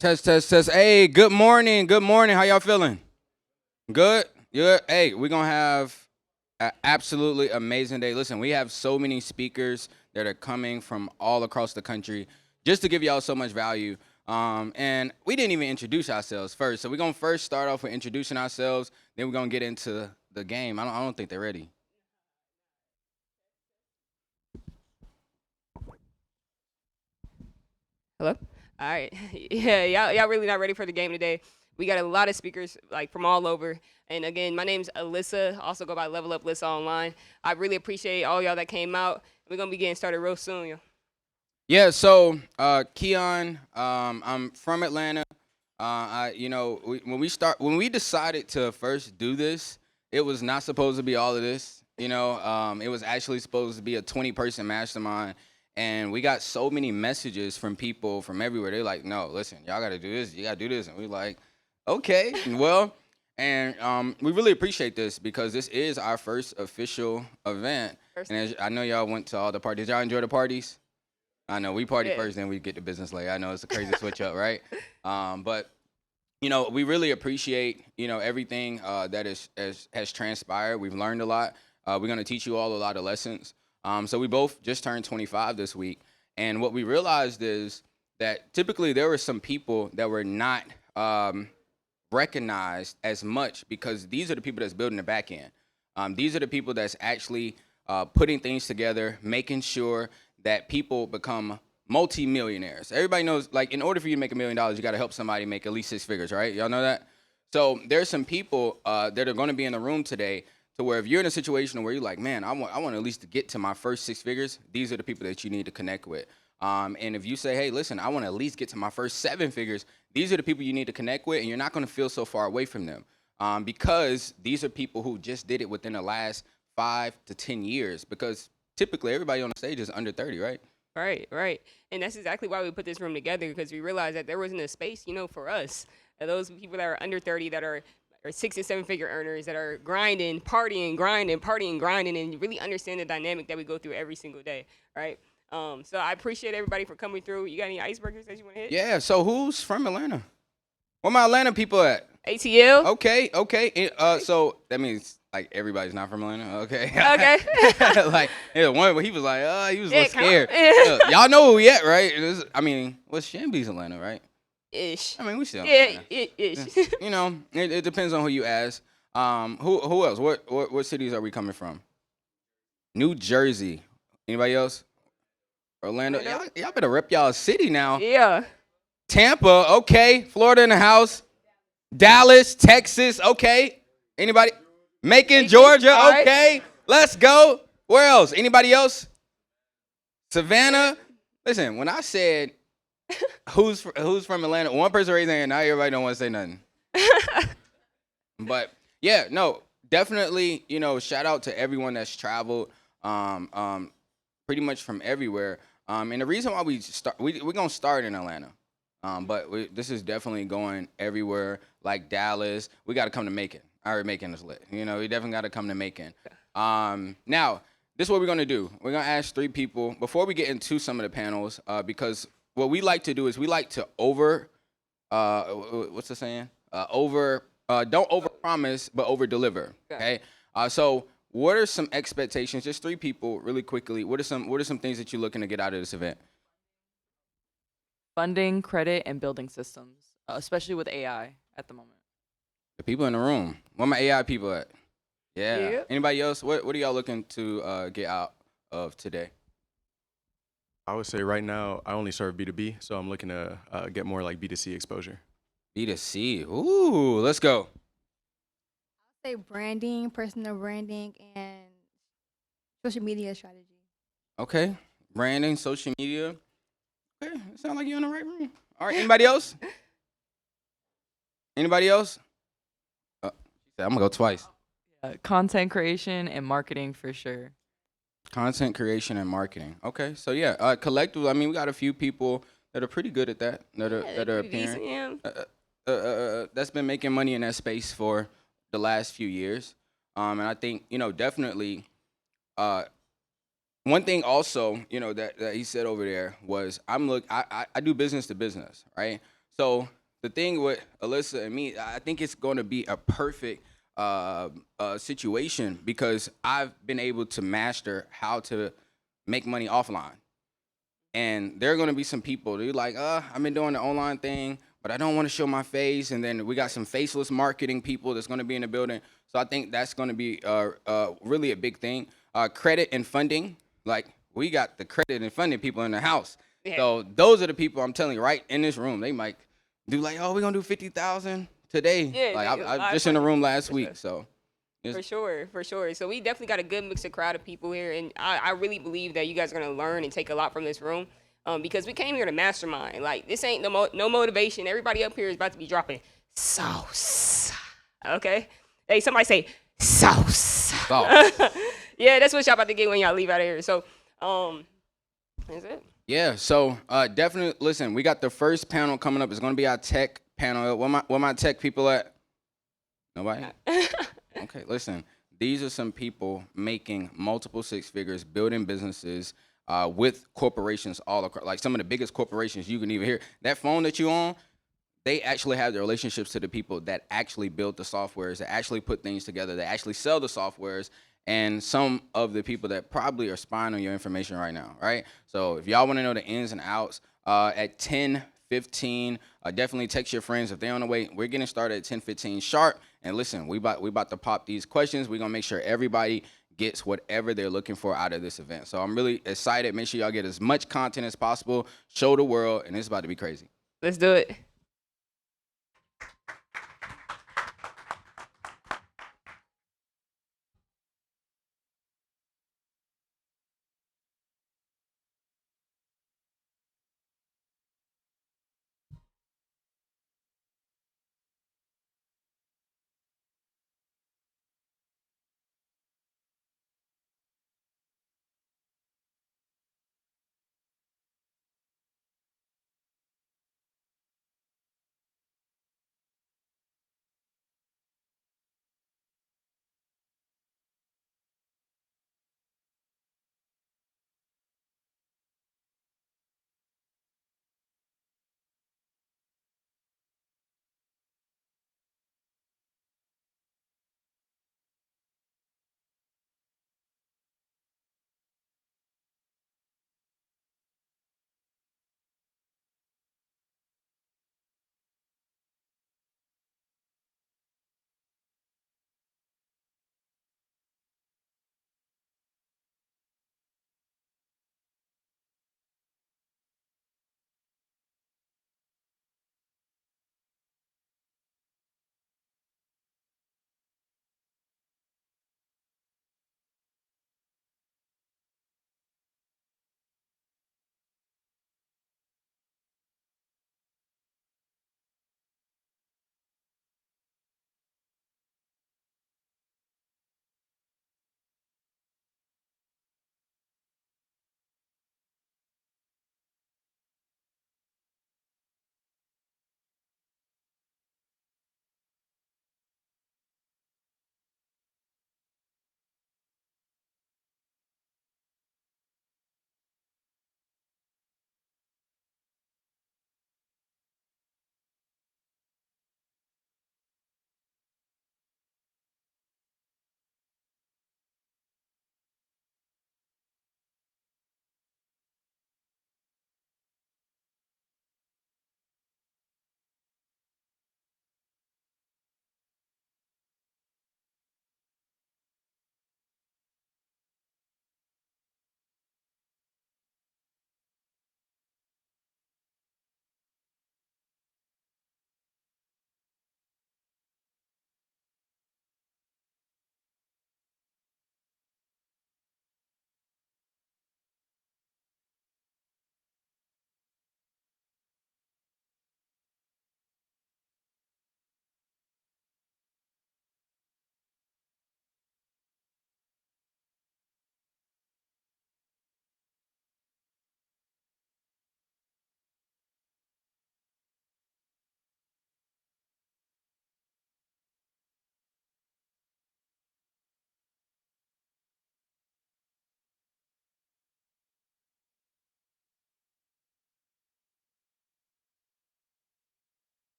Test, test, test. Hey, good morning. Good morning. How y'all feeling? Good? Good? Hey, we're going to have an absolutely amazing day. Listen, we have so many speakers that are coming from all across the country just to give y'all so much value. And we didn't even introduce ourselves first. So we're going to first start off with introducing ourselves. Then we're going to get into the game. I don't think they're ready. Hello? All right. Yeah, y'all really not ready for the game today. We got a lot of speakers like from all over. And again, my name's Alyssa. Also go by Level Up Alyssa online. I really appreciate all y'all that came out. We're gonna be getting started real soon, yo. Yeah, so Keon, I'm from Atlanta. When we decided to first do this, it was not supposed to be all of this. It was actually supposed to be a 20-person mastermind, and we got so many messages from people from everywhere. They're like, "No, listen, y'all got to do this. You got to do this," and we like, "Okay, well." And we really appreciate this because this is our first official event. First, And as I know y'all went to all the parties. Y'all enjoy the parties? I know we party yeah. first, then we get to business later. I know it's a crazy switch up, right? But we really appreciate everything that has transpired. We've learned a lot. We're gonna teach you all a lot of lessons. So we both just turned 25 this week, and what we realized is that typically there were some people that were not recognized as much because these are the people that's building the back end. These are the people that's actually putting things together, making sure that people become multi-millionaires. Everybody knows, like, in order for you to make $1 million, you got to help somebody make at least six figures, right? Y'all know that? So there's some people that are going to be in the room today to where if you're in a situation where you're like, man, I want at least to get to my first six figures, these are the people that you need to connect with. And if you say, hey, listen, I want to at least get to my first seven figures, these are the people you need to connect with, and you're not going to feel so far away from them because these are people who just did it within the last 5 to 10 years. Because typically everybody on the stage is under 30, right? Right, right. And that's exactly why we put this room together because we realized that there wasn't a space, for us. Those people that are under 30 that are 6 and 7 figure earners that are grinding, partying, grinding, partying, grinding, and really understand the dynamic that we go through every single day, right? So I appreciate everybody for coming through. You got any icebreakers that you want to hit? Yeah. So who's from Atlanta? Where my Atlanta people at? ATL? Okay, okay. Okay. So that means like everybody's not from Atlanta. Okay. Okay. Like yeah, one he was like, he was a Yeah, little scared. yeah. Y'all know who we at, right? What's Shamby's Atlanta, right? Ish. I mean, we still. Yeah, Yeah. ish. It depends on who you ask. Who else? What cities are we coming from? New Jersey. Anybody else? Orlando. Y'all better rep y'all city now. Yeah. Tampa. Okay. Florida in the house. Dallas, Texas. Okay. Anybody? Macon, Georgia. All right. Okay. Let's go. Where else? Anybody else? Savannah. Listen, when I said who's from Atlanta, one person raised their hand. Now everybody don't want to say nothing. But yeah, no, definitely. Shout out to everyone that's traveled, pretty much from everywhere. And the reason why we're gonna start in Atlanta, but this is definitely going everywhere. Like Dallas, we got to come to Macon. I already Macon is lit. We definitely got to come to Macon. Now this is what we're gonna do. We're gonna ask three people before we get into some of the panels, because what we like to do is we like to what's the saying? Don't over promise, but over deliver. Okay. So what are some expectations? Just three people, really quickly. What are some things that you're looking to get out of this event? Funding, credit, and building systems, especially with AI at the moment. The people in the room. Where my AI people at? Yeah. Yeah. Anybody else? What are y'all looking to get out of today? I would say right now I only serve B2B, so I'm looking to get more like B2C exposure. B2C. Ooh, let's go. Say branding, personal branding, and social media strategy. Okay. Branding, social media. Okay. It sounds like you're in the right room. All right. Anybody else? Anybody else? I'm gonna go twice. Content creation and marketing for sure. Content creation and marketing. Okay, so yeah, collective. I mean, we got a few people that are pretty good at that. That are appearing. Yeah. That's been making money in that space for the last few years. And I think definitely. One thing also that he said over there was I do business to business, right? So the thing with Alyssa and me, I think it's going to be a perfect situation because I've been able to master how to make money offline. And there are going to be some people that are like, I've been doing the online thing, but I don't want to show my face. And then we got some faceless marketing people that's going to be in the building. So I think that's going to be really a big thing. Credit and funding, like we got the credit and funding people in the house. Yeah. So those are the people I'm telling you right in this room. They might do like, oh, we're gonna do 50,000 today. Yeah, Like they- I live just in the funding, room last for week. sure. So For sure, for sure. So we definitely got a good mix of crowd of people here, and I really believe that you guys are gonna learn and take a lot from this room, because we came here to mastermind. Like this ain't no motivation. Everybody up here is about to be dropping sauce. Okay, hey, somebody say sauce. oh. Yeah, that's what y'all about to get when y'all leave out of here. So, that's it. Yeah, so definitely listen. We got the first panel coming up. It's gonna be our tech panel. Where my tech people at? Nobody. Okay, listen. These are some people making multiple six figures, building businesses with corporations all across. Like some of the biggest corporations you can even hear. That phone that you on, they actually have the relationships to the people that actually build the softwares, that actually put things together, that actually sell the softwares, and some of the people that probably are spying on your information right now, right? So if y'all want to know the ins and outs, at 10:15, definitely text your friends if they're on the way. We're getting started at 10:15 sharp. And listen, we about to pop these questions. We're gonna make sure everybody gets whatever they're looking for out of this event. So I'm really excited. Make sure y'all get as much content as possible. Show the world, and it's about to be crazy. Let's do it.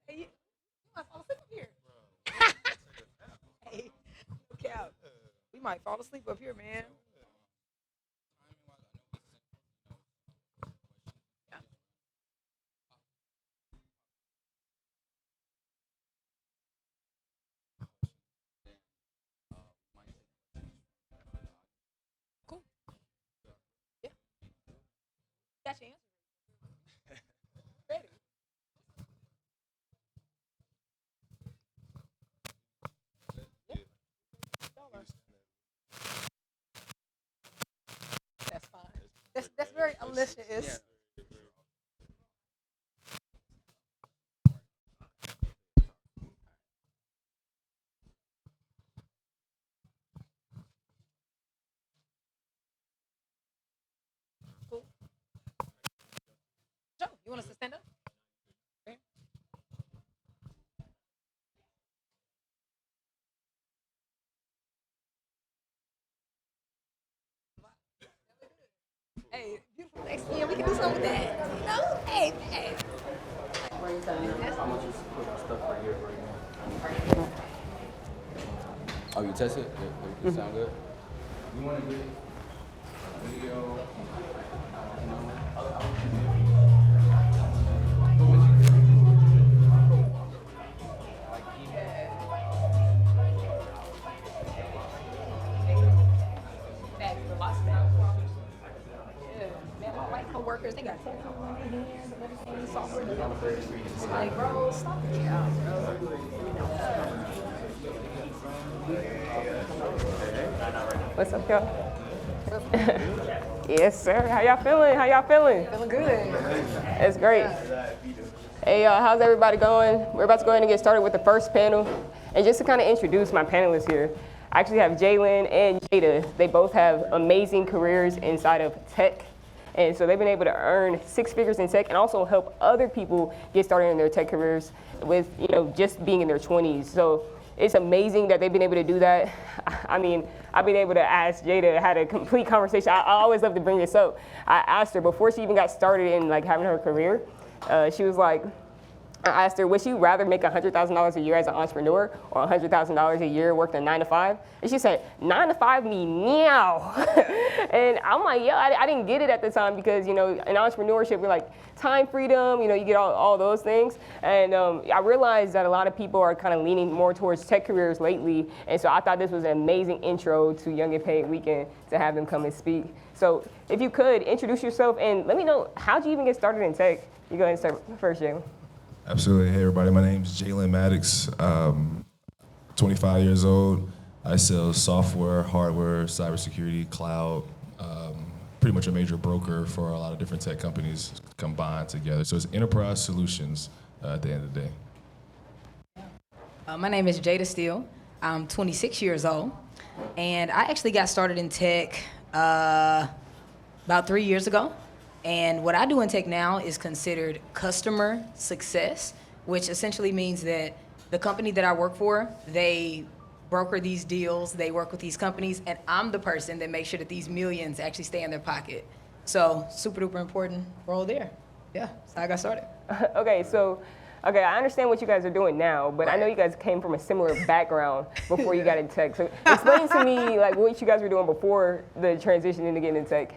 Hey, might fall asleep up here. Hey, no cap. We might fall asleep up here, man. Cool. Yeah. Got your answer. Ready. That's fine. That's very Alicia-ish. Cool. Joe, you want us to stand up? Okay. Hey, beautiful. Next year we can do something with that. You know? Hey, hey. Oh, you test it? It sound good? You want to get video? Bags for lots of bags. Yeah, man, my white coworkers, they got tattoos on their hands and everything, software developers. It's like, bro, stop it out, bro. What's up, y'all? Yes, sir. How y'all feeling? How y'all feeling? Feeling good. That's great. Hey, how's everybody going? We're about to go ahead and get started with the first panel. And just to kind of introduce my panelists here, I actually have Jalen and Jada. They both have amazing careers inside of tech. And so they've been able to earn six figures in tech and also help other people get started in their tech careers with, just being in their 20s. So it's amazing that they've been able to do that. I mean, I've been able to ask Jada, had a complete conversation. I always love to bring this up. I asked her before she even got started in having her career, she was like, I asked her, would she rather make $100,000 a year as an entrepreneur or $100,000 a year working a 9 to 5? And she said, 9 to 5 me now. And I'm like, yeah, I didn't get it at the time because, in entrepreneurship, we're like time freedom, you get all those things. And I realized that a lot of people are kind of leaning more towards tech careers lately. And so I thought this was an amazing intro to Young and Paid Weekend to have them come and speak. So if you could, introduce yourself and let me know, how'd you even get started in tech? You go ahead and start first, Jalen. Absolutely. Hey, everybody. My name's Jalen Maddox. 25 years old. I sell software, hardware, cybersecurity, cloud. Pretty much a major broker for a lot of different tech companies combined together. So it's enterprise solutions at the end of the day. My name is Jada Steele. I'm 26 years old. And I actually got started in tech about 3 years ago. And what I do in tech now is considered customer success, which essentially means that the company that I work for, they broker these deals, they work with these companies, and I'm the person that makes sure that these millions actually stay in their pocket. So super duper important role there. Yeah, that's how I got started. Okay, I understand what you guys are doing now, but I know you guys came from a similar background before you got in tech. So explain to me what you guys were doing before the transition into getting in tech.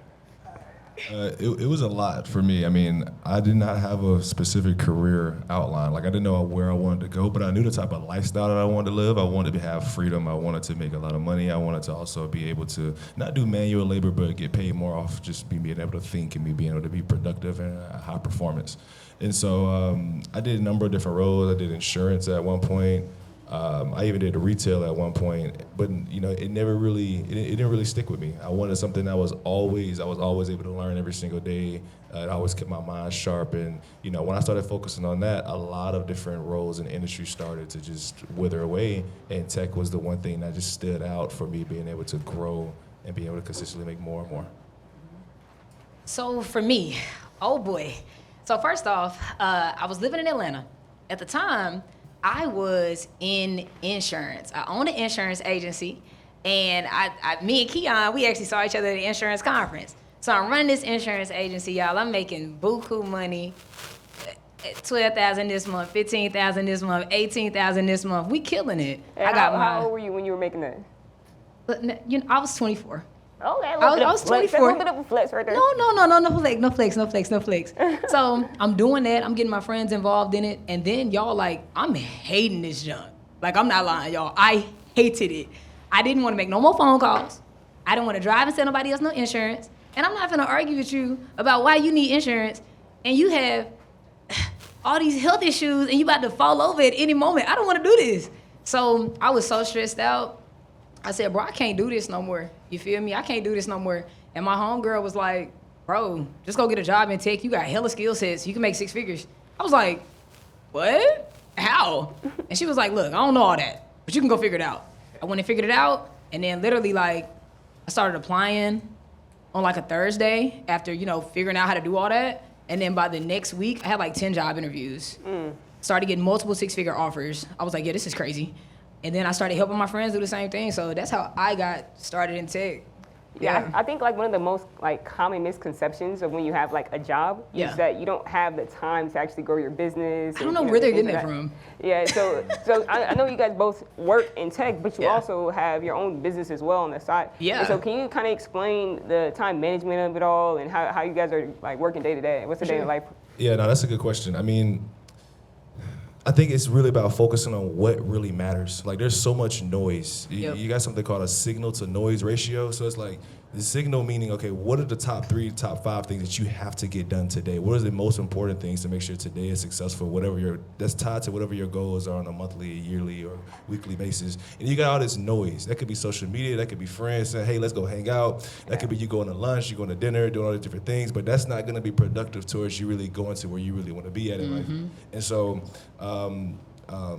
It was a lot for me. I mean, I did not have a specific career outline. I didn't know where I wanted to go, but I knew the type of lifestyle that I wanted to live. I wanted to have freedom. I wanted to make a lot of money. I wanted to also be able to not do manual labor, but get paid more off just being able to think and me being able to be productive and high performance. And so I did a number of different roles. I did insurance at one point. I even did retail at one point, but it never really, it didn't really stick with me. I wanted something I was always able to learn every single day. I always kept my mind sharp, and when I started focusing on that, a lot of different roles in industry started to just wither away, and tech was the one thing that just stood out for me, being able to grow and being able to consistently make more and more. So for me, oh boy. So first off, I was living in Atlanta. At the time, I was in insurance. I owned an insurance agency, And me and Keon, we actually saw each other at the insurance conference. So I'm running this insurance agency, y'all. I'm making buku money. 12,000 this month, 15,000 this month, 18,000 this month. We killing it. And I got how old were you when you were making that? But you know, I was 24. Okay, I was 24. A little bit of a flex right there. No flex. So I'm doing that. I'm getting my friends involved in it. And then y'all, like, I'm hating this junk. Like, I'm not lying, y'all. I hated it. I didn't want to make no more phone calls. I didn't want to drive and sell nobody else no insurance. And I'm not going to argue with you about why you need insurance and you have all these health issues and you about to fall over at any moment. I don't want to do this. So I was so stressed out. I said, bro, I can't do this no more. You feel me? I can't do this no more. And my homegirl was like, bro, just go get a job in tech. You got hella skill sets. You can make 6 figures. I was like, what? How? And she was like, look, I don't know all that, but you can go figure it out. I went and figured it out. And then literally, like, I started applying on like a Thursday after, you know, figuring out how to do all that. And then by the next week, I had like 10 job interviews. Started getting multiple 6-figure offers. I was like, yeah, this is crazy. And then I started helping my friends do the same thing. So that's how I got started in tech. Yeah, I think like one of the most like common misconceptions of when you have like a job Yeah. is that you don't have the time to actually grow your business. I don't know where they're getting that from. Yeah, so I know you guys both work in tech, but you Yeah. also have your own business as well on the side. Yeah. And so can you kind of explain the time management of it all and how you guys are like working day to day? What's the day to life? Yeah, no, that's a good question. I mean, I think it's really about focusing on what really matters. Like, there's so much noise. Yep. You got something called a signal to noise ratio. So it's like the signal meaning, okay, what are the top 3, top 5 things that you have to get done today? What are the most important things to make sure today is successful, that's tied to whatever your goals are on a monthly, yearly, or weekly basis. And you got all this noise. That could be social media, that could be friends saying, hey, let's go hang out. That could be you going to lunch, you going to dinner, doing all these different things, but that's not gonna be productive towards you really going to where you really wanna be at in life. And so,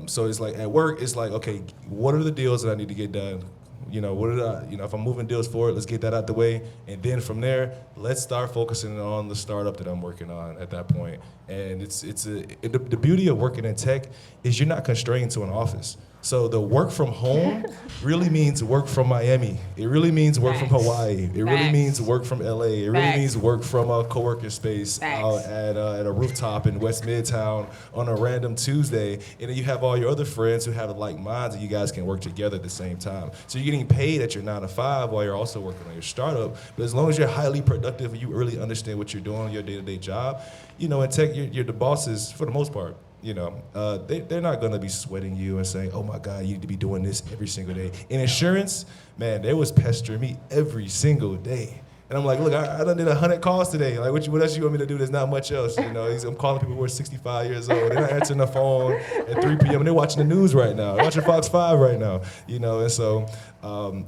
so it's like at work, it's like, okay, what are the deals that I need to get done? You know, if I'm moving deals forward, let's get that out the way. And then from there, let's start focusing on the startup that I'm working on at that point. And the beauty of working in tech is you're not constrained to an office. So the work from home really means work from Miami. It really means work from Hawaii. It really means work from LA. It really means work from a coworking space out at a rooftop in West Midtown on a random Tuesday. And then you have all your other friends who have like minds and you guys can work together at the same time. So you're getting paid at your 9 to 5 while you're also working on your startup. But as long as you're highly productive and you really understand what you're doing on your day-to-day job, you know, in tech, you're the bosses for the most part. You know, they're not going to be sweating you and saying, oh my God, you need to be doing this every single day. In insurance, man, they was pestering me every single day. And I'm like, look, I done did 100 calls today. Like, what else you want me to do? There's not much else. You know, I'm calling people who are 65 years old. They're not answering the phone at 3 p.m. and they're watching the news right now. They're watching Fox 5 right now. You know, and so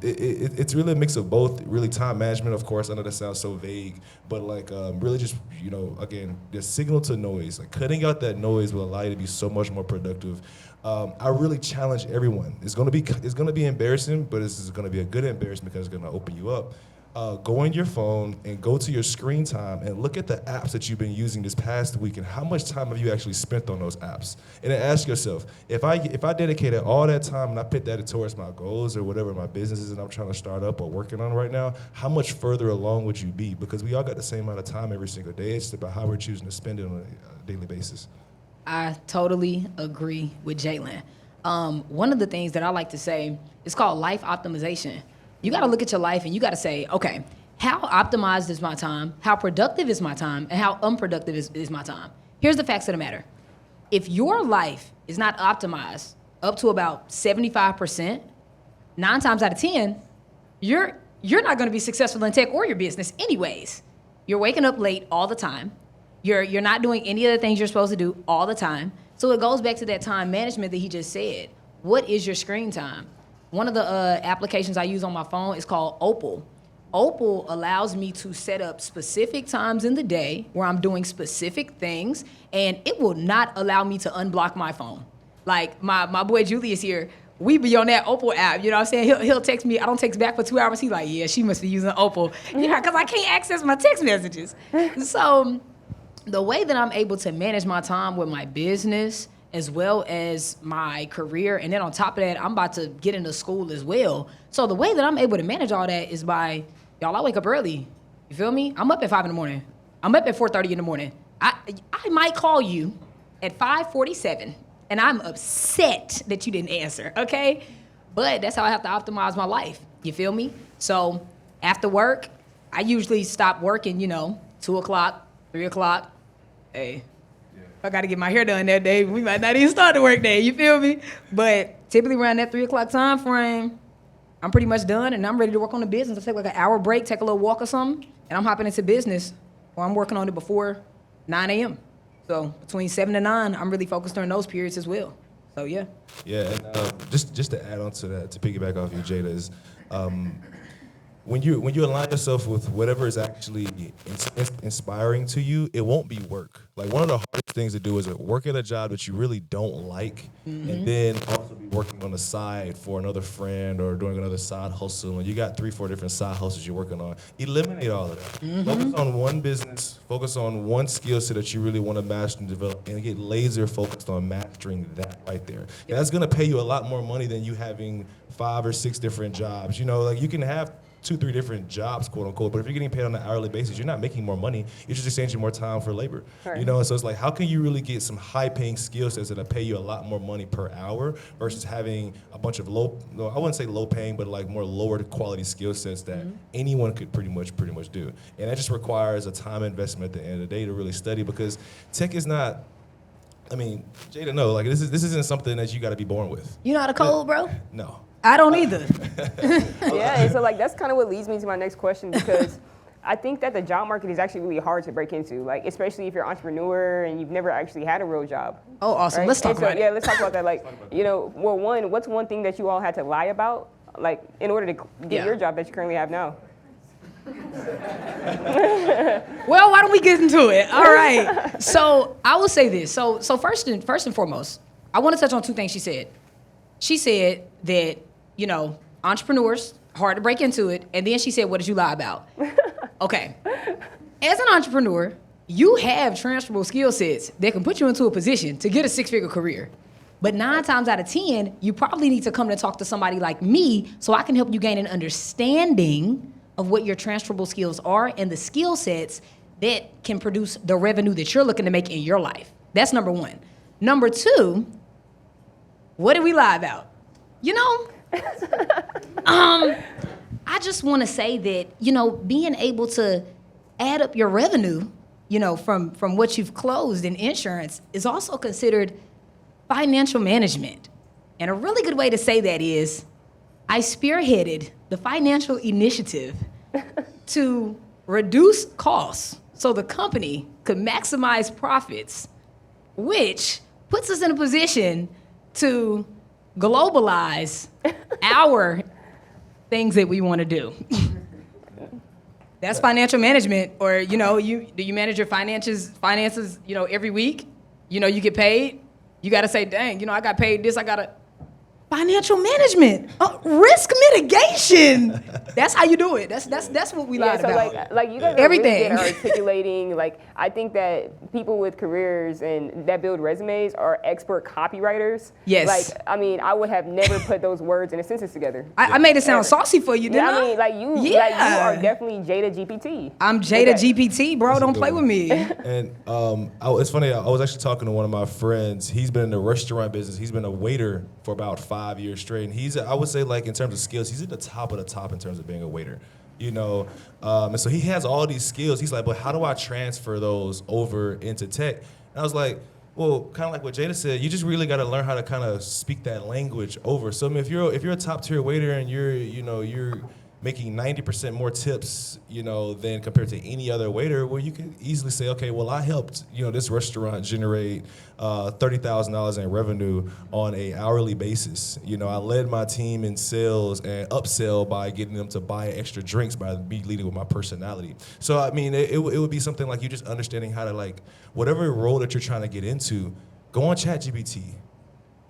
it's really a mix of both. Really time management, of course. I know that sounds so vague, but like really just, you know, again, the signal to noise. Like cutting out that noise will allow you to be so much more productive. I really challenge everyone. It's gonna be embarrassing, but it's gonna be a good embarrassment because it's gonna open you up. Go on your phone and go to your screen time and look at the apps that you've been using this past week and how much time have you actually spent on those apps. And then ask yourself, if I dedicated all that time and I put that towards my goals or whatever my business is that I'm trying to start up or working on right now, how much further along would you be? Because we all got the same amount of time every single day. It's about how we're choosing to spend it on a daily basis. I totally agree with Jalen. One of the things that I like to say is called life optimization. You got to look at your life and you got to say, okay, how optimized is my time? How productive is my time? And how unproductive is my time? Here's the facts of the matter. If your life is not optimized up to about 75%, 9 times out of 10, you're not going to be successful in tech or your business anyways. You're waking up late all the time. You're not doing any of the things you're supposed to do all the time. So it goes back to that time management that he just said. What is your screen time? One of the applications I use on my phone is called Opal. Opal allows me to set up specific times in the day where I'm doing specific things, and it will not allow me to unblock my phone. Like my boy Julius here, we be on that Opal app, you know what I'm saying? He'll text me, I don't text back for 2 hours. He's like, yeah, she must be using Opal. Yeah, because I can't access my text messages. So the way that I'm able to manage my time with my business as well as my career. And then on top of that, I'm about to get into school as well. So the way that I'm able to manage all that is by, y'all, I wake up early. You feel me? I'm up at 5 in the morning. I'm up at 4:30 in the morning. I might call you at 5:47, and I'm upset that you didn't answer, okay? But that's how I have to optimize my life. You feel me? So after work, I usually stop working, 2 o'clock, 3 o'clock. Hey, if I got to get my hair done that day, we might not even start the work day, you feel me? But typically around that 3 o'clock time frame, I'm pretty much done, and I'm ready to work on the business. I take like an hour break, take a little walk or something, and I'm hopping into business, or I'm working on it before 9 a.m. So between 7 and 9, I'm really focused on those periods as well. So yeah. Yeah, and just to add on to that, to piggyback off you, Jada, is when you align yourself with whatever is actually inspiring to you, it won't be work. Like one of the hardest things to do is work at a job that you really don't like, and then also be working on the side for another friend or doing another side hustle. And you got 3-4 different side hustles you're working on. Eliminate all of that. Focus on one business. Focus on one skill set that you really want to master and develop, and get laser focused on mastering that right there. And that's gonna pay you a lot more money than you having 5 or 6 different jobs. Like you can have 2-3 different jobs, quote unquote, but if you're getting paid on an hourly basis, you're not making more money. You're just exchanging more time for labor. Right. And so it's like, how can you really get some high-paying skill sets that'll pay you a lot more money per hour versus having a bunch of I wouldn't say low-paying, but like more lower quality skill sets that anyone could pretty much do. And that just requires a time investment at the end of the day to really study, because tech is not. I mean, Jada, no, like this isn't something that you got to be born with. You know how to code, bro? No. I don't either. Yeah, and so like that's kind of what leads me to my next question, because I think that the job market is actually really hard to break into, like especially if you're an entrepreneur and you've never actually had a real job. Oh, awesome. Right? Let's talk And so, about it. Yeah, let's talk about that. Like, what's one thing that you all had to lie about, like in order to get your job that you currently have now? Well, why don't we get into it? All right. So I will say this. So first and foremost, I want to touch on 2 things she said. She said that, entrepreneurs, hard to break into it. And then she said, what did you lie about? Okay. As an entrepreneur, you have transferable skill sets that can put you into a position to get a 6-figure career. But 9 times out of 10, you probably need to come to talk to somebody like me so I can help you gain an understanding of what your transferable skills are and the skill sets that can produce the revenue that you're looking to make in your life. That's number 1. Number 2, what did we lie about? I just want to say that, being able to add up your revenue, from what you've closed in insurance is also considered financial management. And a really good way to say that is I spearheaded the financial initiative to reduce costs so the company could maximize profits, which puts us in a position to globalize our things that we want to do. That's financial management. Or, do you manage your finances, every week? You get paid. You got to say, dang, I got paid this, financial management, risk mitigation. That's how you do it. That's what we lied about. Like you guys are Everything. really good at articulating. Like I think that people with careers and that build resumes are expert copywriters. Yes. Like I would have never put those words in a sentence together. I made it sound saucy for you, didn't I? You Yeah. are definitely Jada GPT. I'm Jada Okay. GPT, bro. Don't play with me. And it's funny. I was actually talking to one of my friends. He's been in the restaurant business. He's been a waiter for about 5 years straight. And I would say, like in terms of skills, he's at the top of the top in terms of being a waiter. And so he has all these skills. He's like, but how do I transfer those over into tech? And I was like, well, kind of like what Jada said, you just really got to learn how to kind of speak that language over. So I mean, if you're a top tier waiter and you're making 90% more tips, than compared to any other waiter, well, you can easily say, okay, well, I helped, this restaurant generate $30,000 in revenue on a hourly basis. I led my team in sales and upsell by getting them to buy extra drinks by me leading with my personality. So, I mean, it would be something like you just understanding how to, like, whatever role that you're trying to get into, go on ChatGPT.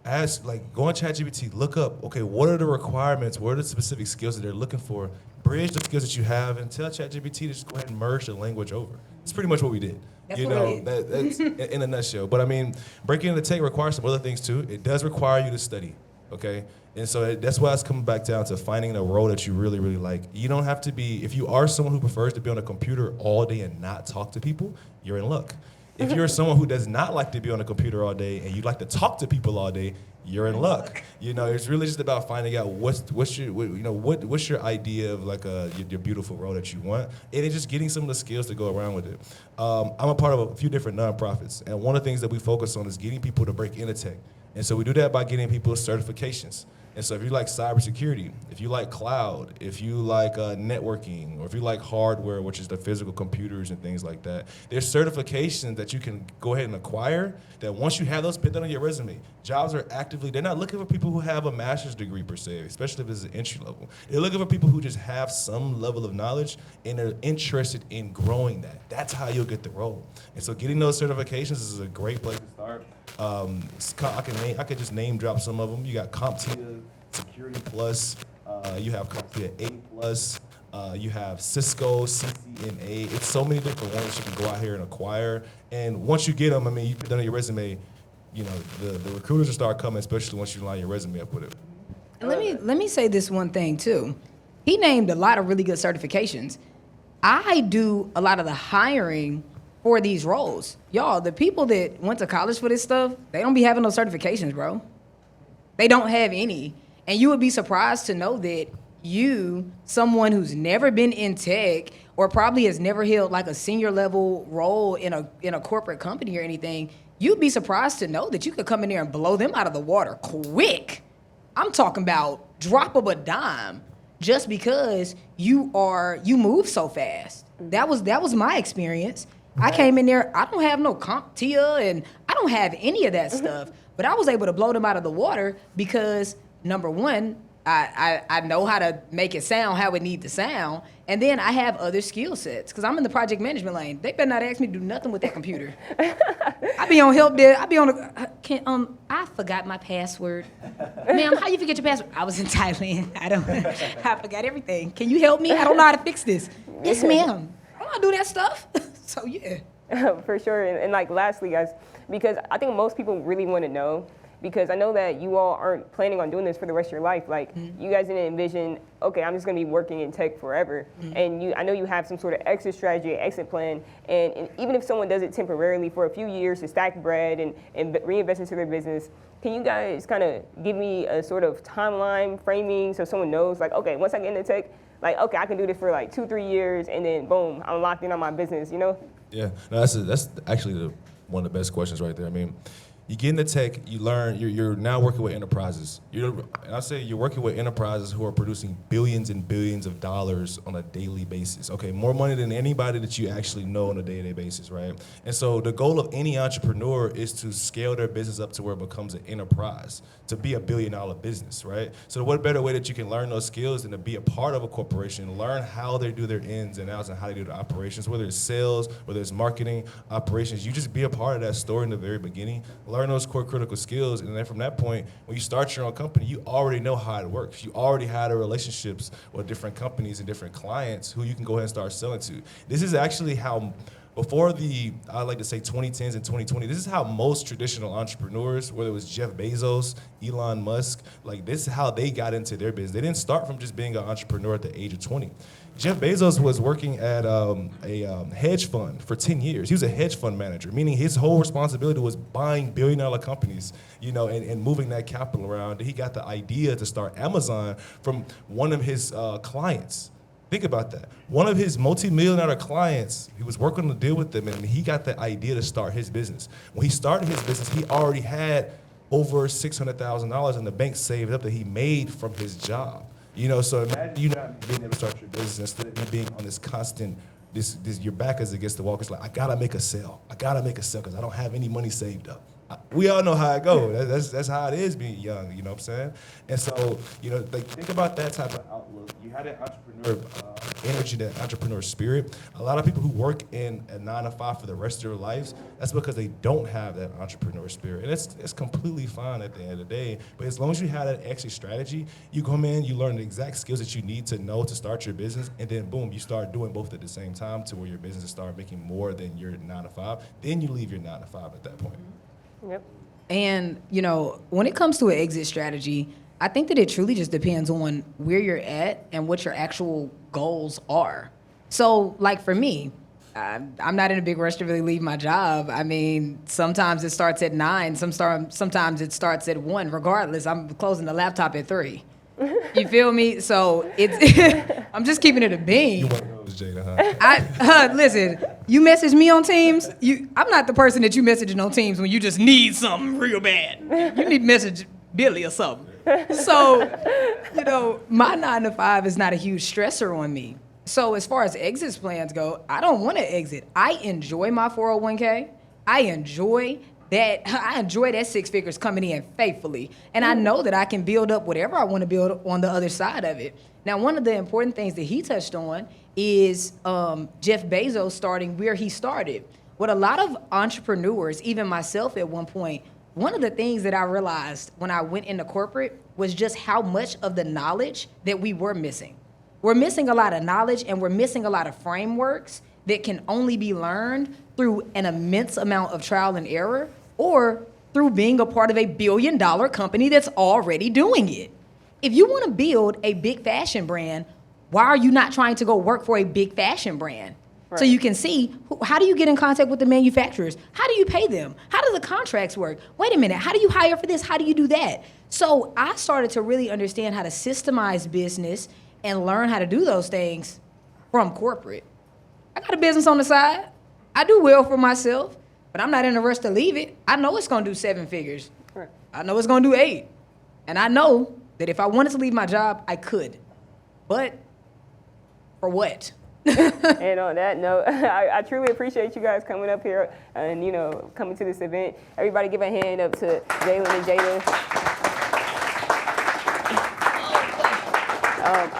Go on ChatGPT, look up, okay, what are the requirements? What are the specific skills that they're looking for? Bridge the skills that you have and tell ChatGPT to just go ahead and merge the language over. It's pretty much what we did. That's you what know, it is. that's in a nutshell. But I mean, breaking into tech requires some other things too. It does require you to study, okay? And so that's why it's coming back down to finding a role that you really, really like. You don't have to be, if you are someone who prefers to be on a computer all day and not talk to people, you're in luck. If you're someone who does not like to be on a computer all day and you like to talk to people all day, you're in luck. You know, it's really just about finding out what's your idea of like your beautiful role that you want, and it's just getting some of the skills to go around with it. I'm a part of a few different nonprofits, and one of the things that we focus on is getting people to break into tech, and so we do that by getting people certifications. And so if you like cybersecurity, if you like cloud, if you like networking, or if you like hardware, which is the physical computers and things like that, there's certifications that you can go ahead and acquire that once you have those put that on your resume, jobs are actively, they're not looking for people who have a master's degree per se, especially if it's an entry level. They're looking for people who just have some level of knowledge and are interested in growing that. That's how you'll get the role. And so getting those certifications is a great place to start. I could just name drop some of them. You got CompTIA, Security Plus, you have CompTIA A+, you have Cisco, CCNA. It's so many different ones you can go out here and acquire. And once you get them, I mean, you put that on your resume, you know, the recruiters will start coming, especially once you line your resume up with it. And let me say this one thing too. He named a lot of really good certifications. I do a lot of the hiring for these roles. Y'all, the people that went to college for this stuff, they don't be having no certifications, bro. They don't have any. And you would be surprised to know that you, someone who's never been in tech or probably has never held like a senior level role in a corporate company or anything, you'd be surprised to know that you could come in there and blow them out of the water quick. I'm talking about drop of a dime just because you move so fast. That was my experience. I came in there, I don't have no CompTIA and I don't have any of that stuff, but I was able to blow them out of the water because number one, I know how to make it sound how it need to sound, and then I have other skill sets because I'm in the project management lane. They better not ask me to do nothing with that computer. I be on help desk. I be on the. I forgot my password. Ma'am, how you forget your password? I was in Thailand. I forgot everything. Can you help me? I don't know how to fix this. Yes, ma'am. I don't do that stuff. So yeah. For sure. And like lastly, guys, because I think most people really want to know, because I know that you all aren't planning on doing this for the rest of your life. Like you guys didn't envision, okay, I'm just going to be working in tech forever. And I know you have some sort of exit strategy, exit plan. And even if someone does it temporarily for a few years to stack bread and reinvest into their business, can you guys kind of give me a sort of timeline framing so someone knows, like, okay, once I get into tech, like, okay, I can do this for like 2-3 years, and then boom, I'm locked in on my business, you know? Yeah, no, that's actually one of the best questions right there. I mean, you get into tech, you learn, you're now working with enterprises. And I say you're working with enterprises who are producing billions and billions of dollars on a daily basis. Okay, more money than anybody that you actually know on a day-to-day basis, right? And so the goal of any entrepreneur is to scale their business up to where it becomes an enterprise, to be $1 billion business, right? So what better way that you can learn those skills than to be a part of a corporation, learn how they do their ins and outs and how they do the operations, whether it's sales, whether it's marketing, operations. You just be a part of that story in the very beginning, learn those core critical skills, and then from that point, when you start your own company, you already know how it works. You already have the relationships with different companies and different clients who you can go ahead and start selling to. This is actually how, before I like to say 2010s and 2020, this is how most traditional entrepreneurs, whether it was Jeff Bezos, Elon Musk, like this is how they got into their business. They didn't start from just being an entrepreneur at the age of 20. Jeff Bezos was working at a hedge fund for 10 years. He was a hedge fund manager, meaning his whole responsibility was buying billion-dollar companies, you know, and moving that capital around. He got the idea to start Amazon from one of his clients. Think about that. One of his multi-million-dollar clients, he was working on a deal with them, and he got the idea to start his business. When he started his business, he already had over $600,000 in the bank saved up that he made from his job. You know, so imagine you not being able to start your business instead of you being on this constant, your back is against the wall. It's like, I gotta make a sale. I gotta make a sale because I don't have any money saved up. We all know how it goes. That's how it is being young, you know what I'm saying? And so, you know, like think about that type of outlook. You had an entrepreneur entrepreneur energy, that entrepreneur spirit. A lot of people who work in a 9 to 5 for the rest of their lives, that's because they don't have that entrepreneur spirit. And it's completely fine at the end of the day. But as long as you have that exit strategy, you come in, you learn the exact skills that you need to know to start your business, and then boom, you start doing both at the same time to where your business start making more than your 9 to 5. Then you leave your 9 to 5 at that point. Yep. And, you know, when it comes to an exit strategy, I think that it truly just depends on where you're at and what your actual goals are. So, like for me, I'm not in a big rush to really leave my job. I mean, sometimes it starts at 9, sometimes it starts at 1. Regardless, I'm closing the laptop at 3. You feel me? So it's I'm just keeping it a bean. You one of those, Jada, huh? Listen, you message me on Teams. I'm not the person that you messaging on Teams when you just need something real bad. You need to message Billy or something. So, you know, my 9 to 5 is not a huge stressor on me. So as far as exit plans go, I don't want to exit. I enjoy my 401k. I enjoy that 6 figures coming in faithfully. And I know that I can build up whatever I want to build on the other side of it. Now, one of the important things that he touched on is Jeff Bezos starting where he started. What a lot of entrepreneurs, even myself at one point, one of the things that I realized when I went into corporate was just how much of the knowledge that we were missing. We're missing a lot of knowledge, and we're missing a lot of frameworks that can only be learned through an immense amount of trial and error, or through being a part of a billion-dollar company that's already doing it. If you want to build a big fashion brand, why are you not trying to go work for a big fashion brand? Right. So you can see, how do you get in contact with the manufacturers? How do you pay them? How do the contracts work? Wait a minute, how do you hire for this? How do you do that? So I started to really understand how to systemize business and learn how to do those things from corporate. I got a business on the side. I do well for myself, but I'm not in a rush to leave it. I know it's gonna do 7 figures. Right. I know it's gonna do 8. And I know that if I wanted to leave my job, I could. But for what? And on that note, I truly appreciate you guys coming up here and, you know, coming to this event. Everybody give a hand up to Jalen and Jada.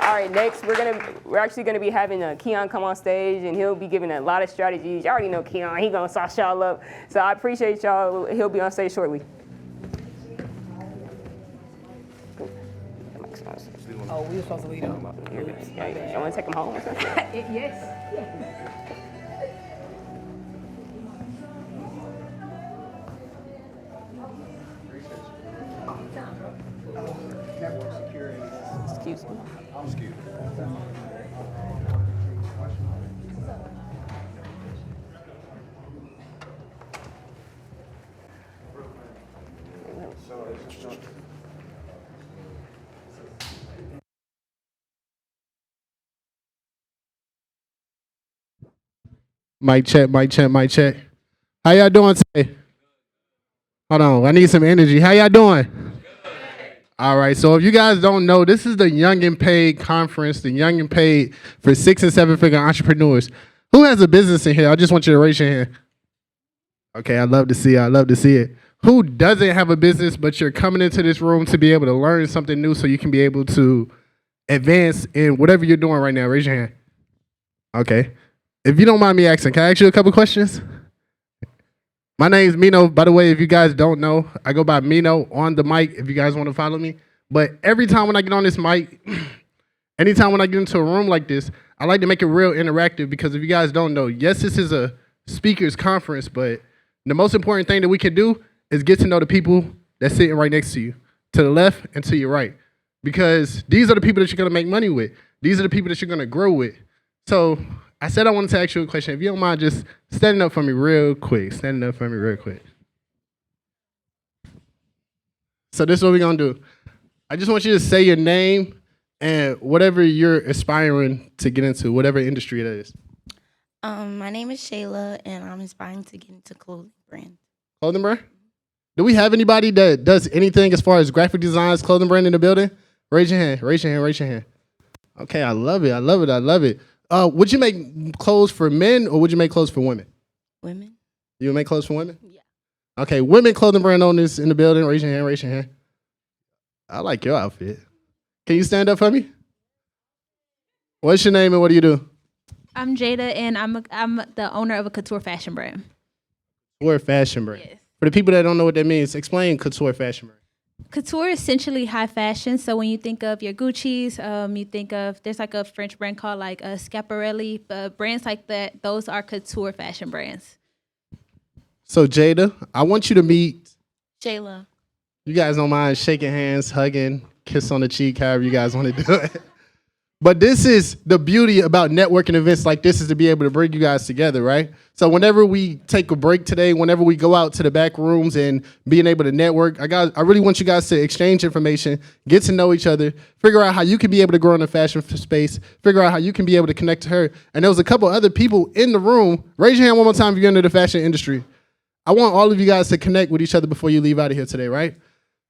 All right, next we're actually gonna be having Keon come on stage, and he'll be giving a lot of strategies. You already know Keon; he gonna sauce y'all up. So I appreciate y'all. He'll be on stage shortly. Oh, we were supposed to lead him. Yeah, you want to take him home or something? Yes. Excuse me. Mic check, mic check, mic check. How y'all doing today? Hold on, I need some energy. How y'all doing? All right, so if you guys don't know, this is the Young and Paid conference, the Young and Paid for 6 and 7 figure entrepreneurs. Who has a business in here? I just want you to raise your hand. Okay, I love to see it. I love to see it. Who doesn't have a business, but you're coming into this room to be able to learn something new so you can be able to advance in whatever you're doing right now? Raise your hand. Okay. If you don't mind me asking, can I ask you a couple questions? My name's Mino. By the way, if you guys don't know, I go by Mino on the mic if you guys want to follow me. But every time when I get on this mic, anytime when I get into a room like this, I like to make it real interactive because if you guys don't know, yes, this is a speakers conference, but the most important thing that we can do is get to know the people that's sitting right next to you, to the left and to your right. Because these are the people that you're going to make money with. These are the people that you're going to grow with. So I said I wanted to ask you a question. If you don't mind just standing up for me real quick. Standing up for me real quick. So this is what we're going to do. I just want you to say your name and whatever you're aspiring to get into, whatever industry it is. My name is Shayla, and I'm aspiring to get into clothing brand. Clothing brand? Do we have anybody that does anything as far as graphic designs, clothing brand in the building? Raise your hand, raise your hand, raise your hand. Okay, I love it, I love it, I love it. Would you make clothes for men or would you make clothes for women? Women. You would make clothes for women? Yeah. Okay, women clothing brand owners in the building. Raise your hand, raise your hand. I like your outfit. Can you stand up for me? What's your name and what do you do? I'm Jada, and I'm the owner of a couture fashion brand. Couture fashion brand. Yes. For the people that don't know what that means, explain couture fashion brand. Couture is essentially high fashion. So when you think of your Gucci's, you think of, there's like a French brand called like Schiaparelli, brands like that. Those are couture fashion brands. So Jada, I want you to meet. Shayla. You guys don't mind shaking hands, hugging, kiss on the cheek, however you guys want to do it. But this is the beauty about networking events like this, is to be able to bring you guys together, right? So whenever we take a break today, whenever we go out to the back rooms and being able to network, I really want you guys to exchange information, get to know each other, figure out how you can be able to grow in the fashion space, figure out how you can be able to connect to her. And there was a couple other people in the room. Raise your hand one more time if you're into the fashion industry. I want all of you guys to connect with each other before you leave out of here today, right?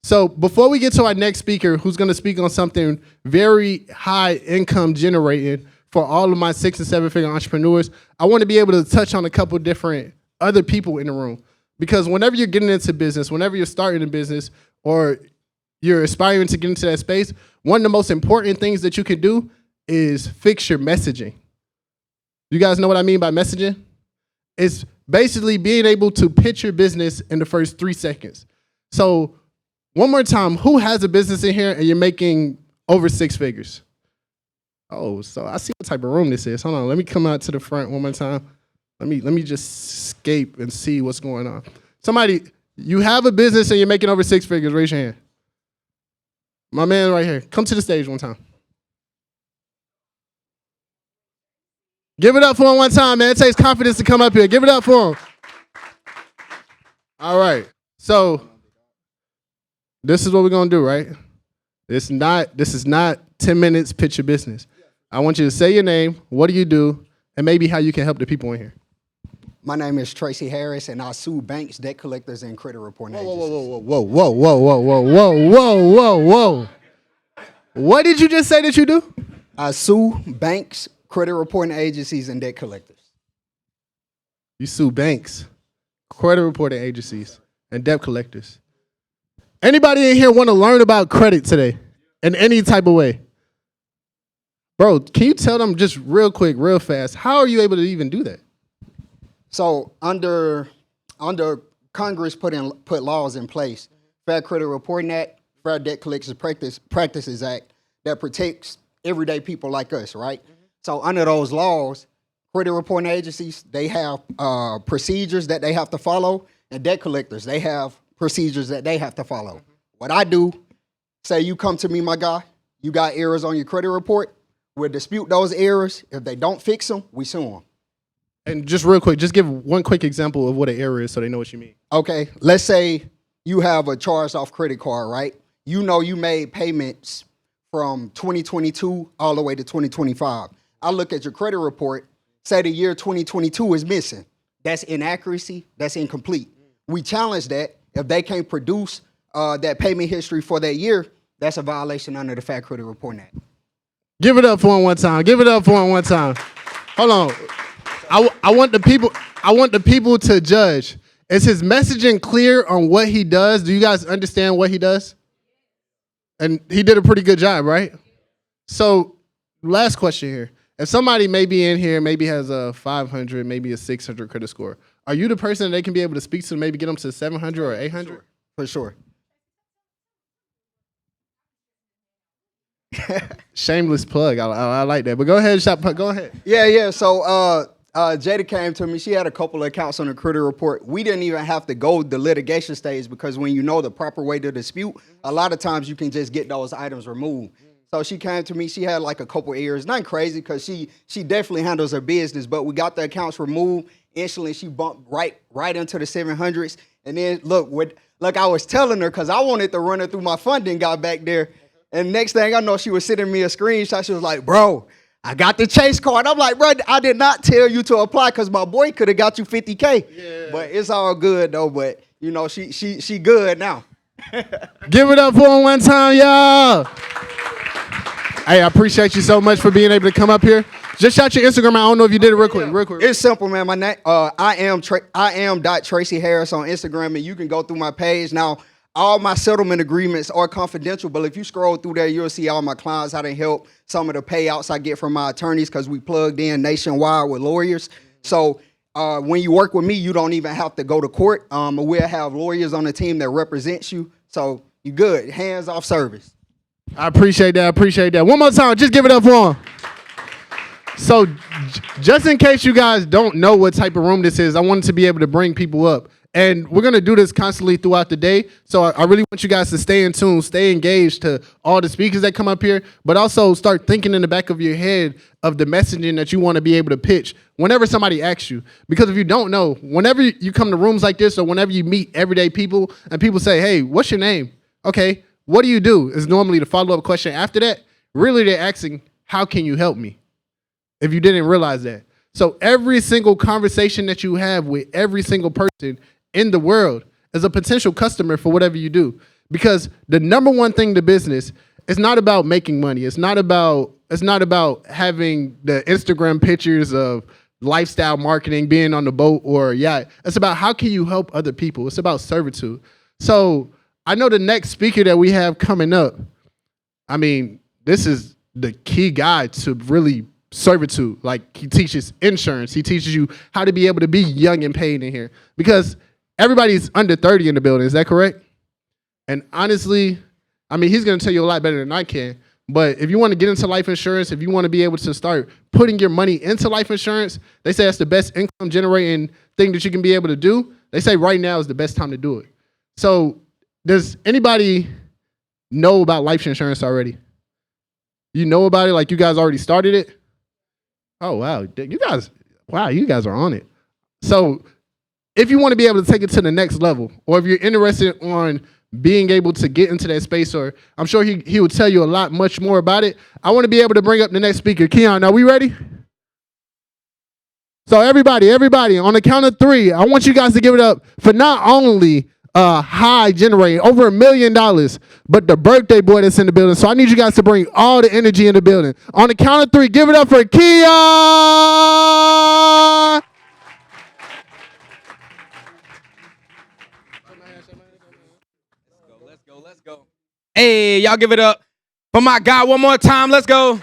So before we get to our next speaker, who's going to speak on something very high income generating for all of my 6 and 7 figure entrepreneurs, I want to be able to touch on a couple different other people in the room. Because whenever you're getting into business, whenever you're starting a business, or you're aspiring to get into that space, one of the most important things that you can do is fix your messaging. You guys know what I mean by messaging? It's basically being able to pitch your business in the first 3 seconds. So one more time, who has a business in here and you're making over 6 figures? Oh, so I see what type of room this is. Hold on, let me come out to the front one more time. Let me just escape and see what's going on. Somebody, you have a business and you're making over 6 figures, raise your hand. My man right here, come to the stage one time. Give it up for him one time, man. It takes confidence to come up here. Give it up for him. All right, so this is what we're gonna do, right? This is not 10 minutes, pitch your business. I want you to say your name, what do you do, and maybe how you can help the people in here. My name is Tracy Harris, and I sue banks, debt collectors, and credit reporting agencies. Whoa. What did you just say that you do? I sue banks, credit reporting agencies, and debt collectors. You sue banks, credit reporting agencies, and debt collectors. Anybody in here want to learn about credit today in any type of way? Bro, can you tell them just real quick, real fast, how are you able to even do that? So under Congress put laws in place, Fair Credit Reporting Act, Fair Debt Collection Practices Act, that protects everyday people like us, right? So under those laws, credit reporting agencies, they have procedures that they have to follow, and debt collectors, they have procedures that they have to follow. What I do, say you come to me, my guy, you got errors on your credit report, we'll dispute those errors. If they don't fix them, we sue them. And just real quick, just give one quick example of what an error is so they know what you mean. Okay, let's say you have a charged off credit card, right? You know you made payments from 2022 all the way to 2025. I look at your credit report, say the year 2022 is missing. That's inaccuracy, that's incomplete. We challenge that. If they can't produce that payment history for that year, that's a violation under the Fair Credit Reporting Act. Give it up for him one time. Give it up for him one time. Hold on. I want the people to judge. Is his messaging clear on what he does? Do you guys understand what he does? And he did a pretty good job, right? So last question here. If somebody may be in here, maybe has a 500, maybe a 600 credit score, are you the person that they can be able to speak to, maybe get them to 700 or 800? For sure. Shameless plug. I like that. But go ahead, go ahead. Yeah. So Jada came to me. She had a couple of accounts on the credit report. We didn't even have to go the litigation stage because when you know the proper way to dispute, a lot of times you can just get those items removed. So she came to me. She had like a couple errors. Nothing crazy because she definitely handles her business. But we got the accounts removed. Instantly, she bumped right into the 700s. And then look, I was telling her because I wanted to run her through my funding, got back there. And next thing I know, she was sending me a screenshot. She was like, bro, I got the Chase card. I'm like, bro, I did not tell you to apply because my boy could have got you $50K. Yeah. But it's all good though. But you know, she good now. Give it up for him one time, y'all. Hey, I appreciate you so much for being able to come up here. Just shout your Instagram. I don't know if you did it real quick. It's simple, man. My name, I am Tracy Harris on Instagram, and you can go through my page now. all my settlement agreements are confidential, but if you scroll through there, you'll see all my clients, how they help, some of the payouts I get from my attorneys because we plugged in nationwide with lawyers. So when you work with me, you don't even have to go to court. We'll have lawyers on the team that represents you. So you good, hands-off service. I appreciate that. I appreciate that. One more time, just give it up for him. So, just in case you guys don't know what type of room this is, I wanted to be able to bring people up. And we're going to do this constantly throughout the day. So, I really want you guys to stay in tune, stay engaged to all the speakers that come up here, but also start thinking in the back of your head of the messaging that you want to be able to pitch whenever somebody asks you. Because if you don't know, whenever you come to rooms like this or whenever you meet everyday people and people say, hey, what's your name? Okay, what do you do? Is normally the follow-up question after that. Really, they're asking, how can you help me? If you didn't realize that. So every single conversation that you have with every single person in the world is a potential customer for whatever you do. Because the number one thing to business is not about making money. It's not about having the Instagram pictures of lifestyle marketing, being on the boat or yacht. It's about how can you help other people. It's about servitude. So I know the next speaker that we have coming up, I mean, this is the key guy to really servitude. Like, he teaches insurance. He teaches you how to be able to be young and paid in here. Because everybody's under 30 in the building. Is that correct? And honestly, I mean, he's going to tell you a lot better than I can. But if you want to get into life insurance, if you want to be able to start putting your money into life insurance, they say that's the best income generating thing that you can be able to do. They say right now is the best time to do it. So does anybody know about life insurance already? You know about it? Like, you guys already started it? Oh, wow. You guys are on it. So if you want to be able to take it to the next level, or if you're interested on being able to get into that space, or I'm sure he would tell you a lot much more about it, I want to be able to bring up the next speaker. Keon, are we ready? So everybody, on the count of 3, I want you guys to give it up for not only high generating over $1 million, but the birthday boy that's in the building. So I need you guys to bring all the energy in the building. On the count of 3, give it up for Keon. Let's go. Hey, y'all give it up for my guy one more time. Let's go.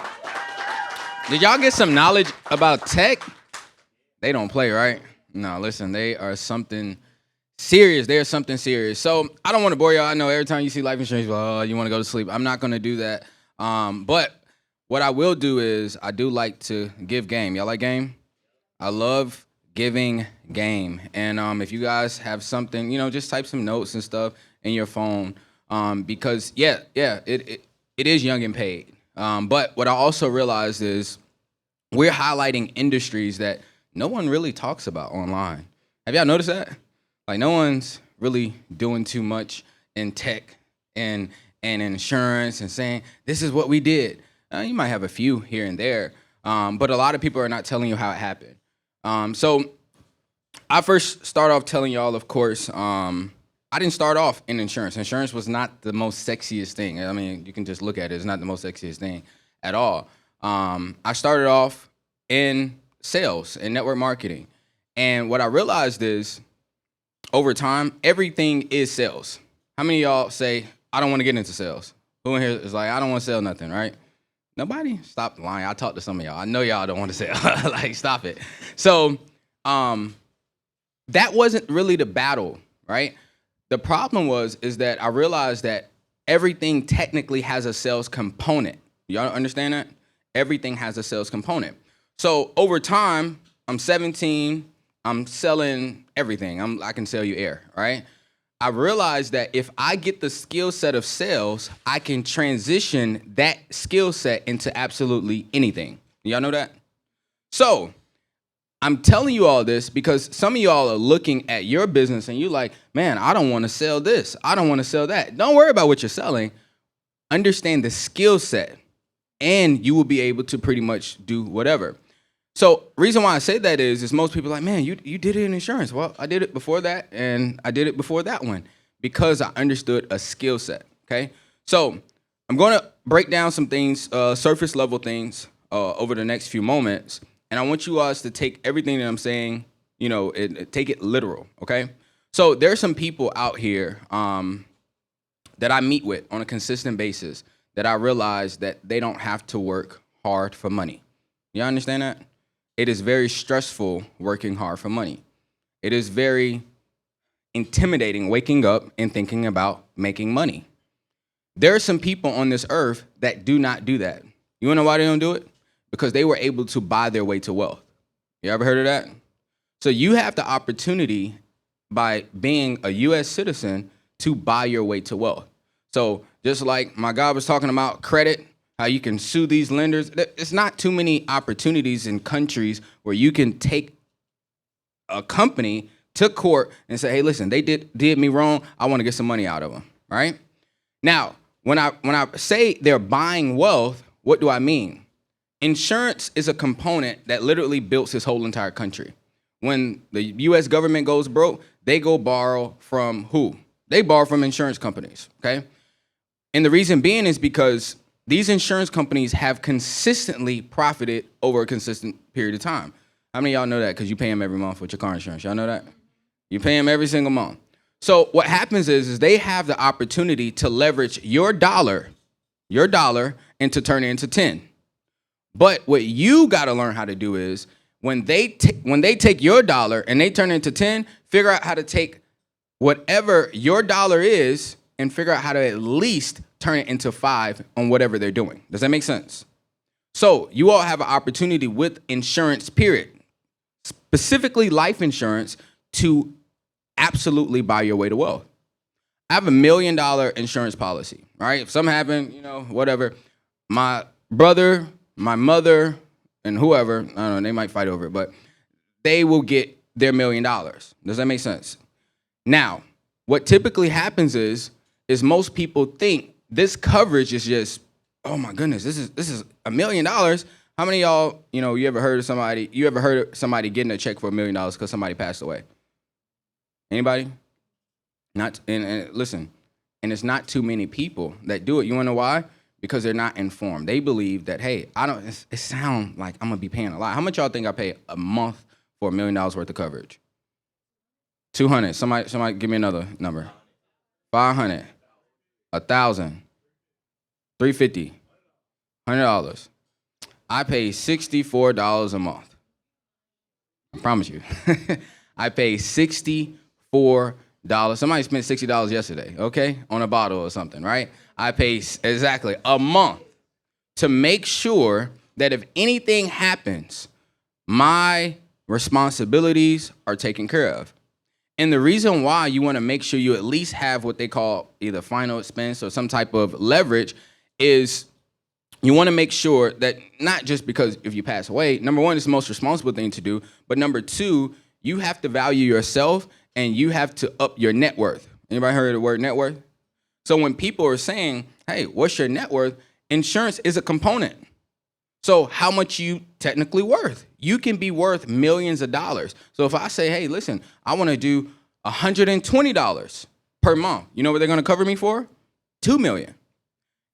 Did y'all get some knowledge about tech? They don't play, right? No, listen, they are something serious. They are something serious. So I don't want to bore y'all. I know every time you see life insurance, you want to go to sleep. I'm not going to do that. But what I will do is I do like to give game. Y'all like game? I love giving game. And if you guys have something, just type some notes and stuff in your phone. Because it is young and paid. But what I also realized is we're highlighting industries that no one really talks about online. Have y'all noticed that? Like, no one's really doing too much in tech and insurance and saying, this is what we did. You might have a few here and there, but a lot of people are not telling you how it happened. So I first start off telling y'all, of course, I didn't start off in insurance. Insurance was not the most sexiest thing. I mean, you can just look at it. It's not the most sexiest thing at all. I started off in sales and network marketing. And what I realized is, over time, everything is sales. How many of y'all say, I don't want to get into sales? Who in here is like, I don't want to sell nothing, right? Nobody? Stop lying. I talked to some of y'all. I know y'all don't want to sell. Like, stop it. So that wasn't really the battle, right? The problem is that I realized that everything technically has a sales component. Y'all understand that? Everything has a sales component. So over time, I'm 17, I'm selling everything. I can sell you air, right? I realized that if I get the skill set of sales, I can transition that skill set into absolutely anything. Y'all know that? So I'm telling you all this because some of y'all are looking at your business and you're like, man, I don't want to sell this. I don't want to sell that. Don't worry about what you're selling. Understand the skill set and you will be able to pretty much do whatever. So reason why I say that is most people are like, man, you did it in insurance. Well, I did it before that, and I did it before that one because I understood a skill set, okay? So I'm going to break down some things, surface level things over the next few moments, and I want you guys to take everything that I'm saying, take it literal, okay? So there are some people out here that I meet with on a consistent basis that I realize that they don't have to work hard for money. You understand that? It is very stressful working hard for money. It is very intimidating waking up and thinking about making money. There are some people on this earth that do not do that. You wanna know why they don't do it? Because they were able to buy their way to wealth. You ever heard of that? So you have the opportunity by being a US citizen to buy your way to wealth. So just like my guy was talking about credit, how you can sue these lenders, it's not too many opportunities in countries where you can take a company to court and say, hey, listen, they did me wrong. I want to get some money out of them, right? Now, when I say they're buying wealth, what do I mean? Insurance is a component that literally builds this whole entire country. When the US government goes broke, they go borrow from who? They borrow from insurance companies, okay? And the reason being is because these insurance companies have consistently profited over a consistent period of time. How many of y'all know that? Because you pay them every month with your car insurance. Y'all know that? You pay them every single month. So what happens is they have the opportunity to leverage your dollar, and to turn it into 10. But what you got to learn how to do is when they take your dollar and they turn it into 10, figure out how to take whatever your dollar is and figure out how to at least turn it into 5 on whatever they're doing. Does that make sense? So you all have an opportunity with insurance, period, specifically life insurance, to absolutely buy your way to wealth. I have $1 million insurance policy, right? If something happened, whatever, my brother, my mother, and whoever, I don't know, they might fight over it, but they will get their $1 million. Does that make sense? Now, what typically happens is most people think this coverage is just, oh my goodness, this is $1 million. How many of y'all, you ever heard of somebody getting a check for $1 million because somebody passed away? Anybody? Not, and listen, and it's not too many people that do it. You wanna know why? Because they're not informed. They believe that, hey, it sounds like I'm gonna be paying a lot. How much y'all think I pay a month for $1 million worth of coverage? 200. Somebody give me another number. 500. 1,000. 350. $100. I pay $64 a month. I promise you. I pay $64. Somebody spent $60 yesterday, okay, on a bottle or something, right? I pay exactly a month to make sure that if anything happens, my responsibilities are taken care of. And the reason why you want to make sure you at least have what they call either final expense or some type of leverage is you want to make sure that not just because if you pass away, number one, it's the most responsible thing to do, but number two, you have to value yourself and you have to up your net worth. Anybody heard of the word net worth? So when people are saying, hey, what's your net worth? Insurance is a component. So how much you technically worth? You can be worth millions of dollars. So if I say, hey, listen, I want to do $120 per month, you know what they're going to cover me for? $2 million.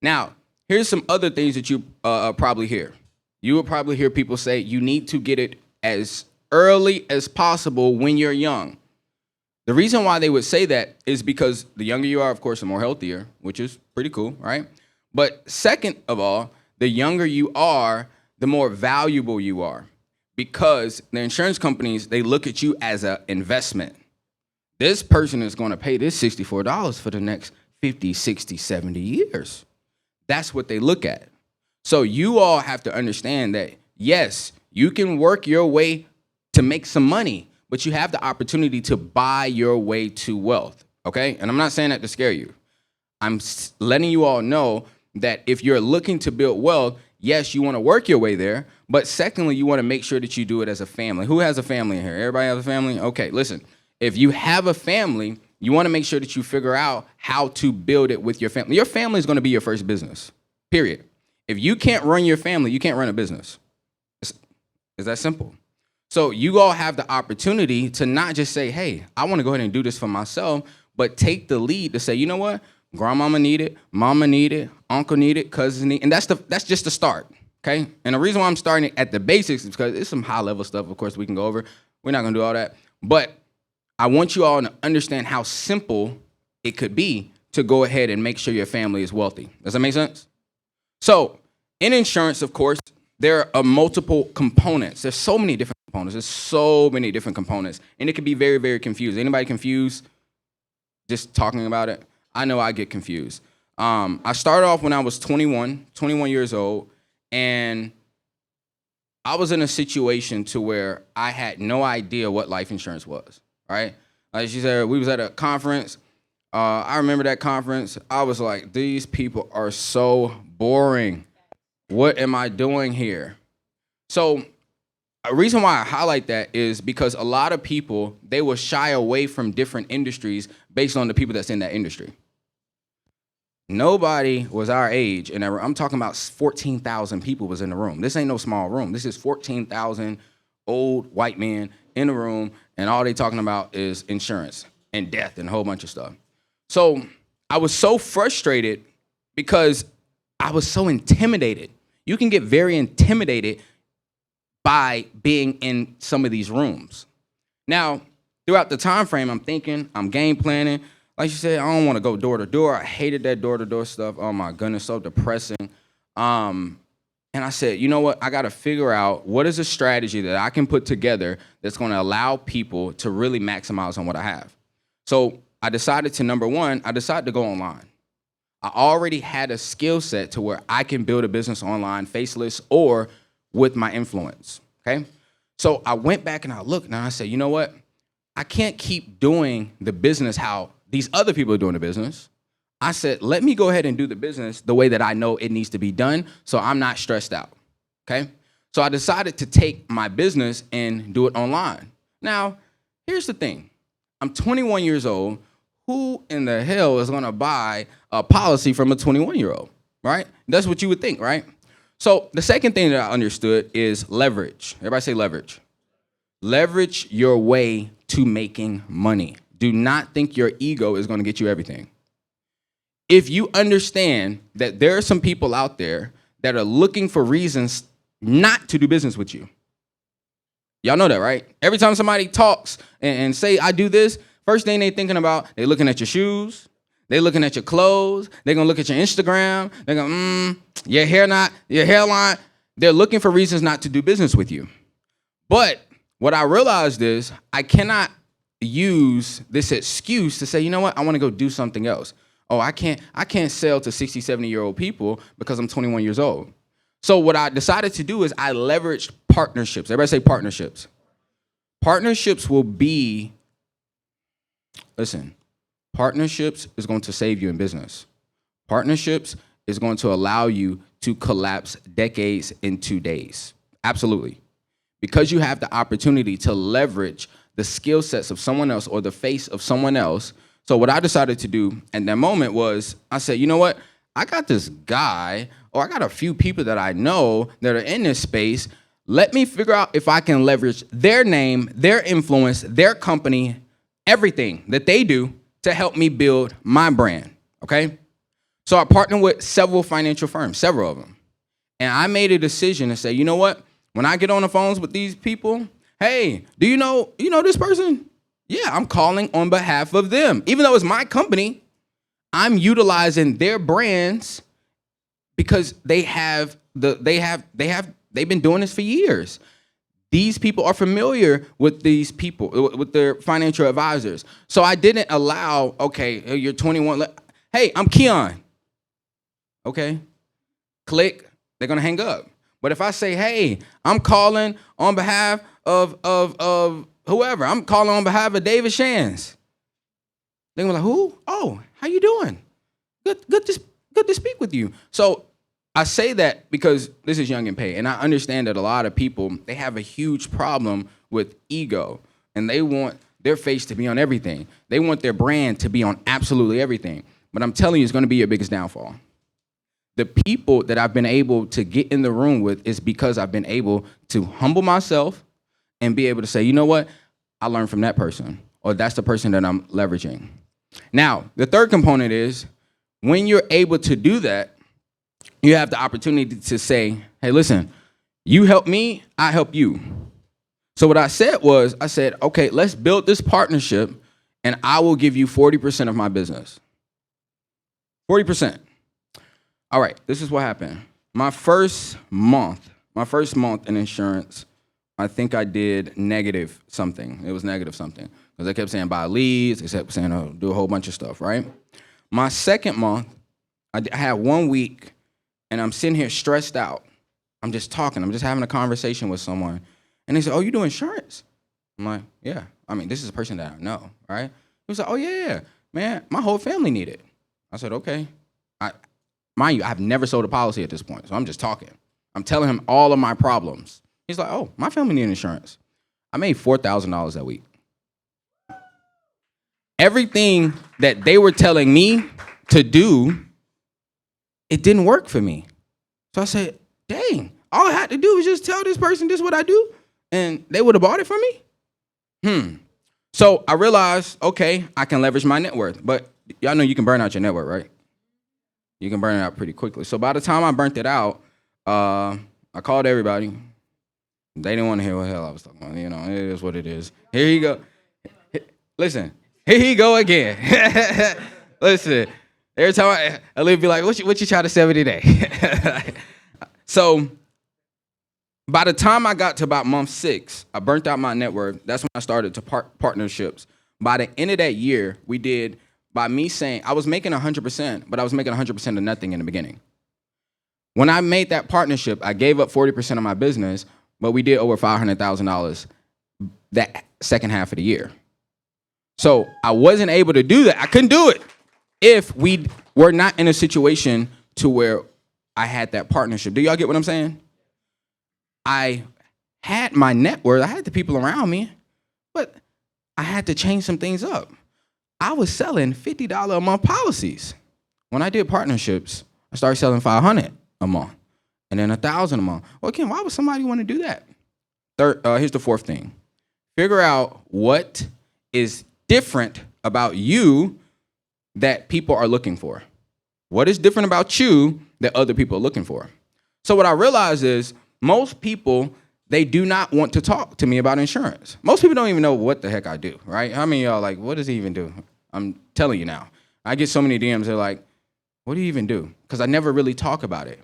Now, here's some other things that you probably hear. You will probably hear people say you need to get it as early as possible when you're young. The reason why they would say that is because the younger you are, of course, the more healthier, which is pretty cool, right? But second of all, the younger you are, the more valuable you are, because the insurance companies, they look at you as an investment. This person is going to pay this $64 for the next 50, 60, 70 years. That's what they look at. So you all have to understand that, yes, you can work your way to make some money, but you have the opportunity to buy your way to wealth, okay? And I'm not saying that to scare you. I'm letting you all know that if you're looking to build wealth, yes, you want to work your way there, but secondly, you want to make sure that you do it as a family. Who has a family in here? Everybody has a family? Okay, listen, if you have a family, you want to make sure that you figure out how to build it with your family. Your family is going to be your first business, period. If you can't run your family, you can't run a business. It's that simple. So you all have the opportunity to not just say, hey, I want to go ahead and do this for myself, but take the lead to say, you know what? Grandmama need it, mama need it, uncle need it, cousin need it. And that's just the start, okay? And the reason why I'm starting at the basics is because it's some high-level stuff, of course, we can go over. We're not going to do all that. But I want you all to understand how simple it could be to go ahead and make sure your family is wealthy. Does that make sense? So in insurance, of course, there are multiple components. There's so many different components. There's so many different components. And it can be very, very confused. Anybody confused just talking about it? I know I get confused. I started off when I was 21 years old, and I was in a situation to where I had no idea what life insurance was, right? Like she said, we was at a conference. I remember that conference. I was like, these people are so boring. What am I doing here? So a reason why I highlight that is because a lot of people, they will shy away from different industries based on the people that's in that industry. Nobody was our age, and I'm talking about 14,000 people was in the room. This ain't no small room. This is 14,000 old white men in the room, and all they talking about is insurance and death and a whole bunch of stuff. So I was so frustrated because I was so intimidated. You can get very intimidated by being in some of these rooms. Now, throughout the time frame, I'm thinking, I'm game planning. Like you said, I don't want to go door to door. I hated that door to door stuff. Oh my goodness, so depressing. And I said, you know what? I got to figure out what is a strategy that I can put together that's going to allow people to really maximize on what I have. So I decided to, number one, I decided to go online. I already had a skill set to where I can build a business online, faceless or with my influence, okay? So I went back and I looked and I said, you know what? I can't keep doing the business how these other people are doing the business. I said, let me go ahead and do the business the way that I know it needs to be done so I'm not stressed out, okay? So I decided to take my business and do it online. Now, here's the thing. I'm 21 years old. Who in the hell is gonna buy a policy from a 21-year-old, right? That's what you would think, right? So the second thing that I understood is leverage. Everybody say leverage. Leverage your way to making money. Do not think your ego is gonna get you everything. If you understand that there are some people out there that are looking for reasons not to do business with you. Y'all know that, right? Every time somebody talks and say, I do this, first thing they thinking about, they looking at your shoes, they looking at your clothes, they're gonna look at your Instagram, they're gonna, your hairline. They're looking for reasons not to do business with you. But what I realized is I cannot use this excuse to say, you know what, I wanna go do something else. Oh, I can't sell to 60, 70-year-old people because I'm 21 years old. So what I decided to do is I leveraged partnerships. Everybody say partnerships. Partnerships will be, listen, partnerships is going to save you in business. Partnerships is going to allow you to collapse decades in 2 days. Absolutely. Because you have the opportunity to leverage the skill sets of someone else or the face of someone else. So what I decided to do at that moment was I said, you know what? I got this guy, or I got a few people that I know that are in this space. Let me figure out if I can leverage their name, their influence, their company, everything that they do to help me build my brand, okay? So I partnered with several financial firms, several of them. And I made a decision to say, you know what? When I get on the phones with these people, hey, do you know this person? Yeah, I'm calling on behalf of them. Even though it's my company, I'm utilizing their brands because they've been doing this for years. These people are familiar with these people, with their financial advisors. So I didn't allow, okay, you're 21. Hey, I'm Keon. Okay, click, they're gonna hang up. But if I say, hey, I'm calling on behalf of whoever, I'm calling on behalf of David Shands. They're gonna be like, who? Oh, how you doing? Good to speak with you. So I say that because this is Young and Pay, and I understand that a lot of people, they have a huge problem with ego, and they want their face to be on everything. They want their brand to be on absolutely everything. But I'm telling you, it's gonna be your biggest downfall. The people that I've been able to get in the room with is because I've been able to humble myself and be able to say, you know what? I learned from that person, or that's the person that I'm leveraging. Now, the third component is when you're able to do that, you have the opportunity to say, hey, listen, you help me, I help you. So what I said was, I said, okay, let's build this partnership and I will give you 40% of my business. 40%. All right, this is what happened. My first month in insurance, I think I did negative something. It was negative something. Because they kept saying buy leads, they kept saying do a whole bunch of stuff, right? My second month, I had 1 week, and I'm sitting here stressed out. I'm just talking. I'm just having a conversation with someone. And they said, oh, you do insurance? I'm like, yeah. I mean, this is a person that I know, right? He was like, oh, yeah, man, my whole family need it. I said, okay. Mind you, I've never sold a policy at this point, so I'm just talking. I'm telling him all of my problems. He's like, oh, my family need insurance. I made $4,000 that week. Everything that they were telling me to do, it didn't work for me. So I said, dang, all I had to do was just tell this person this is what I do, and they would have bought it for me? So I realized, okay, I can leverage my net worth. But y'all know you can burn out your net worth, right? You can burn it out pretty quickly. So by the time I burnt it out, I called everybody. They didn't want to hear what the hell I was talking about. You know, it is what it is. Here you go. Listen, here you go again. Listen, every time I leave, be like, what you try to sell me today? So by the time I got to about month 6, I burnt out my net worth. That's when I started to partnerships. By the end of that year, we did, by me saying, I was making 100%, but I was making 100% of nothing in the beginning. When I made that partnership, I gave up 40% of my business, but we did over $500,000 that second half of the year. So I wasn't able to do that. I couldn't do it if we were not in a situation to where I had that partnership. Do y'all get what I'm saying? I had my net worth, I had the people around me, but I had to change some things up. I was selling $50 a month policies. When I did partnerships, I started selling $500 a month and then $1,000 a month. Well, Ken, why would somebody want to do that? Here's the fourth thing. Figure out what is different about you that people are looking for. What is different about you that other people are looking for? So what I realized is most people, they do not want to talk to me about insurance. Most people don't even know what the heck I do, right? How many of y'all like, what does he even do? I'm telling you now. I get so many DMs, they're like, what do you even do? Because I never really talk about it.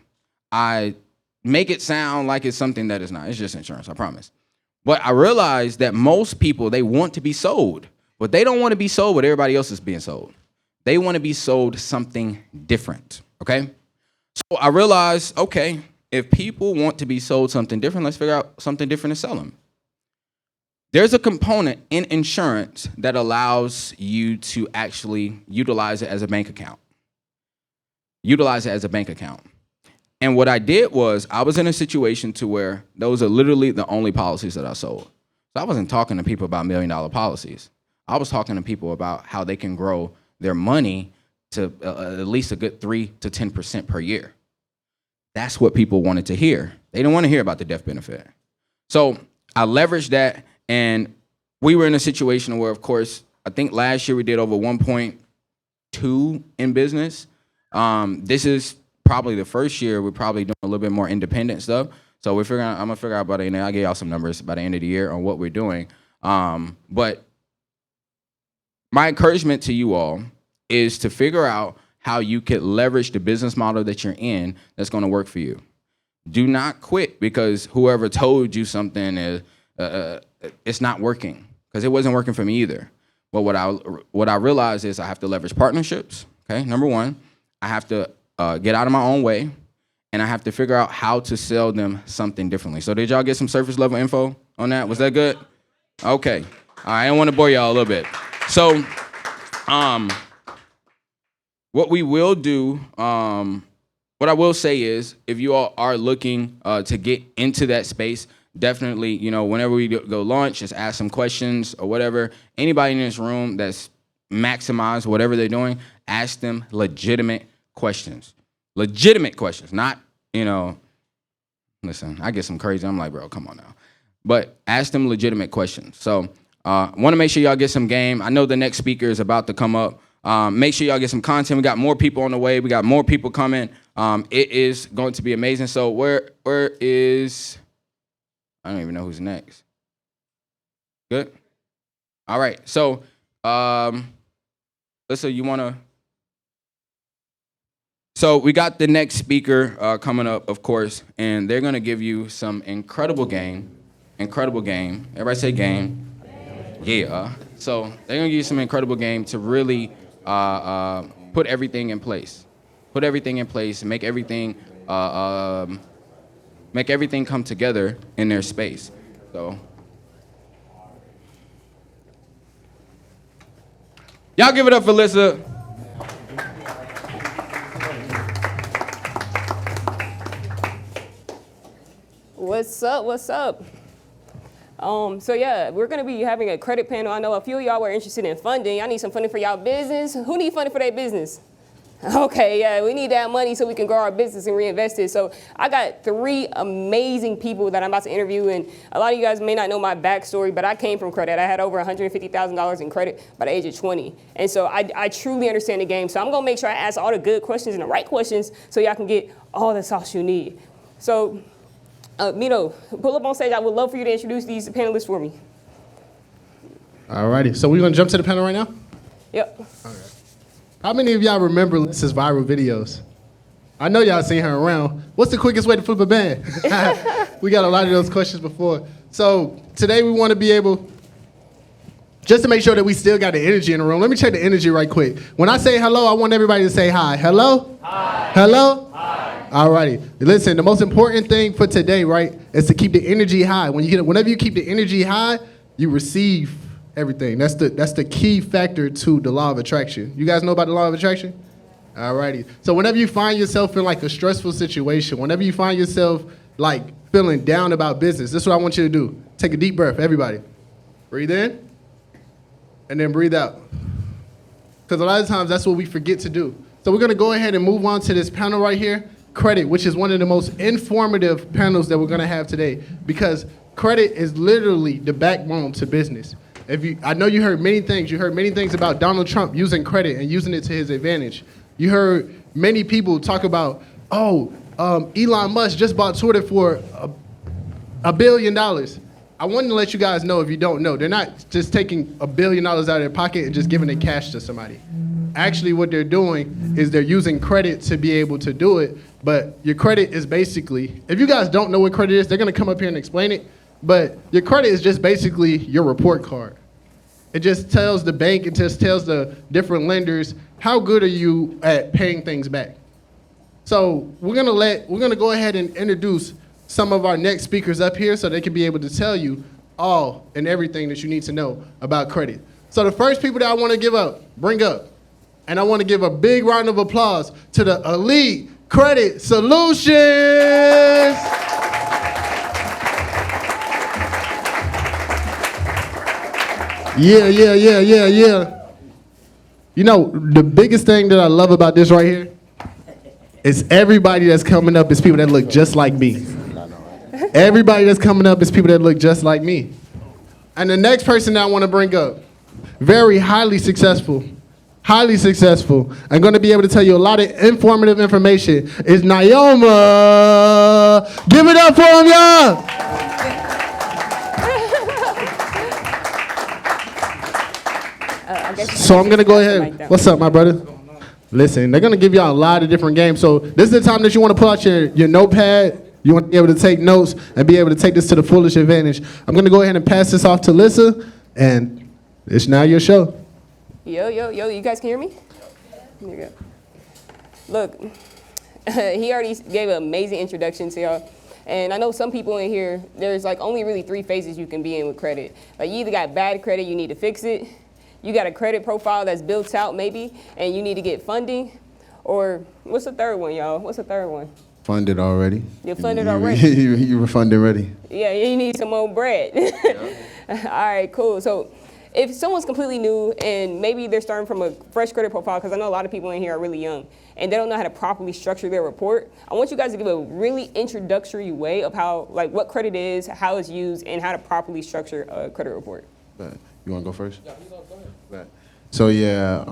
I make it sound like it's something that is not. It's just insurance, I promise. But I realize that most people, they want to be sold, but they don't want to be sold what everybody else is being sold. They want to be sold something different, okay? So I realized, okay, if people want to be sold something different, let's figure out something different to sell them. There's a component in insurance that allows you to actually utilize it as a bank account. Utilize it as a bank account. And what I did was I was in a situation to where those are literally the only policies that I sold. So I wasn't talking to people about $1 million policies. I was talking to people about how they can grow their money to at least a good 3 to 10% per year. That's what people wanted to hear. They didn't want to hear about the death benefit. So I leveraged that, and we were in a situation where, of course, I think last year we did over 1.2 in business. This is probably the first year we're probably doing a little bit more independent stuff. So I'm gonna figure out by the end. I'll give y'all some numbers by the end of the year on what we're doing. But my encouragement to you all is to figure out how you could leverage the business model that you're in that's going to work for you. Do not quit because whoever told you something is it's not working, because it wasn't working for me either. But what I realized is I have to leverage partnerships. Okay, number one, I have to get out of my own way, and I have to figure out how to sell them something differently. So did y'all get some surface level info on that? Was that good? Okay. All right, I don't want to bore y'all a little bit. So, what we will do, what I will say is, if you all are looking to get into that space, definitely, whenever we go launch, just ask some questions or whatever. Anybody in this room that's maximized whatever they're doing, ask them legitimate questions. Legitimate questions, not, listen, I get some crazy. I'm like, bro, come on now. But ask them legitimate questions. So, want to make sure y'all get some game. I know the next speaker is about to come up. Make sure y'all get some content. We got more people on the way. We got more people coming. It is going to be amazing. So where is, I don't even know who's next. Good? All right. So, Lisa, you want to So we got the next speaker coming up, of course, and they're gonna give you some incredible game. Everybody say game. Yeah. So they're gonna give you some incredible game to really put everything in place. Put everything in place and make everything come together in their space. So y'all give it up for Lissa. What's up? What's up? So yeah, we're gonna be having a credit panel. I know a few of y'all were interested in funding. Y'all need some funding for y'all business. Who need funding for their business? Okay, yeah, we need that money so we can grow our business and reinvest it. So I got 3 amazing people that I'm about to interview, and a lot of you guys may not know my backstory, but I came from credit. I had over $150,000 in credit by the age of 20. And so I truly understand the game. So I'm gonna make sure I ask all the good questions and the right questions so y'all can get all the sauce you need. So, Mito, pull up on stage. I would love for you to introduce these panelists for me. Alrighty, so we're gonna jump to the panel right now? Yep. How many of y'all remember Lissa's viral videos? I know y'all seen her around. What's the quickest way to flip a band? We got a lot of those questions before. So today we want to be able, just to make sure that we still got the energy in the room, let me check the energy right quick. When I say hello, I want everybody to say hi. Hello? Hi. Hello? Hi. Alrighty. Listen, the most important thing for today, right, is to keep the energy high. Whenever you keep the energy high, you receive everything. That's the key factor to the law of attraction. You guys know about the law of attraction? Alrighty. So whenever you find yourself in like a stressful situation, whenever you find yourself like feeling down about business, this is what I want you to do. Take a deep breath, everybody. Breathe in, and then breathe out. Because a lot of times that's what we forget to do. So we're gonna go ahead and move on to this panel right here, credit, which is one of the most informative panels that we're gonna have today, because credit is literally the backbone to business. I know you heard many things. You heard many things about Donald Trump using credit and using it to his advantage. You heard many people talk about, Elon Musk just bought Twitter for $1 billion. I wanted to let you guys know, if you don't know, they're not just taking $1 billion out of their pocket and just giving it cash to somebody. Actually, what they're doing is they're using credit to be able to do it. But your credit is basically, if you guys don't know what credit is, they're gonna come up here and explain it. But your credit is just basically your report card. It just tells the bank, it just tells the different lenders, how good are you at paying things back? So we're gonna go ahead and introduce some of our next speakers up here so they can be able to tell you all and everything that you need to know about credit. So the first people that I wanna bring up, and I wanna give a big round of applause to the Elite Credit Solutions. Yeah. You know, the biggest thing that I love about this right here is everybody that's coming up is people that look just like me. Everybody that's coming up is people that look just like me. And the next person that I want to bring up, very highly successful, and going to be able to tell you a lot of informative information, is Naoma. Give it up for him, y'all. So I'm gonna go ahead. What's up, my brother? Listen, they're gonna give y'all a lot of different games. So this is the time that you want to pull out your notepad. You want to be able to take notes and be able to take this to the fullest advantage. I'm gonna go ahead and pass this off to Lissa, and it's now your show. Yo, you guys can hear me? There you go. Look, he already gave an amazing introduction to y'all. And I know some people in here, there's like only really 3 phases you can be in with credit. Like you either got bad credit, you need to fix it. You got a credit profile that's built out maybe, and you need to get funding. Or what's the third one, y'all? What's the third one? Funded already. You're funded already? You were funded ready. Yeah, you need some more bread. All right, cool. So if someone's completely new and maybe they're starting from a fresh credit profile, because I know a lot of people in here are really young, and they don't know how to properly structure their report, I want you guys to give a really introductory way of how, like what credit is, how it's used, and how to properly structure a credit report. You want to go first? Yeah, you go ahead. So yeah,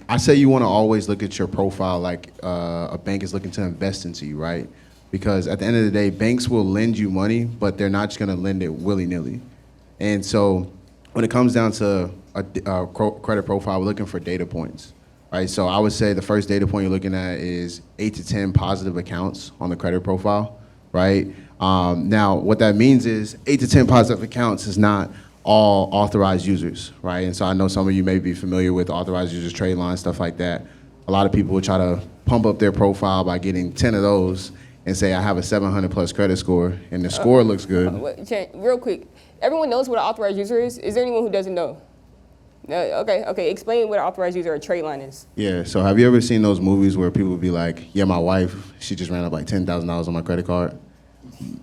I say you want to always look at your profile like a bank is looking to invest into you, right? Because at the end of the day, banks will lend you money, but they're not just going to lend it willy-nilly. And so when it comes down to a credit profile, we're looking for data points, right? So I would say the first data point you're looking at is 8 to 10 positive accounts on the credit profile, right? Now, what that means is 8 to 10 positive accounts is not all authorized users, right? And so I know some of you may be familiar with authorized users, trade lines, stuff like that. A lot of people will try to pump up their profile by getting 10 of those and say, I have a 700 plus credit score, and the score looks good. Real quick, everyone knows what an authorized user is. Is there anyone who doesn't know? Okay. Explain what an authorized user or trade line is. Yeah, so have you ever seen those movies where people be like, yeah, my wife, she just ran up like $10,000 on my credit card?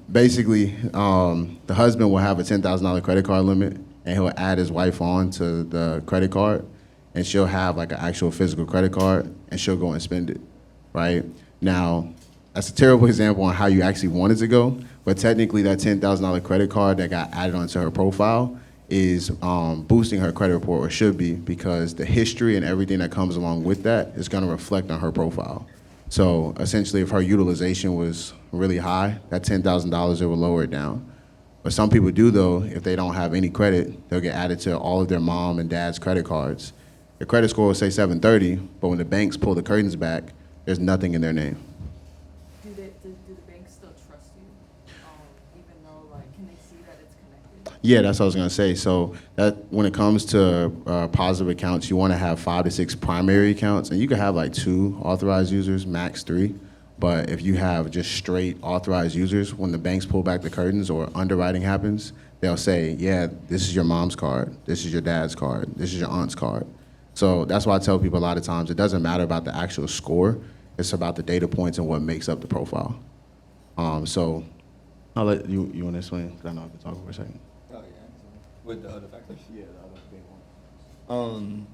Basically, the husband will have a $10,000 credit card limit, and he'll add his wife on to the credit card, and she'll have like an actual physical credit card, and she'll go and spend it, right? Now, that's a terrible example on how you actually want it to go, but technically that $10,000 credit card that got added onto her profile is boosting her credit report, or should be, because the history and everything that comes along with that is gonna reflect on her profile. So essentially, if her utilization was really high, that $10,000, it will lower it down. But some people do, though, if they don't have any credit, they'll get added to all of their mom and dad's credit cards. Their credit score will say 730, but when the banks pull the curtains back, there's nothing in their name. Do the banks still trust you, even though, like, can they see that it's connected? Yeah, that's what I was gonna say. So that when it comes to positive accounts, you wanna have 5 to 6 primary accounts, and you can have like 2 authorized users, max 3. But if you have just straight authorized users, when the banks pull back the curtains or underwriting happens, they'll say, yeah, this is your mom's card, this is your dad's card, this is your aunt's card. So that's why I tell people a lot of times, it doesn't matter about the actual score, it's about the data points and what makes up the profile. So I'll let you want to explain, because I know I've been talking for a second. Oh, yeah. With the other factors? Yeah, the other big one.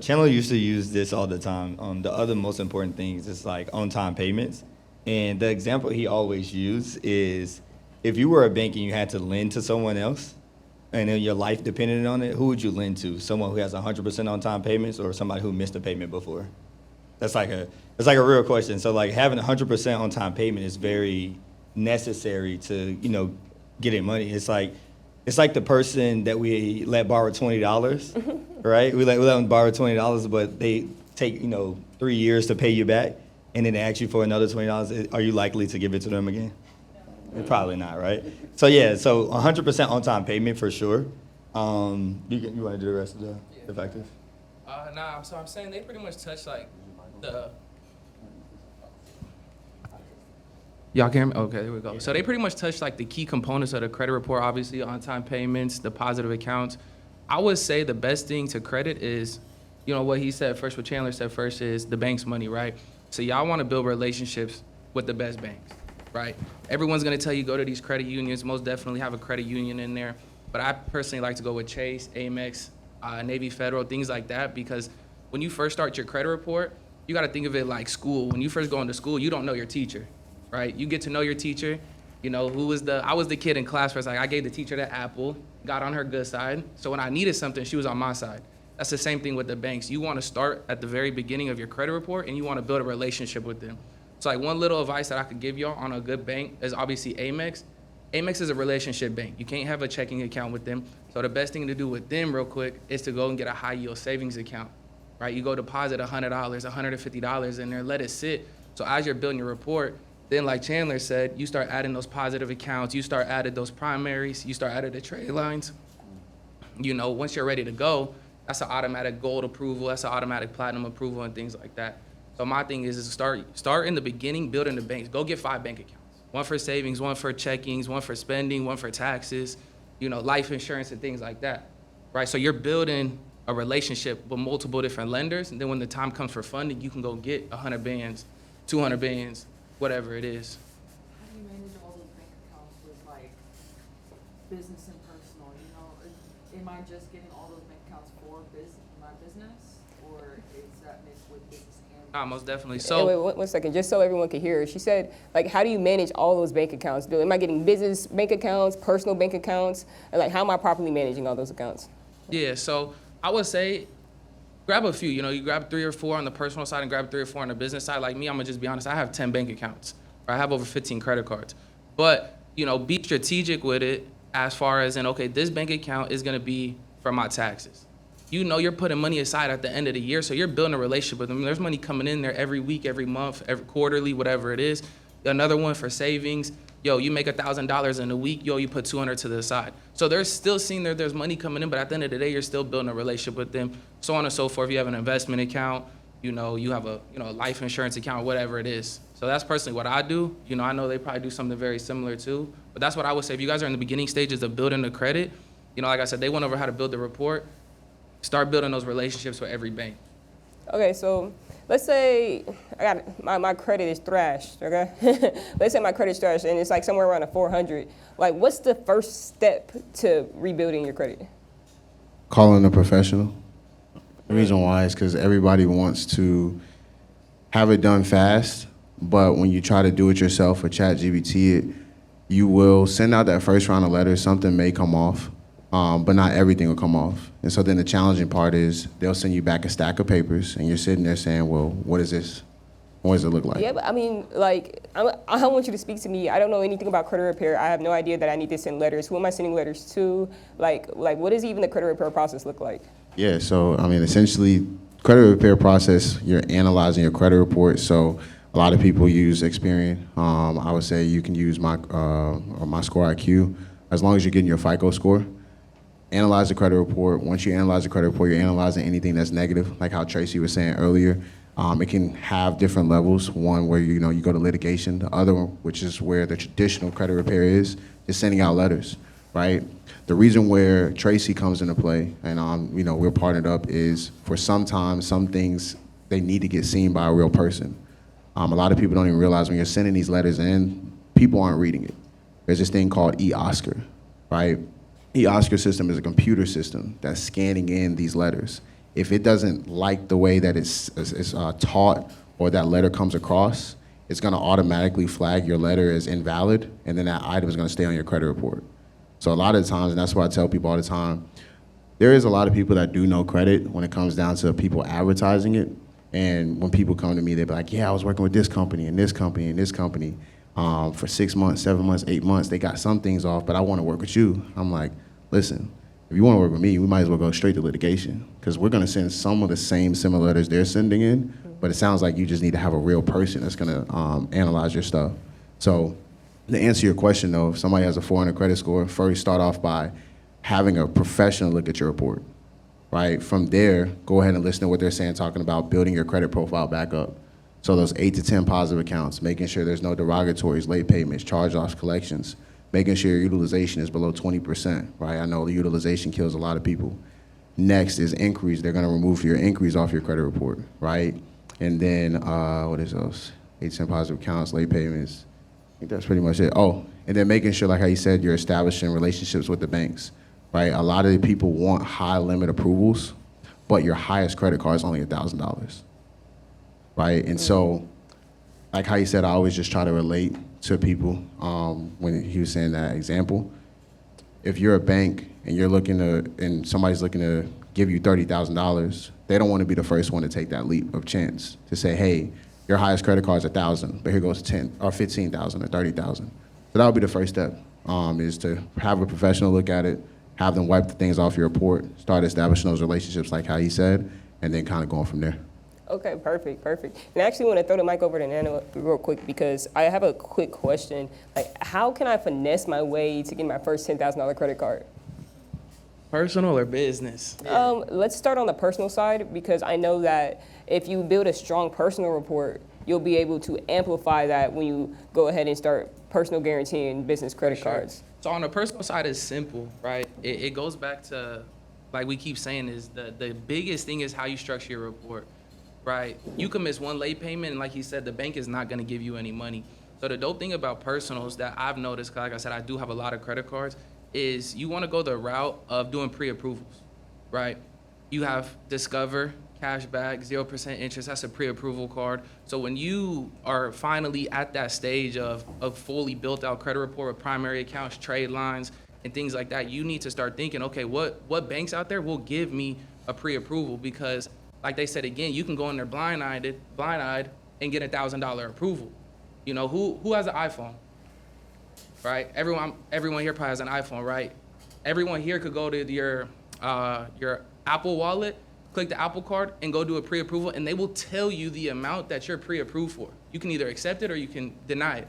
Chandler used to use this all the time. The other most important things is like on-time payments. And the example he always used is if you were a bank and you had to lend to someone else and then your life depended on it, who would you lend to? Someone who has 100% on-time payments or somebody who missed a payment before? That's like a real question. So like having 100% on-time payment is very necessary to, getting money. It's like the person that we let borrow $20, right? We let them borrow $20, but they take 3 years to pay you back, and then they ask you for another $20. Are you likely to give it to them again? Probably not, right? So yeah, so 100% on-time payment for sure. You want to do the rest of the factors? Nah. So I'm saying they pretty much touch like the. Y'all can hear me? Okay, there we go. So they pretty much touch like the key components of the credit report, obviously on-time payments, the positive accounts. I would say the best thing to credit is, what he said first, what Chandler said first is the bank's money, right? So y'all want to build relationships with the best banks, right? Everyone's going to tell you go to these credit unions, most definitely have a credit union in there. But I personally like to go with Chase, Amex, Navy Federal, things like that, because when you first start your credit report, you got to think of it like school. When you first go into school, you don't know your teacher. Right? You get to know your teacher. I was the kid in class where it's like I gave the teacher the apple, got on her good side. So when I needed something, she was on my side. That's the same thing with the banks. You want to start at the very beginning of your credit report and you want to build a relationship with them. So like one little advice that I could give y'all on a good bank is obviously Amex. Amex is a relationship bank. You can't have a checking account with them. So the best thing to do with them real quick is to go and get a high yield savings account, right? You go deposit $100, $150 in there, let it sit. So as you're building your report, then like Chandler said, you start adding those positive accounts, you start adding those primaries, you start adding the trade lines. Once you're ready to go, that's an automatic gold approval, that's an automatic platinum approval and things like that. So my thing is to start in the beginning, building the banks. Go get 5 bank accounts. One for savings, one for checkings, one for spending, one for taxes, life insurance and things like that, right? So you're building a relationship with multiple different lenders, and then when the time comes for funding, you can go get 100 bands, 200 bands, whatever it is. How do you manage all those bank accounts with like business and personal? Am I just getting all those bank accounts for my business, or is that mixed with business and? Most definitely. So wait, one second, just so everyone can hear. She said, like, how do you manage all those bank accounts? Am I getting business bank accounts, personal bank accounts, and like how am I properly managing all those accounts? Yeah. So I would say, grab a few, you grab 3 or 4 on the personal side and grab 3 or 4 on the business side. Like me, I'm gonna just be honest, I have 10 bank accounts, or I have over 15 credit cards. But, be strategic with it as far as in, okay, this bank account is gonna be for my taxes. you know you're putting money aside at the end of the year, so you're building a relationship with them. There's money coming in there every week, every month, every quarterly, whatever it is. Another one for savings. Yo, you make $1,000 in a week. Yo, you put 200 to the side. So they're still seeing there's money coming in, but at the end of the day, you're still building a relationship with them, so on and so forth. You have an investment account. You know, you have a life insurance account, whatever it is. So that's personally what I do. You know, I know they probably do something very similar too, but that's what I would say. If you guys are in the beginning stages of building the credit, you know, like I said, they went over how to build the report. Start building those relationships with every bank. Okay, so let's say I got my credit is thrashed, okay? Let's say my credit's thrashed and it's like somewhere around a 400. Like, what's the first step to rebuilding your credit? Calling a professional. The reason why is because everybody wants to have it done fast, but when you try to do it yourself or ChatGPT it, you will send out that first round of letters, something may come off, but not everything will come off. And so then the challenging part is they'll send you back a stack of papers and you're sitting there saying, well, what is this? What does it look like? Yeah, but I mean, like, I want you to speak to me. I don't know anything about credit repair. I have no idea that I need to send letters. Who am I sending letters to? Like what does even the credit repair process look like? Yeah, so I mean, essentially, credit repair process, you're analyzing your credit report. So a lot of people use Experian. I would say you can use my Score IQ, as long as you're getting your FICO score. Analyze the credit report. Once you analyze the credit report, you're analyzing anything that's negative, like how Tracy was saying earlier. It can have different levels. One where you go to litigation. The other one, which is where the traditional credit repair is sending out letters, right? The reason where Tracy comes into play, and we're partnered up, is for sometimes some things they need to get seen by a real person. A lot of people don't even realize when you're sending these letters in, people aren't reading it. There's this thing called eOscar, right? eOscar system is a computer system that's scanning in these letters. If it doesn't like the way that it's taught or that letter comes across, it's gonna automatically flag your letter as invalid, and then that item is gonna stay on your credit report. So a lot of the times, and that's why I tell people all the time, there is a lot of people that do know credit when it comes down to people advertising it. And when people come to me, they're like, yeah, I was working with this company and this company and this company for 6 months, 7 months, 8 months. They got some things off, but I wanna work with you. I'm like, listen, if you wanna work with me, we might as well go straight to litigation, because we're gonna send some of the same similar letters they're sending in, but it sounds like you just need to have a real person that's gonna analyze your stuff. So to answer your question though, if somebody has a 400 credit score, first start off by having a professional look at your report, right? From there, go ahead and listen to what they're saying, talking about building your credit profile back up. So those 8 to 10 positive accounts, making sure there's no derogatories, late payments, charge-offs, collections, making sure your utilization is below 20%, right? I know the utilization kills a lot of people. Next is inquiries. They're gonna remove your inquiries off your credit report, right? And then, what is those? 8 to 10 positive accounts, late payments. I think that's pretty much it. Oh, and then making sure, like how you said, you're establishing relationships with the banks, right? A lot of the people want high limit approvals, but your highest credit card is only $1,000, right? And so, like how you said, I always just try to relate to people when he was saying that example. If you're a bank and and somebody's looking to give you $30,000, they don't want to be the first one to take that leap of chance to say, hey, your highest credit card is $1,000, but here goes 10 or 15,000 or 30,000. So that would be the first step, is to have a professional look at it, have them wipe the things off your report, start establishing those relationships like how he said, and then kind of going from there. Okay, perfect. And I actually want to throw the mic over to Nana real quick, because I have a quick question. Like, how can I finesse my way to get my first $10,000 credit card? Personal or business? Let's start on the personal side, because I know that if you build a strong personal report, you'll be able to amplify that when you go ahead and start personal guaranteeing business credit cards. So on the personal side, it's simple, right? It goes back to, like we keep saying, is the biggest thing is how you structure your report, right? You can miss one late payment, and like he said, the bank is not gonna give you any money. So the dope thing about personals that I've noticed, 'cause like I said, I do have a lot of credit cards, is you wanna go the route of doing pre-approvals, right? You have Discover, cashback, 0% interest, that's a pre-approval card. So when you are finally at that stage of a fully built out credit report with primary accounts, trade lines, and things like that, you need to start thinking, okay, what banks out there will give me a pre-approval? Because like they said again, you can go in there blind-eyed and get $1,000 approval. You know, who has an iPhone, right? Everyone here probably has an iPhone, right? Everyone here could go to your Apple Wallet, click the Apple Card, and go do a pre-approval, and they will tell you the amount that you're pre-approved for. You can either accept it or you can deny it.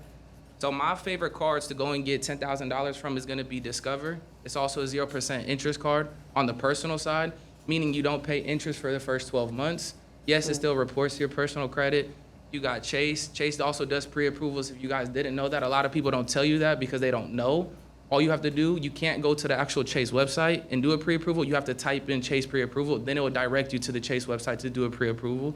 So my favorite cards to go and get $10,000 from is gonna be Discover. It's also a 0% interest card on the personal side, meaning you don't pay interest for the first 12 months. Yes, it still reports your personal credit. You got Chase. Chase also does pre-approvals. If you guys didn't know that, a lot of people don't tell you that because they don't know. All you have to do, you can't go to the actual Chase website and do a pre-approval. You have to type in Chase pre-approval. Then it will direct you to the Chase website to do a pre-approval.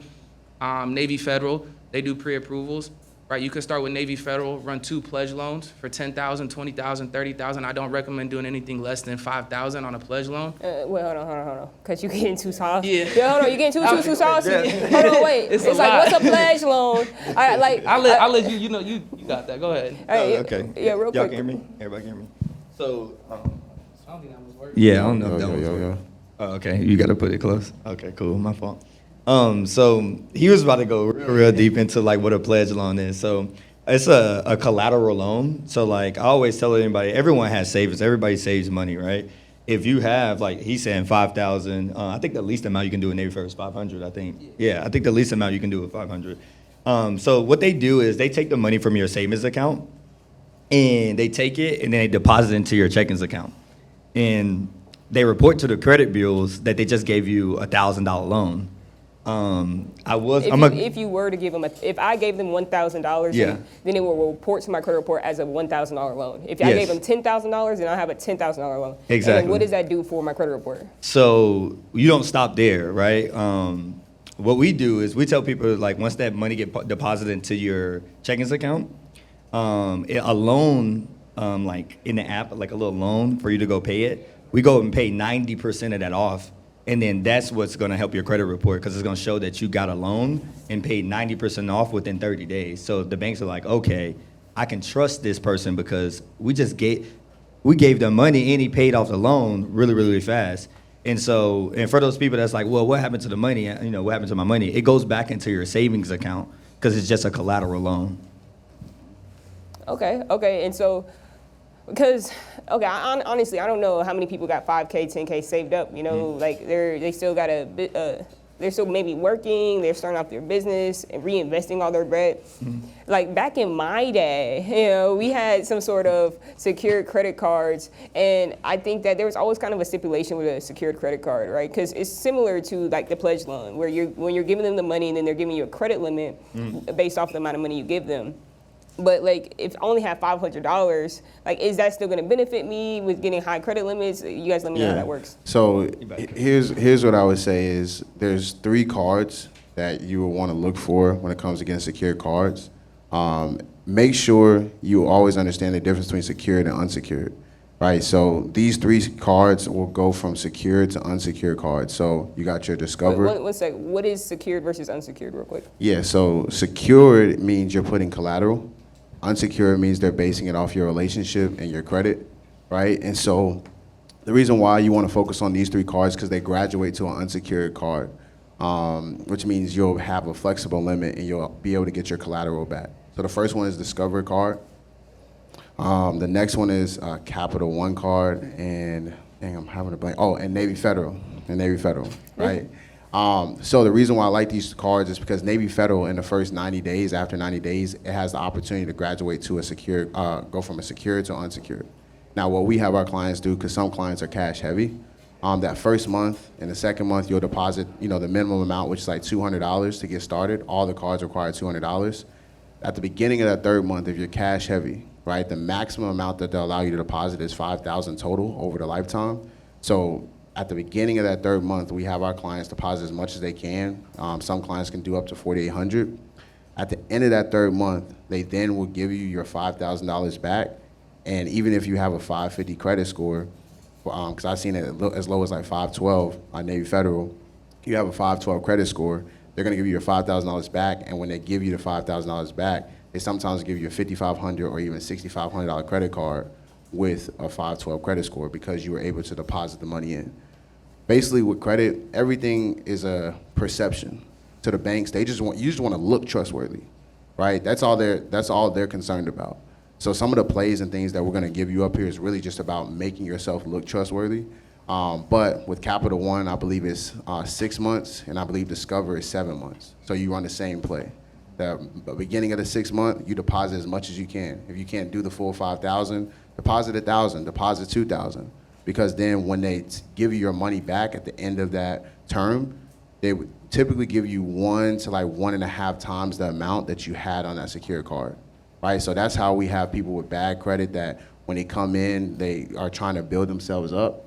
Navy Federal, they do pre-approvals. Right, you can start with Navy Federal, run 2 pledge loans for $10,000, $20,000, $30,000. I don't recommend doing anything less than $5,000 on a pledge loan. Well, hold on. Because you're getting too saucy. Yeah. Hold on, you're getting too saucy. Hold on, wait. It's It's a like, lot. what's a pledge loan? I'll let you, you got that. Go ahead. Hey, Okay. Yeah, real Y'all quick. can hear me? Everybody can hear me? So, I don't think that was working. yeah, I don't know if that was Yo. working. Oh, okay, you got to put it close. Okay, cool, my fault. So he was about to go real deep into like what a pledge loan is. So it's a collateral loan. So like I always tell anybody, everyone has savings. Everybody saves money, right? If you have, like he's saying 5,000, I think the least amount you can do in Navy Federal is 500, I think. Yeah, I think the least amount you can do is 500. So what they do is they take the money from your savings account and they take it and then they deposit it into your checkings account. And they report to the credit bureaus that they just gave you a $1,000 loan. If you were to give them if I gave them $1,000, Yeah. then it will report to my credit report as a $1,000 loan. If I Yes. gave them $10,000, then I have a $10,000 loan. Exactly. And what does that do for my credit report? So you don't stop there, right? What we do is we tell people like once that money get deposited into your checkings account, a loan like in the app, like a little loan for you to go pay it, we go and pay 90% of that off. And then that's what's going to help your credit report because it's going to show that you got a loan and paid 90% off within 30 days. So the banks are like, okay, I can trust this person because we gave them money and he paid off the loan really, really fast. And so, and for those people that's like, well, what happened to the money? You know, what happened to my money? It goes back into your savings account because it's just a collateral loan. Okay. And so, because, honestly, I don't know how many people got 5K, 10K saved up, you know, like they still got they're still maybe working, they're starting off their business and reinvesting all their bread. Like back in my day, you know, we had some sort of secured credit cards, and I think that there was always kind of a stipulation with a secured credit card, right? Because it's similar to like the pledge loan, where when you're giving them the money and then they're giving you a credit limit based off the amount of money you give them. But like, if I only have $500, like, is that still going to benefit me with getting high credit limits? You guys let me know how that works. So here's what I would say is there's 3 cards that you will want to look for when it comes against secured cards. Make sure you always understand the difference between secured and unsecured, right? So these 3 cards will go from secured to unsecured cards. So you got your Discover. One sec. What is secured versus unsecured, real quick? Yeah, so secured means you're putting collateral. Unsecured means they're basing it off your relationship and your credit, right? And so the reason why you want to focus on these 3 cards because they graduate to an unsecured card, which means you'll have a flexible limit and you'll be able to get your collateral back. So the first one is Discover card. The next one is Capital One card, and dang, I'm having a blank. Oh, and Navy Federal, right? So the reason why I like these cards is because Navy Federal in the first 90 days, after 90 days, it has the opportunity to graduate to a secured, go from a secured to unsecured. Now, what we have our clients do, because some clients are cash heavy, that first month and the second month, you'll deposit, the minimum amount, which is like $200 to get started. All the cards require $200. At the beginning of that third month, if you're cash heavy, right, the maximum amount that they'll allow you to deposit is $5,000 total over the lifetime. So at the beginning of that third month, we have our clients deposit as much as they can. Some clients can do up to $4,800. At the end of that third month, they then will give you your $5,000 back. And even if you have a 550 credit score, because I've seen it as low as like 512 on Navy Federal, you have a 512 credit score, they're gonna give you your $5,000 back. And when they give you the $5,000 back, they sometimes give you a $5,500 or even $6,500 credit card with a 512 credit score because you were able to deposit the money in. Basically, with credit, everything is a perception. To the banks, you just want to look trustworthy, right? That's all they're concerned about. So some of the plays and things that we're going to give you up here is really just about making yourself look trustworthy. But with Capital One, I believe it's 6 months, and I believe Discover is 7 months. So you run the same play. The beginning of the 6 month, you deposit as much as you can. If you can't do the full 5,000, deposit 1,000, deposit 2,000. Because then when they give you your money back at the end of that term, they would typically give you 1 to like 1.5 times the amount that you had on that secured card, right? So that's how we have people with bad credit that when they come in, they are trying to build themselves up.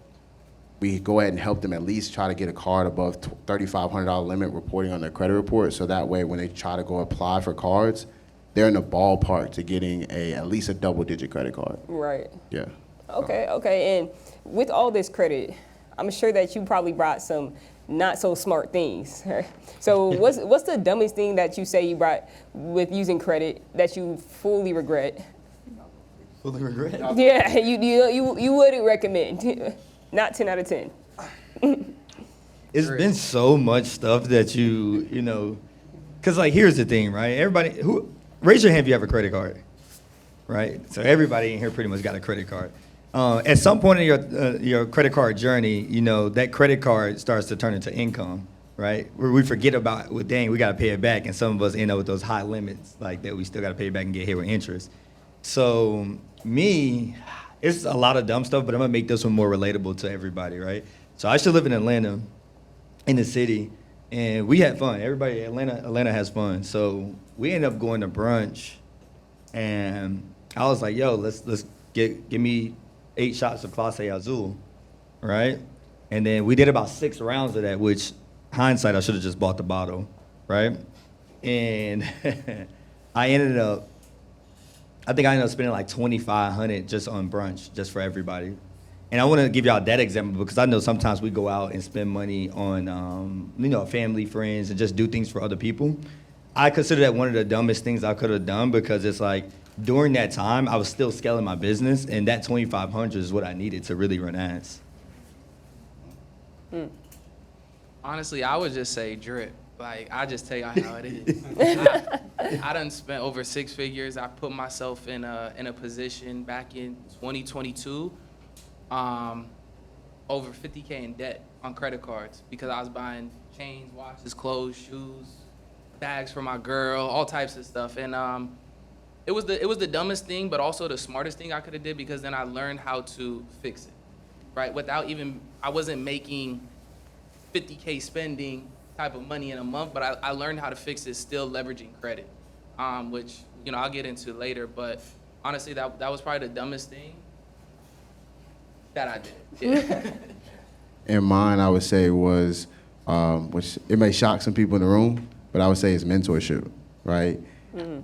We go ahead and help them at least try to get a card above $3,500 limit reporting on their credit report. So that way, when they try to go apply for cards, they're in the ballpark to getting at least a double-digit credit card. Right. Yeah. Okay. And with all this credit, I'm sure that you probably brought some not so smart things. So what's the dumbest thing that you say you brought with using credit that you fully regret? Fully regret? Yeah, you wouldn't recommend. Not 10 out of 10. It's been so much stuff that you know, because like here's the thing, right? Everybody raise your hand if you have a credit card, right? So everybody in here pretty much got a credit card. At some point in your credit card journey, you know, that credit card starts to turn into income, right? Where we forget about, well, dang, we got to pay it back. And some of us end up with those high limits like that we still got to pay it back and get hit with interest. So it's a lot of dumb stuff, but I'm going to make this one more relatable to everybody, right? So I used to live in Atlanta, in the city, and we had fun. Everybody, Atlanta has fun. So we ended up going to brunch, and I was like, yo, let's give me 8 shots of Clase Azul, right? And then we did about 6 rounds of that, which hindsight, I should have just bought the bottle, right? And I ended up spending like $2,500 just on brunch, just for everybody. And I want to give y'all that example because I know sometimes we go out and spend money on, family, friends, and just do things for other people. I consider that one of the dumbest things I could have done because it's like, during that time, I was still scaling my business, and that $2,500 is what I needed to really run ads. Honestly, I would just say drip. Like, I just tell you how it is. I done spent over 6 figures. I put myself in a position back in 2022, over $50K in debt on credit cards because I was buying chains, watches, clothes, shoes, bags for my girl, all types of stuff. And it was the dumbest thing, but also the smartest thing I could have did because then I learned how to fix it, right? I wasn't making 50K spending type of money in a month, but I learned how to fix it still leveraging credit, which, I'll get into later. But honestly, that was probably the dumbest thing that I did. Yeah. And mine, I would say was, which it may shock some people in the room, but I would say it's mentorship, right?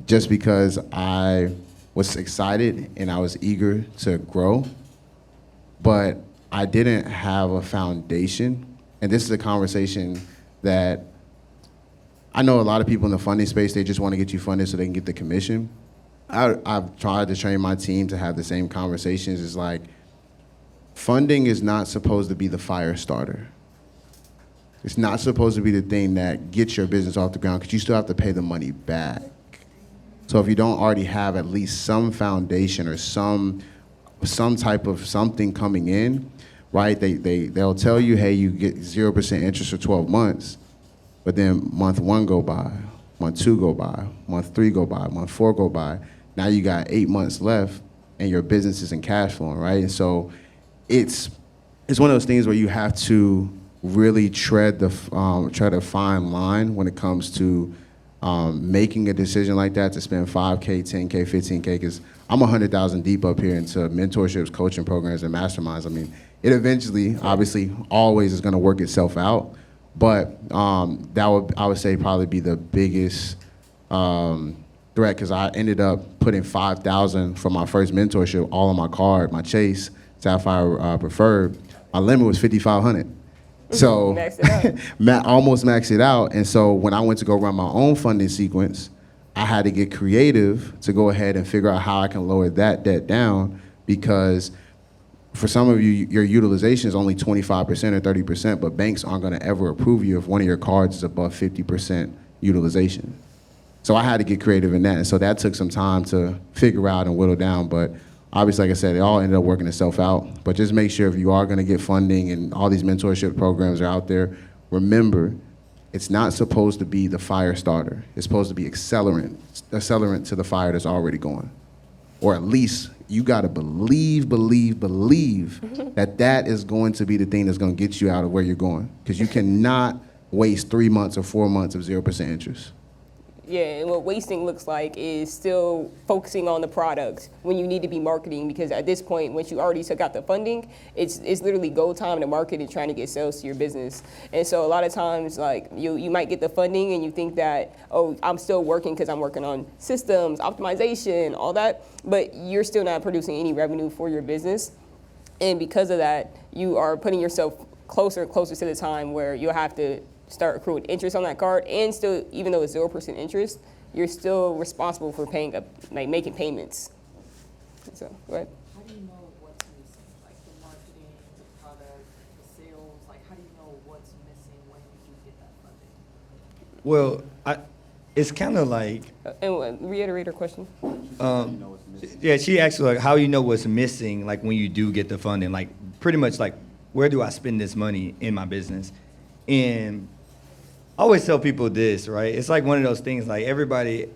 Just because I was excited and I was eager to grow, but I didn't have a foundation. And this is a conversation that I know a lot of people in the funding space, they just want to get you funded so they can get the commission. I've tried to train my team to have the same conversations. It's like, funding is not supposed to be the fire starter. It's not supposed to be the thing that gets your business off the ground because you still have to pay the money back. So if you don't already have at least some foundation or some type of something coming in, right? They'll tell you, hey, you get 0% interest for 12 months, but then month 1 go by, month 2 go by, month 3 go by, month 4 go by. Now you got 8 months left, and your business isn't cash flowing, right? And so it's one of those things where you have to really tread a fine line when it comes to making a decision like that to spend $5K, $10K, $15K, because I'm 100,000 deep up here into mentorships, coaching programs, and masterminds. I mean, it eventually, obviously, always is going to work itself out, but I would say probably be the biggest threat because I ended up putting $5,000 for my first mentorship all on my card, my Chase Sapphire Preferred. My limit was $5,500. So almost maxed it out. And so when I went to go run my own funding sequence, I had to get creative to go ahead and figure out how I can lower that debt down because for some of you, your utilization is only 25% or 30%, but banks aren't going to ever approve you if one of your cards is above 50% utilization. So I had to get creative in that. And so that took some time to figure out and whittle down. But Obviously, like I said, it all ended up working itself out. But just make sure if you are going to get funding and all these mentorship programs are out there, remember, it's not supposed to be the fire starter. It's supposed to be accelerant to the fire that's already going. Or at least you got to believe that that is going to be the thing that's going to get you out of where you're going. Because you cannot waste 3 months or 4 months of 0% interest. Yeah, and what wasting looks like is still focusing on the product when you need to be marketing, because at this point, once you already took out the funding, it's literally go time to market and trying to get sales to your business. And so a lot of times, like you might get the funding and you think that, oh, I'm still working because I'm working on systems, optimization, all that, but you're still not producing any revenue for your business. And because of that, you are putting yourself closer and closer to the time where you'll have to start accruing interest on that card, and still, even though it's 0% interest, you're still responsible for paying up, like making payments. So, go ahead. How do you know what's missing? Like the marketing, the product, the sales, like how do you know what's missing when you do get that funding? Well, it's kind of like, And reiterate her question. yeah, she asked like, how you know what's missing, like when you do get the funding, like pretty much like, where do I spend this money in my business? And I always tell people this, right? It's like one of those things, like everybody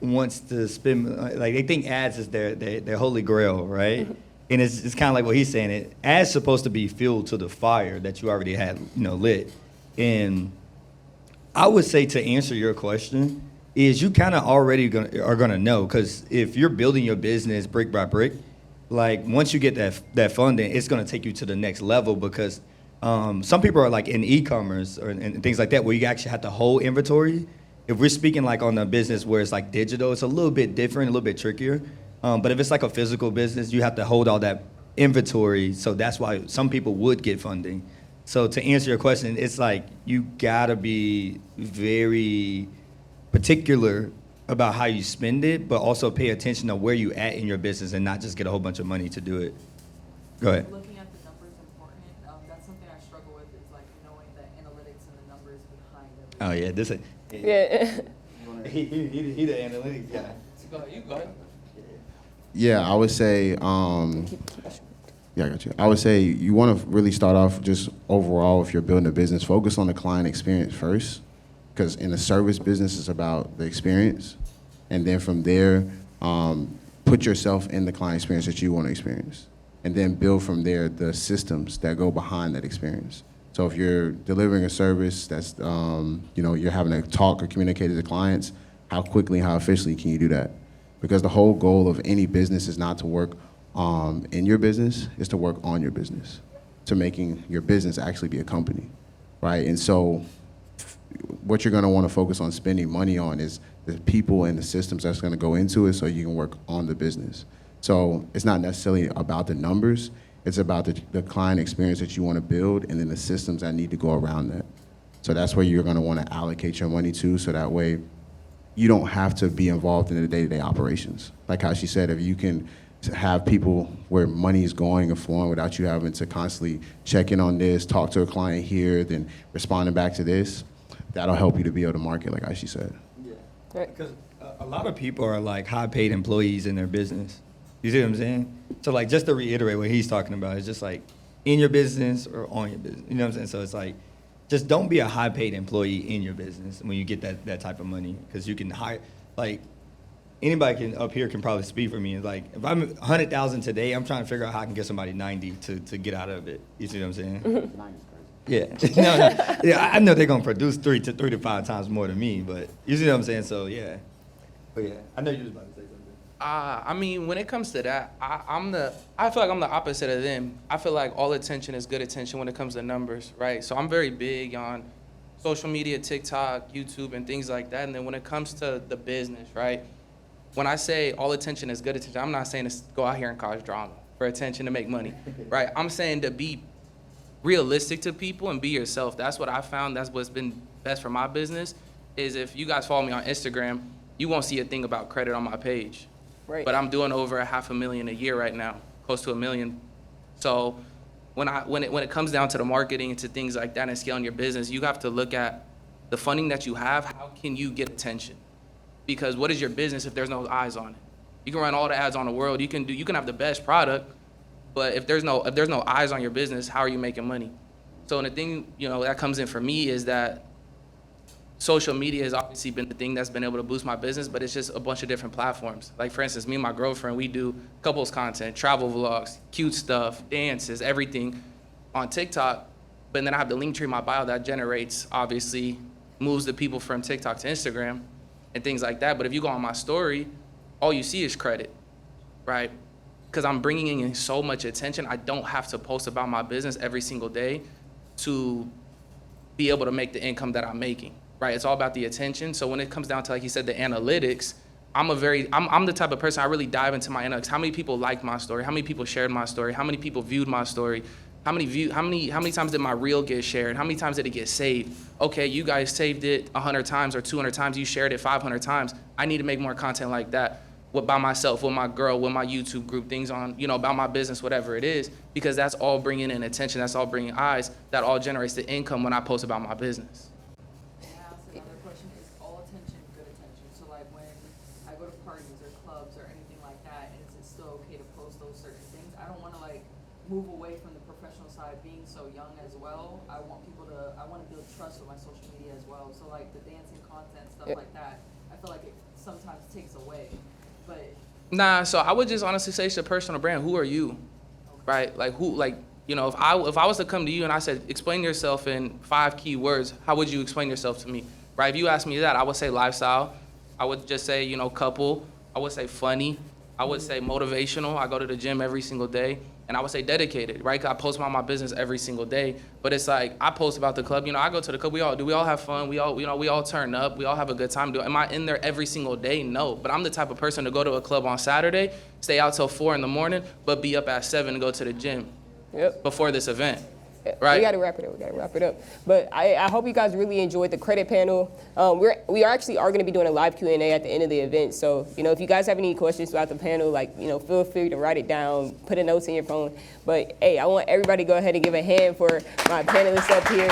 wants to spend, like they think ads is their holy grail, right? And it's kind of like what he's saying. Ads supposed to be fuel to the fire that you already had, lit. And I would say to answer your question is you kind of already are gonna know, because if you're building your business brick by brick, like once you get that funding, it's gonna take you to the next level, because some people are like in e-commerce and things like that where you actually have to hold inventory. If we're speaking like on a business where it's like digital, it's a little bit different, a little bit trickier. But if it's like a physical business, you have to hold all that inventory. So that's why some people would get funding. So to answer your question, it's like you gotta be very particular about how you spend it, but also pay attention to where you at in your business and not just get a whole bunch of money to do it. Go ahead. Looking at the numbers important. That's something I struggle with, is like knowing the analytics and the numbers behind it. Oh yeah, this. Yeah. He the analytics guy. You go ahead. Yeah, I would say, yeah, I got you. I would say you want to really start off just overall, if you're building a business, focus on the client experience first, because in a service business, it's about the experience. And then from there, put yourself in the client experience that you want to experience. And then build from there the systems that go behind that experience. So if you're delivering a service that's, you're having to talk or communicate to the clients, how quickly and how efficiently can you do that? Because the whole goal of any business is not to work in your business, is to work on your business, to making your business actually be a company, right? And so what you're gonna wanna focus on spending money on is the people and the systems that's gonna go into it so you can work on the business. So it's not necessarily about the numbers, it's about the client experience that you wanna build and then the systems that need to go around that. So that's where you're gonna wanna allocate your money to, so that way you don't have to be involved in the day-to-day operations. Like how she said, if you can have people where money is going and flowing without you having to constantly check in on this, talk to a client here, then responding back to this, that'll help you to be able to market, like how she said. Right. Because a lot of people are like high-paid employees in their business. You see what I'm saying? So like, just to reiterate what he's talking about, it's just like in your business or on your business. You know what I'm saying? So it's like, just don't be a high-paid employee in your business when you get that type of money, because you can hire, like, anybody up here can probably speak for me. Like, if I'm 100,000 today, I'm trying to figure out how I can get somebody 90 to get out of it. You see what I'm saying? Yeah. No. Yeah, I know they're gonna produce three to 5 times more than me, but you see what I'm saying? So yeah. But yeah, I know you was about to say something. I mean, when it comes to that, I feel like I'm the opposite of them. I feel like all attention is good attention when it comes to numbers, right? So I'm very big on social media, TikTok, YouTube, and things like that. And then when it comes to the business, right? When I say all attention is good attention, I'm not saying to go out here and cause drama for attention to make money, right? I'm saying to be realistic to people and be yourself. That's what I found. That's what's been best for my business, is if you guys follow me on Instagram, you won't see a thing about credit on my page. Right. But I'm doing over $500,000 a year right now, close to $1 million. So when it comes down to the marketing and to things like that and scaling your business, you have to look at the funding that you have. How can you get attention? Because what is your business if there's no eyes on it? You can run all the ads on the world. You can have the best product, but if there's no eyes on your business, how are you making money? So the thing, that comes in for me is that social media has obviously been the thing that's been able to boost my business, but it's just a bunch of different platforms. Like, for instance, me and my girlfriend, we do couples content, travel vlogs, cute stuff, dances, everything on TikTok. But then I have the link tree in my bio that generates, obviously, moves the people from TikTok to Instagram and things like that. But if you go on my story, all you see is credit, right? Because I'm bringing in so much attention, I don't have to post about my business every single day to be able to make the income that I'm making. Right, it's all about the attention. So when it comes down to, like you said, the analytics, I'm the type of person, I really dive into my analytics. How many people liked my story? How many people shared my story? How many people viewed my story? How many times did my reel get shared? How many times did it get saved? Okay, you guys saved it 100 times or 200 times. You shared it 500 times. I need to make more content like that by myself, with my girl, with my YouTube group, things on, about my business, whatever it is, because that's all bringing in attention. That's all bringing eyes. That all generates the income when I post about my business. Move away from the professional side, being so young as well. I want to build trust with my social media as well. So like the dancing content, stuff like that, I feel like it sometimes takes away. But nah, so I would just honestly say it's a personal brand. Who are you? Right? Like if I was to come to you and I said, explain yourself in 5 key words, how would you explain yourself to me? Right? If you asked me that, I would say lifestyle. I would just say, couple. I would say funny. I would say motivational. I go to the gym every single day. And I would say dedicated, right? 'Cause I post about my business every single day. But it's like, I post about the club. I go to the club. We all have fun. We all turn up. We all have a good time. Am I in there every single day? No. But I'm the type of person to go to a club on Saturday, stay out till 4 in the morning, but be up at 7 to go to the gym before this event. Right. We got to wrap it up. But I hope you guys really enjoyed the credit panel. We are going to be doing a live Q&A at the end of the event. So, if you guys have any questions throughout the panel, feel free to write it down, put a note in your phone. But, hey, I want everybody to go ahead and give a hand for my panelists up here.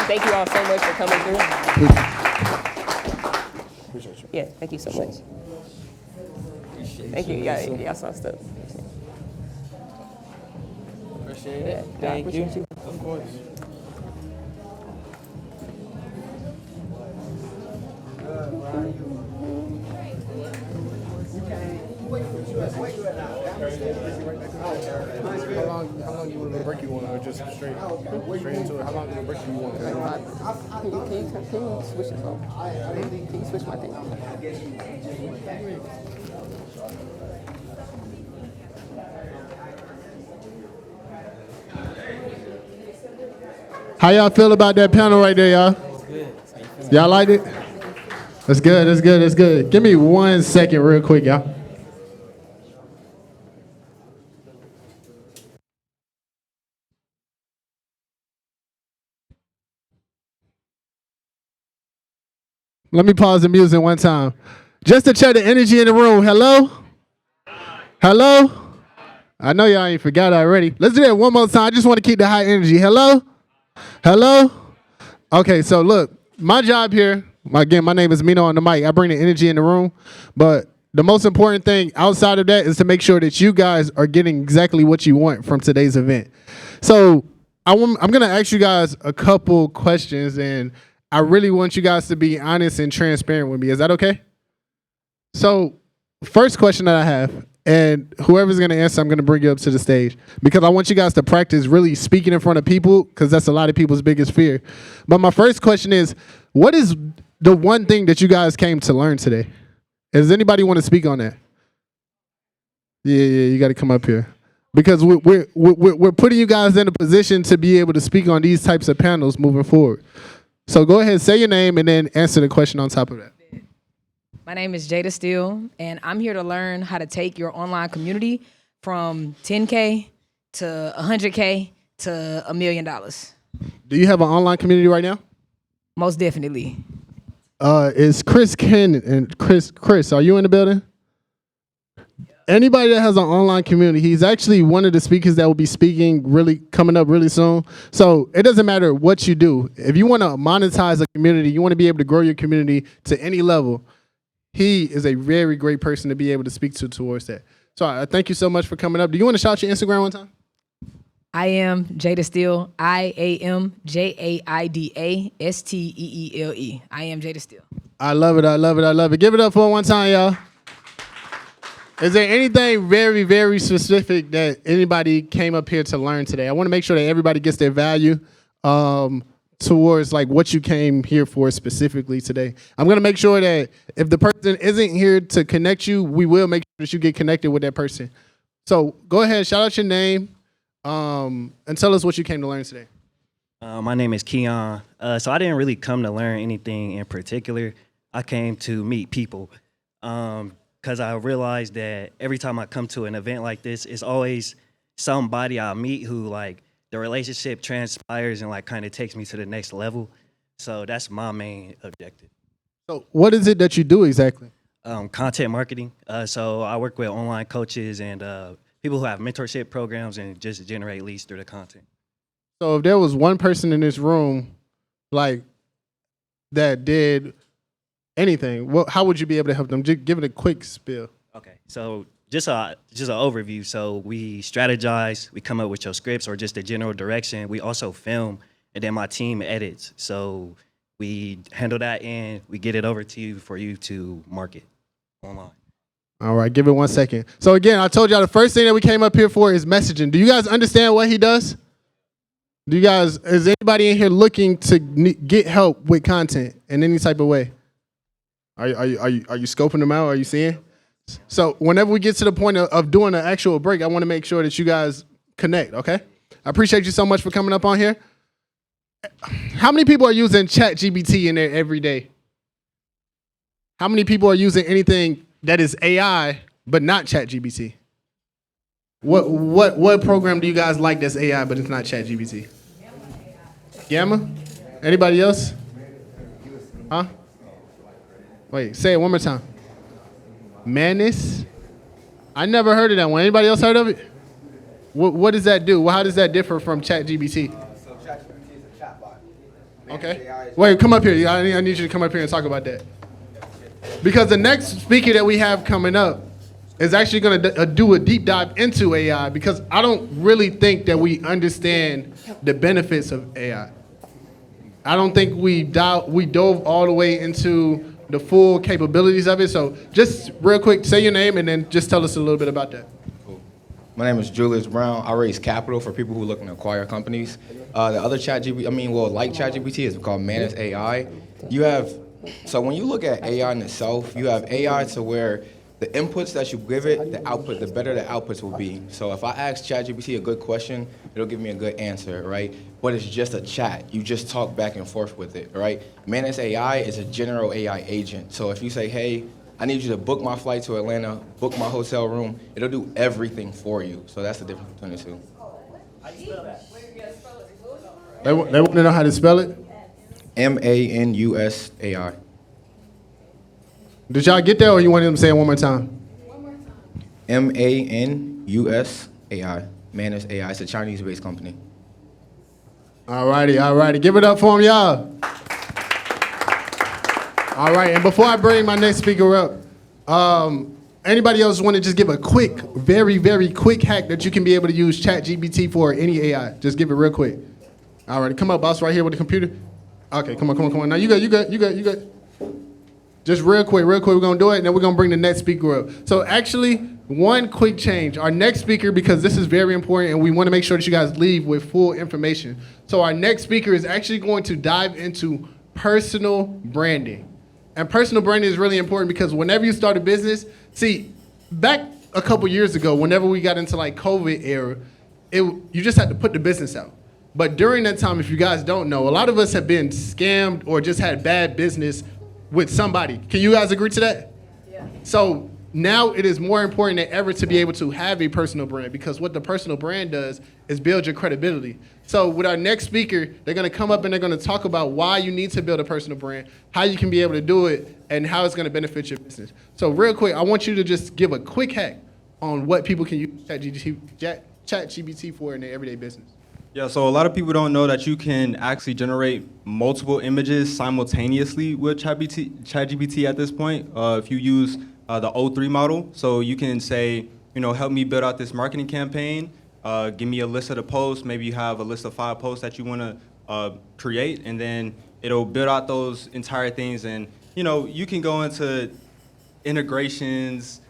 Thank you all so much for coming through. Appreciate you. Yeah, thank you so much. Thank you. Y'all saw stuff. Appreciate it. Thank you. Of course. How long you want to break you want, or just straight into it? How long of a break you want? Can you switch this off? Can you switch my thing? How y'all feel about that panel right there, y'all? Y'all liked it? That's good, that's good, that's good. Give me 1 second real quick, y'all. Let me pause the music one time. Just to check the energy in the room. Hello? Hello? I know y'all ain't forgot already. Let's do that one more time. I just want to keep the high energy. Hello? Hello? Okay, so look, my job here, again, my name is Mino on the mic. I bring the energy in the room, but the most important thing outside of that is to make sure that you guys are getting exactly what you want from today's event. So I'm going to ask you guys a couple questions, and I really want you guys to be honest and transparent with me. Is that okay? So first question that I have, and whoever's going to answer, I'm going to bring you up to the stage because I want you guys to practice really speaking in front of people because that's a lot of people's biggest fear. But my first question is, what is the one thing that you guys came to learn today? Does anybody want to speak on that? Yeah, you got to come up here because we're putting you guys in a position to be able to speak on these types of panels moving forward. So go ahead, say your name, and then answer the question on top of that. My name is Jada Steele, and I'm here to learn how to take your online community from 10K to 100K to $1 million. Do you have an online community right now? Most definitely. Is Chris Ken and Chris, are you in the building? Anybody that has an online community, he's actually one of the speakers that will be speaking coming up really soon. So it doesn't matter what you do. If you want to monetize a community, you want to be able to grow your community to any level, he is a very great person to be able to speak to towards that. So I thank you so much for coming up. Do you want to shout your Instagram one time? I am Jada Steele. IAMJAIDASTEELE. I am Jada Steele. I love it. I love it. I love it. Give it up for one time, y'all. Is there anything very, very specific that anybody came up here to learn today? I want to make sure that everybody gets their value towards like what you came here for specifically today. I'm going to make sure that if the person isn't here to connect you, we will make sure that you get connected with that person. So go ahead, shout out your name, and tell us what you came to learn today. My name is Keon. So I didn't really come to learn anything in particular. I came to meet people because I realized that every time I come to an event like this, it's always somebody I meet who like the relationship transpires and like kind of takes me to the next level. So that's my main objective. So what is it that you do exactly? Content marketing. So I work with online coaches and people who have mentorship programs and just generate leads through the content. So if there was one person in this room like that did anything, how would you be able to help them? Just give it a quick spiel. Okay, so just an overview. So we strategize, we come up with your scripts or just a general direction. We also film, and then my team edits. So we handle that and we get it over to you for you to market online. All right, give it 1 second. So again, I told y'all the first thing that we came up here for is messaging. Do you guys understand what he does? Is anybody in here looking to get help with content in any type of way? Are you scoping them out? Are you seeing? So whenever we get to the point of doing an actual break, I want to make sure that you guys connect, okay? I appreciate you so much for coming up on here. How many people are using ChatGPT in there every day? How many people are using anything that is AI but not ChatGPT? What program do you guys like that's AI but it's not ChatGPT? Gamma? Anybody else? Huh? Wait, say it one more time. Manus? I never heard of that one. Anybody else heard of it? What does that do? How does that differ from ChatGPT? So ChatGPT is a chatbot. Okay. Wait, come up here. I need you to come up here and talk about that. Because the next speaker that we have coming up is actually going to do a deep dive into AI because I don't really think that we understand the benefits of AI. I don't think we dove all the way into the full capabilities of it. So just real quick, say your name and then just tell us a little bit about that. My name is Julius Brown. I raise capital for people who are looking to acquire companies. The other like ChatGPT is called Manus AI. So when you look at AI in itself, you have AI to where the inputs that you give it, the better the outputs will be. So if I ask ChatGPT a good question, it'll give me a good answer, right? But it's just a chat. You just talk back and forth with it, right? Manus AI is a general AI agent. So if you say, hey, I need you to book my flight to Atlanta, book my hotel room, it'll do everything for you. So that's the difference between the two. They want to know how to spell it? MANUSAI. Did y'all get that or you want them to say it one more time? MANUSAI. Manus AI. It's a Chinese-based company. All righty. Give it up for him, y'all. All right, and before I bring my next speaker up, anybody else want to just give a quick, very, very quick hack that you can be able to use ChatGPT for any AI? Just give it real quick. All right, come up, boss, right here with the computer. Okay, come on. Now you good. Just real quick, we're gonna do it, and then we're gonna bring the next speaker up. So actually, one quick change. Our next speaker, because this is very important, and we wanna make sure that you guys leave with full information. So our next speaker is actually going to dive into personal branding. And personal branding is really important because whenever you start a business, see, back a couple years ago, whenever we got into like COVID era, you just had to put the business out. But during that time, if you guys don't know, a lot of us have been scammed or just had bad business with somebody. Can you guys agree to that? Yeah. So now it is more important than ever to be able to have a personal brand because what the personal brand does is build your credibility. So with our next speaker, they're gonna come up and they're gonna talk about why you need to build a personal brand, how you can be able to do it, and how it's gonna benefit your business. So real quick, I want you to just give a quick hack on what people can use ChatGPT for in their everyday business. Yeah, so a lot of people don't know that you can actually generate multiple images simultaneously with ChatGPT at this point. If you use the O3 model, so you can say, help me build out this marketing campaign, give me a list of the posts, maybe you have a list of 5 posts that you want to create, and then it'll build out those entire things. And, you can go into integrations,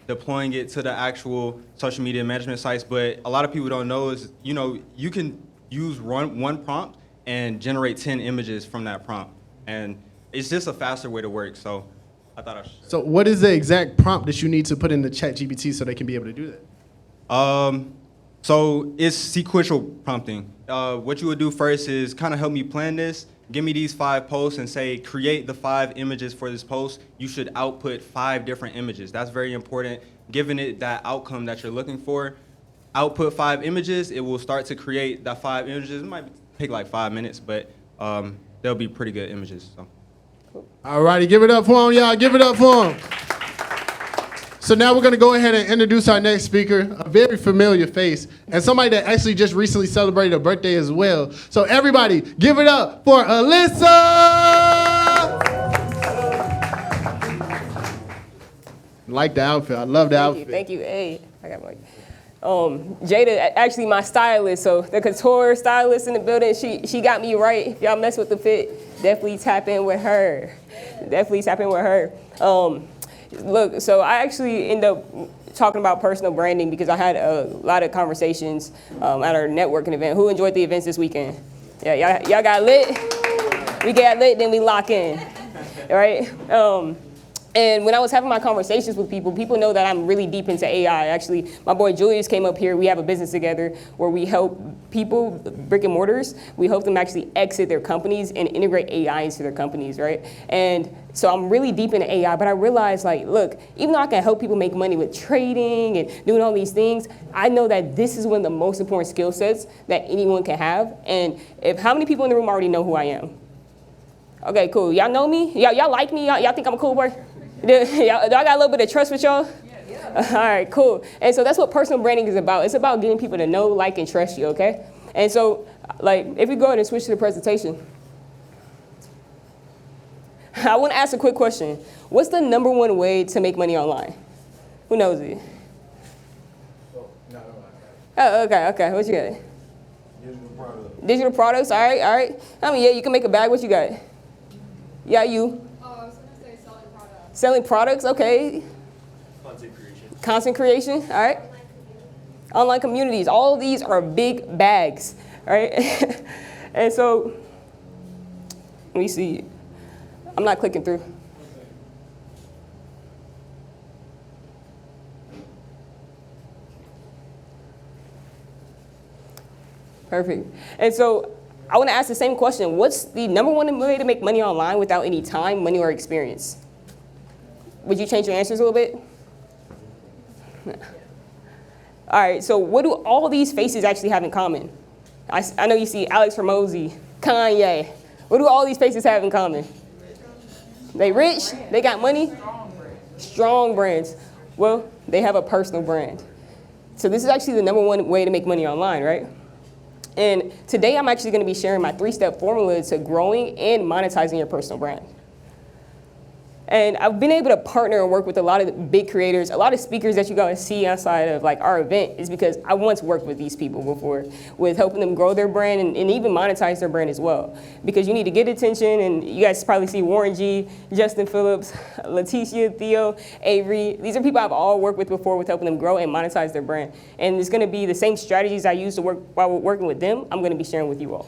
deploying it to the actual social media management sites, but a lot of people don't know is, you can use one prompt and generate 10 images from that prompt. And it's just a faster way to work, so I thought I should. So what is the exact prompt that you need to put in the ChatGPT so they can be able to do that? So it's sequential prompting. What you would do first is kind of help me plan this, give me these 5 posts and say, create the 5 images for this post. You should output 5 different images. That's very important. Given it that outcome that you're looking for, output 5 images, it will start to create that 5 images. It might take like 5 minutes, but they'll be pretty good images. So. All righty, give it up for him, y'all. Give it up for him. So now we're going to go ahead and introduce our next speaker, a very familiar face, and somebody that actually just recently celebrated a birthday as well. So everybody, give it up for Alyssa! Like the outfit. I love the outfit. Thank you. Hey, I got my. Jada, actually my stylist, so the couture stylist in the building, she got me right. If y'all mess with the fit, definitely tap in with her. Definitely tap in with her. Look, so I actually end up talking about personal branding because I had a lot of conversations at our networking event. Who enjoyed the events this weekend? Yeah, y'all got lit? We got lit, then we lock in, right? And when I was having my conversations with people know that I'm really deep into AI. Actually, my boy Julius came up here. We have a business together where we help people, brick and mortars, we help them actually exit their companies and integrate AI into their companies, right? And so I'm really deep into AI, but I realized, like, look, even though I can help people make money with trading and doing all these things, I know that this is one of the most important skill sets that anyone can have. And how many people in the room already know who I am? Okay, cool. Y'all know me? Y'all like me? Y'all think I'm a cool boy? Do I got a little bit of trust with y'all? Yeah. All right, cool. And so that's what personal branding is about. It's about getting people to know, like, and trust you, okay? And so, like, if we go ahead and switch to the presentation, I want to ask a quick question. What's the #1 way to make money online? Who knows it? Oh, okay. What you got? Digital products. Digital products, all right. I mean, yeah, you can make a bag. What you got? Yeah, you. Selling products, okay. Content creation, all right. Online communities, all of these are big bags, all right? And so, let me see. I'm not clicking through. Perfect. And so, I want to ask the same question. What's the #1 way to make money online without any time, money, or experience? Would you change your answers a little bit? All right, so what do all these faces actually have in common? I know you see Alex Hormozi, Kanye. What do all these faces have in common? They rich, they got money, strong brands. Well, they have a personal brand. So this is actually the #1 way to make money online, right? And today I'm actually gonna be sharing my 3-step formula to growing and monetizing your personal brand. And I've been able to partner and work with a lot of big creators, a lot of speakers that you guys see outside of like our event is because I once worked with these people before with helping them grow their brand and even monetize their brand as well. Because you need to get attention, and you guys probably see Warren G, Justin Phillips, Leticia, Theo, Avery. These are people I've all worked with before with helping them grow and monetize their brand. And it's gonna be the same strategies I use to work while working with them, I'm gonna be sharing with you all.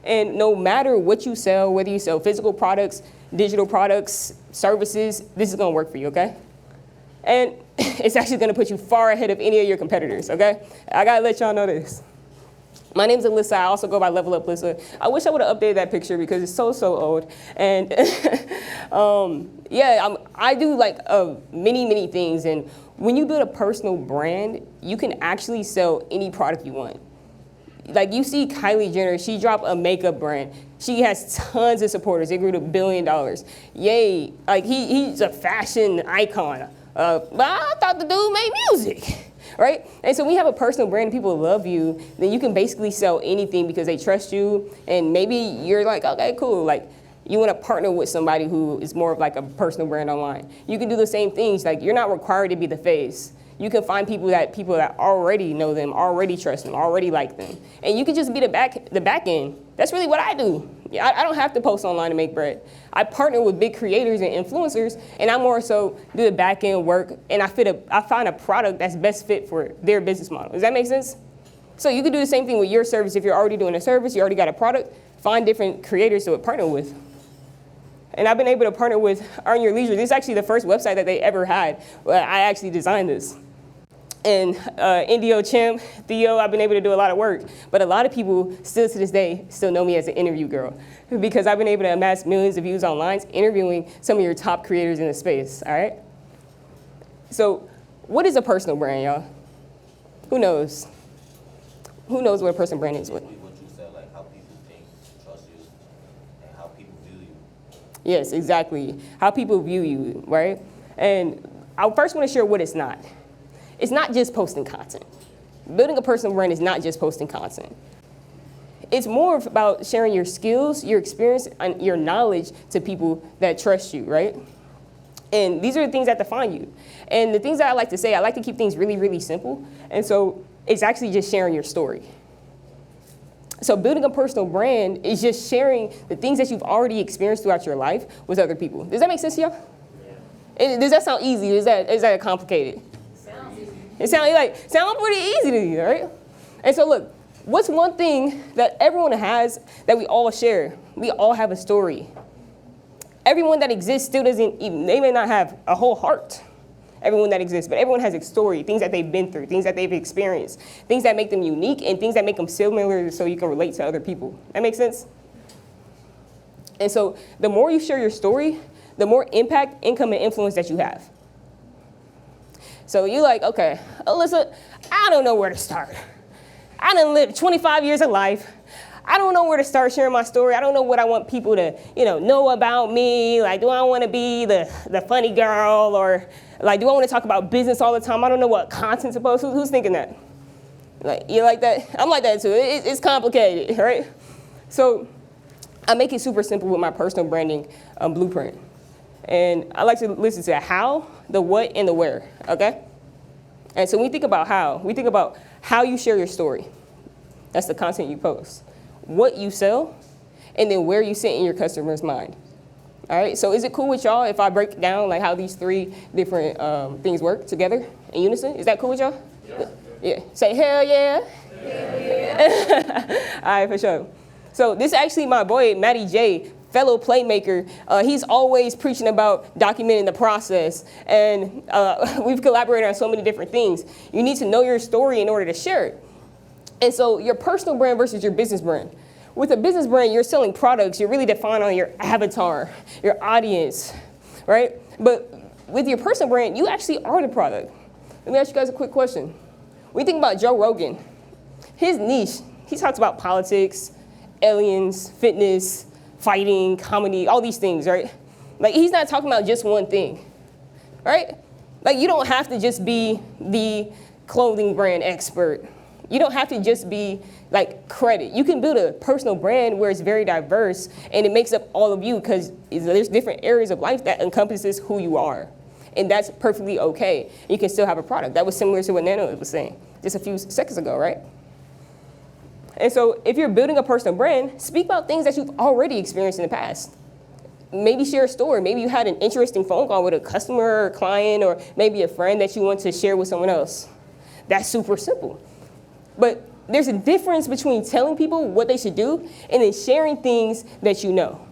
And no matter what you sell, whether you sell physical products, digital products, services, this is gonna work for you, okay? And it's actually gonna put you far ahead of any of your competitors, okay? I gotta let y'all know this. My name's Alyssa. I also go by Level Up Alyssa. I wish I would have updated that picture because it's so old. And yeah, I do like many things. And when you build a personal brand, you can actually sell any product you want. Like you see Kylie Jenner, she dropped a makeup brand. She has tons of supporters. It grew to $1 billion. Yay, like he's a fashion icon. But I thought the dude made music, right? And so when you have a personal brand and people love you, then you can basically sell anything because they trust you. And maybe you're like, okay, cool. Like, you want to partner with somebody who is more of like a personal brand online. You can do the same things. Like, you're not required to be the face. You can find people that already know them, already trust them, already like them. And you can just be the back end. That's really what I do. I don't have to post online to make bread. I partner with big creators and influencers, and I more so do the back end work, and I find a product that's best fit for their business model. Does that make sense? So you can do the same thing with your service. If you're already doing a service, you already got a product, find different creators to partner with. And I've been able to partner with Earn Your Leisure. This is actually the first website that they ever had. I actually designed this. And Indio, Chim, Theo, I've been able to do a lot of work. But a lot of people still to this day still know me as an interview girl because I've been able to amass millions of views online interviewing some of your top creators in the space, all right? So what is a personal brand, y'all? Who knows? Who knows what a personal brand is? What you said, like how people think, trust you, and how people view you. Yes, exactly. How people view you, right? And I first want to share what it's not. It's not just posting content. Building a personal brand is not just posting content. It's more about sharing your skills, your experience, and your knowledge to people that trust you, right? And these are the things that define you. And the things that I like to say, I like to keep things really, really simple. And so it's actually just sharing your story. So building a personal brand is just sharing the things that you've already experienced throughout your life with other people. Does that make sense to y'all? Yeah. Does that sound easy? Is that complicated? It sounds pretty easy to you, right? And so look, what's one thing that everyone has that we all share? We all have a story. Everyone that exists still doesn't even, they may not have a whole heart, everyone that exists, but everyone has a story, things that they've been through, things that they've experienced, things that make them unique, and things that make them similar so you can relate to other people. That makes sense? And so the more you share your story, the more impact, income, and influence that you have. So you're like, okay, Alyssa, I don't know where to start. I done lived 25 years of life. I don't know where to start sharing my story. I don't know what I want people to, know about me. Like, do I want to be the funny girl, or like, do I want to talk about business all the time? I don't know what content to post. Who's thinking that? Like, you like that? I'm like that too. It's complicated, right? So I make it super simple with my personal branding blueprint. And I like to listen to how, the what, and the where, okay? And so when we think about how, we think about how you share your story. That's the content you post. What you sell, and then where you sit in your customer's mind. All right, so is it cool with y'all if I break down like how these three different things work together in unison? Is that cool with y'all? Yeah. Say hell yeah. Hell yeah. All right, for sure. So this is actually my boy, Matty J, fellow playmaker. He's always preaching about documenting the process. And we've collaborated on so many different things. You need to know your story in order to share it. And so your personal brand versus your business brand. With a business brand, you're selling products. You're really defined on your avatar, your audience, right? But with your personal brand, you actually are the product. Let me ask you guys a quick question. When you think about Joe Rogan, his niche, he talks about politics, aliens, fitness, fighting, comedy, all these things, right? Like, he's not talking about just one thing, right? Like, you don't have to just be the clothing brand expert. You don't have to just be like credit. You can build a personal brand where it's very diverse and it makes up all of you because there's different areas of life that encompasses who you are. And that's perfectly okay. You can still have a product. That was similar to what Nano was saying just a few seconds ago, right? And so if you're building a personal brand, speak about things that you've already experienced in the past. Maybe share a story. Maybe you had an interesting phone call with a customer or client, or maybe a friend that you want to share with someone else. That's super simple. But there's a difference between telling people what they should do and then sharing things that you know.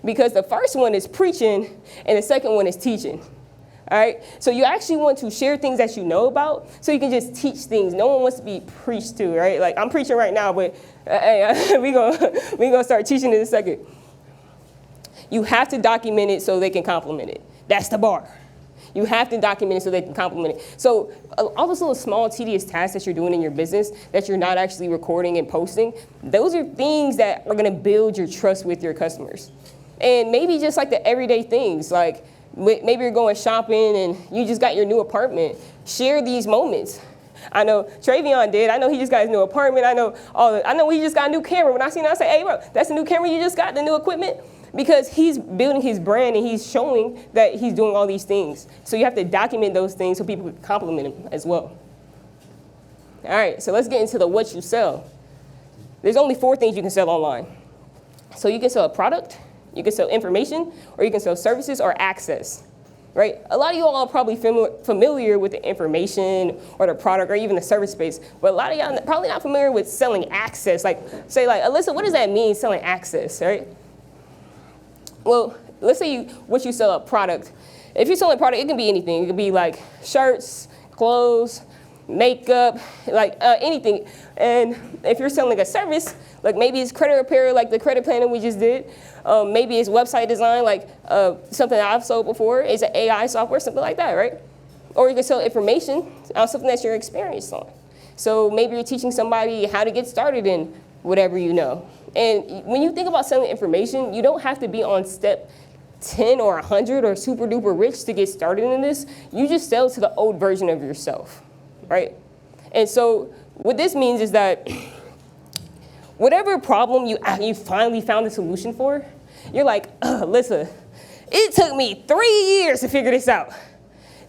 Because the first one is preaching and the second one is teaching. All right? So you actually want to share things that you know about so you can just teach things. No one wants to be preached to, right? Like, I'm preaching right now, but hey, we gonna start teaching in a second. You have to document it so they can complement it. That's the bar. You have to document it so they can complement it. So all those little small, tedious tasks that you're doing in your business that you're not actually recording and posting, those are things that are gonna build your trust with your customers. And maybe just like the everyday things, like Maybe you're going shopping and you just got your new apartment. Share these moments. I know Travion did. I know he just got his new apartment. I know he just got a new camera. When I seen it, I say, hey, bro, that's the new camera you just got, the new equipment? Because he's building his brand and he's showing that he's doing all these things. So you have to document those things so people can compliment him as well. All right, so let's get into the what you sell. There's only 4 things you can sell online. So you can sell a product, you can sell information, or you can sell services or access. Right? A lot of you all are probably familiar with the information or the product or even the service space, but a lot of y'all are probably not familiar with selling access. Like, say like, Alyssa, what does that mean, selling access, right? Well, let's say what you sell a product. If you're selling a product, it can be anything. It can be like shirts, clothes, makeup, like anything. And if you're selling a service, like maybe it's credit repair, like the credit planning we just did. Maybe it's website design, like something that I've sold before. It's an AI software, something like that, right? Or you can sell information on something that you're experienced on. So maybe you're teaching somebody how to get started in whatever you know. And when you think about selling information, you don't have to be on step 10 or 100 or super duper rich to get started in this. You just sell to the old version of yourself, right? And so what this means is that whatever problem you finally found a solution for, you're like, Alyssa, it took me 3 years to figure this out.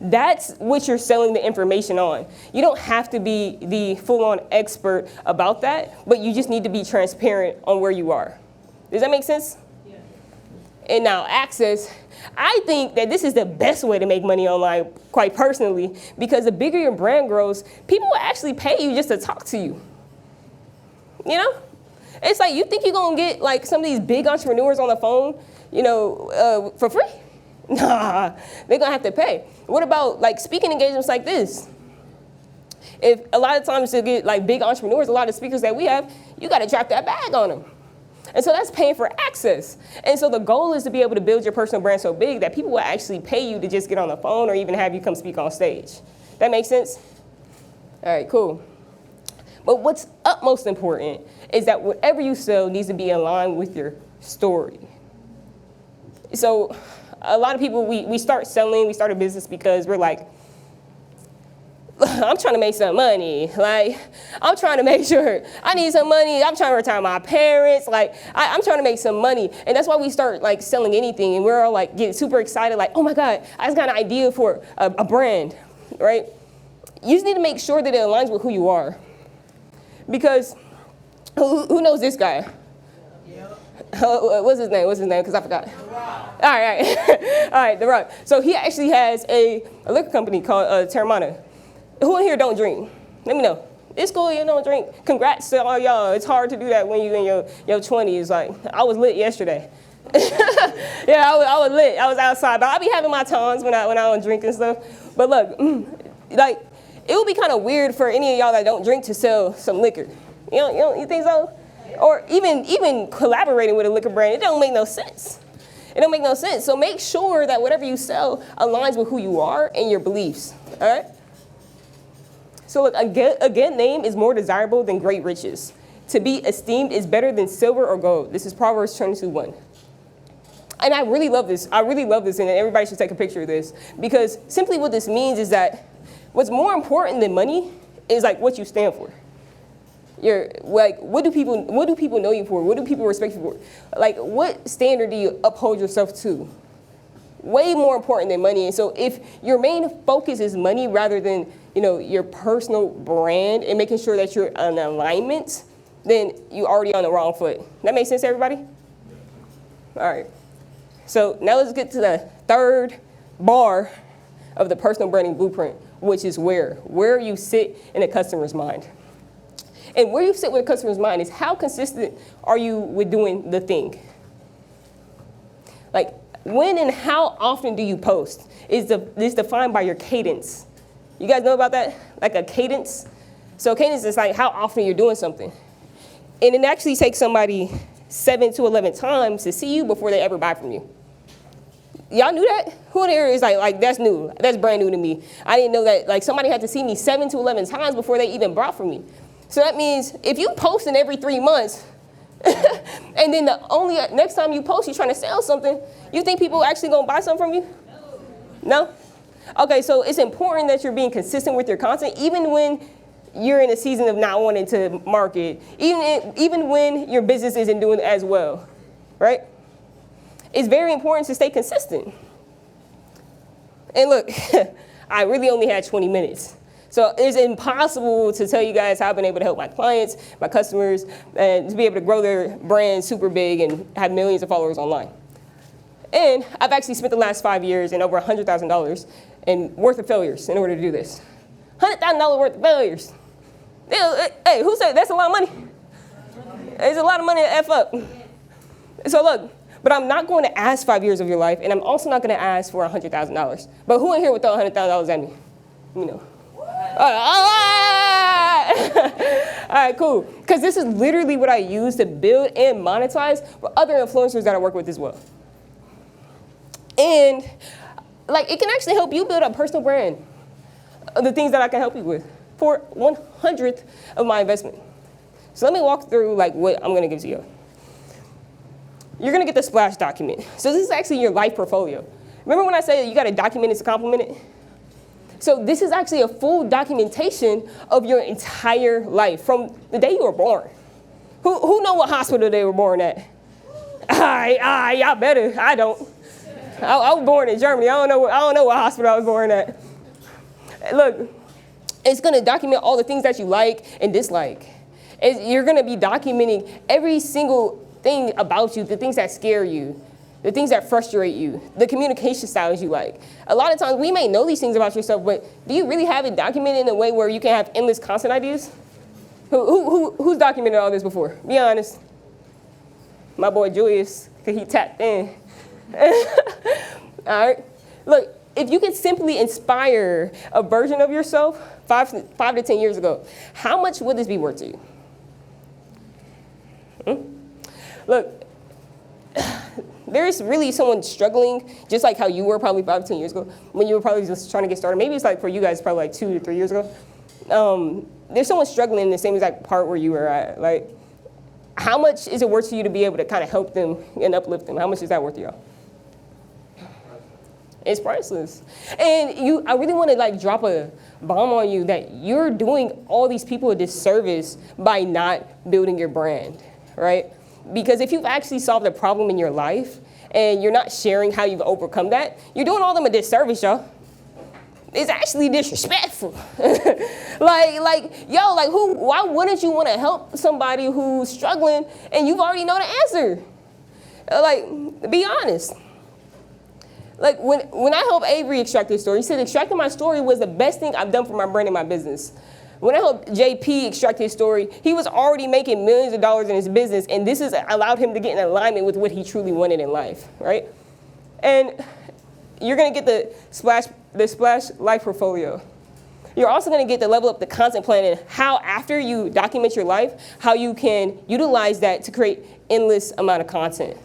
That's what you're selling the information on. You don't have to be the full-on expert about that, but you just need to be transparent on where you are. Does that make sense? Yeah. And now access, I think that this is the best way to make money online, quite personally, because the bigger your brand grows, people will actually pay you just to talk to you. You know? It's like, you think you're gonna get like some of these big entrepreneurs on the phone, for free? Nah, they're gonna have to pay. What about like speaking engagements like this? If a lot of times to get like big entrepreneurs, a lot of speakers that we have, you gotta drop that bag on them. And so that's paying for access. And so the goal is to be able to build your personal brand so big that people will actually pay you to just get on the phone or even have you come speak on stage. That makes sense? All right, cool. But what's utmost important is that whatever you sell needs to be in line with your story. So a lot of people, we start a business because we're like, I'm trying to make some money. Like, I'm trying to make sure I need some money. I'm trying to retire my parents. Like, I'm trying to make some money. And that's why we start like selling anything. And we're all like getting super excited. Like, oh my God, I just got an idea for a brand, right? You just need to make sure that it aligns with who you are. Because who knows this guy? What's his name? Because I forgot. All right. All right, The Rock. So he actually has a liquor company called Terramana. Who in here don't drink? Let me know. It's cool you don't drink. Congrats to all y'all. It's hard to do that when you're in your 20s. Like, I was lit yesterday. Yeah, I was lit. I was outside. But I be having my times when I don't drink and stuff. But look, like, it would be kind of weird for any of y'all that don't drink to sell some liquor. You think so? Or even collaborating with a liquor brand, it don't make no sense. It don't make no sense. So make sure that whatever you sell aligns with who you are and your beliefs, all right? So look, a good name is more desirable than great riches. To be esteemed is better than silver or gold. This is Proverbs 22:1. And I really love this. And everybody should take a picture of this. Because simply what this means is that what's more important than money is like what you stand for. What do people know you for? What do people respect you for? Like, what standard do you uphold yourself to? Way more important than money. And so if your main focus is money rather than, your personal brand and making sure that you're in alignment, then you're already on the wrong foot. That makes sense, everybody? All right. So now let's get to the third bar of the personal branding blueprint, which is where you sit in a customer's mind. And where you sit with a customer's mind is how consistent are you with doing the thing? Like, when and how often do you post is defined by your cadence. You guys know about that? Like a cadence? So cadence is like how often you're doing something. And it actually takes somebody 7 to 11 times to see you before they ever buy from you. Y'all knew that? Who in here is like that's new? That's brand new to me. I didn't know that like somebody had to see me 7 to 11 times before they even bought from me. So that means if you posting every 3 months, and then the only next time you post, you're trying to sell something, you think people are actually gonna buy something from you? No? Okay, so it's important that you're being consistent with your content, even when you're in a season of not wanting to market, even when your business isn't doing as well, right? It's very important to stay consistent. And look, I really only had 20 minutes. So it's impossible to tell you guys how I've been able to help my clients, my customers, and to be able to grow their brand super big and have millions of followers online. And I've actually spent the last 5 years and over $100,000 and worth of failures in order to do this. $100,000 worth of failures. Hey, who said that's a lot of money? It's a lot of money to F up. So look, but I'm not going to ask 5 years of your life, and I'm also not going to ask for $100,000. But who in here would throw $100,000 at me? You know. All right, cool. Because this is literally what I use to build and monetize for other influencers that I work with as well. And like, it can actually help you build a personal brand of the things that I can help you with for 1/100th of my investment. So let me walk through like what I'm going to give to you. You're going to get the splash document. So this is actually your life portfolio. Remember when I said you got to document it to complement it? So this is actually a full documentation of your entire life from the day you were born. Who know what hospital they were born at? Y'all better. I don't. I was born in Germany. I don't know what hospital I was born at. Look, it's going to document all the things that you like and dislike. You're going to be documenting every single thing about you, the things that scare you, the things that frustrate you, the communication styles you like. A lot of times we may know these things about yourself, but do you really have it documented in a way where you can have endless content ideas? Who's documented all this before? Be honest. My boy Julius, because he tapped in. All right. Look, if you could simply inspire a version of yourself 5 to 10 years ago, how much would this be worth to you? Look, there's really someone struggling, just like how you were probably 5 to 10 years ago, when you were probably just trying to get started. Maybe it's like for you guys, probably like 2 to 3 years ago. There's someone struggling in the same exact part where you were at. Like, how much is it worth to you to be able to kind of help them and uplift them? How much is that worth to y'all? It's priceless. And I really want to like drop a bomb on you that you're doing all these people a disservice by not building your brand, right? Because if you've actually solved a problem in your life and you're not sharing how you've overcome that, you're doing all them a disservice, y'all. It's actually disrespectful. Why wouldn't you want to help somebody who's struggling and you've already know the answer? Like, be honest. Like, when I helped Avery extract his story, he said extracting my story was the best thing I've done for my brand and my business. When I helped JP extract his story, he was already making millions of dollars in his business, and this has allowed him to get in alignment with what he truly wanted in life, right? And you're gonna get the Splash Life Portfolio. You're also gonna get the Level Up the Content Plan and how after you document your life, how you can utilize that to create endless amount of content.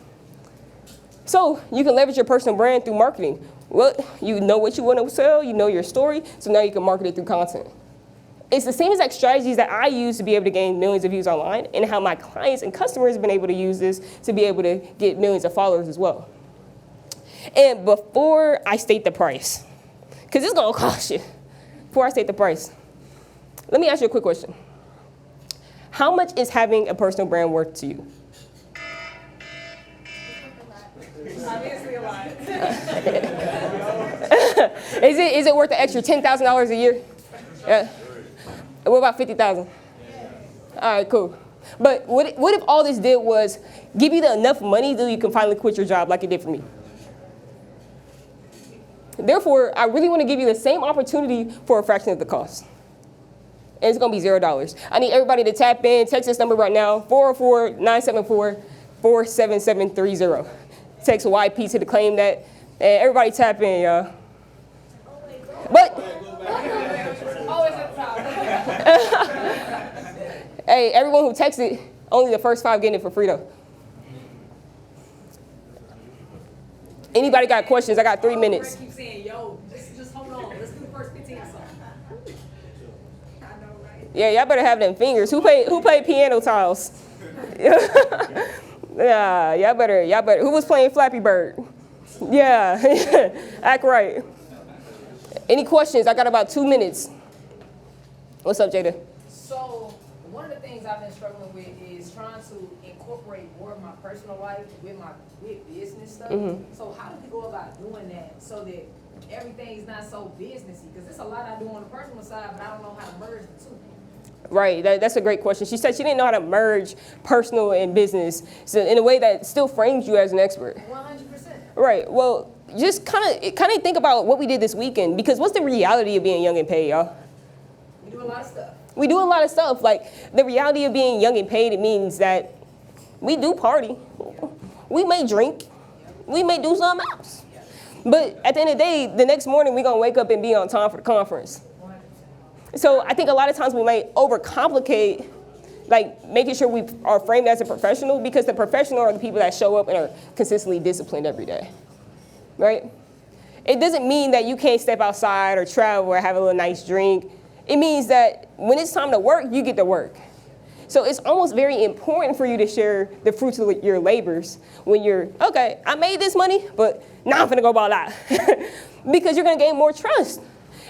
So you can leverage your personal brand through marketing. Well, you know what you want to sell, you know your story, so now you can market it through content. It's the same exact strategies that I use to be able to gain millions of views online and how my clients and customers have been able to use this to be able to get millions of followers as well. And before I state the price, because it's going to cost you, before I state the price, let me ask you a quick question. How much is having a personal brand worth to you? Obviously a lot. Is it worth the extra $10,000 a year? Yeah. What about 50,000? All right, cool. But what if all this did was give you enough money that you can finally quit your job like it did for me? Therefore, I really want to give you the same opportunity for a fraction of the cost. And it's going to be $0. I need everybody to tap in. Text this number right now, 404-974-47730. Text YP to claim that. And everybody tap in, y'all. But hey, everyone who texted, only the first 5 getting it for free though. Anybody got questions? I got 3 minutes. Keep saying, yo, just hold on. Let's do the first 15 or something. Yeah, y'all better have them fingers. Who played piano tiles? Yeah, y'all better. Who was playing Flappy Bird? Yeah, act right. Any questions? I got about 2 minutes. What's up, Jada? So one of the things I've been struggling with is trying to incorporate more of my personal life with business stuff. So how do we go about doing that so that everything's not so businessy? Because there's a lot I do on the personal side, but I don't know how to merge the two. Right, that's a great question. She said she didn't know how to merge personal and business so in a way that still frames you as an expert. 100%. Right, well, just kind of think about what we did this weekend, because what's the reality of being young and paid, y'all? We do a lot of stuff. We do a lot of stuff. Like, the reality of being young and paid, it means that we do party. We may drink. We may do something else. But at the end of the day, the next morning, we're going to wake up and be on time for the conference. So I think a lot of times we might overcomplicate, like, making sure we are framed as a professional, because the professional are the people that show up and are consistently disciplined every day, right? It doesn't mean that you can't step outside or travel or have a little nice drink. It means that when it's time to work, you get to work. So it's almost very important for you to share the fruits of your labors when you're, okay, I made this money, but now I'm gonna go ball out. Because you're gonna gain more trust.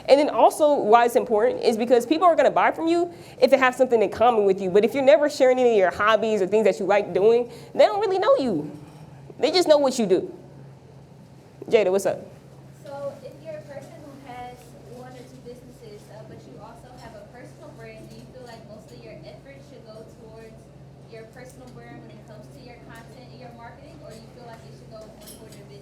And then also why it's important is because people are gonna buy from you if they have something in common with you. But if you're never sharing any of your hobbies or things that you like doing, they don't really know you. They just know what you do. Jada, what's up? So if you're a person who has one or two businesses, but you also have a personal brand, do you feel like most of your effort should go towards your personal brand when it comes to your content and your marketing, or you feel like it should go more towards your business?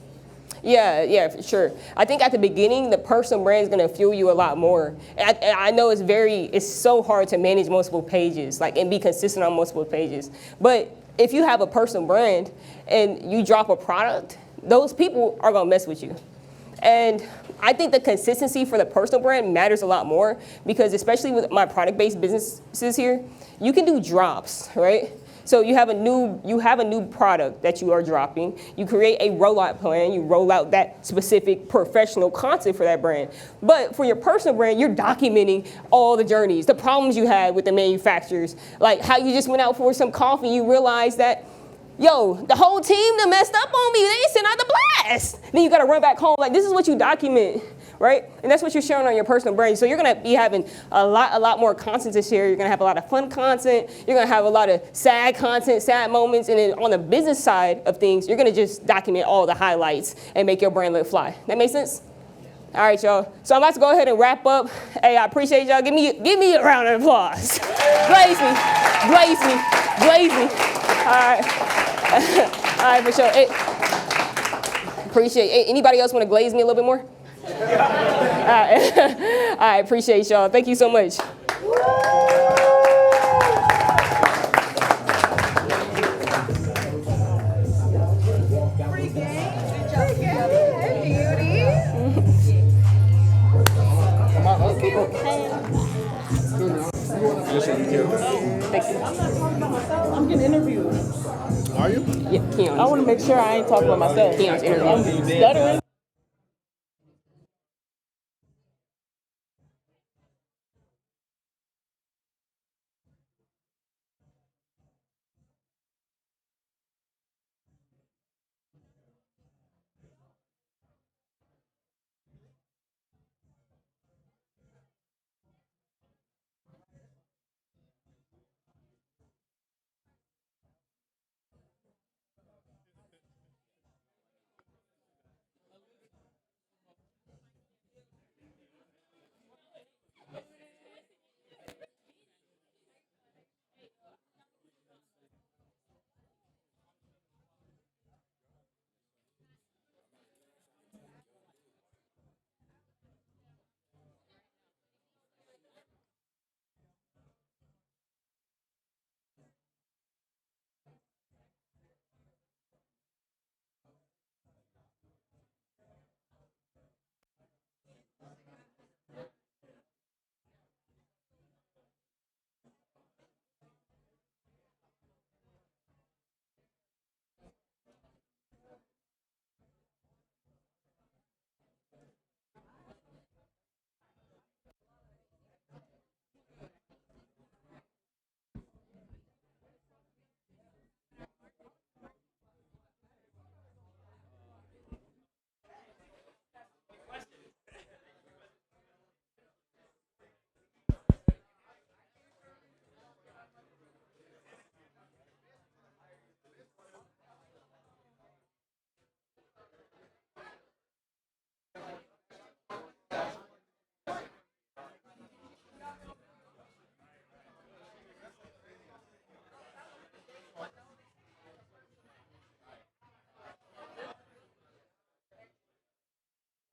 Yeah, for sure. I think at the beginning, the personal brand is going to fuel you a lot more. And I know it's so hard to manage multiple pages, like, and be consistent on multiple pages. But if you have a personal brand and you drop a product, those people are going to mess with you. And I think the consistency for the personal brand matters a lot more, because especially with my product-based businesses here, you can do drops, right? So you have a new product that you are dropping. You create a rollout plan. You roll out that specific professional content for that brand. But for your personal brand, you're documenting all the journeys, the problems you had with the manufacturers, like how you just went out for some coffee. You realized that, yo, the whole team done messed up on me. They sent out the blast. Then you got to run back home. Like, this is what you document, right? And that's what you're sharing on your personal brand. So you're going to be having a lot more content to share. You're going to have a lot of fun content. You're going to have a lot of sad content, sad moments. And then on the business side of things, you're going to just document all the highlights and make your brand look fly. That make sense? All right, y'all. So I'm about to go ahead and wrap up. Hey, I appreciate y'all. Give me a round of applause. Blaze me. All right. All right, for sure. Hey, appreciate it. Hey, anybody else want to glaze me a little bit more? All right, appreciate y'all. Thank you so much. Thank you. I'm getting interviewed. Are you? Yeah, Keon. I want to make sure I ain't talking about myself. Keon's interviewing. I'm stuttering.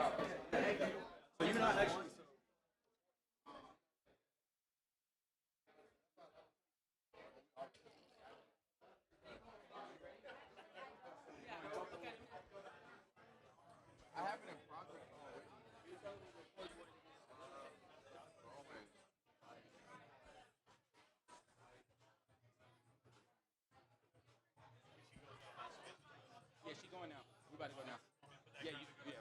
Yeah, she going now. We about to go now. Yeah, yeah.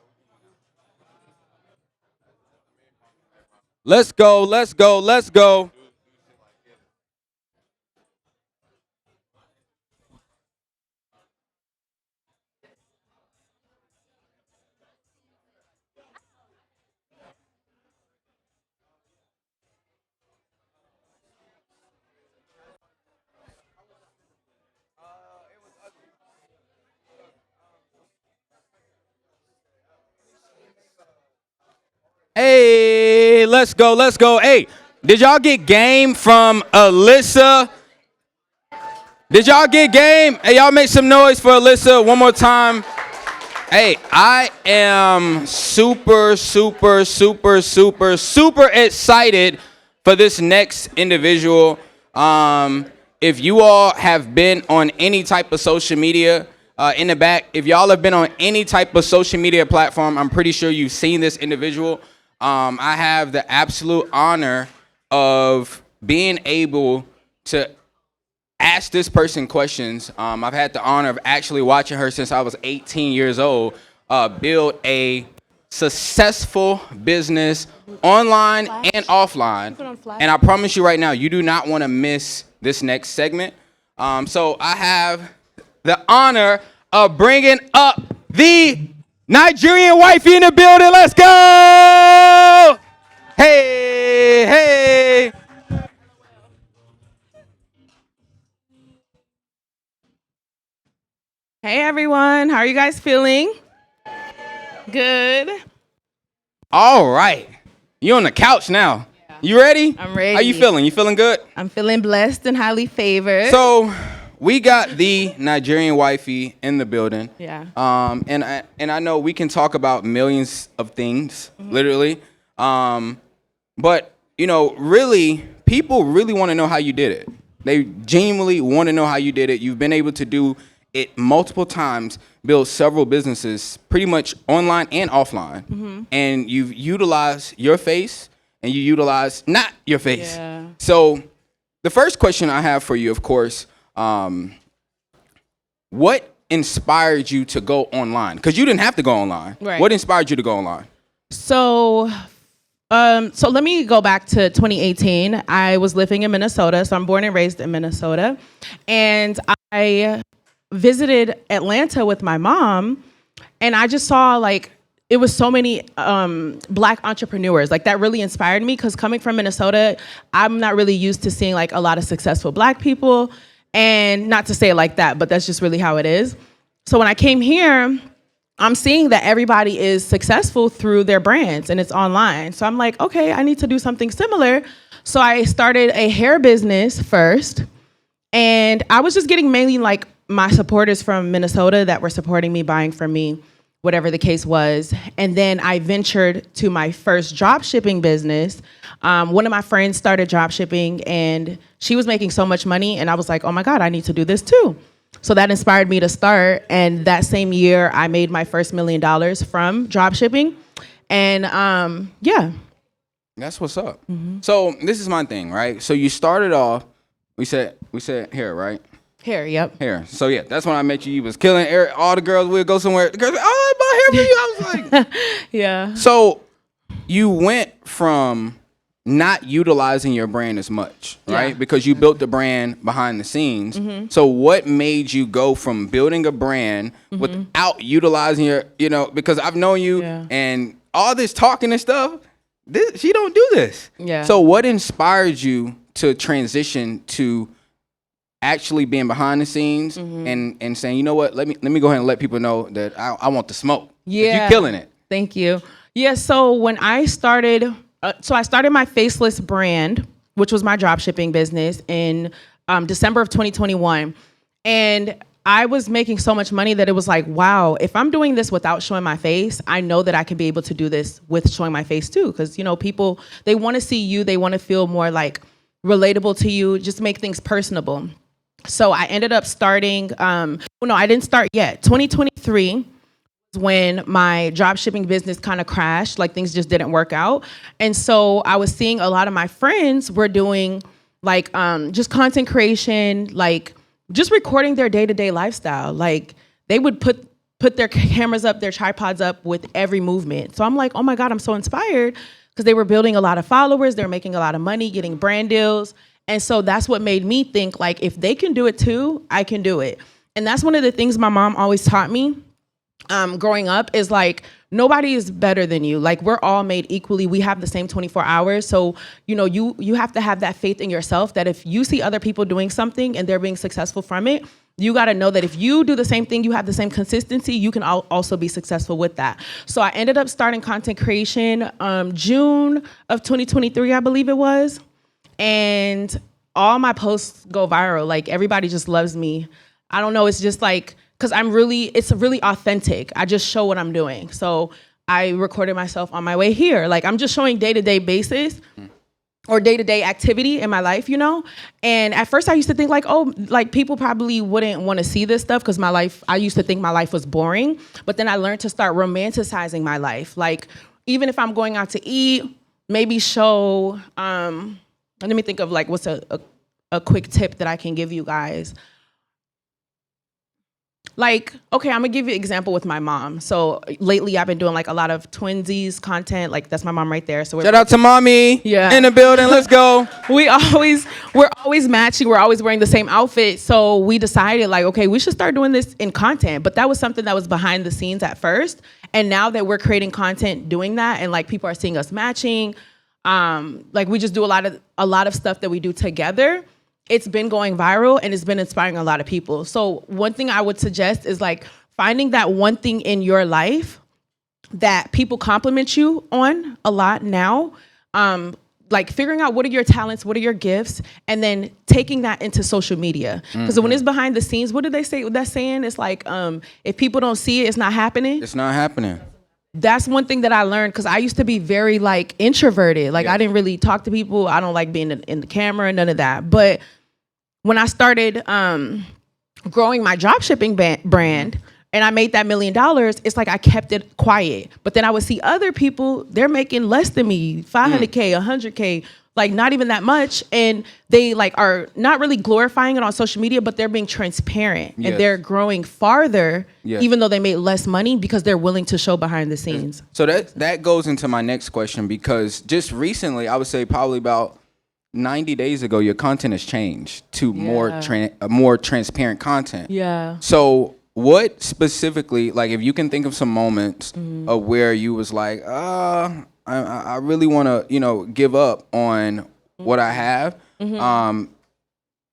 Let's go, let's go, let's go. Hey, let's go, let's go. Hey, did y'all get game from Alyssa? Did y'all get game? Hey, y'all make some noise for Alyssa one more time. Hey, I am super excited for this next individual. If you all have been on any type of social media, in the back, if y'all have been on any type of social media platform, I'm pretty sure you've seen this individual. I have the absolute honor of being able to ask this person questions. I've had the honor of actually watching her since I was 18 years old build a successful business online and offline. And I promise you right now, you do not want to miss this next segment. So I have the honor of bringing up the Nigerian wifey in the building. Let's go! Hey, hey. Hey everyone, how are you guys feeling? Good. All right. You on the couch now. You ready? I'm ready. How you feeling? You feeling good? I'm feeling blessed and highly favored. So we got the Nigerian wifey in the building. Yeah. And I know we can talk about millions of things, literally. But you know, really, people really want to know how you did it. They genuinely want to know how you did it. You've been able to do it multiple times, build several businesses, pretty much online and offline. And you've utilized your face and you utilize not your face. Yeah. So the first question I have for you, of course, what inspired you to go online? Because you didn't have to go online. Right. What inspired you to go online? So let me go back to 2018. I was living in Minnesota, so I'm born and raised in Minnesota. And I visited Atlanta with my mom, and I just saw like it was so many Black entrepreneurs. Like that really inspired me because coming from Minnesota, I'm not really used to seeing like a lot of successful Black people. And not to say it like that, but that's just really how it is. So when I came here, I'm seeing that everybody is successful through their brands and it's online. So I'm like, okay, I need to do something similar. So I started a hair business first. And I was just getting mainly like my supporters from Minnesota that were supporting me, buying from me, whatever the case was. And then I ventured to my first drop shipping business. One of my friends started drop shipping and she was making so much money. And I was like, oh my God, I need to do this too. So that inspired me to start. And that same year, I made my first $1 million from drop shipping. And yeah. That's what's up. So this is my thing, right? So you started off, we said hair, right? Hair, yep. Hair. So yeah, that's when I met you. You was killing all the girls. We'd go somewhere. The girls, like, oh, I bought hair for you. I was like, yeah. So you went from not utilizing your brand as much, right? Yeah. Because you built the brand behind the scenes. So what made you go from building a brand without utilizing your, you know, because I've known you and all this talking and stuff, she don't do this. Yeah. So what inspired you to transition to actually being behind the scenes and saying, you know what, let me go ahead and let people know that I want the smoke. Yeah. You're killing it. Thank you. Yeah, so when I started, I started my Faceless brand, which was my drop shipping business in December of 2021. And I was making so much money that it was like, wow, if I'm doing this without showing my face, I know that I can be able to do this with showing my face too. Because, you know, people, they want to see you. They want to feel more like relatable to you, just make things personable. So I ended up starting, no, I didn't start yet. 2023 was when my drop shipping business kind of crashed, like things just didn't work out. And so I was seeing a lot of my friends were doing like just content creation, like just recording their day-to-day lifestyle. Like they would put their cameras up, their tripods up with every movement. So I'm like, oh my God, I'm so inspired, because they were building a lot of followers, they're making a lot of money, getting brand deals. And so that's what made me think, like, if they can do it too, I can do it. And that's one of the things my mom always taught me growing up, is like, nobody is better than you. Like, we're all made equally. We have the same 24 hours. So, you know, you have to have that faith in yourself that if you see other people doing something and they're being successful from it, you got to know that if you do the same thing, you have the same consistency, you can also be successful with that. So I ended up starting content creation June of 2023, I believe it was. And all my posts go viral. Like, everybody just loves me. I don't know, it's just like, because it's really authentic. I just show what I'm doing. So I recorded myself on my way here. Like, I'm just showing day-to-day basis or day-to-day activity in my life, you know? And at first I used to think like, oh, like people probably wouldn't want to see this stuff because I used to think my life was boring. But then I learned to start romanticizing my life. Like, even if I'm going out to eat, maybe show, let me think of like what's a quick tip that I can give you guys. Like, okay, I'm gonna give you an example with my mom. So lately I've been doing like a lot of twinsies content. Like, that's my mom right there. So shout out to mommy. Yeah. In the building. Let's go. We're always matching. We're always wearing the same outfit. So we decided like, okay, we should start doing this in content. But that was something that was behind the scenes at first. And now that we're creating content doing that, and like people are seeing us matching, like we just do a lot of stuff that we do together. It's been going viral and it's been inspiring a lot of people. So one thing I would suggest is like finding that one thing in your life that people compliment you on a lot now. Like figuring out what are your talents, what are your gifts, and then taking that into social media. Because when it's behind the scenes, what do they say? That saying is like, if people don't see it, it's not happening. It's not happening. That's one thing that I learned, because I used to be very like introverted. Like I didn't really talk to people. I don't like being in the camera, none of that. But when I started growing my drop shipping brand and I made that $1 million, it's like I kept it quiet. But then I would see other people, they're making less than me, 500K, 100K, like not even that much. And they like are not really glorifying it on social media, but they're being transparent and they're growing farther, even though they made less money, because they're willing to show behind the scenes. So that goes into my next question, because just recently, I would say probably about 90 days ago, your content has changed to more transparent content. Yeah. So what specifically, like if you can think of some moments of where you was like, I really want to, you know, give up on what I have.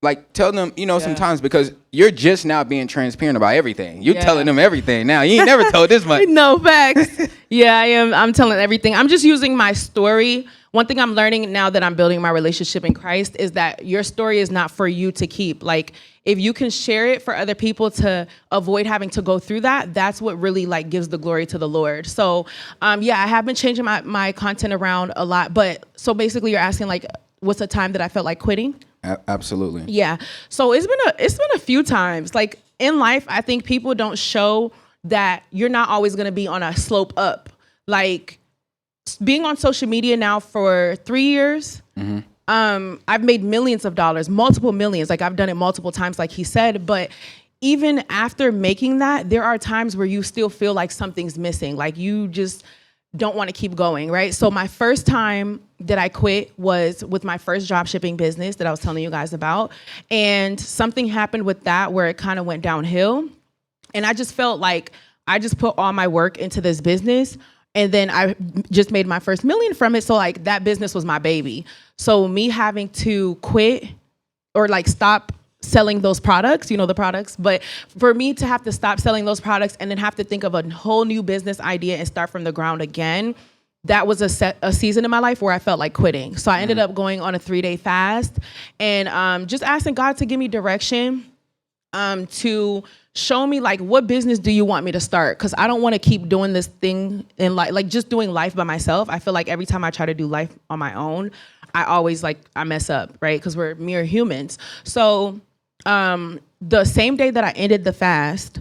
Like tell them, you know, sometimes, because you're just now being transparent about everything. You're telling them everything now. You ain't never told this much. No, facts. Yeah, I am. I'm telling everything. I'm just using my story. One thing I'm learning now that I'm building my relationship in Christ is that your story is not for you to keep. Like, if you can share it for other people to avoid having to go through that, that's what really like gives the glory to the Lord. So, yeah, I have been changing my content around a lot. But so basically you're asking like, what's a time that I felt like quitting? Absolutely. Yeah. So it's been a few times. Like in life, I think people don't show that you're not always going to be on a slope up. Like being on social media now for 3 years, I've made millions of dollars, multiple millions. Like I've done it multiple times, like he said. But even after making that, there are times where you still feel like something's missing. Like you just don't want to keep going, right? So my first time that I quit was with my first drop shipping business that I was telling you guys about. And something happened with that where it kind of went downhill. And I just felt like I just put all my work into this business. And then I just made my first $1 million from it. So like that business was my baby. So me having to quit or like stop selling those products, you know, the products, but for me to have to stop selling those products and then have to think of a whole new business idea and start from the ground again, that was a season in my life where I felt like quitting. So I ended up going on a 3-day fast and just asking God to give me direction. to show me like what business do you want me to start, because I don't want to keep doing this thing in like just doing life by myself. I feel like every time I try to do life on my own, I always I mess up, right? Because we're mere humans. So the same day that I ended the fast,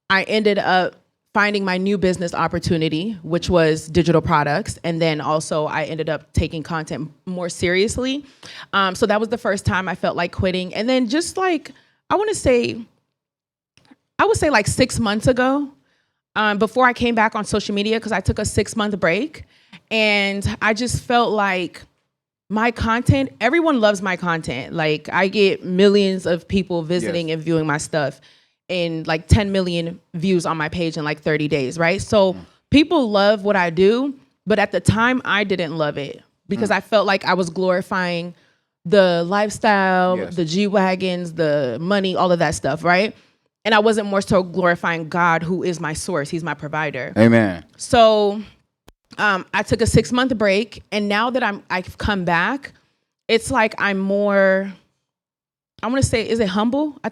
I ended up finding my new business opportunity, which was digital products. And then also I ended up taking content more seriously. So that was the first time I felt like quitting. And then just like, I would say like 6 months ago, before I came back on social media, because I took a 6-month break, and I just felt like my content, everyone loves my content. Like I get millions of people visiting and viewing my stuff, and like 10 million views on my page in like 30 days, right? So people love what I do, but at the time I didn't love it because I felt like I was glorifying the lifestyle, the G-Wagons, the money, all of that stuff, right? And I wasn't more so glorifying God, who is my source. He's my provider. Amen. So I took a 6-month break, and now that I've come back, it's like I'm more, I want to say, is it humble? I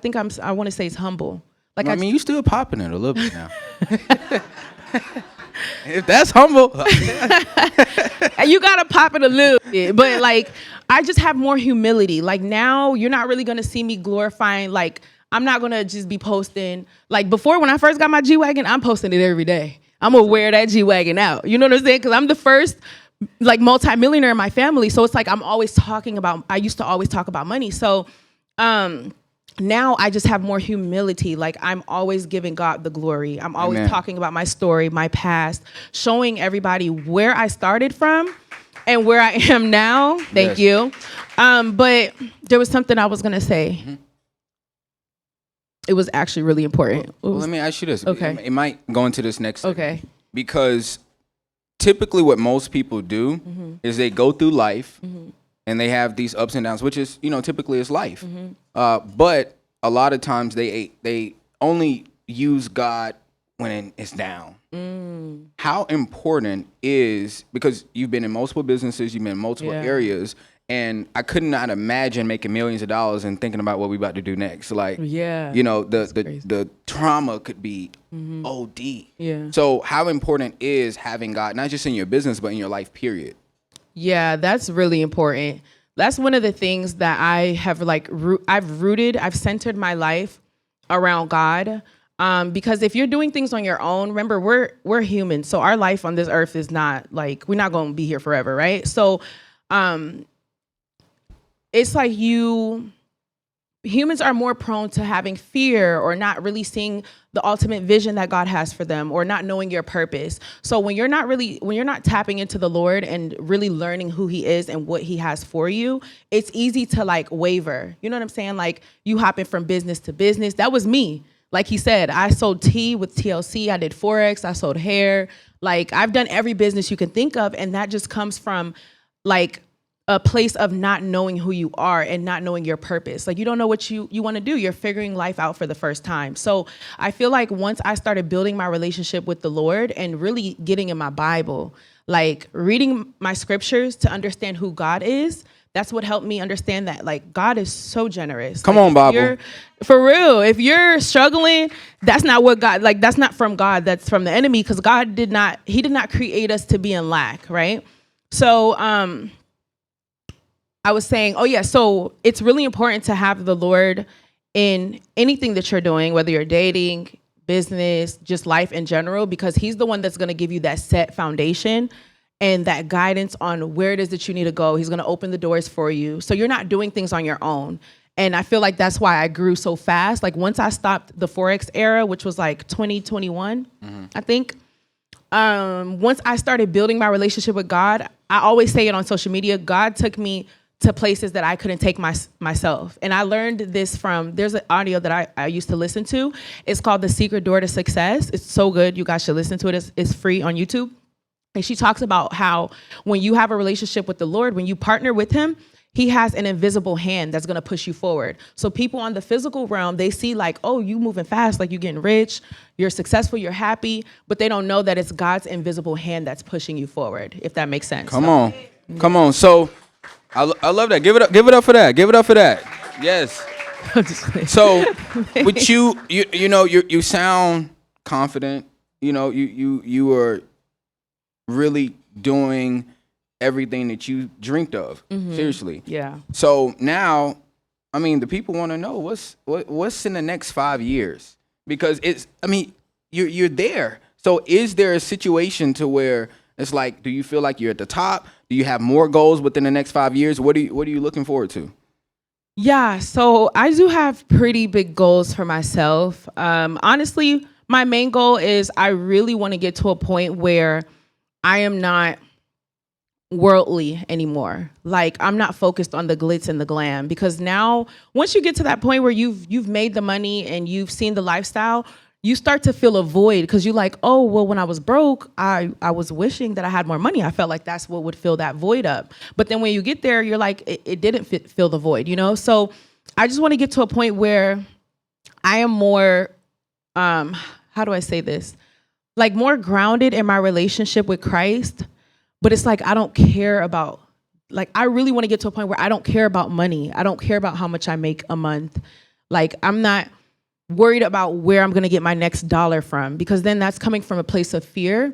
want to say it's humble. Like I mean, you still popping it a little bit now. If that's humble. You gotta pop it a little bit, but like I just have more humility. Like now you're not really gonna see me glorifying, like I'm not gonna just be posting, like before when I first got my G-Wagon, I'm posting it every day. I'm gonna wear that G-Wagon out. You know what I'm saying? Because I'm the first like multimillionaire in my family. So it's like I used to always talk about money. So now I just have more humility. Like I'm always giving God the glory. I'm always talking about my story, my past, showing everybody where I started from and where I am now. Thank you. But there was something I was gonna say. It was actually really important. Well, let me ask you this. Okay. It might go into this next segment. Okay. Because typically what most people do is they go through life and they have these ups and downs, which is, typically is life. But a lot of times they only use God when it's down. How important is, because you've been in multiple businesses, you've been in multiple areas, and I could not imagine making millions of dollars and thinking about what we about to do next. Like, the trauma could be OD. Yeah. So how important is having God, not just in your business, but in your life, period? Yeah, that's really important. That's one of the things that I have I've centered my life around God. Because if you're doing things on your own, remember we're humans. So our life on this earth is not like, we're not going to be here forever. Right. So, it's like humans are more prone to having fear or not really seeing the ultimate vision that God has for them, or not knowing your purpose. So when you're not tapping into the Lord and really learning who he is and what he has for you, it's easy to like waver. You know what I'm saying? Like you hopping from business to business. That was me. Like he said, I sold tea with TLC. I did Forex. I sold hair. Like I've done every business you can think of. And that just comes from like a place of not knowing who you are and not knowing your purpose. Like you don't know what you want to do. You're figuring life out for the first time. So I feel like once I started building my relationship with the Lord and really getting in my Bible, like reading my scriptures to understand who God is, that's what helped me understand that like God is so generous. Come like, on, Bible. For real, if you're struggling, that's not what God, like that's not from God, that's from the enemy, because God did not create us to be in lack, right? So I was saying, so it's really important to have the Lord in anything that you're doing, whether you're dating, business, just life in general, because he's the one that's going to give you that set foundation and that guidance on where it is that you need to go. He's going to open the doors for you. So you're not doing things on your own. And I feel like that's why I grew so fast. Like once I stopped the Forex era, which was like 2021, I think, once I started building my relationship with God, I always say it on social media, God took me to places that I couldn't take myself. And I learned this there's an audio that I used to listen to. It's called The Secret Door to Success. It's so good. You guys should listen to it. It's free on YouTube. And she talks about how when you have a relationship with the Lord, when you partner with him, he has an invisible hand that's going to push you forward. So people on the physical realm, they see like, oh, you moving fast, like you're getting rich, you're successful, you're happy, but they don't know that it's God's invisible hand that's pushing you forward, if that makes sense. Come on. So I love that. Give it up for that. Give it up for that. Yes. I'm just kidding. So, with you know, you sound confident. You know, you are really doing everything that you dreamt of. Mhm. Seriously. Yeah. So now, I mean, the people want to know what's in the next 5 years, because you're there. So is there a situation to where it's like, do you feel like you're at the top? Do you have more goals within the next 5 years? What are you looking forward to? Yeah, so I do have pretty big goals for myself. Honestly, my main goal is I really want to get to a point where I am not worldly anymore. Like, I'm not focused on the glitz and the glam, because now once you get to that point where you've made the money and you've seen the lifestyle, you start to feel a void, because you're like, oh, well, when I was broke, I was wishing that I had more money. I felt like that's what would fill that void up. But then when you get there, you're like, it didn't fill the void, you know? So I just want to get to a point where I am more, how do I say this? Like, more grounded in my relationship with Christ. But it's like, I don't care about, like, I really want to get to a point where I don't care about money. I don't care about how much I make a month. Like, I'm not worried about where I'm going to get my next dollar from, because then that's coming from a place of fear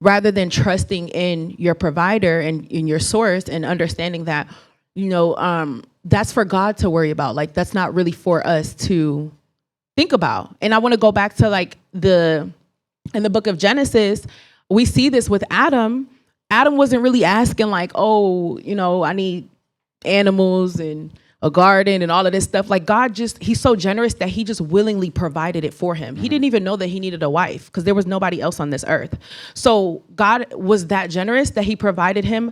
rather than trusting in your provider and in your source, and understanding that, you know, that's for God to worry about. Like, that's not really for us to think about. And I want to go back to, like, in the book of Genesis, we see this with Adam. Adam wasn't really asking, like, oh, you know, I need animals and a garden and all of this stuff. Like, God he's so generous that he just willingly provided it for him. He didn't even know that he needed a wife, because there was nobody else on this earth. So God was that generous that he provided him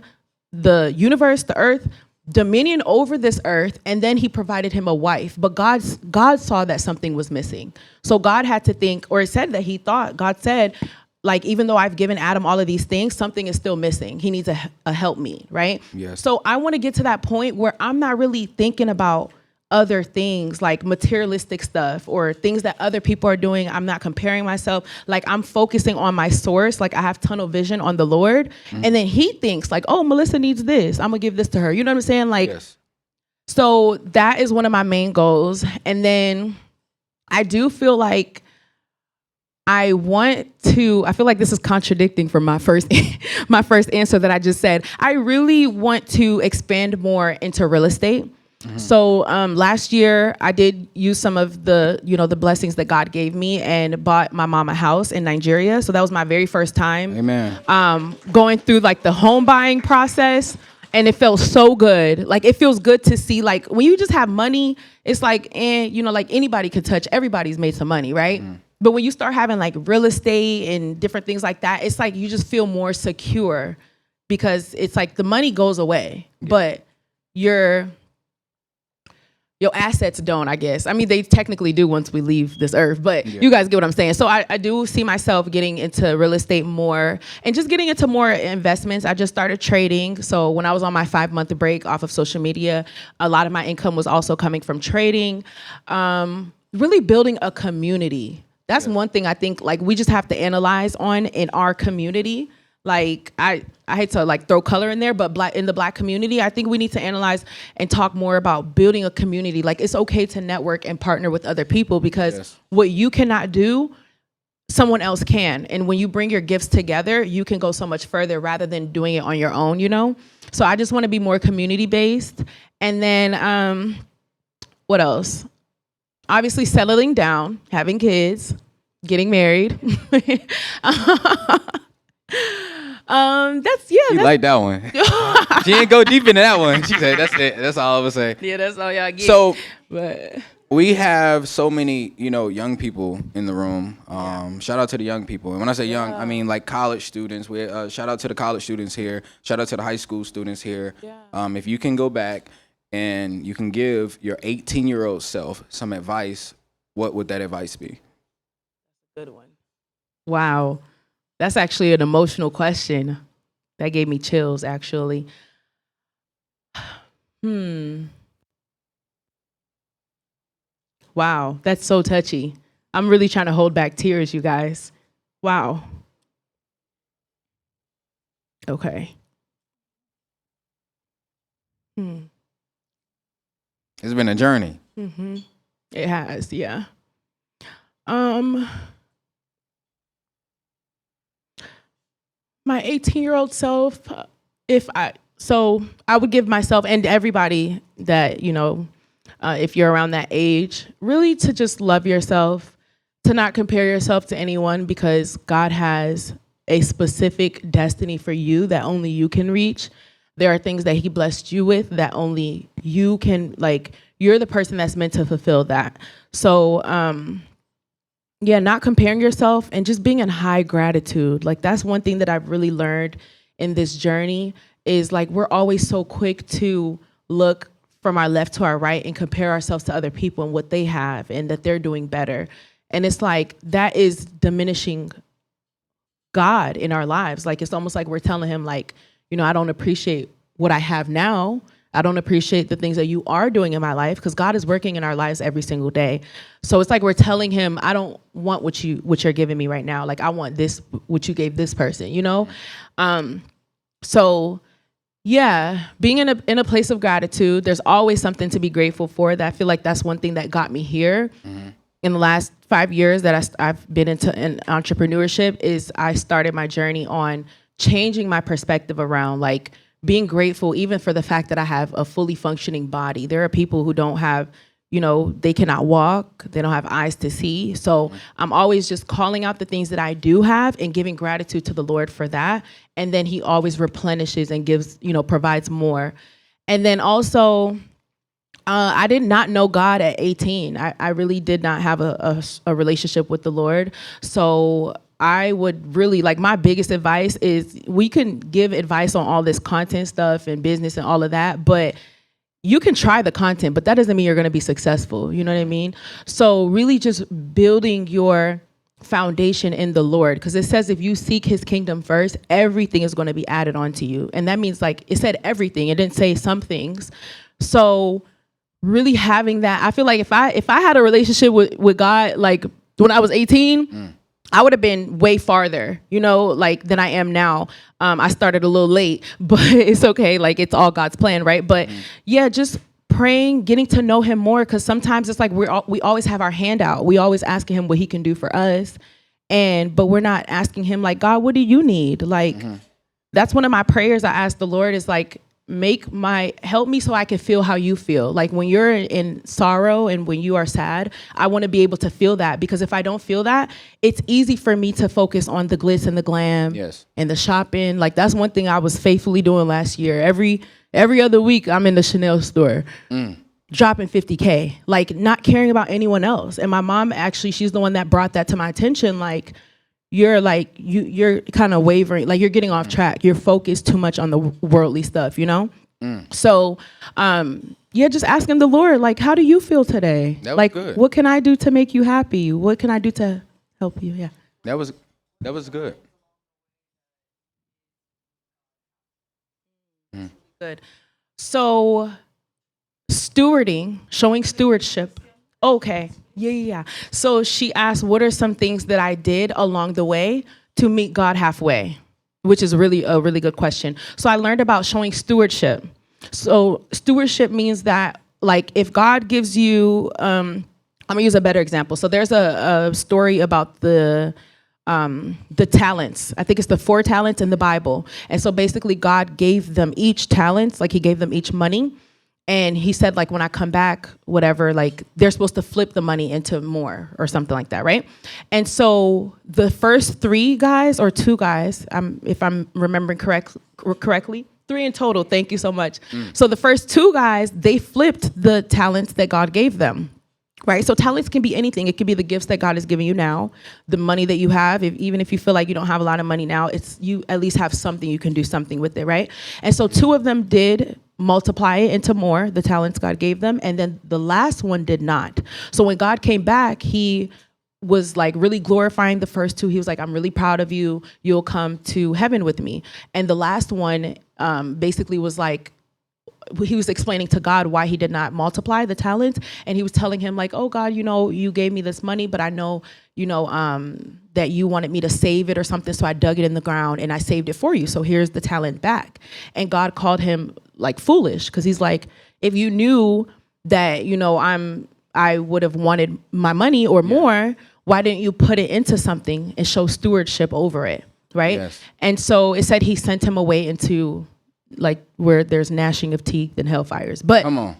the universe, the earth, dominion over this earth, and then he provided him a wife. But God saw that something was missing. So God had to think, or it said that God said, like, even though I've given Adam all of these things, something is still missing. He needs a helpmeet, right? Yes. So I want to get to that point where I'm not really thinking about other things, like materialistic stuff or things that other people are doing. I'm not comparing myself. Like, I'm focusing on my source. Like, I have tunnel vision on the Lord. Mm-hmm. And then he thinks, like, oh, Melissa needs this, I'm gonna give this to her. You know what I'm saying? Like, yes. So that is one of my main goals. And then I do feel like I feel like this is contradicting from my first answer that I just said. I really want to expand more into real estate. Mm-hmm. So last year I did use some of the blessings that God gave me and bought my mom a house in Nigeria. So that was my very first time. Amen. Going through, like, the home buying process. And it felt so good. Like, it feels good to see, like, when you just have money, it's like, like, anybody could touch, everybody's made some money, right? Mm. But when you start having, like, real estate and different things like that, it's like you just feel more secure, because it's like the money goes away, but your assets don't, I guess. I mean, they technically do once we leave this earth, but you guys get what I'm saying. So I do see myself getting into real estate more and just getting into more investments. I just started trading. So when I was on my 5-month break off of social media, a lot of my income was also coming from trading. Really building a community. That's one thing I think, like, we just have to analyze on in our community. Like, I hate to, like, throw color in there, but in the Black community, I think we need to analyze and talk more about building a community. Like, it's okay to network and partner with other people, because what you cannot do, someone else can. And when you bring your gifts together, you can go so much further rather than doing it on your own, you know? So I just want to be more community-based. And then, what else? Obviously, settling down, having kids, getting married. That's She like that one. She didn't go deep into that one. She said, "That's it. That's all I would say." Yeah, that's all y'all get. So, but we have so many, young people in the room. Shout out to the young people. And when I say young, I mean, like, college students. We shout out to the college students here. Shout out to the high school students here. If you can go back and you can give your 18-year-old self some advice, what would that advice be? Good one. Wow. That's actually an emotional question. That gave me chills, actually. Wow, that's so touchy. I'm really trying to hold back tears, you guys. Wow. Okay. It's been a journey. Mm-hmm. It has, yeah. My 18-year-old self, I would give myself and everybody that, if you're around that age, really to just love yourself, to not compare yourself to anyone, because God has a specific destiny for you that only you can reach. There are things that he blessed you with that only you can, you're the person that's meant to fulfill that. So, not comparing yourself and just being in high gratitude. That's one thing that I've really learned in this journey is we're always so quick to look from our left to our right and compare ourselves to other people and what they have and that they're doing better. And it's that is diminishing God in our lives. It's almost like we're telling him I don't appreciate what I have now. I don't appreciate the things that you are doing in my life, because God is working in our lives every single day. So it's we're telling him, I don't want what you're giving me right now. I want this, what you gave this person, So yeah, being in a place of gratitude, there's always something to be grateful for. That I feel that's one thing that got me here. In the last 5 years that I've been into entrepreneurship is I started my journey on changing my perspective around being grateful even for the fact that I have a fully functioning body. There are people who don't have, they cannot walk, they don't have eyes to see. So I'm always just calling out the things that I do have and giving gratitude to the Lord for that. And then he always replenishes and gives, provides more. And then also, I did not know God at 18. I really did not have a relationship with the Lord. So I would really, my biggest advice is, we can give advice on all this content stuff and business and all of that, but you can try the content, but that doesn't mean you're going to be successful. You know what I mean? So really just building your foundation in the Lord, because it says if you seek his kingdom first, everything is going to be added on to you. And that means it said everything. It didn't say some things. So really having that, I feel if I had a relationship with God, when I was 18, I would have been way farther, than I am now. I started a little late, but it's okay. It's all God's plan, right? But yeah, just praying, getting to know him more, because sometimes it's we always have our hand out. We always asking him what he can do for us, but we're not asking him God, what do you need? That's one of my prayers I ask the Lord is help me so I can feel how you feel. When you're in sorrow and when you are sad, I want to be able to feel that, because if I don't feel that, it's easy for me to focus on the glitz and the glam and the shopping. That's one thing I was faithfully doing last year. Every other week I'm in the Chanel store dropping $50K, not caring about anyone else. And my mom, actually, she's the one that brought that to my attention. You're kind of wavering, you're getting off track. You're focused too much on the worldly stuff, So, just asking the Lord, how do you feel today? That was good. What can I do to make you happy? What can I do to help you? Yeah. That was good. Good. So, showing stewardship. Okay. Yeah. So she asked, what are some things that I did along the way to meet God halfway? Which is really a really good question. So I learned about showing stewardship. So stewardship means that if God gives you, I'm gonna use a better example. So there's a story about the talents. I think it's the 4 talents in the Bible. And so basically God gave them each talents, he gave them each money. And he said, when I come back, whatever, they're supposed to flip the money into more or something like that, right? And so the first 3 guys or 2 guys, if I'm remembering correctly, 3 in total, thank you so much. So the first 2 guys, they flipped the talents that God gave them, right? So talents can be anything. It could be the gifts that God is giving you now, the money that you have. Even if you feel like you don't have a lot of money now, you at least have something, you can do something with it, right? And so 2 of them did multiply it into more, the talents God gave them, and then the last one did not. So when God came back, he was really glorifying the first 2. He was I'm really proud of you. You'll come to heaven with me. And the last one basically was he was explaining to God why he did not multiply the talents. And he was telling him oh God, you gave me this money, but I know, that you wanted me to save it or something. So I dug it in the ground and I saved it for you. So here's the talent back. And God called him foolish, because he's if you knew that, I would have wanted my money or more, why didn't you put it into something and show stewardship over it, right? Yes. And so it said he sent him away into like where there's gnashing of teeth and hellfires. But Come on.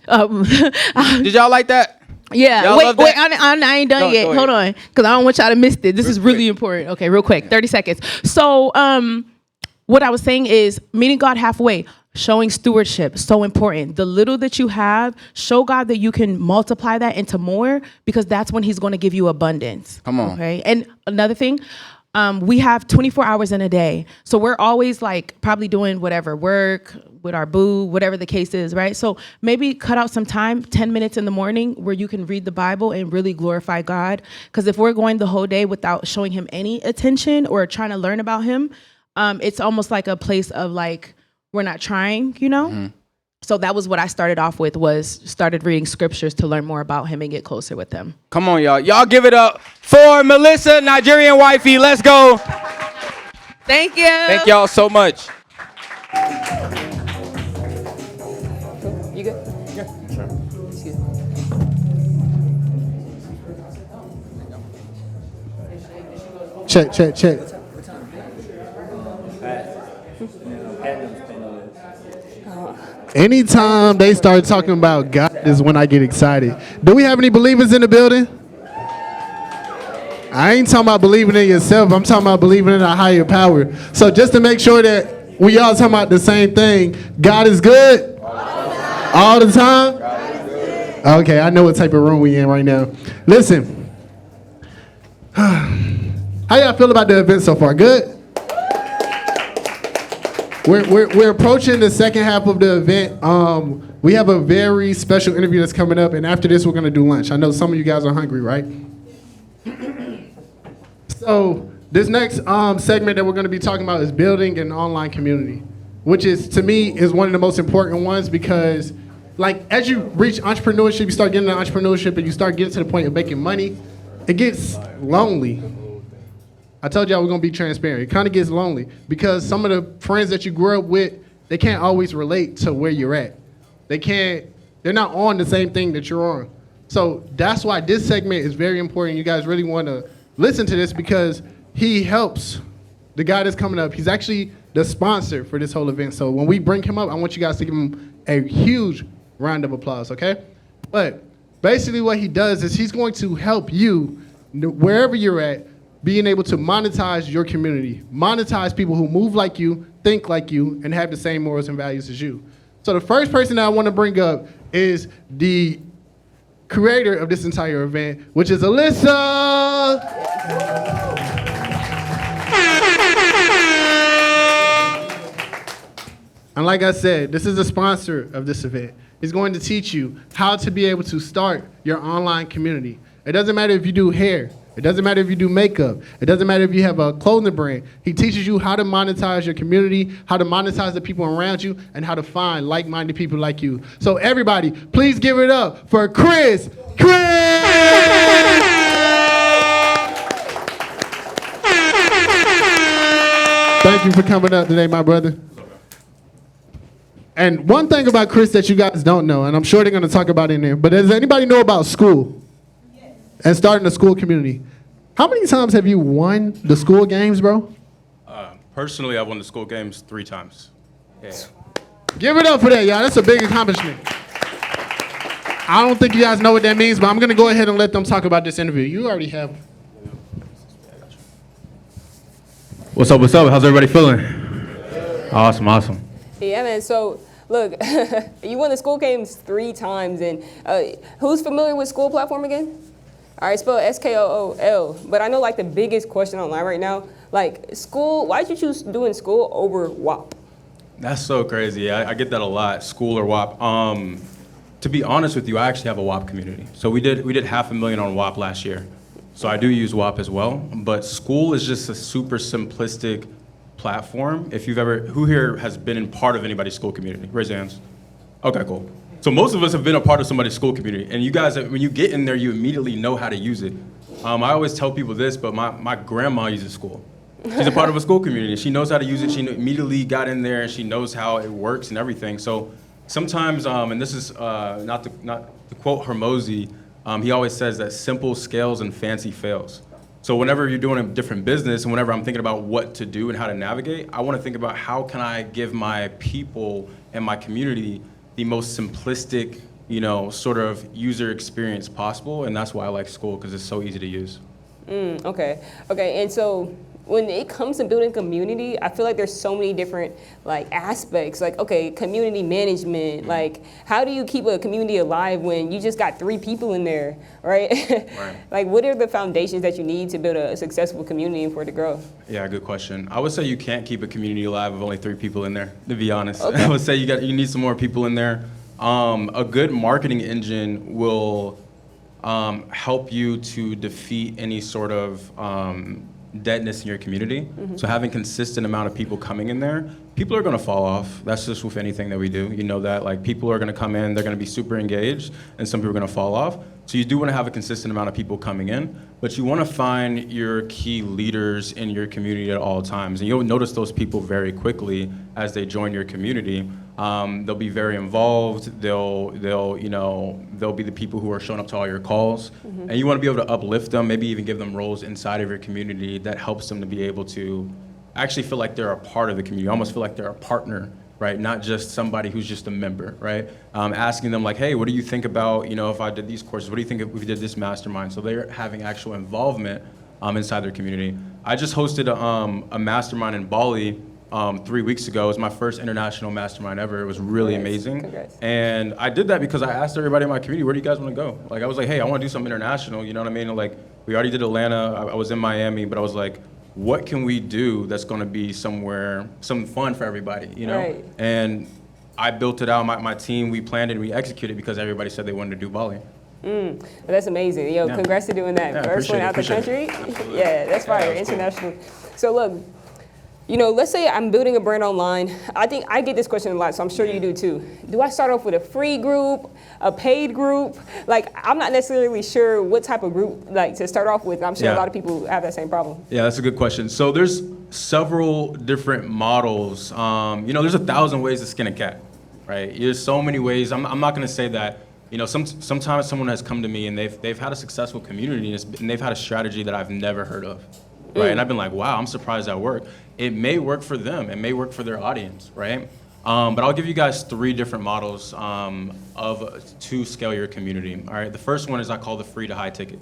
Did y'all like that? Yeah. Y'all love Wait, that? I ain't done Go yet. ahead. Hold on, because I don't want y'all to miss it. This is really important. Okay, real quick, 30 seconds. So, what I was saying is meeting God halfway, showing stewardship, so important. The little that you have, show God that you can multiply that into more, because that's when He's going to give you abundance. Come on. Okay. And another thing, we have 24 hours in a day. So we're always like probably doing whatever, work with our boo, whatever the case is, right? So maybe cut out some time, 10 minutes in the morning, where you can read the Bible and really glorify God. Because if we're going the whole day without showing Him any attention or trying to learn about Him, it's almost like a place of like, we're not trying, you know? Mm-hmm. So that was what I started off with, was started reading scriptures to learn more about Him and get closer with Him. Come on, y'all. Y'all give it up for Melissa, Nigerian wifey. Let's go. Thank you. Thank y'all so much. You good? Yeah, sure. Excuse me. Check. Anytime they start talking about God is when I get excited. Do we have any believers in the building? I ain't talking about believing in yourself. I'm talking about believing in a higher power. So just to make sure that we all talking about the same thing, God is good all the time. Okay, I know what type of room we in right now. Listen, how y'all feel about the event so far? Good? We're approaching the second half of the event. We have a very special interview that's coming up, and after this, we're gonna do lunch. I know some of you guys are hungry, right? So this next segment that we're gonna be talking about is building an online community, which is, to me, is one of the most important ones, because like as you reach entrepreneurship, you start getting into entrepreneurship and you start getting to the point of making money, it gets lonely. I told y'all we're gonna be transparent. It kind of gets lonely because some of the friends that you grew up with, they can't always relate to where you're at. They're not on the same thing that you're on. So that's why this segment is very important. You guys really want to listen to this, because he helps the guy that's coming up. He's actually the sponsor for this whole event. So when we bring him up, I want you guys to give him a huge round of applause, okay? But basically what he does is he's going to help you, wherever you're at, being able to monetize your community, monetize people who move like you, think like you, and have the same morals and values as you. So the first person that I want to bring up is the creator of this entire event, which is Alyssa. And like I said, this is the sponsor of this event. He's going to teach you how to be able to start your online community. It doesn't matter if you do hair. It doesn't matter if you do makeup. It doesn't matter if you have a clothing brand. He teaches you how to monetize your community, how to monetize the people around you, and how to find like-minded people like you. So everybody, please give it up for Chris. Thank you for coming up today, my brother. And one thing about Chris that you guys don't know, and I'm sure they're going to talk about it in there, but does anybody know about school? And starting a school community. How many times have you won the school games, bro? Personally, I've won the school games 3 times. Yeah. Give it up for that, y'all. That's a big accomplishment. I don't think you guys know what that means, but I'm going to go ahead and let them talk about this interview. You already have. What's up? How's everybody feeling? Awesome. Yeah, man. So, look, you won the school games 3 times, and who's familiar with School platform again? All right, spell SKOOL. But I know, like, the biggest question online right now, like, school, why did you choose doing school over WAP? That's so crazy. I get that a lot, school or WAP. To be honest with you, I actually have a WAP community. So we did $500,000 on WAP last year. So I do use WAP as well. But school is just a super simplistic platform. If you've ever, who here has been in part of anybody's school community? Raise your hands. Okay, cool. So most of us have been a part of somebody's school community. And you guys, when you get in there, you immediately know how to use it. I always tell people this, but my grandma uses school. She's a part of a school community. She knows how to use it. She immediately got in there and she knows how it works and everything. So sometimes, and this is not to quote Hormozy, he always says that simple scales and fancy fails. So whenever you're doing a different business and whenever I'm thinking about what to do and how to navigate, I want to think about how can I give my people and my community the most simplistic, sort of user experience possible. And that's why I like Skool, because it's so easy to use. Okay. And so when it comes to building community, I feel like there's so many different aspects. Community management. How do you keep a community alive when you just got 3 people in there, right? Right. What are the foundations that you need to build a successful community and for it to grow? Yeah, good question. I would say you can't keep a community alive with only 3 people in there, to be honest. Okay. I would say you need some more people in there. A good marketing engine will help you to defeat any sort of deadness in your community. Mm-hmm. So having consistent amount of people coming in there, people are gonna fall off. That's just with anything that we do. You know that, people are gonna come in, they're gonna be super engaged, and some people are gonna fall off. So you do wanna have a consistent amount of people coming in, but you wanna find your key leaders in your community at all times. And you'll notice those people very quickly as they join your community. They'll be very involved. They'll be the people who are showing up to all your calls. Mm-hmm. And you want to be able to uplift them, maybe even give them roles inside of your community that helps them to be able to actually feel like they're a part of the community, almost feel like they're a partner, right? Not just somebody who's just a member, right? Asking them hey, what do you think about, if I did these courses? What do you think if we did this mastermind? So they're having actual involvement inside their community. I just hosted a mastermind in Bali 3 weeks ago. It was my first international mastermind ever. It was really amazing. Congrats. And I did that because I asked everybody in my community, where do you guys want to go? I was like, hey, I want to do something international, you know what I mean? We already did Atlanta, I was in Miami, but I was like, what can we do that's going to be some fun for everybody, Right. And I built it out, my team, we planned it, and we executed because everybody said they wanted to do Bali. Well, that's amazing. Yeah. Congrats to doing that. Yeah, First one out the appreciate country. Yeah, that's fire, Yeah, international. So look, let's say I'm building a brand online. I think I get this question a lot, so I'm sure you do too. Do I start off with a free group, a paid group? I'm not necessarily sure what type of group to start off with. I'm sure a lot of people have that same problem. Yeah, that's a good question. So there's several different models. There's 1,000 ways to skin a cat, right? There's so many ways. I'm not going to say that. Sometimes someone has come to me and they've had a successful community and they've had a strategy that I've never heard of, right? And I've been like, wow, I'm surprised that worked. It may work for them. It may work for their audience, right? But I'll give you guys 3 different models to scale your community. All right, the first one is I call the free to high ticket.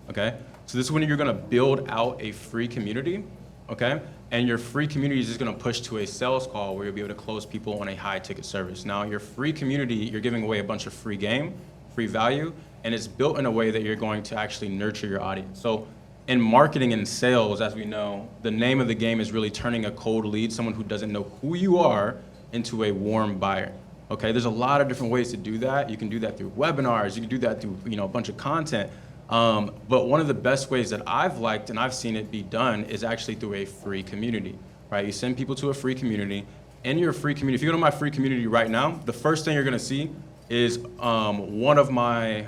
Okay, so this is when you're going to build out a free community. Okay, and your free community is just going to push to a sales call where you'll be able to close people on a high ticket service. Now, your free community, you're giving away a bunch of free game, free value, and it's built in a way that you're going to actually nurture your audience. So in marketing and sales, as we know, the name of the game is really turning a cold lead, someone who doesn't know who you are, into a warm buyer. Okay, there's a lot of different ways to do that. You can do that through webinars, you can do that through a bunch of content. But one of the best ways that I've liked and I've seen it be done is actually through a free community, right? You send people to a free community. In your free community, if you go to my free community right now, the first thing you're gonna see is one of my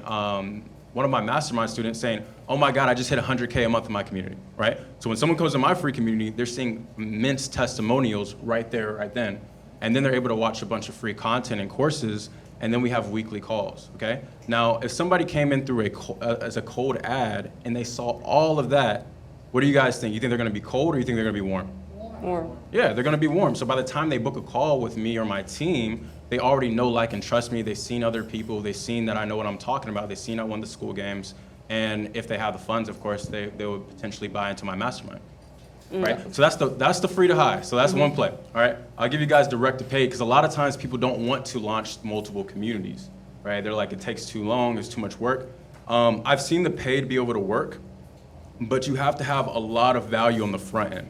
mastermind students saying, oh my God, I just hit 100K a month in my community, right? So when someone comes to my free community, they're seeing immense testimonials right there, right then. And then they're able to watch a bunch of free content and courses, and then we have weekly calls, okay? Now, if somebody came in through as a cold ad and they saw all of that, what do you guys think? You think they're gonna be cold or you think they're gonna be warm? Warm. Yeah, they're gonna be warm. So by the time they book a call with me or my team, they already know, like, and trust me. They've seen other people. They've seen that I know what I'm talking about. They've seen I won the school games. And if they have the funds, of course, they would potentially buy into my mastermind. Right? So that's the free to high. So that's one play. All right. I'll give you guys direct to pay because a lot of times people don't want to launch multiple communities. Right? They're like, it takes too long, it's too much work. I've seen the paid be able to work, but you have to have a lot of value on the front end.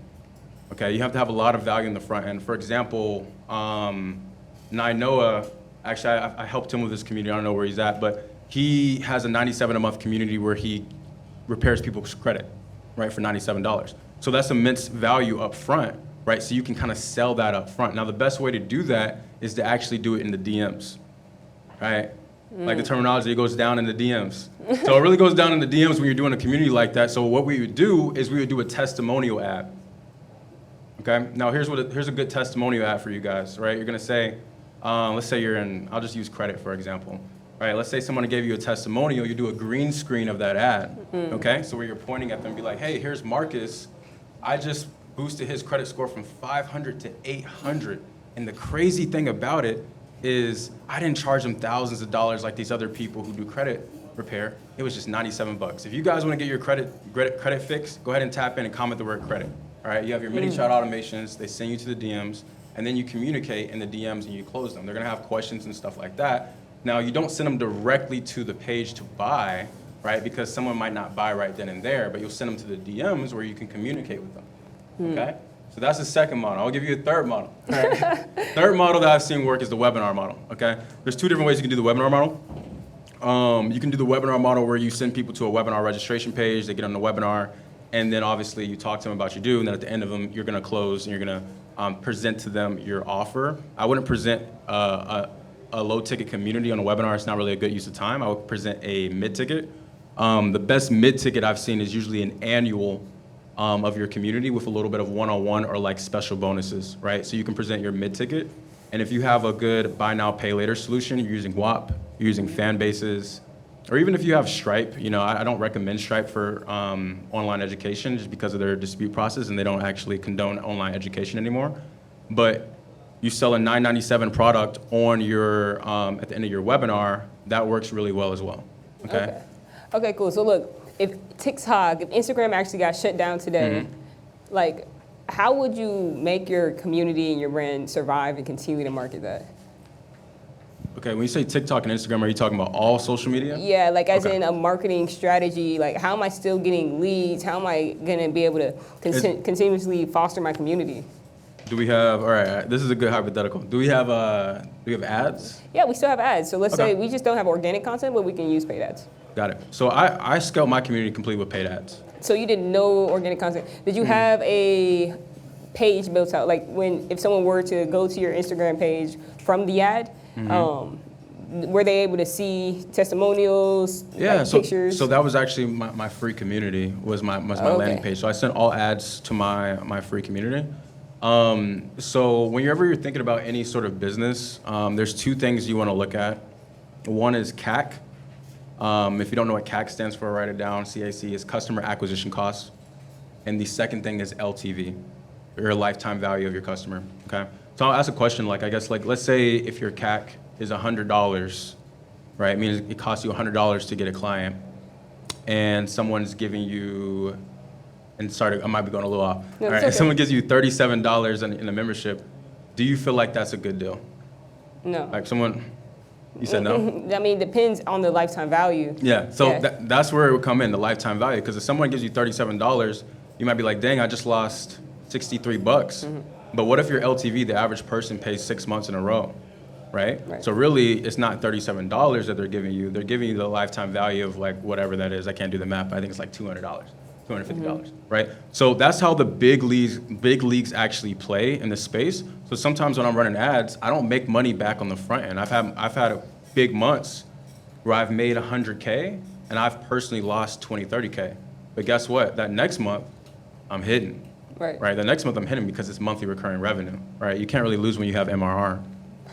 Okay, you have to have a lot of value in the front end. For example, Nainoa, actually I helped him with this community, I don't know where he's at, but he has a $97 a month community where he repairs people's credit, right, for $97. So that's immense value up front, right? So you can kind of sell that up front. Now the best way to do that is to actually do it in the DMs, right? Like the terminology, it goes down in the DMs. So it really goes down in the DMs when you're doing a community like that. So what we would do is we would do a testimonial ad. Okay, now here's a good testimonial ad for you guys, right? You're gonna say, let's say you're in, I'll just use credit for example. right? Let's say someone gave you a testimonial, you do a green screen of that ad, okay? So where you're pointing at them, be like, hey, here's Marcus. I just boosted his credit score from 500 to 800. And the crazy thing about it is I didn't charge them thousands of dollars like these other people who do credit repair. It was just 97 bucks. If you guys want to get your credit fixed, go ahead and tap in and comment the word credit. All right, you have your mini chat automations, they send you to the DMs, and then you communicate in the DMs and you close them. They're gonna have questions and stuff like that. Now, you don't send them directly to the page to buy, right? Because someone might not buy right then and there, but you'll send them to the DMs where you can communicate with them, okay? So that's the second model. I'll give you a third model. All right? Third model that I've seen work is the webinar model, okay? There's two different ways you can do the webinar model. You can do the webinar model where you send people to a webinar registration page, they get on the webinar, and then obviously you talk to them about what you do, and then at the end of them, you're gonna close and you're gonna present to them your offer. I wouldn't present a low-ticket community on a webinar. It's not really a good use of time. I would present a mid-ticket. The best mid-ticket I've seen is usually an annual of your community with a little bit of one-on-one or like special bonuses, right? So you can present your mid-ticket, and if you have a good buy now, pay later solution, you're using WAP, you're using fan bases, or even if you have Stripe, you know, I don't recommend Stripe for online education just because of their dispute process, and they don't actually condone online education anymore. But you sell a $9.97 product on your at the end of your webinar, that works really well as well. Okay. Okay, cool. So look, if TikTok, if Instagram actually got shut down today, like, how would you make your community and your brand survive and continue to market that? Okay, when you say TikTok and Instagram, are you talking about all social media? Yeah, like as in a marketing strategy, like how am I still getting leads? How am I gonna be able to continuously foster my community? Do we have, all right, this is a good hypothetical. Do we have ads? Yeah, we still have ads. So let's Okay. say we just don't have organic content, but we can use paid ads. Got it. So I scaled my community complete with paid ads. So you did no organic content. Did you have a page built out? Like if someone were to go to your Instagram page from the ad, were they able to see testimonials, like pictures? So that was actually my free community was my landing page. So I sent all ads to my free community. So whenever you're thinking about any sort of business, there's two things you want to look at. One is CAC. If you don't know what CAC stands for, write it down. CAC is customer acquisition costs. And the second thing is LTV, or lifetime value of your customer, okay? So I'll ask a question, like, I guess, like, let's say if your CAC is $100, right? It means it costs you $100 to get a client, and someone's giving you, and sorry, I might be going a little off. No, all right, okay. if someone gives you $37 in a membership, do you feel like that's a good deal? No. Like someone, you said no? I mean, it depends on the lifetime value. Yeah, so that's where it would come in, the lifetime value. Because if someone gives you $37, you might be like, dang, I just lost 63 bucks. But what if your LTV, the average person pays 6 months in a row, right? So really, it's not $37 that they're giving you. They're giving you the lifetime value of like whatever that is. I can't do the math, but I think it's like $200, $250, right? So that's how the big leagues actually play in the space. So sometimes when I'm running ads, I don't make money back on the front end. I've had big months where I've made 100K and I've personally lost 20, 30K. But guess what? That next month, I'm hitting. Right. The next month I'm hitting because it's monthly recurring revenue. Right. You can't really lose when you have MRR.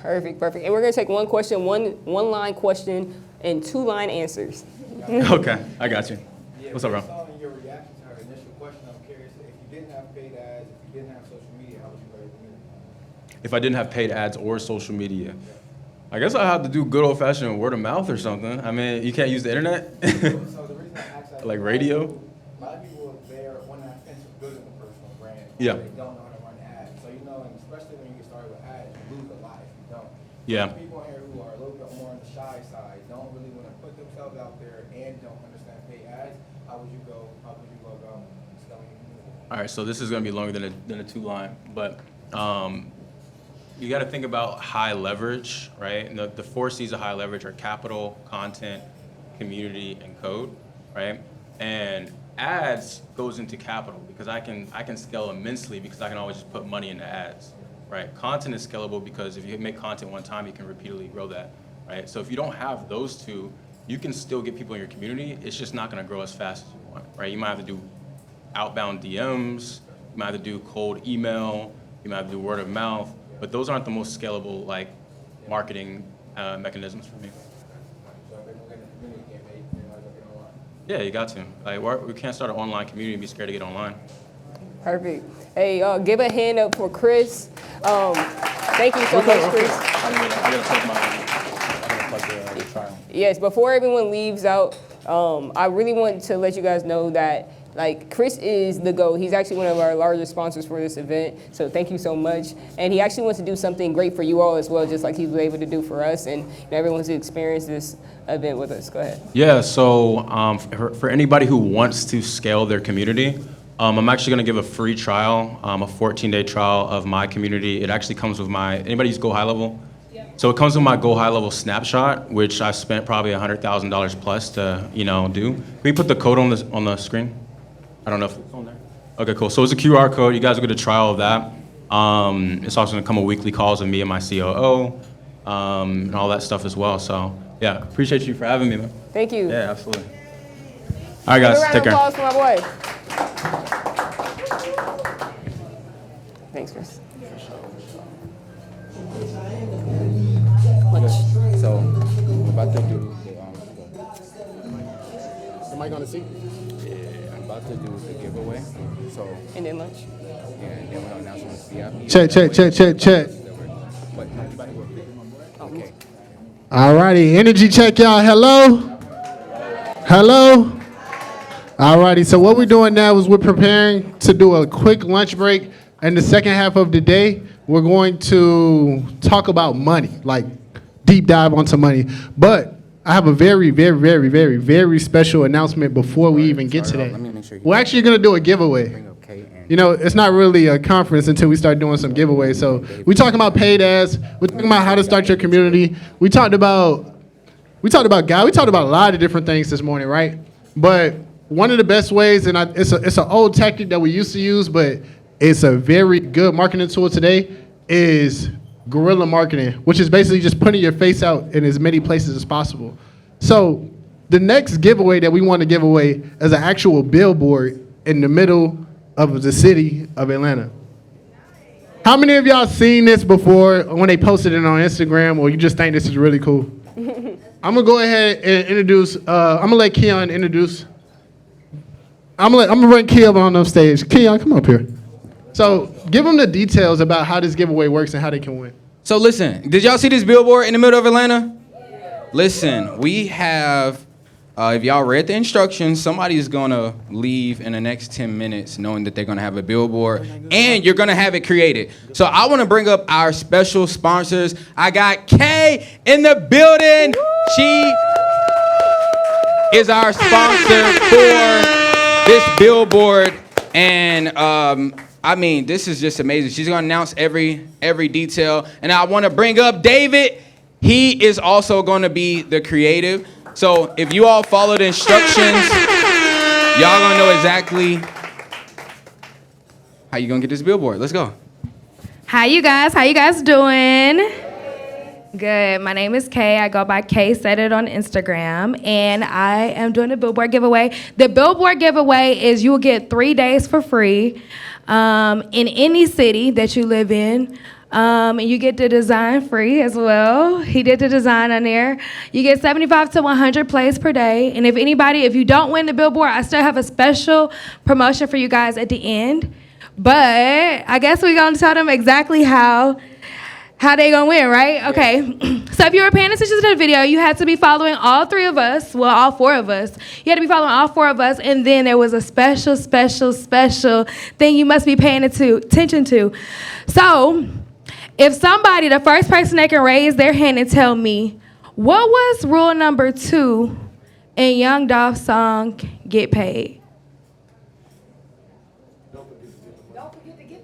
Perfect. And we're gonna take one question, one line question, and 2-line answers. Okay, I got you. What's up, bro? Based on your reaction to her initial question, I'm curious, if you didn't have paid ads, if you didn't have social media, how would you rate the If I didn't have paid ads or social media, I guess I have to do good old-fashioned word of mouth or something. I mean, you can't use the internet, So the reason I asked that like radio. A lot of people there want to enter good in the personal brand. Yeah. They don't know how to run ads. So, you know, and especially when you get started with ads, you lose a lot if you don't. Yeah. Some people here who are a little bit more on the shy side don't really want to put themselves out there and don't understand paid ads. How would you go selling your community? All right, so this is gonna be longer than a 2-line, but you got to think about high leverage, right? And the 4 C's of high leverage are capital, content, community, and code, right? And ads goes into capital because I can scale immensely because I can always just put money into ads, right? Content is scalable because if you make content one time, you can repeatedly grow that, right? So if you don't have those two, you can still get people in your community. It's just not going to grow as fast as you want, right? You might have to do outbound DMs, you might have to do cold email, you might have to do word of mouth, but those aren't the most scalable like marketing mechanisms for me. Yeah, you got to. Like, we can't start an online community and be scared to get online. Perfect. Hey, give a hand up for Chris. Thank you so much, Chris. I gotta plug the trial. Yes, before everyone leaves out, I really want to let you guys know that Chris is the GOAT. He's actually one of our largest sponsors for this event, so thank you so much. And he actually wants to do something great for you all as well, just like he was able to do for us, and everyone wants to experience this event with us. Go ahead. Yeah, so for anybody who wants to scale their community, I'm actually gonna give a free trial, a 14-day trial of my community. It actually comes with anybody use Go High Level? Yeah. So it comes with my Go High Level snapshot, which I spent probably $100,000 plus to, do. Can we put the code on the screen? I don't know if it's on there. Okay, cool. So it's a QR code. You guys will get a trial of that. It's also gonna come with weekly calls with me and my COO, and all that stuff as well. So yeah, appreciate you for having me, man. Thank you. Yeah, absolutely. All right, guys, take care. Give a round of applause for my boy. Thanks, Chris. So we're about to do Am I gonna see? I'm about to do the giveaway. So and then lunch. Yeah, and then we'll announce what's VIP. Check. But everybody will okay. Alrighty, energy check, y'all. Hello. Alrighty, so what we're doing now is we're preparing to do a quick lunch break. In the second half of the day, we're going to talk about money, like deep dive onto money. But I have a very, very, very, very, very special announcement before we even get to that. We're actually going to do a giveaway. It's not really a conference until we start doing some giveaways. So we're talking about paid ads. We're talking about how to start your community. We talked about God. We talked about a lot of different things this morning, right? But one of the best ways, and it's an old tactic that we used to use, but it's a very good marketing tool today, is guerrilla marketing, which is basically just putting your face out in as many places as possible. So the next giveaway that we want to give away is an actual billboard in the middle of the city of Atlanta. How many of y'all seen this before when they posted it on Instagram, or you just think this is really cool? I'm gonna go ahead and introduce. I'm gonna let Keon introduce. I'm gonna bring Keon on the stage. Keon, come up here. So give them the details about how this giveaway works and how they can win. So listen, did y'all see this billboard in the middle of Atlanta? Listen, we have, if y'all read the instructions, somebody's gonna leave in the next 10 minutes knowing that they're gonna have a billboard and you're gonna have it created. So I wanna bring up our special sponsors. I got Kay in the building. She is our sponsor for this billboard. And this is just amazing. She's gonna announce every detail. And I wanna bring up David. He is also gonna be the creative. So if you all follow the instructions, y'all gonna know exactly how you gonna get this billboard. Let's go. Hi, you guys. How you guys doing? Good. My name is Kay. I go by Kay Said It on Instagram, and I am doing a billboard giveaway. The billboard giveaway is you will get 3 days for free in any city that you live in. And you get the design free as well. He did the design on there. You get 75 to 100 plays per day. And if you don't win the billboard, I still have a special promotion for you guys at the end. But I guess we're gonna tell them exactly how they gonna win, right? Okay. So if you were paying attention to the video, you had to be following all 3 of us. Well, all 4 of us. You had to be following all 4 of us, and then there was a special thing you must be paying attention to. So if the first person that can raise their hand and tell me, what was rule number 2 in Young Dolph's song, Get Paid?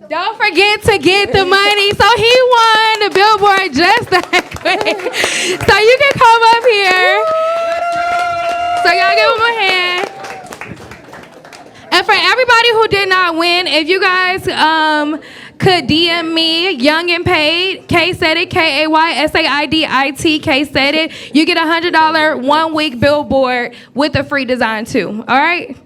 Don't forget to get the money. So he won the billboard just that quick. So you can come up here. So y'all give him a hand. And for everybody who did not win, if you guys could DM me, Young and Paid, Kay Said It, KAYSAIDIT, Kay Said It. You get $100 1-week billboard with a free design too. All right?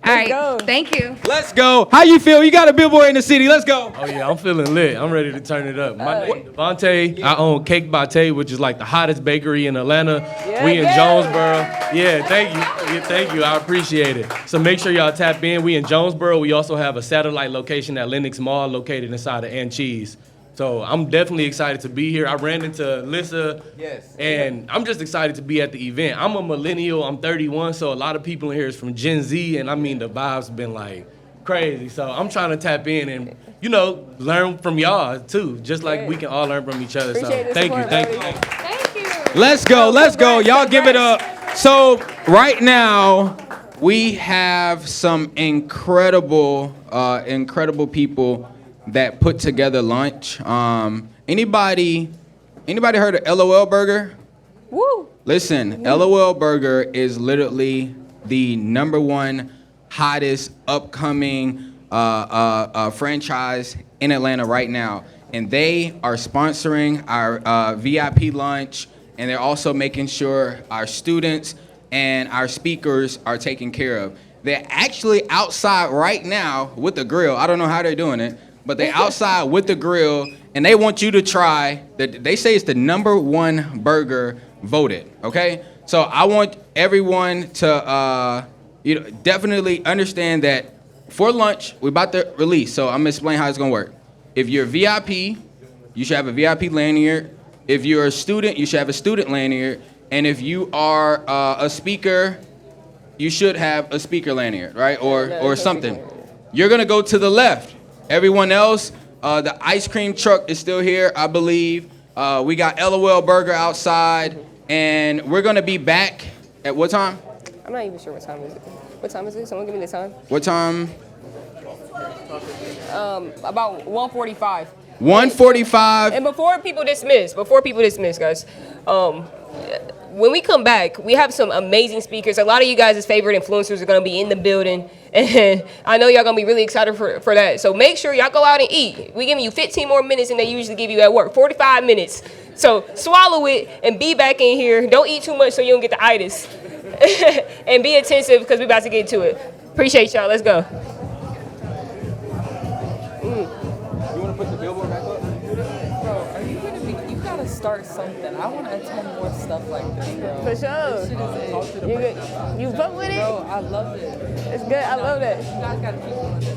All right. Thank you. Let's go. How you feel? You got a billboard in the city. Let's go. Oh yeah, I'm feeling lit. I'm ready to turn it up. My name is Devontae. I own Cake Bate, which is like the hottest bakery in Atlanta. We in Jonesboro. Yeah, thank you. Yeah, thank you. I appreciate it. So make sure y'all tap in. We in Jonesboro. We also have a satellite location at Lenox Mall located inside of Ann Cheese. So I'm definitely excited to be here. I ran into Lissa, and I'm just excited to be at the event. I'm a millennial, I'm 31, so a lot of people in here is from Gen Z, and I mean, the vibes been like crazy. So I'm trying to tap in and, you know, learn from y'all too, just like we can all learn from each other. So thank you. Let's go. Let's go. Y'all give it up. So right now, we have some incredible people that put together lunch. Anybody heard of LOL Burger? Woo! Listen, LOL Burger is literally the #1 hottest upcoming franchise in Atlanta right now. And they are sponsoring our VIP lunch, and they're also making sure our students and our speakers are taken care of. They're actually outside right now with the grill. I don't know how they're doing it, but they're outside with the grill, and they want you to try. They say it's the #1 burger voted, okay? So I want everyone to definitely understand that for lunch, we're about to release, so I'm gonna explain how it's gonna work. If you're VIP, you should have a VIP lanyard. If you're a student, you should have a student lanyard. And if you are a speaker, you should have a speaker lanyard, right? Or something. You're gonna go to the left. Everyone else, the ice cream truck is still here, I believe. We got LOL Burger outside, and we're gonna be back at what time? I'm not even sure what time is it. What time is it? Someone give me the time. What time? About 1:45. 1:45. And before people dismiss, guys, when we come back, we have some amazing speakers. A lot of you guys' favorite influencers are going to be in the building. And I know y'all going to be really excited for that. So make sure y'all go out and eat. We're giving you 15 more minutes than they usually give you at work. 45 minutes. So swallow it and be back in here. Don't eat too much so you don't get the itis. And be attentive because we're about to get to it. Appreciate y'all. Let's go. You want to put the billboard back up? Bro, are you gonna be? You gotta start something. I want to attend more stuff like this, bro. For sure. This shit is it. You fuck with it? Bro, I love it. It's good. I love that. You guys gotta keep doing this.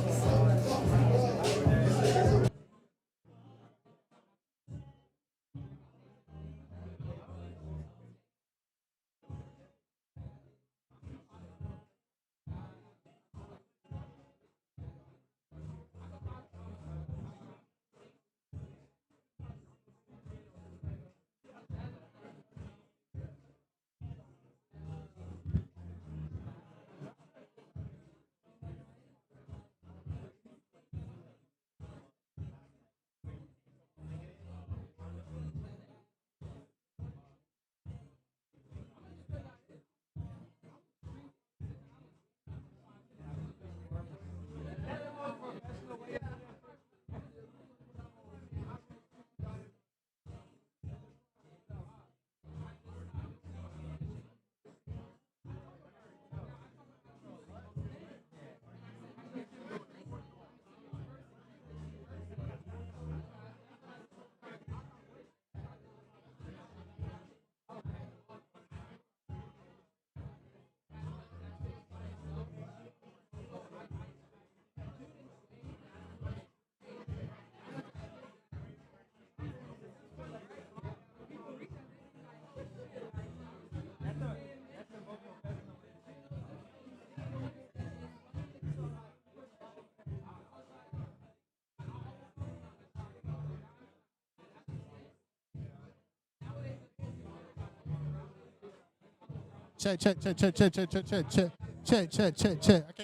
Check. I can't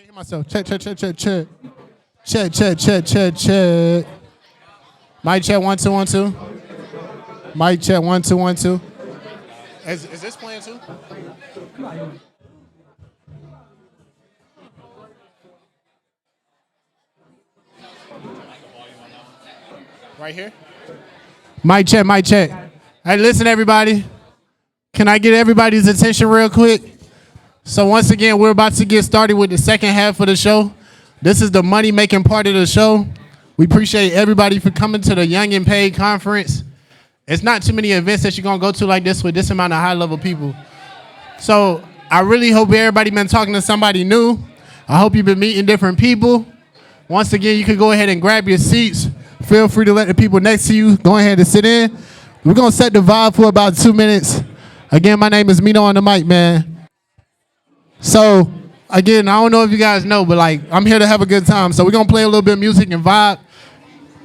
hear myself. Check. Mic check 1 2 1 2. Mic check 1 2 1 2. Is this playing too? Right here. Mic check. Hey, listen, everybody. Can I get everybody's attention real quick? So once again, we're about to get started with the second half of the show. This is the money-making part of the show. We appreciate everybody for coming to the Young and Paid Conference. It's not too many events that you're going to go to like this with this amount of high-level people. So I really hope everybody been talking to somebody new. I hope you've been meeting different people. Once again, you can go ahead and grab your seats. Feel free to let the people next to you go ahead and sit in. We're going to set the vibe for about 2 minutes. Again, my name is Mino on the mic, man. So, again, I don't know if you guys know, but like, I'm here to have a good time. So we're going to play a little bit of music and vibe.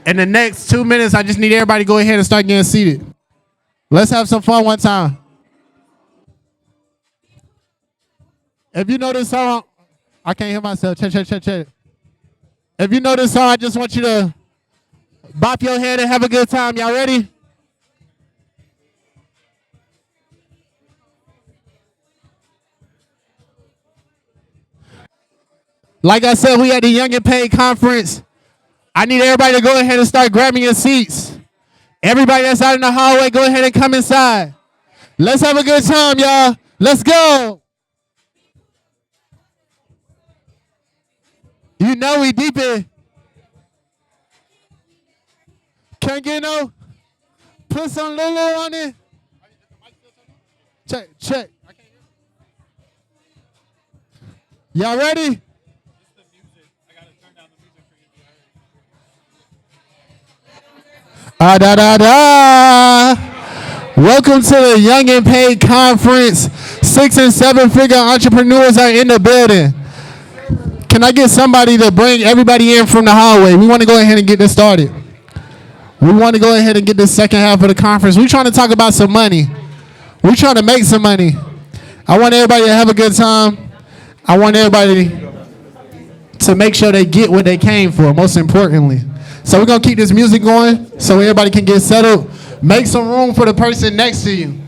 In the next 2 minutes, I just need everybody to go ahead and start getting seated. Let's have some fun one time. If you know this song, I can't hear myself. Check. If you know this song, I just want you to bop your head and have a good time. Y'all ready? Like I said, we at the Young and Paid Conference. I need everybody to go ahead and start grabbing your seats. Everybody that's out in the hallway, go ahead and come inside. Let's have a good time, y'all. Let's go. You know we deep in. Can't get no. Put some Lulu on it. Check. Y'all ready? Welcome to the Young and Paid Conference. 6 and 7 figure entrepreneurs are in the building. Can I get somebody to bring everybody in from the hallway? We want to go ahead and get this started. We want to go ahead and get this second half of the conference. We're trying to talk about some money. We're trying to make some money. I want everybody to have a good time. I want everybody to make sure they get what they came for, most importantly. So we're going to keep this music going so everybody can get settled. Make some room for the person next to you.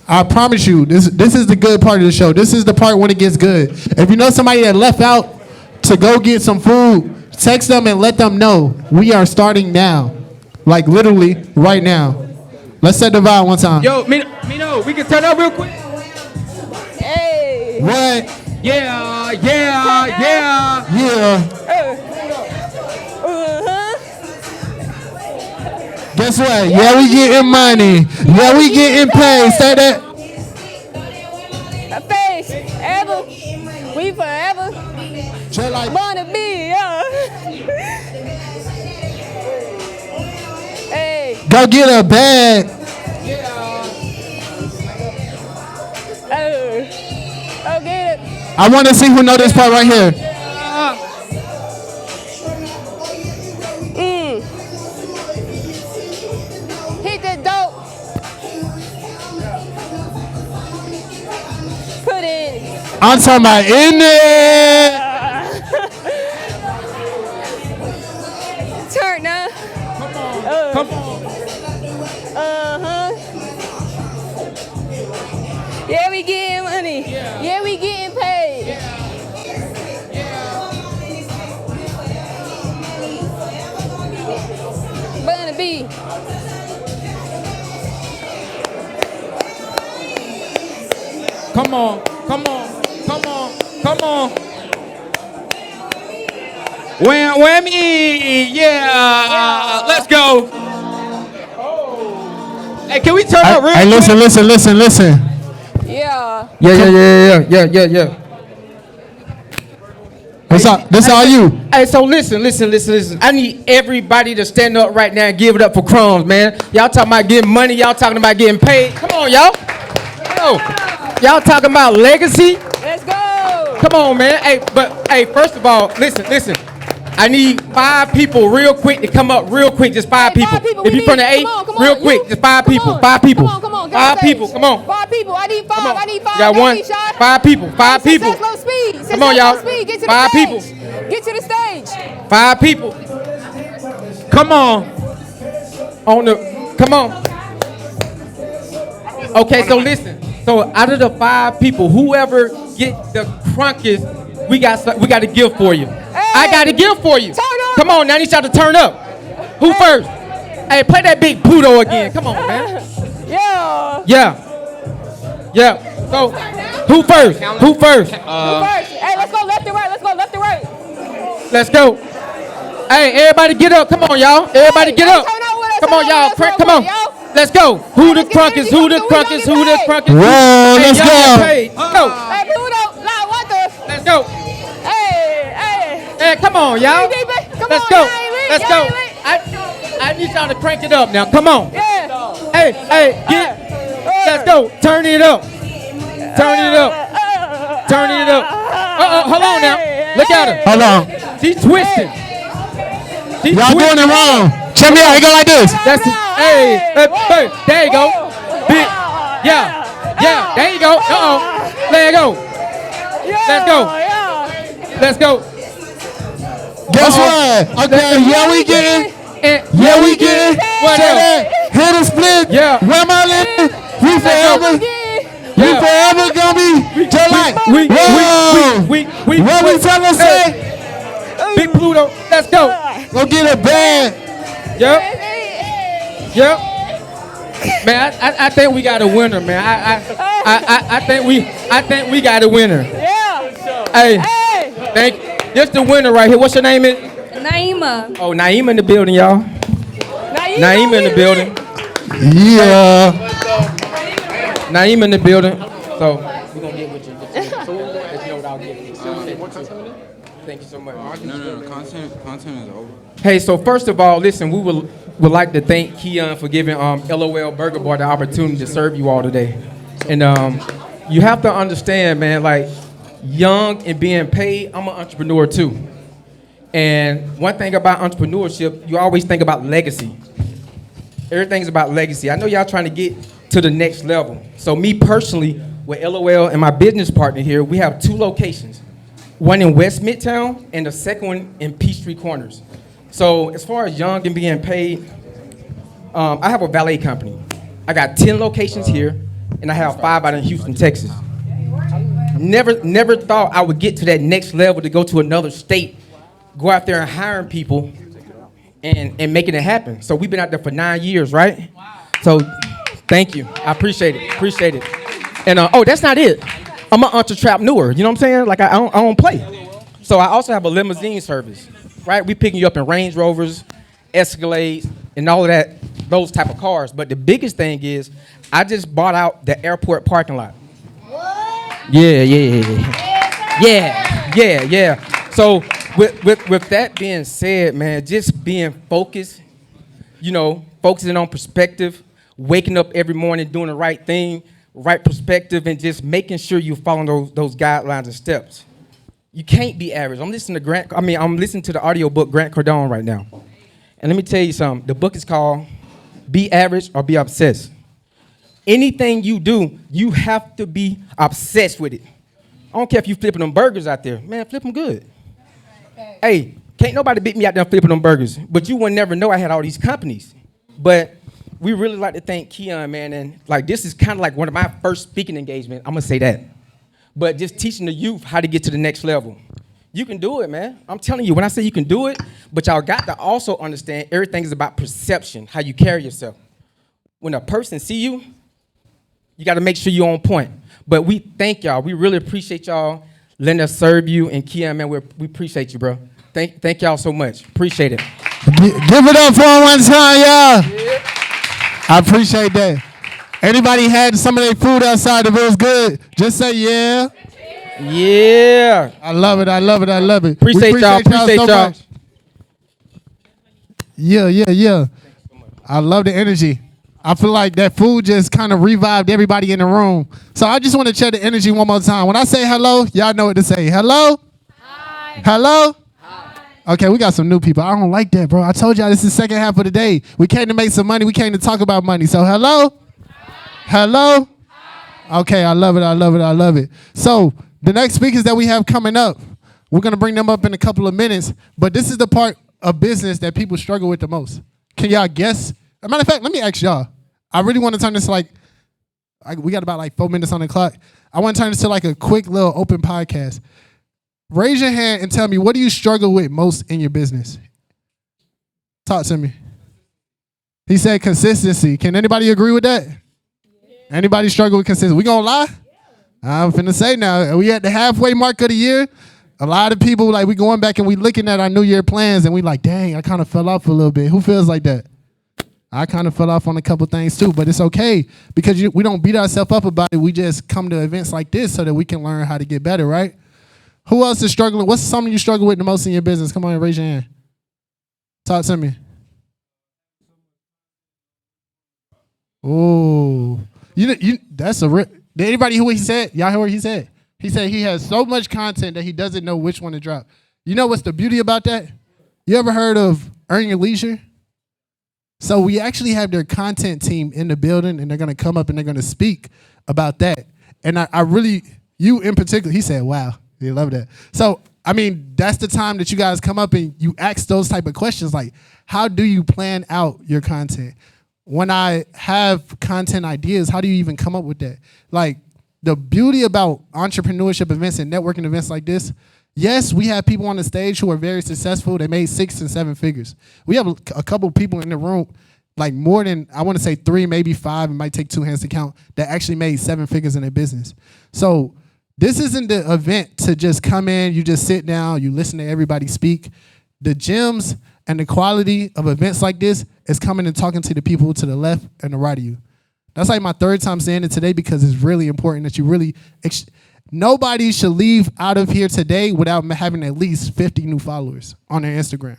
I promise you, this is the good part of the show. This is the part when it gets good. If you know somebody that left out to go get some food, text them and let them know we are starting now. Like literally right now. Let's set the vibe one time. Yo, Mino, we can turn up real quick. Hey. What? Yeah. Guess what? Yeah, we getting money. Yeah, we getting paid. Say that. Face, ever, we forever. Just like wanna be, yeah. Hey. Go get a bag. Oh, get it. I want to see who know this part right here. Hit the dope. Put in. I'm talking about in there. Turn up. Come on. Yeah, we getting money. Yeah, we getting paid. Gonna be. Come on. Whammy. Yeah. Let's go. Hey, can we turn up real Hey, quick? listen. Yeah. Yeah. This all you. Hey, so listen. I need everybody to stand up right now and give it up for Crumbs, man. Y'all talking about getting money. Y'all talking about getting paid. Come on, y'all. Y'all talking about legacy. Let's go. Come on, man. Hey, first of all, listen. I need 5 people real quick to come up real quick. Just 5 people. If you from the A, real quick, just 5 people. 5 people. Come on. 5 people. Come on. 5 people. I need 5. I need 5. Got one. 5 people. 5 people. Slow speed. Come on, y'all. Speed. Get to 5 the people. stage. Get to the stage. 5 people. Come on. Come on. Okay, so listen. So out of the 5 people, whoever get the crunkest, we got to give for you. I got to give for you. Come on, now I need y'all to turn up. Who first? Hey, play that big Pluto again. Come on, man. Yeah. Yeah. So Who first? Who first? First. Hey, let's go left and right. Let's go left and right. Let's go. Hey, everybody get up. Come on, y'all. Everybody get up. Come on, y'all. Come on. Let's go. Who the crunkest? Who the crunkest? Who the crunkest? Whoa, let's go. Hey, Pluto, like what the? Let's go. Hey. Hey, come on, y'all. Come Let's on, go. y'all ain't lit, Let's y'all go. ain't lit. I need y'all to crank it up now. Come on. Yeah. Hey, let's go. Turn it up. Turn it up. Turn it up. Hold on now. Look at her. Hold on. She's twisting. Y'all doing it wrong. Check me out. It go like this. That's it. Hey, there you go. Big. Yeah. There you go. There you go. Let's go. Let's go. Guess what? Okay, yeah, we get it. Yeah, we get it. What Check else? that. Hit a split. Yeah. Where my living? We forever. We forever gonna be just like. What we tell us say? Big Pluto. Let's go. Go get a bag. Yep. Man, I think we got a winner, man. I think we got a winner. Yeah. Hey, thank you. This the winner right here. What's your name? Naima. Oh, Naima in the building, y'all. Naima in the building. Yeah. Naima in the building. So we're gonna get with you. Let you know what I'll get you. Thank you so much. No. Content is over. Hey, so first of all, listen, we would like to thank Keon for giving LOL Burger Bar the opportunity to serve you all today. And you have to understand, man, like young and being paid, I'm an entrepreneur too. And one thing about entrepreneurship, you always think about legacy. Everything's about legacy. I know y'all trying to get to the next level. So me personally, with LOL and my business partner here, we have 2 locations. One in West Midtown and the second one in Peachtree Corners. So as far as young and being paid, I have a valet company. I got 10 locations here, and I have 5 out in Houston, Texas. Never thought I would get to that next level to go to another state, go out there and hiring people and making it happen. So we've been out there for 9 years, right? So thank you. I appreciate it. And that's not it. I'm an entrepreneur. You know what I'm saying? Like I don't play. So I also have a limousine service, right? We picking you up in Range Rovers, Escalades, and all of that, those type of cars. But the biggest thing is, I just bought out the airport parking lot. Yeah. So with that being said, man, just being focused, focusing on perspective, waking up every morning, doing the right thing, right perspective, and just making sure you're following those guidelines and steps. You can't be average. I'm listening to the audiobook Grant Cardone right now. And let me tell you something. The book is called Be Average or Be Obsessed. Anything you do, you have to be obsessed with it. I don't care if you flipping them burgers out there. Man, flip them good. Hey, can't nobody beat me out there flipping them burgers. But you would never know I had all these companies. But we really like to thank Keon, man. And like this is kind of like one of my first speaking engagements. I'm going to say that. But just teaching the youth how to get to the next level. You can do it, man. I'm telling you, when I say you can do it, but y'all got to also understand everything is about perception, how you carry yourself. When a person see you, you got to make sure you're on point. But we thank y'all. We really appreciate y'all letting us serve you. And Keon, man, we appreciate you, bro. Thank y'all so much. Appreciate it. Give it up for him one time, y'all. Yeah. I appreciate that. Anybody had some of their food outside? If it was good, just say yeah. Yeah. I love it. Appreciate y'all. Much. Yeah. I love the energy. I feel like that food just kind of revived everybody in the room. So I just want to check the energy one more time. When I say hello, y'all know what to say. Hello? Hi. Hello? Hi. Okay, we got some new people. I don't like that, bro. I told y'all this is the second half of the day. We came to make some money. We came to talk about money. So hello? Hello? Okay, I love it. So the next speakers that we have coming up, we're going to bring them up in a couple of minutes. But this is the part of business that people struggle with the most. Can y'all guess? As a matter of fact, let me ask y'all. I really want to turn this we got about 4 minutes on the clock. I want to turn this to a quick little open podcast. Raise your hand and tell me, what do you struggle with most in your business? Talk to me. He said consistency. Can anybody agree with that? Anybody struggle with consistency? We gonna lie? I'm finna say now, we at the halfway mark of the year. A lot of people, like, we going back and we looking at our New Year plans and we like, dang, I kind of fell off a little bit. Who feels like that? I kind of fell off on a couple things too, but it's okay because we don't beat ourselves up about it. We just come to events like this so that we can learn how to get better, right? Who else is struggling? What's something you struggle with the most in your business? Come on, raise your hand. Talk to me. Oh, that's a did anybody hear what he said? Y'all hear what he said? He said he has so much content that he doesn't know which one to drop. You know what's the beauty about that? You ever heard of Earn Your Leisure? So we actually have their content team in the building, and they're going to come up and they're going to speak about that. And I really, you in particular, he said, wow, he loved that. So, I mean, that's the time that you guys come up and you ask those type of questions like, how do you plan out your content? When I have content ideas, how do you even come up with that? Like, the beauty about entrepreneurship events and networking events like this, yes, we have people on the stage who are very successful. They made 6 and 7 figures. We have a couple people in the room, like more than, I want to say 3, maybe 5, it might take 2 hands to count, that actually made 7 figures in their business. So this isn't the event to just come in, you just sit down, you listen to everybody speak. The gems and the quality of events like this is coming and talking to the people to the left and the right of you. That's like my 3rd time saying it today because it's really important that you really, nobody should leave out of here today without having at least 50 new followers on their Instagram.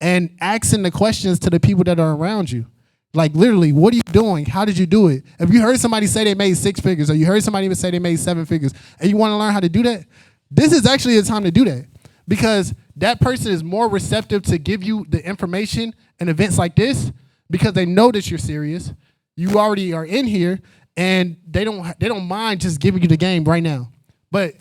And asking the questions to the people that are around you. Like literally, what are you doing? How did you do it? If you heard somebody say they made 6 figures or you heard somebody say they made 7 figures and you want to learn how to do that, this is actually the time to do that. Because that person is more receptive to give you the information in events like this because they know that you're serious. You already are in here, and they don't mind just giving you the game right now. But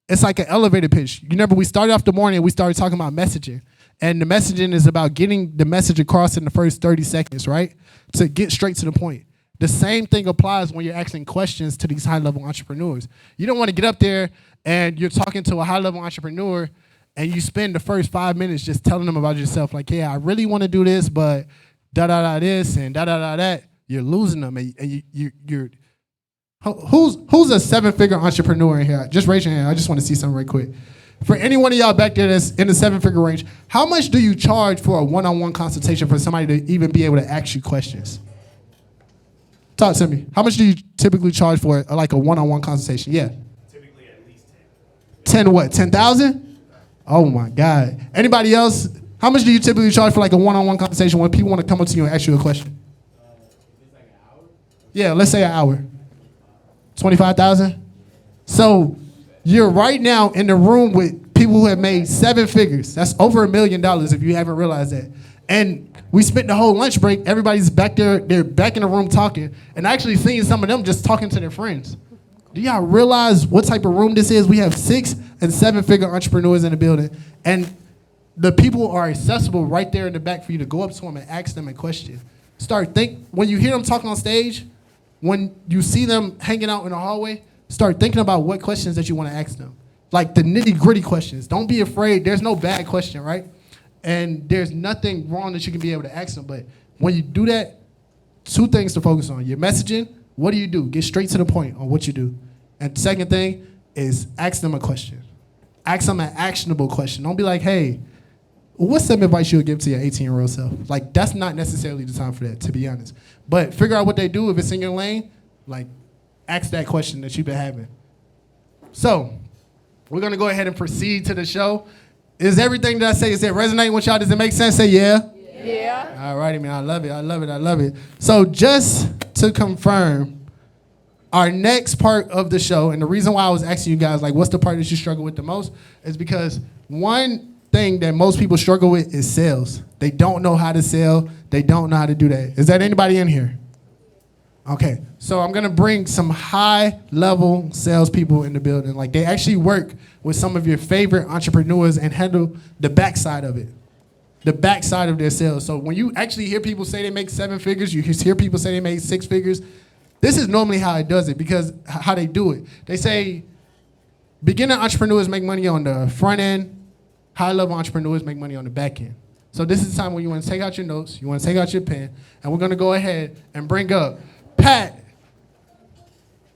it's like an elevator pitch. You remember we started off the morning and we started talking about messaging. And the messaging is about getting the message across in the first 30 seconds, right? To get straight to the point. The same thing applies when you're asking questions to these high-level entrepreneurs. You don't want to get up there and you're talking to a high-level entrepreneur and you spend the first 5 minutes just telling them about yourself. Like, yeah, I really want to do this, but da-da-da this and da-da-da that. You're losing them, and you're. Who's a 7-figure entrepreneur in here? Just raise your hand. I just want to see something right quick. For any one of y'all back there that's in the 7-figure range, how much do you charge for a one-on-one consultation for somebody to even be able to ask you questions? Talk to me. How much do you typically charge for like a one-on-one consultation? Yeah. Typically at least 10. 10 what? 10,000? Oh my God. Anybody else? How much do you typically charge for like a one-on-one conversation when people want to come up to you and ask you a question? Yeah, let's say an hour. 25,000? So you're right now in the room with people who have made 7 figures. That's over $1 million if you haven't realized that. And we spent the whole lunch break, everybody's back there, they're back in the room talking, and actually seeing some of them just talking to their friends. Do y'all realize what type of room this is? We have 6 and 7-figure entrepreneurs in the building, and the people are accessible right there in the back for you to go up to them and ask them a question. When you hear them talking on stage, when you see them hanging out in the hallway, start thinking about what questions that you want to ask them. Like the nitty-gritty questions. Don't be afraid. There's no bad question, right? And there's nothing wrong that you can be able to ask them. But when you do that, 2 things to focus on. Your messaging, what do you do? Get straight to the point on what you do. And the second thing is ask them a question. Ask them an actionable question. Don't be like, hey, what's some advice you would give to your 18-year-old self? Like, that's not necessarily the time for that, to be honest. But figure out what they do. If it's in your lane, like, ask that question that you've been having. So, we're going to go ahead and proceed to the show. Is everything that I say, is it resonating with y'all? Does it make sense? Say yeah. Yeah. All righty, man. I love it. I love it. I love it. So, just to confirm, our next part of the show, and the reason why I was asking you guys, like, what's the part that you struggle with the most, is because one thing that most people struggle with is sales. They don't know how to sell. They don't know how to do that. Is that anybody in here? Okay, so I'm gonna bring some high-level salespeople in the building. Like, they actually work with some of your favorite entrepreneurs and handle the backside of it, the backside of their sales. So when you actually hear people say they make 7 figures, you hear people say they made 6 figures, this is normally how it does it, because how they do it. They say beginner entrepreneurs make money on the front end, high-level entrepreneurs make money on the back end. So this is the time when you want to take out your notes, you want to take out your pen, and we're going to go ahead and bring up Pat.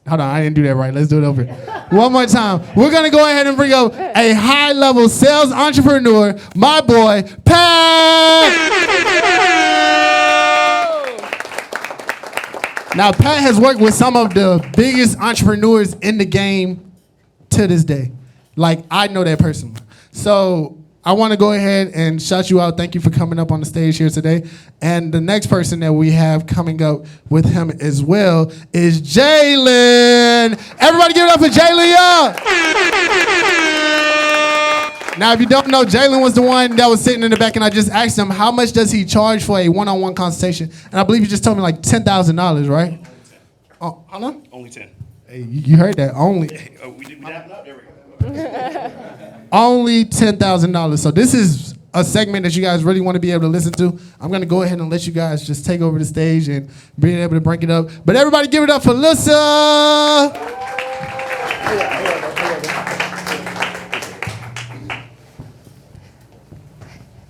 Hold on, I didn't do that right. Let's do it over. One more time. We're gonna go ahead and bring up a high-level sales entrepreneur, my boy, Pat. Now, Pat has worked with some of the biggest entrepreneurs in the game to this day. Like, I know that personally. So I want to go ahead and shout you out. Thank you for coming up on the stage here today. And the next person that we have coming up with him as well is Jalen. Everybody give it up for Jalen Young. Now, if you don't know, Jalen was the one that was sitting in the back, and I just asked him, how much does he charge for a one-on-one consultation? And I believe he just told me like $10,000, right? Oh, how long? Only 10. Hey, you heard that, only. We did that. There we go. Only $10,000. So this is a segment that you guys really want to be able to listen to. I'm going to go ahead and let you guys just take over the stage and be able to break it up. But everybody give it up for Lissa.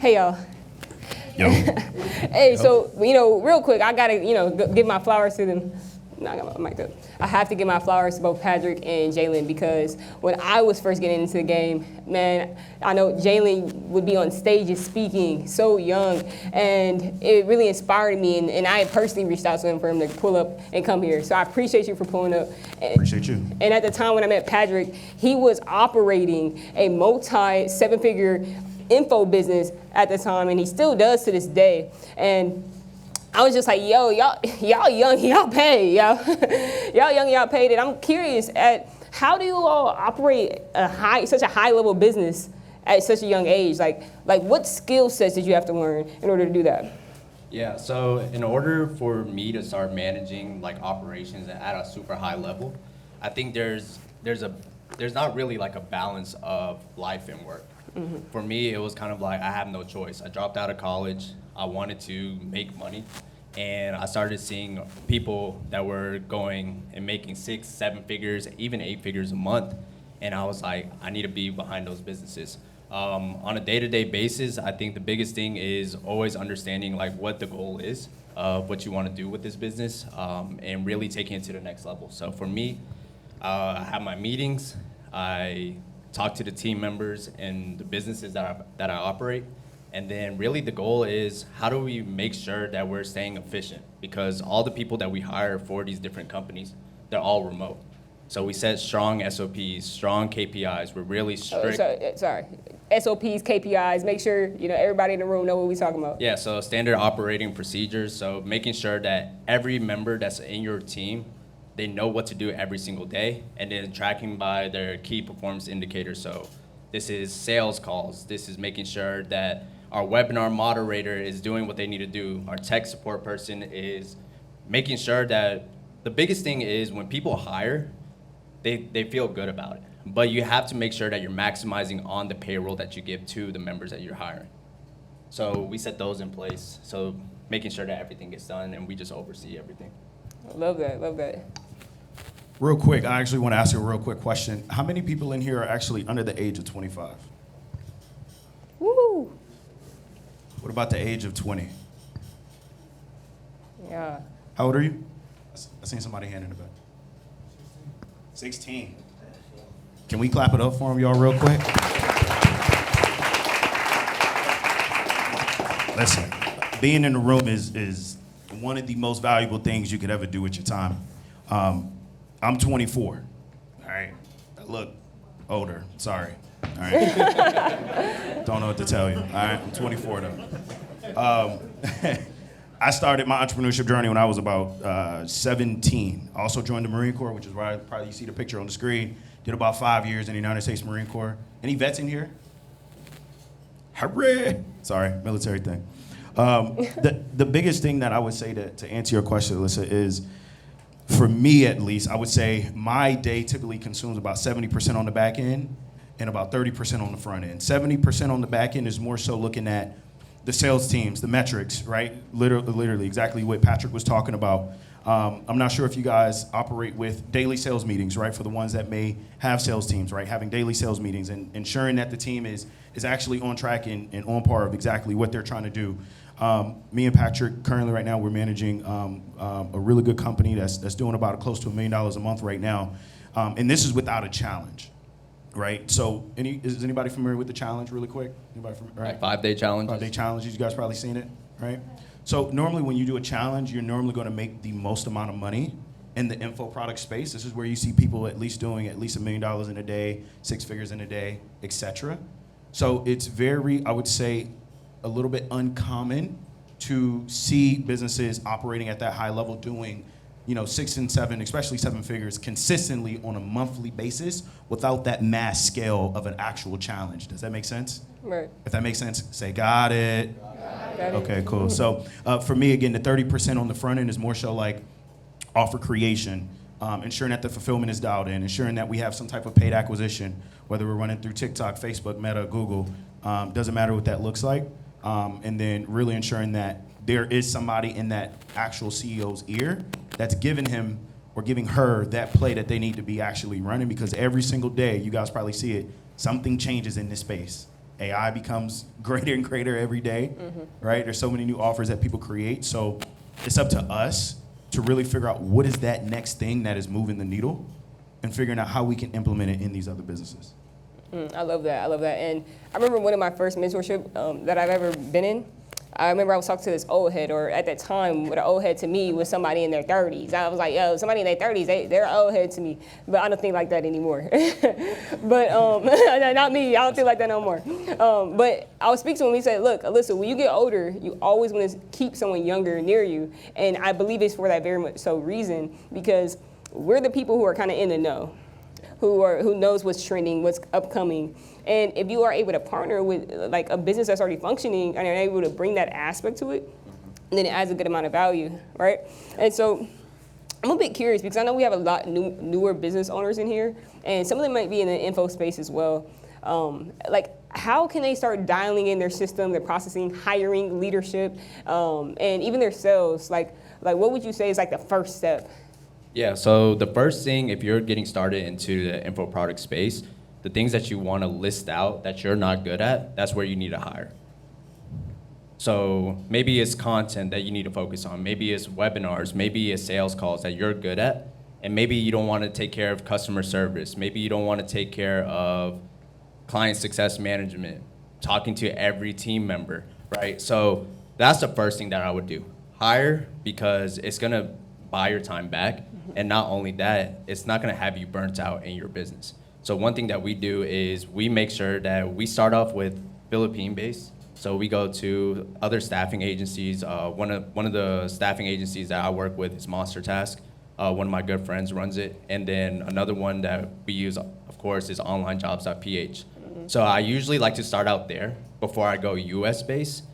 Hey, y'all. Yo. Hey, so, real quick, I gotta, give my flowers to them. No, I got my mic up. I have to give my flowers to both Patrick and Jalen because when I was first getting into the game, man, I know Jalen would be on stages speaking so young, and it really inspired me, and I personally reached out to him for him to pull up and come here. So I appreciate you for pulling up. Appreciate you. And at the time when I met Patrick, he was operating a multi-seven-figure info business at the time, and he still does to this day. And I was just like, yo, y'all young, y'all paid, y'all. Y'all young, y'all paid. And I'm curious at how do you all operate such a high level business at such a young age? Like what skill sets did you have to learn in order to do that? Yeah, so in order for me to start managing like operations at a super high level, I think there's not really like a balance of life and work. Mm-hmm. For me, it was kind of like I have no choice. I dropped out of college. I wanted to make money, and I started seeing people that were going and making 6, 7 figures, even 8 figures a month, and I was like, I need to be behind those businesses. On a day-to-day basis, I think the biggest thing is always understanding like what the goal is of what you want to do with this business, and really taking it to the next level. So for me, I have my meetings. I talk to the team members and the businesses that I operate. And then really the goal is how do we make sure that we're staying efficient? Because all the people that we hire for these different companies, they're all remote. So we set strong SOPs, strong KPIs. We're really strict. Sorry. SOPs, KPIs, make sure everybody in the room know what we're talking about. Yeah, so standard operating procedures. So making sure that every member that's in your team, they know what to do every single day, and then tracking by their key performance indicators. So this is sales calls. This is making sure that our webinar moderator is doing what they need to do. Our tech support person is making sure that the biggest thing is when people hire, they feel good about it. But you have to make sure that you're maximizing on the payroll that you give to the members that you're hiring. So we set those in place. So making sure that everything gets done and we just oversee everything. Love that. Real quick, I actually want to ask you a real quick question. How many people in here are actually under the age of 25? Woo! What about the age of 20? Yeah. How old are you? I seen somebody hand in the back. 16. Can we clap it up for them, y'all, real quick? Listen, being in the room is one of the most valuable things you could ever do with your time. I'm 24, all right? I look older, sorry, all right? Don't know what to tell you, all right? I'm 24 though. I started my entrepreneurship journey when I was about 17. I also joined the Marine Corps, which is where probably you see the picture on the screen. Did about 5 years in the United States Marine Corps. Any vets in here? Hooray! Sorry, military thing. The biggest thing that I would say to answer your question, Alyssa, is for me at least, I would say my day typically consumes about 70% on the back end and about 30% on the front end. 70% on the back end is more so looking at the sales teams, the metrics, right? Literally exactly what Patrick was talking about. I'm not sure if you guys operate with daily sales meetings, right? For the ones that may have sales teams, right? Having daily sales meetings and ensuring that the team is actually on track and on par of exactly what they're trying to do. Me and Patrick currently right now we're managing a really good company that's doing about close to $1 million a month right now, and this is without a challenge, right? So is anybody familiar with the challenge really quick? Anybody right? 5-day challenge. 5-day challenges. You guys probably seen it, right? So normally when you do a challenge, you're normally going to make the most amount of money in the info product space. This is where you see people at least doing at least $1 million in a day, 6 figures in a day, etc. So it's very, I would say, a little bit uncommon to see businesses operating at that high level doing, 6 and 7, especially 7 figures consistently on a monthly basis without that mass scale of an actual challenge. Does that make sense? Right. If that makes sense, say got it. Got it. Okay, cool. So for me, again, the 30% on the front end is more so like offer creation, ensuring that the fulfillment is dialed in, ensuring that we have some type of paid acquisition, whether we're running through TikTok, Facebook, Meta, Google, doesn't matter what that looks like. And then really ensuring that there is somebody in that actual CEO's ear that's giving him or giving her that play that they need to be actually running, because every single day, you guys probably see it, something changes in this space. AI becomes greater and greater every day, right? There's so many new offers that people create. So it's up to us to really figure out what is that next thing that is moving the needle and figuring out how we can implement it in these other businesses. I love that. I love that. And I remember one of my first mentorship that I've ever been in. I remember I was talking to this old head, or at that time, what an old head to me was somebody in their 30s. I was like, yo, somebody in their 30s, they're old head to me. But I don't think like that anymore. But not me. I don't think like that no more. But I would speak to him. He said, look, Alyssa, when you get older, you always want to keep someone younger near you. And I believe it's for that very much so reason, because we're the people who are kind of in the know, who knows what's trending, what's upcoming. And if you are able to partner with like a business that's already functioning and are able to bring that aspect to it, then it adds a good amount of value, right? And so I'm a bit curious, because I know we have a lot newer business owners in here, and some of them might be in the info space as well. Like, how can they start dialing in their system, their processing, hiring, leadership, and even their sales? Like what would you say is like the first step? Yeah, so the first thing, if you're getting started into the info product space, the things that you want to list out that you're not good at, that's where you need to hire. So maybe it's content that you need to focus on. Maybe it's webinars. Maybe it's sales calls that you're good at. And maybe you don't want to take care of customer service. Maybe you don't want to take care of client success management, talking to every team member, right? So that's the first thing that I would do. Hire, because it's going to buy your time back. And not only that, it's not going to have you burnt out in your business. So one thing that we do is we make sure that we start off with Philippine-based. So we go to other staffing agencies. One of the staffing agencies that I work with is Monster Task. One of my good friends runs it. And then another one that we use, of course, is onlinejobs.ph. So I usually like to start out there before I go US-based.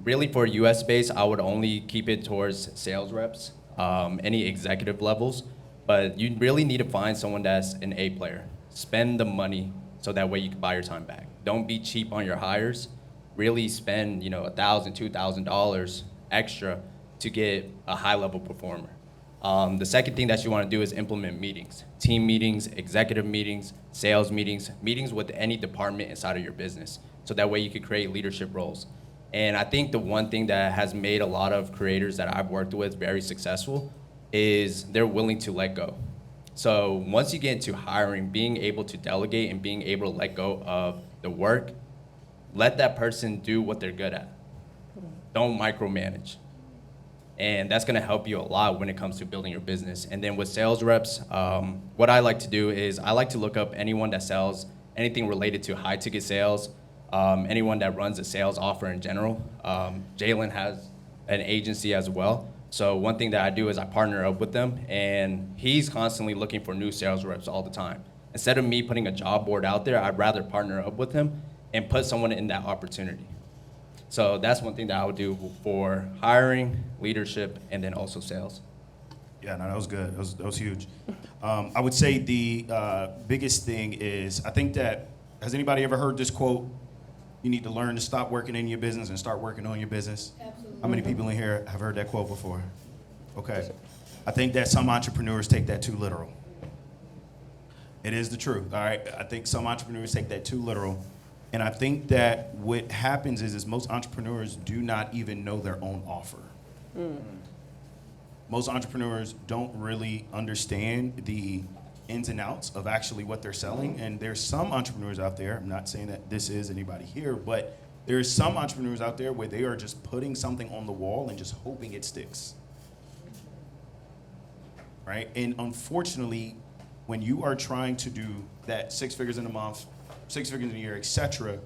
Really for US-based, I would only keep it towards sales reps, any executive levels. But you really need to find someone that's an A player. Spend the money so that way you can buy your time back. Don't be cheap on your hires. Really spend, $1,000, $2,000 extra to get a high-level performer. The second thing that you want to do is implement meetings. Team meetings, executive meetings, sales meetings, meetings with any department inside of your business. So that way you can create leadership roles. And I think the one thing that has made a lot of creators that I've worked with very successful is they're willing to let go. So once you get into hiring, being able to delegate and being able to let go of the work, let that person do what they're good at. Don't micromanage. And that's gonna help you a lot when it comes to building your business. And then with sales reps, what I like to do is I like to look up anyone that sells anything related to high ticket sales, anyone that runs a sales offer in general. Jalen has an agency as well. So one thing that I do is I partner up with them, and he's constantly looking for new sales reps all the time. Instead of me putting a job board out there, I'd rather partner up with him and put someone in that opportunity. So that's one thing that I would do for hiring, leadership, and then also sales. Yeah, no, that was good. That was huge. I would say the biggest thing is, I think that, has anybody ever heard this quote? You need to learn to stop working in your business and start working on your business. Absolutely. How many people in here have heard that quote before? Okay. I think that some entrepreneurs take that too literal. It is the truth, all right? I think some entrepreneurs take that too literal. And I think that what happens is most entrepreneurs do not even know their own offer. Most entrepreneurs don't really understand the ins and outs of actually what they're selling. And there's some entrepreneurs out there, I'm not saying that this is anybody here, but there's some entrepreneurs out there where they are just putting something on the wall and just hoping it sticks. Right? And unfortunately, when you are trying to do that 6 figures in a month, 6 figures in a year, etc.,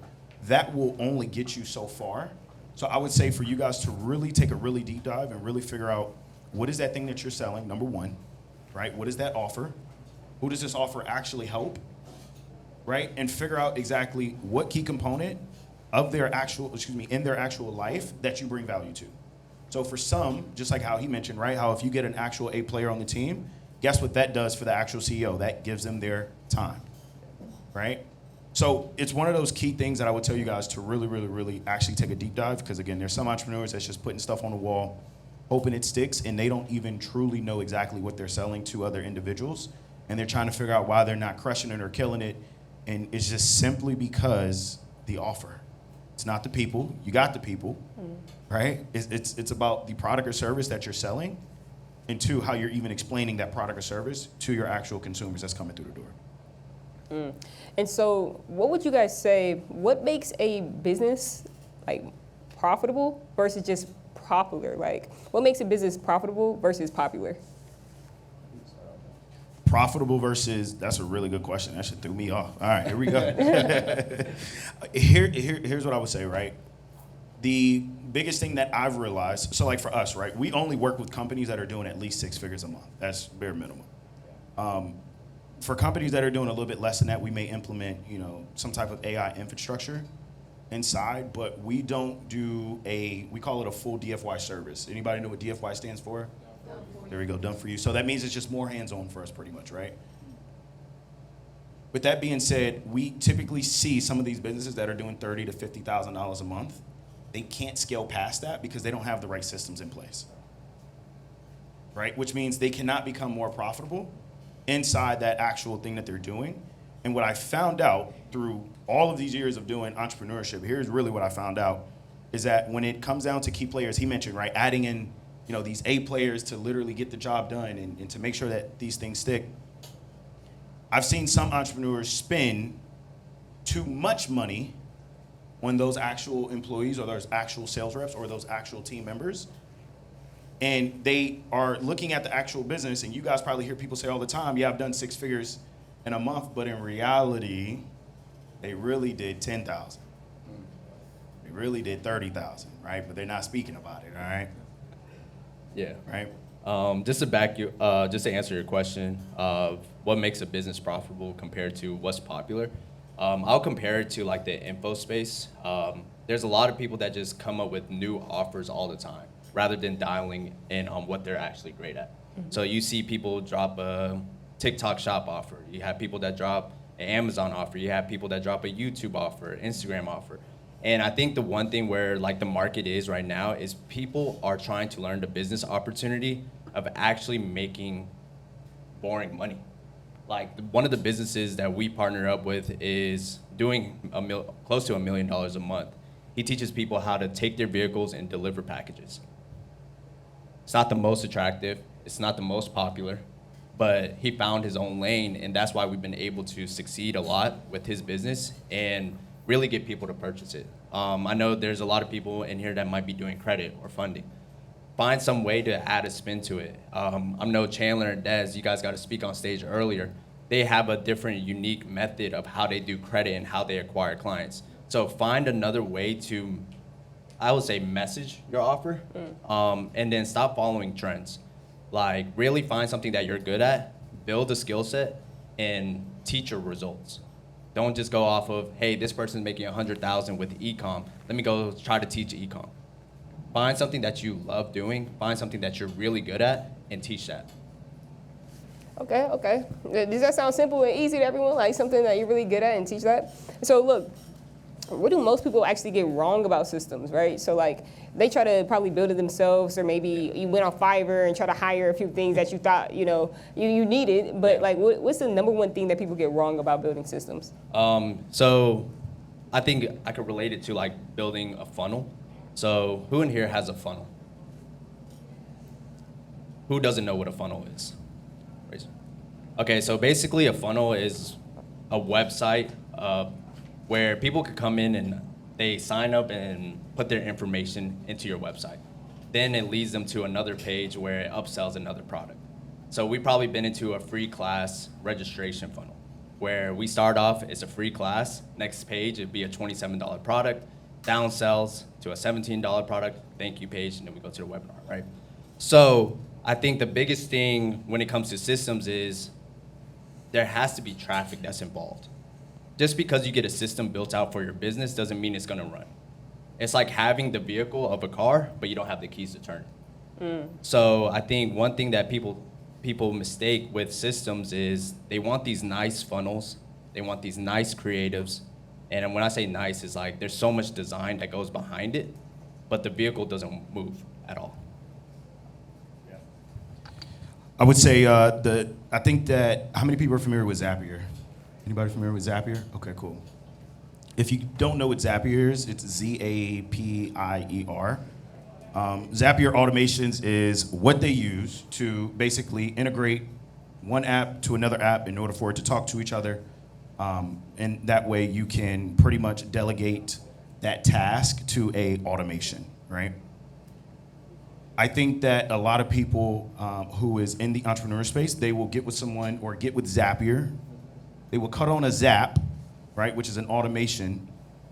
that will only get you so far. So I would say for you guys to really take a really deep dive and really figure out what is that thing that you're selling, number one, right? What is that offer? Who does this offer actually help, right? And figure out exactly what key component of their actual, in their actual life that you bring value to. So for some, just like how he mentioned, right? How if you get an actual A player on the team, guess what that does for the actual CEO? That gives them their time, right? So it's one of those key things that I would tell you guys to really, really, really actually take a deep dive, because again, there's some entrepreneurs that's just putting stuff on the wall, hoping it sticks, and they don't even truly know exactly what they're selling to other individuals, and they're trying to figure out why they're not crushing it or killing it, and it's just simply because the offer. It's not the people. You got the people, right? It's about the product or service that you're selling, and two, how you're even explaining that product or service to your actual consumers that's coming through the door. And so what would you guys say, what makes a business like profitable versus just popular? Like what makes a business profitable versus popular? Profitable versus, that's a really good question. That shit threw me off. All right, here we go. Here's what I would say, right? The biggest thing that I've realized, so like for us, right, we only work with companies that are doing at least 6 figures a month. That's bare minimum. For companies that are doing a little bit less than that, we may implement, some type of AI infrastructure inside, but we don't do we call it a full DFY service. Anybody know what DFY stands for? There we go, done for you. So that means it's just more hands-on for us pretty much, right? With that being said, we typically see some of these businesses that are doing $30,000 to $50,000 a month. They can't scale past that because they don't have the right systems in place, right? Which means they cannot become more profitable inside that actual thing that they're doing. And what I found out through all of these years of doing entrepreneurship, here's really what I found out, is that when it comes down to key players, he mentioned, right, adding in these A players to literally get the job done and to make sure that these things stick. I've seen some entrepreneurs spend too much money on those actual employees or those actual sales reps or those actual team members. And they are looking at the actual business, and you guys probably hear people say all the time, yeah, I've done 6 figures in a month, but in reality, they really did 10,000. They really did 30,000, right? But they're not speaking about it, all right? Yeah. Right? Just to answer your question of what makes a business profitable compared to what's popular, I'll compare it to like the info space. There's a lot of people that just come up with new offers all the time, rather than dialing in on what they're actually great at. So you see people drop a TikTok shop offer. You have people that drop an Amazon offer. You have people that drop a YouTube offer, Instagram offer. And I think the one thing where like the market is right now is people are trying to learn the business opportunity of actually making boring money. Like one of the businesses that we partner up with is doing close to $1 million a month. He teaches people how to take their vehicles and deliver packages. It's not the most attractive, it's not the most popular, but he found his own lane, and that's why we've been able to succeed a lot with his business and really get people to purchase it. I know there's a lot of people in here that might be doing credit or funding. Find some way to add a spin to it. I know Chandler and Des, you guys got to speak on stage earlier. They have a different, unique method of how they do credit and how they acquire clients. So find another way to, I would say, message your offer, and then stop following trends. Like really find something that you're good at, build a skill set, and teach your results. Don't just go off of, hey, this person's making $100,000 with e-com. Let me go try to teach e-com. Find something that you love doing, find something that you're really good at, and teach that. Okay. Does that sound simple and easy to everyone? Like something that you're really good at and teach that? So look, what do most people actually get wrong about systems, right? So like they try to probably build it themselves, or maybe you went on Fiverr and try to hire a few things that you thought, you needed, but like what's the number one thing that people get wrong about building systems? So I think I could relate it to like building a funnel. So who in here has a funnel? Who doesn't know what a funnel is? Raise your- Okay, so basically a funnel is a website where people could come in and they sign up and put their information into your website. Then it leads them to another page where it upsells another product. So we've probably been into a free class registration funnel where we start off, it's a free class. Next page, it'd be a $27 product, downsells to a $17 product, thank you page, and then we go to the webinar, right? So I think the biggest thing when it comes to systems is there has to be traffic that's involved. Just because you get a system built out for your business doesn't mean it's gonna run. It's like having the vehicle of a car, but you don't have the keys to turn it. So I think one thing that people mistake with systems is they want these nice funnels, they want these nice creatives, and when I say nice, it's like there's so much design that goes behind it, but the vehicle doesn't move at all. I would say I think that, how many people are familiar with Zapier? Anybody familiar with Zapier? Okay, cool. If you don't know what Zapier is, it's Zapier. Zapier Automations is what they use to basically integrate one app to another app in order for it to talk to each other. And that way you can pretty much delegate that task to a automation, right? I think that a lot of people who is in the entrepreneur space, they will get with someone or get with Zapier. They will cut on a Zap, right, which is an automation,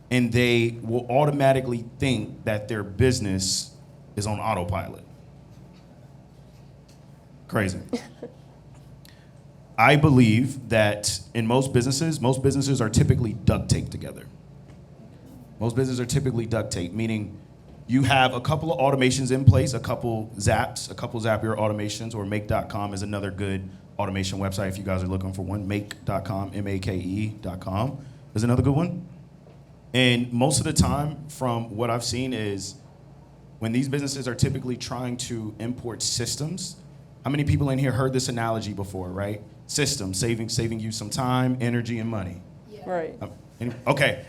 and they will automatically think that their business is on autopilot. Crazy. I believe that in most businesses are typically duct taped together. Most businesses are typically duct taped, meaning you have a couple of automations in place, a couple Zaps, a couple Zapier automations, or Make.com is another good automation website if you guys are looking for one. Make.com, M-A-K-E.com is another good one. And most of the time, from what I've seen, is when these businesses are typically trying to import systems. How many people in here heard this analogy before, right? Systems, saving you some time, energy, and money. Right. Okay,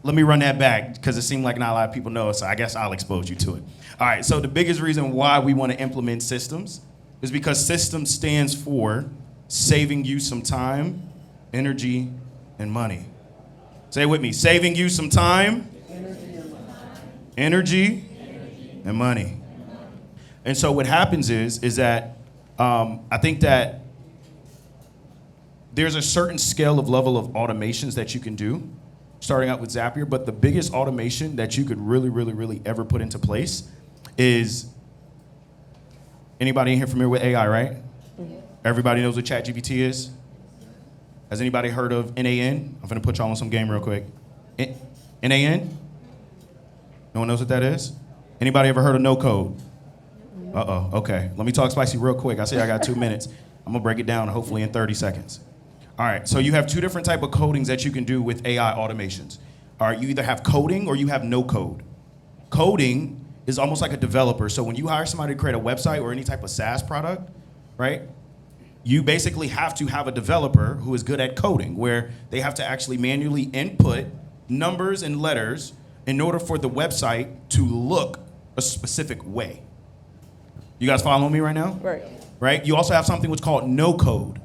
let me run that back because it seemed like not a lot of people know, so I guess I'll expose you to it. All right, so the biggest reason why we want to implement systems is because systems stands for saving you some time, energy, and money. Say it with me, saving you some time, energy, and money. And so what happens is that I think that there's a certain scale of level of automations that you can do, starting out with Zapier, but the biggest automation that you could really ever put into place is, anybody in here familiar with AI, right? Mm-hmm. Everybody knows what ChatGPT is? Has anybody heard of NAN? I'm gonna put y'all on some game real quick. NAN? No one knows what that is? Anybody ever heard of no code? Uh-oh, okay. Let me talk spicy real quick. I say I got 2 minutes. I'm gonna break it down hopefully in 30 seconds. All right, so you have two different type of codings that you can do with AI automations. All right, you either have coding or you have no code. Coding is almost like a developer. So when you hire somebody to create a website or any type of SaaS product, right? You basically have to have a developer who is good at coding, where they have to actually manually input numbers and letters in order for the website to look a specific way. You guys following me right now? Right. Right? You also have something what's called no code.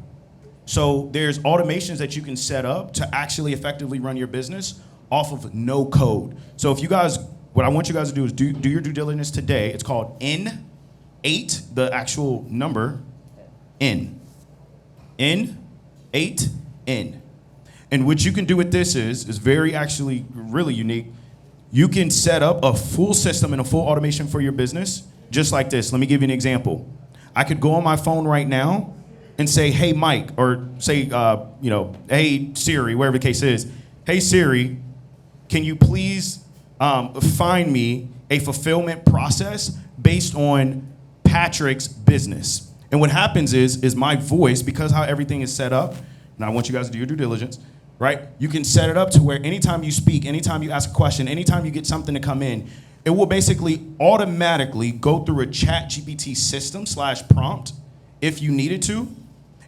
So there's automations that you can set up to actually effectively run your business off of no code. So if you guys, what I want you guys to do is do your due diligence today. It's called N8, the actual number, N8N. And what you can do with this is very actually really unique. You can set up a full system and a full automation for your business just like this. Let me give you an example. I could go on my phone right now and say, hey, Mike, or say, hey, Siri, wherever the case is. Hey, Siri, can you please find me a fulfillment process based on Patrick's business? And what happens is my voice, because how everything is set up, and I want you guys to do your due diligence, right? You can set it up to where anytime you speak, anytime you ask a question, anytime you get something to come in, it will basically automatically go through a ChatGPT system /prompt if you needed to.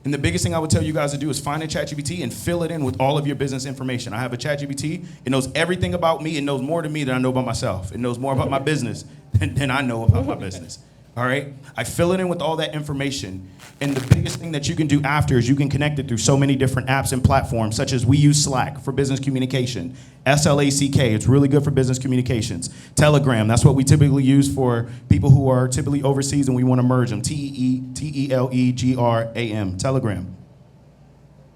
And the biggest thing I would tell you guys to do is find a ChatGPT and fill it in with all of your business information. I have a ChatGPT. It knows everything about me. It knows more than me than I know about myself. It knows more about my business than I know about my business. All right? I fill it in with all that information. And the biggest thing that you can do after is you can connect it through so many different apps and platforms, such as we use Slack for business communication. SLACK, it's really good for business communications. Telegram, that's what we typically use for people who are typically overseas and we want to merge them. TELEGRAM, Telegram.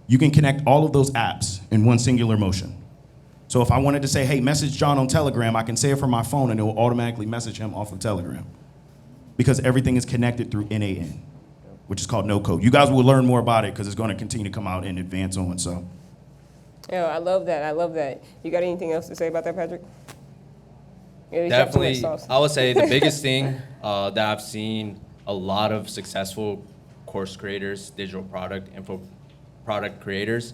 You can connect all of those apps in one singular motion. So if I wanted to say, hey, message John on Telegram, I can say it from my phone and it will automatically message him off of Telegram. Because everything is connected through NAN, which is called no code. You guys will learn more about it because it's going to continue to come out and advance on. So, Yeah, I love that. I love that. You got anything else to say about that, Patrick? Yeah, Definitely, I would say the biggest thing that I've seen a lot of successful course creators, digital product, info product creators,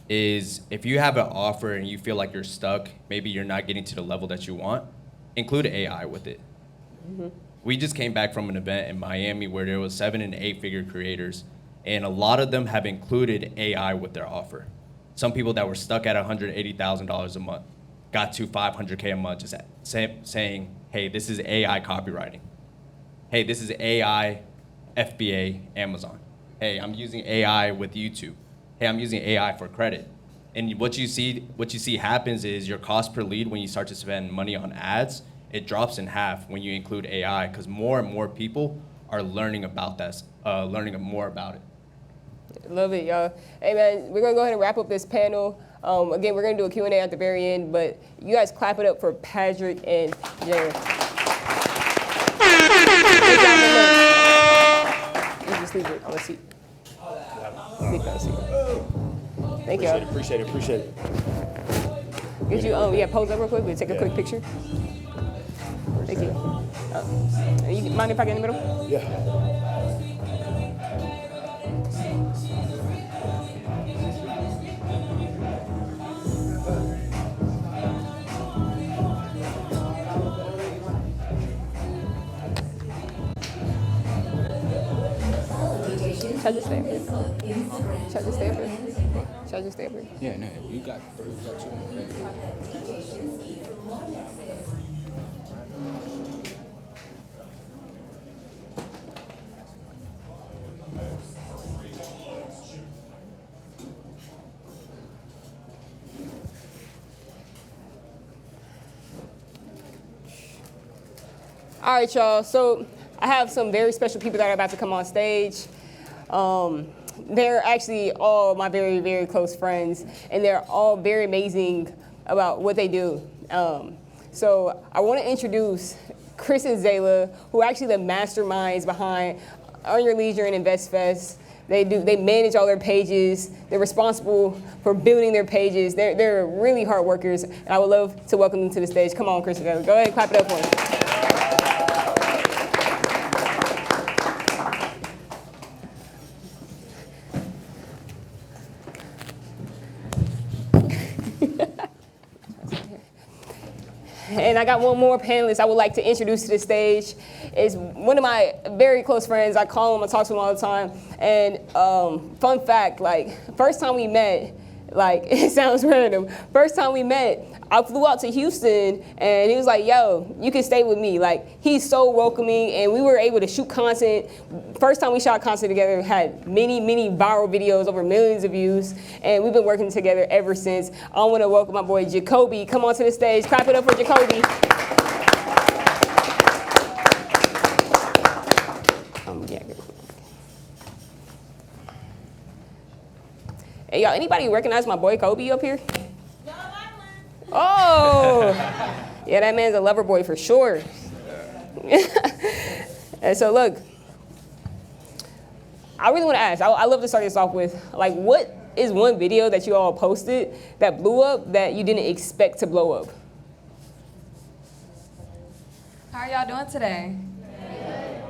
is if you have an offer and you feel like you're stuck, maybe you're not getting to the level that you want, include AI with it. Mm-hmm. We just came back from an event in Miami where there was 7- and 8-figure creators, and a lot of them have included AI with their offer. Some people that were stuck at $180,000 a month got to $500K a month just saying, hey, this is AI copywriting. Hey, this is AI FBA Amazon. Hey, I'm using AI with YouTube. Hey, I'm using AI for credit. And what you see happens is your cost per lead when you start to spend money on ads, it drops in half when you include AI because more and more people are learning about that, learning more about it. Love it, y'all. Hey, man, we're going to go ahead and wrap up this panel. Again, we're going to do a Q&A at the very end, but you guys clap it up for Patrick and Jared. You just leave it on the seat. Leave it on the seat. Thank you. Appreciate it. Could you, pose up real quick? We'll take a quick picture. Thank you. You mind if I get in the middle? Yeah. Should I just stay up here? Should I just stay up here? Should I just stay up here? Yeah, no, you got two. All right, y'all. So I have some very special people that are about to come on stage. They're actually all my very, very close friends, and they're all very amazing about what they do. So I want to introduce Chris and Zayla, who are actually the masterminds behind Earn Your Leisure and InvestFest. They manage all their pages. They're responsible for building their pages. They're really hard workers, and I would love to welcome them to the stage. Come on, Chris and Zayla. Go ahead and clap it up for them. And I got one more panelist I would like to introduce to the stage. Is one of my very close friends. I call him, I talk to him all the time. And fun fact, first time we met, it sounds random. First time we met, I flew out to Houston and he was like, yo, you can stay with me. He's so welcoming and we were able to shoot content. First time we shot content together, had many, many viral videos, over millions of views. And we've been working together ever since. I want to welcome my boy, Jacoby. Come on to the stage. Clap it up for Jacoby. Hey, y'all, anybody recognize my boy Kobe up here? Oh, yeah, that man's a lover boy for sure. And so, look, I really want to ask, I love to start this off with, what is one video that you all posted that blew up that you didn't expect to blow up? How are y'all doing today?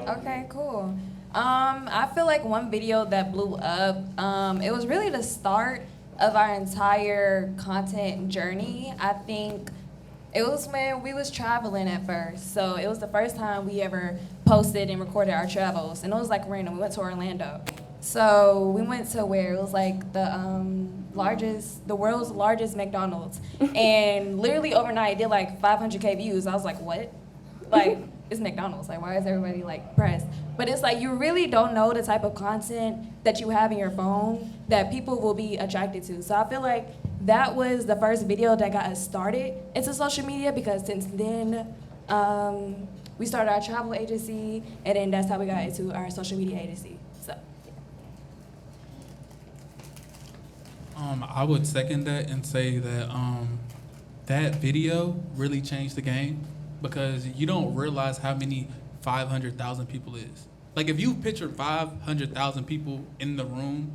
Okay, cool. I feel like one video that blew up, it was really the start of our entire content journey. I think it was when we was traveling at first. So it was the first time we ever posted and recorded our travels. And it was random, we went to Orlando. So we went to where it was like the world's largest McDonald's, and literally overnight it did like 500K views. I was like, what? Like, it's McDonald's. Like, why is everybody like pressed? But it's like you really don't know the type of content that you have in your phone that people will be attracted to. So I feel like that was the first video that got us started into social media, because since then we started our travel agency, and then that's how we got into our social media agency. So. I would second that and say that that video really changed the game, because you don't realize how many 500,000 people is. Like, if you picture 500,000 people in the room,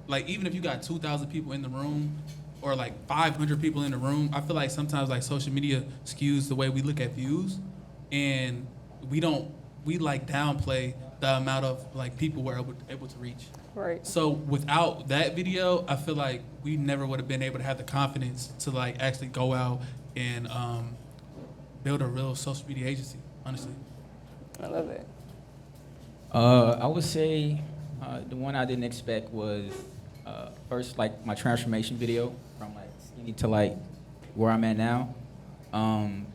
like even if you got 2,000 people in the room or like 500 people in the room, I feel like sometimes like social media skews the way we look at views, and we like downplay the amount of like people we're able to reach. Right. So without that video, I feel like we never would have been able to have the confidence to like actually go out and build a real social media agency, honestly. I love it. I would say the one I didn't expect was first like my transformation video from like skinny to like where I'm at now.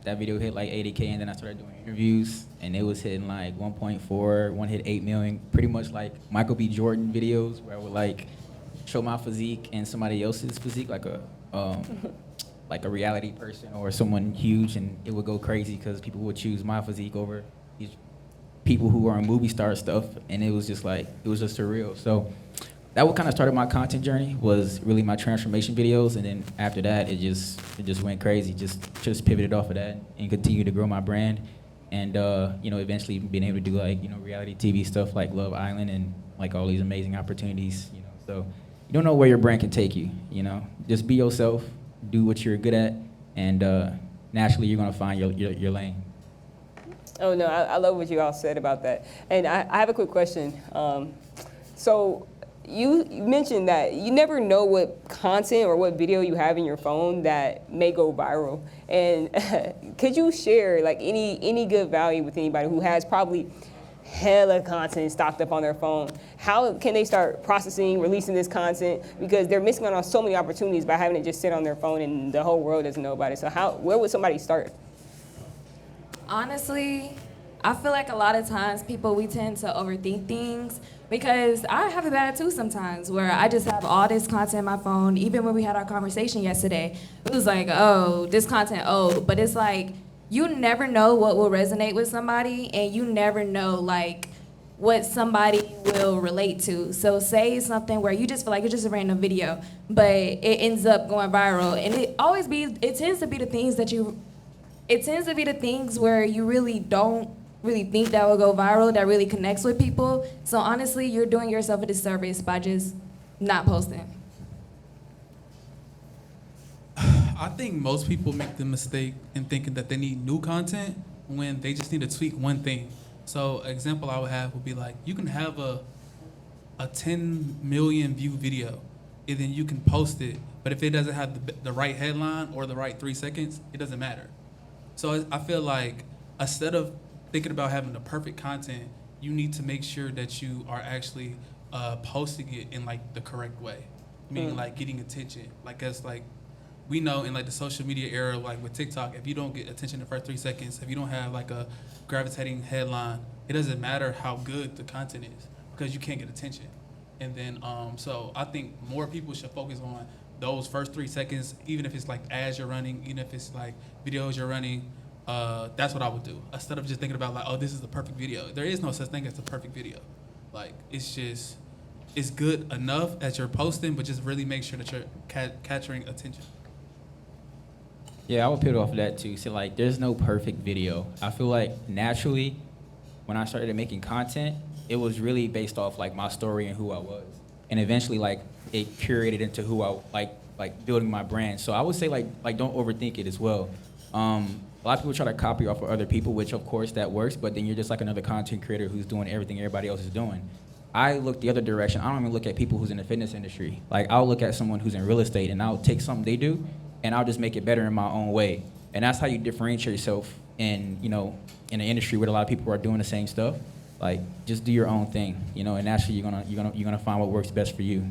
That video hit like 80K, and then I started doing interviews, and it was hitting like 1.4, one hit 8 million, pretty much like Michael B. Jordan videos, where I would like show my physique and somebody else's physique, like a reality person or someone huge, and it would go crazy because people would choose my physique over these people who are on movie star stuff, and it was just surreal. So that what kind of started my content journey, was really my transformation videos, and then after that it just went crazy. Just pivoted off of that and continued to grow my brand, and eventually being able to do like reality TV stuff like Love Island and like all these amazing opportunities. So you don't know where your brand can take you. Just be yourself, do what you're good at, and naturally you're gonna find your lane. Oh no, I love what you all said about that. And I have a quick question. So you mentioned that you never know what content or what video you have in your phone that may go viral. And could you share like any good value with anybody who has probably hella content stocked up on their phone? How can they start processing, releasing this content? Because they're missing out on so many opportunities by having it just sit on their phone and the whole world doesn't know about it. So where would somebody start? Honestly, I feel like a lot of times we tend to overthink things, because I have it bad too sometimes, where I just have all this content on my phone. Even when we had our conversation yesterday, it was like, oh, this content, but it's like, you never know what will resonate with somebody, and you never know like what somebody will relate to. So say something where you just feel like it's just a random video, but it ends up going viral, and it tends to be the things where you really don't really think that will go viral, that really connects with people. So honestly, you're doing yourself a disservice by just not posting. I think most people make the mistake in thinking that they need new content when they just need to tweak one thing. So example I would have would be like, you can have a 10 million view video, and then you can post it, but if it doesn't have the right headline or the right 3 seconds, it doesn't matter. So I feel like instead of thinking about having the perfect content, you need to make sure that you are actually posting it in like the correct way, meaning like getting attention. Like as like we know in like the social media era, like with TikTok, if you don't get attention in the first 3 seconds, if you don't have like a gravitating headline, it doesn't matter how good the content is, because you can't get attention. And then so I think more people should focus on those first 3 seconds, even if it's like ads you're running, even if it's like videos you're running. That's what I would do, instead of just thinking about like, oh, this is the perfect video. There is no such thing as the perfect video. Like, it's good enough as you're posting, but just really make sure that you're capturing attention. Yeah, I would pivot off of that too. So like, there's no perfect video. I feel like naturally, when I started making content, it was really based off like my story and who I was, and eventually like it curated into who I like building my brand. So I would say like don't overthink it as well. A lot of people try to copy off of other people, which of course that works, but then you're just like another content creator who's doing everything everybody else is doing. I look the other direction. I don't even look at people who's in the fitness industry. Like, I'll look at someone who's in real estate, and I'll take something they do, and I'll just make it better in my own way. And that's how you differentiate yourself in an industry where a lot of people are doing the same stuff. Like, just do your own thing, you know, and naturally you're gonna find what works best for you.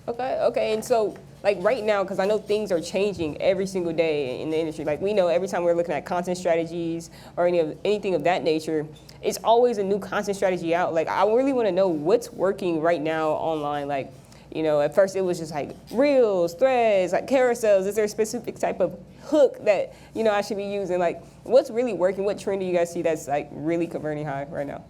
Okay, and so like right now, because I know things are changing every single day in the industry. Like we know every time we're looking at content strategies or anything of that nature, it's always a new content strategy out. Like I really want to know what's working right now online. Like, you know, at first it was just like reels, threads, like carousels. Is there a specific type of hook that, you know, I should be using? Like what's really working? What trend do you guys see that's like really converting high right now?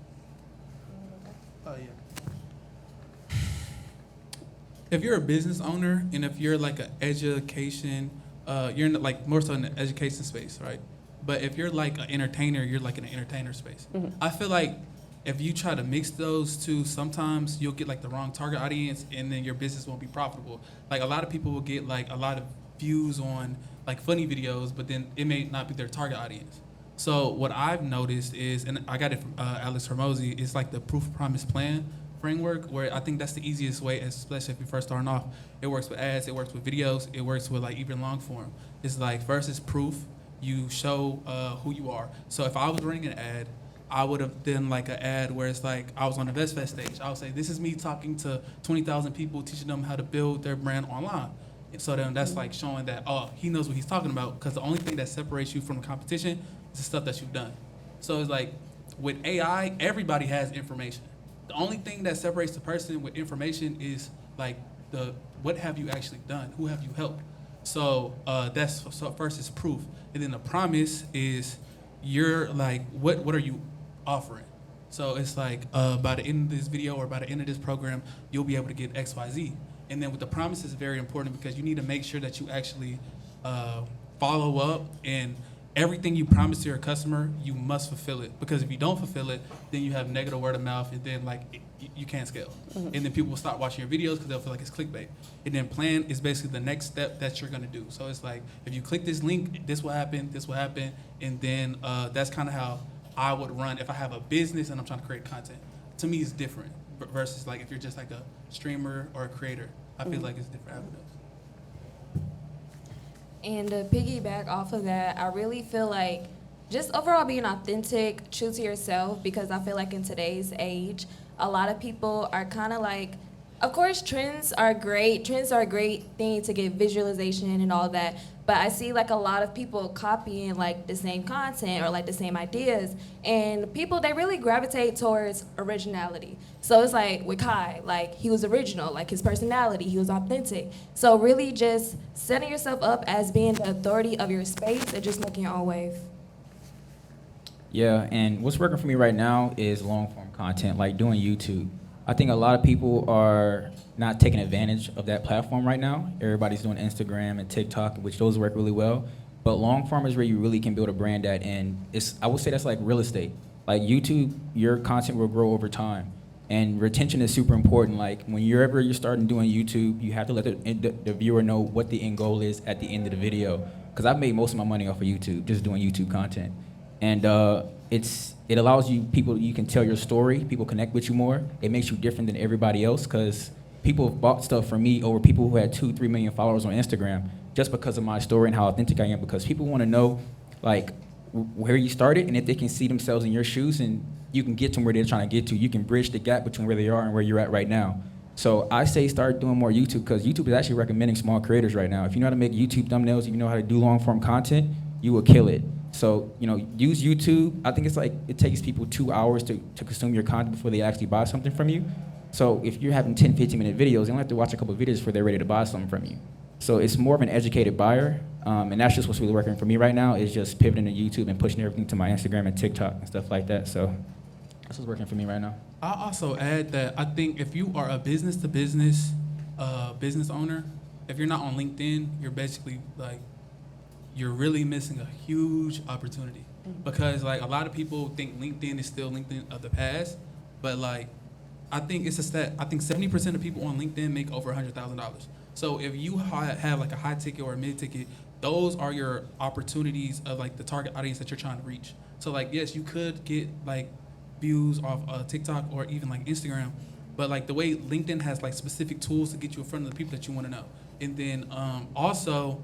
If you're a business owner and if you're like an education, you're in like more so in the education space, right? But if you're like an entertainer, you're like in an entertainer space. I feel like if you try to mix those two, sometimes you'll get like the wrong target audience and then your business won't be profitable. Like a lot of people will get like a lot of views on like funny videos, but then it may not be their target audience. So what I've noticed is, and I got it from Alex Hormozy, it's like the proof of promise plan framework, where I think that's the easiest way, especially if you're first starting off. It works with ads, it works with videos, it works with like even long form. It's like first is proof, you show who you are. So if I was running an ad, I would have done like an ad where it's like I was on the VestFest stage. I would say, this is me talking to 20,000 people, teaching them how to build their brand online. And so then that's like showing that, oh, he knows what he's talking about, because the only thing that separates you from the competition is the stuff that you've done. So it's like with AI, everybody has information. The only thing that separates the person with information is like what have you actually done? Who have you helped? So so first is proof, and then the promise is you're like what are you offering? So it's like by the end of this video or by the end of this program, you'll be able to get X, Y, Z. And then with the promise is very important because you need to make sure that you actually follow up, and everything you promise to your customer, you must fulfill it. Because if you don't fulfill it, then you have negative word of mouth, and then like you can't scale. And then people will stop watching your videos because they'll feel like it's clickbait. And then plan is basically the next step that you're gonna do. So it's like, if you click this link, this will happen, and then that's kind of how I would run if I have a business and I'm trying to create content. To me, it's different versus like if you're just like a streamer or a creator. I feel like it's different avenues. And to piggyback off of that, I really feel like just overall being authentic, true to yourself, because I feel like in today's age, a lot of people are kind of like, of course, trends are great. Trends are a great thing to get visualization and all that. But I see like a lot of people copying like the same content or like the same ideas. And people, they really gravitate towards originality. So it's like with Kai, like he was original, like his personality, he was authentic. So really just setting yourself up as being the authority of your space and just making your own wave. Yeah, and what's working for me right now is long form content, like doing YouTube. I think a lot of people are not taking advantage of that platform right now. Everybody's doing Instagram and TikTok, which those work really well. But long form is where you really can build a brand at, and I would say that's like real estate. Like YouTube, your content will grow over time. And retention is super important. Like whenever you're starting doing YouTube, you have to let the viewer know what the end goal is at the end of the video. Because I've made most of my money off of YouTube, just doing YouTube content. And it allows you can tell your story, people connect with you more. It makes you different than everybody else, because people have bought stuff from me over people who had 2-3 million followers on Instagram just because of my story and how authentic I am, because people want to know like where you started, and if they can see themselves in your shoes and you can get to where they're trying to get to, you can bridge the gap between where they are and where you're at right now. So I say start doing more YouTube, because YouTube is actually recommending small creators right now. If you know how to make YouTube thumbnails, if you know how to do long form content, you will kill it. So, use YouTube. I think it's like it takes people 2 hours to consume your content before they actually buy something from you. So if you're having 10, 15-minute videos, they only have to watch a couple of videos before they're ready to buy something from you. So it's more of an educated buyer, and that's just what's really working for me right now, is just pivoting to YouTube and pushing everything to my Instagram and TikTok and stuff like that. So that's what's working for me right now. I'll also add that I think if you are a business-to-business business owner, if you're not on LinkedIn, you're basically like, you're really missing a huge opportunity, because like a lot of people think LinkedIn is still LinkedIn of the past, but like I think it's a stat. I think 70% of people on LinkedIn make over $100,000. So if you have like a high ticket or a mid ticket, those are your opportunities of like the target audience that you're trying to reach. So like, yes, you could get like views off TikTok or even like Instagram, but like the way LinkedIn has like specific tools to get you in front of the people that you want to know. And then also,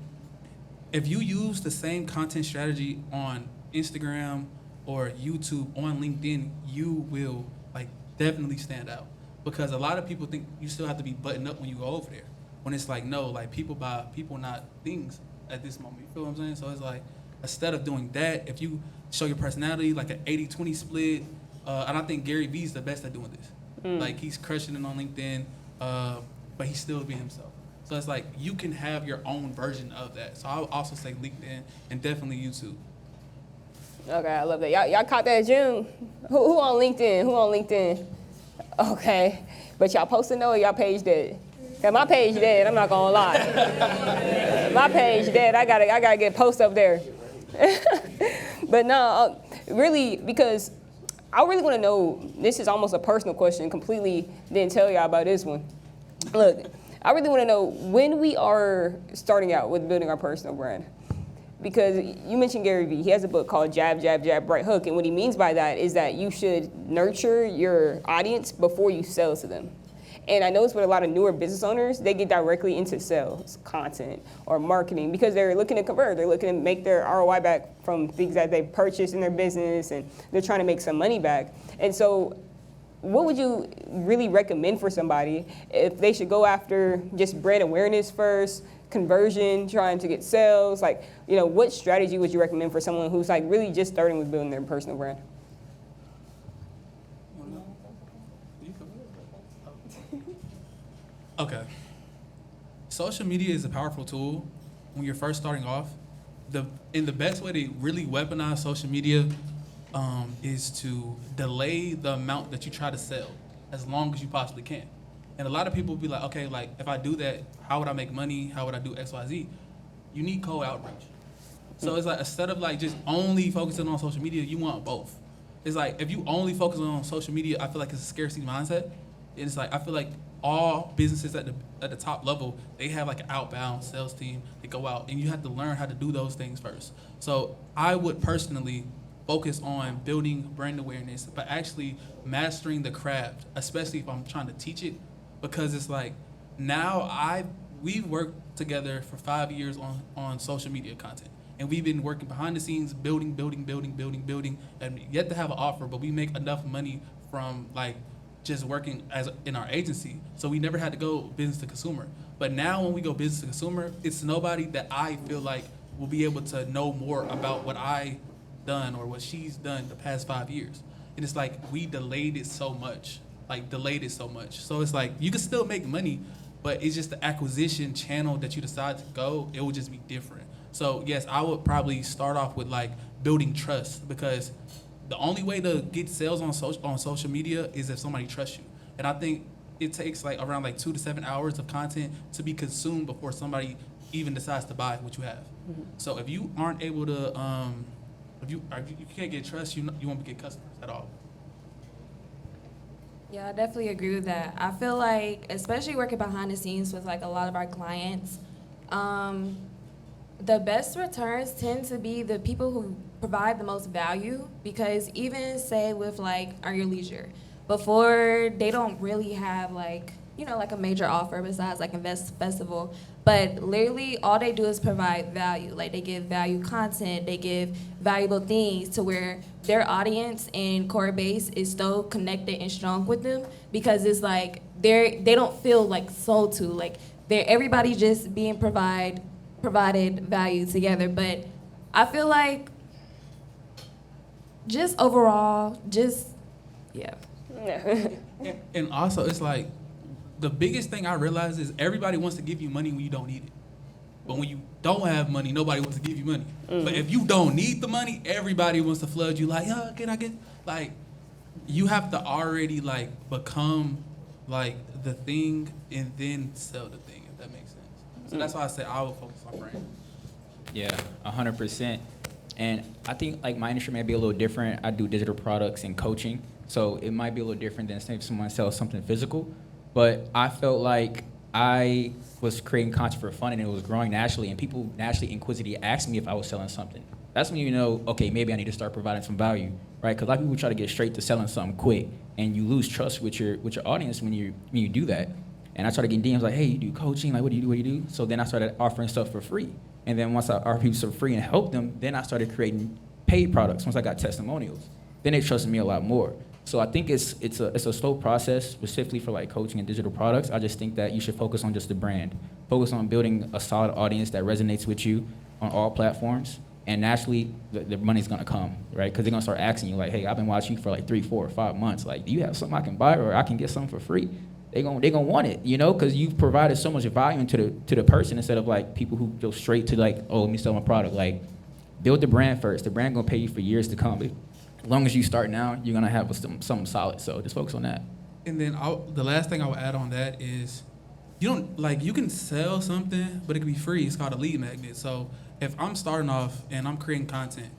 if you use the same content strategy on Instagram, or YouTube on LinkedIn, you will like definitely stand out. Because a lot of people think you still have to be buttoned up when you go over there. When it's like, no, like people buy people, not things at this moment. You feel what I'm saying? So it's like, instead of doing that, if you show your personality, like an 80-20 split, and I think Gary Vee's the best at doing this. Like he's crushing it on LinkedIn, but he's still being himself. So it's like, you can have your own version of that. So I would also say LinkedIn and definitely YouTube. Okay, I love that. Y'all caught that, June? Who on LinkedIn? Who on LinkedIn? Okay, but y'all posting though, or y'all page dead? Cause my page dead. I'm not gonna lie. My page dead. I gotta get a post up there. But no, really, because I really want to know. This is almost a personal question. Completely didn't tell y'all about this one. Look, I really want to know when we are starting out with building our personal brand. Because you mentioned Gary Vee. He has a book called Jab, Jab, Jab, Right Hook. And what he means by that is that you should nurture your audience before you sell to them. And I notice with a lot of newer business owners, they get directly into sales, content, or marketing because they're looking to convert. They're looking to make their ROI back from things that they've purchased in their business, and they're trying to make some money back. And so what would you really recommend for somebody if they should go after just brand awareness first, conversion, trying to get sales? Like, you know, what strategy would you recommend for someone who's like really just starting with building their personal brand? Okay. Social media is a powerful tool when you're first starting off. The best way to really weaponize social media is to delay the amount that you try to sell as long as you possibly can. And a lot of people will be like, okay, like if I do that, how would I make money? How would I do X, Y, Z? You need cold outreach. So it's like, instead of like just only focusing on social media, you want both. It's like, if you only focus on social media, I feel like it's a scarcity mindset. And it's like, I feel like all businesses at the top level, they have like an outbound sales team. They go out, and you have to learn how to do those things first. So I would personally focus on building brand awareness, but actually mastering the craft, especially if I'm trying to teach it, because it's like, now we've worked together for 5 years on social media content. And we've been working behind the scenes, building, and yet to have an offer, but we make enough money from like just working in our agency. So we never had to go business to consumer. But now when we go business to consumer, it's nobody that I feel like will be able to know more about what I done or what she's done the past 5 years. And it's like, we delayed it so much. So it's like, you can still make money, but it's just the acquisition channel that you decide to go, it will just be different. So yes, I would probably start off with like building trust, because the only way to get sales on social media is if somebody trusts you. And I think it takes like around like 2 to 7 hours of content to be consumed before somebody even decides to buy what you have. Mm-hmm. So if you aren't able to, if you can't get trust, you won't get customers at all. Yeah, I definitely agree with that. I feel like, especially working behind the scenes with like a lot of our clients, the best returns tend to be the people who provide the most value, because even say with like Earn Your Leisure, before they don't really have like, you know, like a major offer besides like Invest Festival, but literally all they do is provide value. Like they give value content, they give valuable things to where their audience and core base is so connected and strong with them, because it's like they don't feel like sold to, like everybody just being provided value together. But I feel like just overall, yeah. And also, it's like, the biggest thing I realize is everybody wants to give you money when you don't need it. But when you don't have money, nobody wants to give you money. Mm-hmm. But if you don't need the money, everybody wants to flood you like, yeah, can I get, like, you have to already like become like the thing and then sell the thing, if that makes sense. So that's why I say I would focus on brand. Yeah, 100%. And I think like my industry may be a little different. I do digital products and coaching, so it might be a little different than say if someone sells something physical. But I felt like I was creating content for fun and it was growing naturally, and people naturally inquisitively asked me if I was selling something. That's when you know, okay, maybe I need to start providing some value, right? Because a lot of people try to get straight to selling something quick, and you lose trust with your audience when you do that. And I started getting DMs like, hey, you do coaching? Like, what do you do? So then I started offering stuff for free. And then once I offered people stuff for free and helped them, then I started creating paid products, once I got testimonials, then they trusted me a lot more. So I think it's a slow process, specifically for like coaching and digital products. I just think that you should focus on just the brand. Focus on building a solid audience that resonates with you on all platforms. And naturally, the money's gonna come, right? Because they're gonna start asking you like, hey, I've been watching you for like 3, 4, 5 months. Like, do you have something I can buy, or I can get something for free? They gonna want it, you know, because you've provided so much value to the person instead of like people who go straight to like, oh, let me sell my product. Like, build the brand first. The brand gonna pay you for years to come. But as long as you start now, you're gonna have something solid. So just focus on that. And then the last thing I would add on that is, you can sell something, but it can be free. It's called a lead magnet. So if I'm starting off and I'm creating content,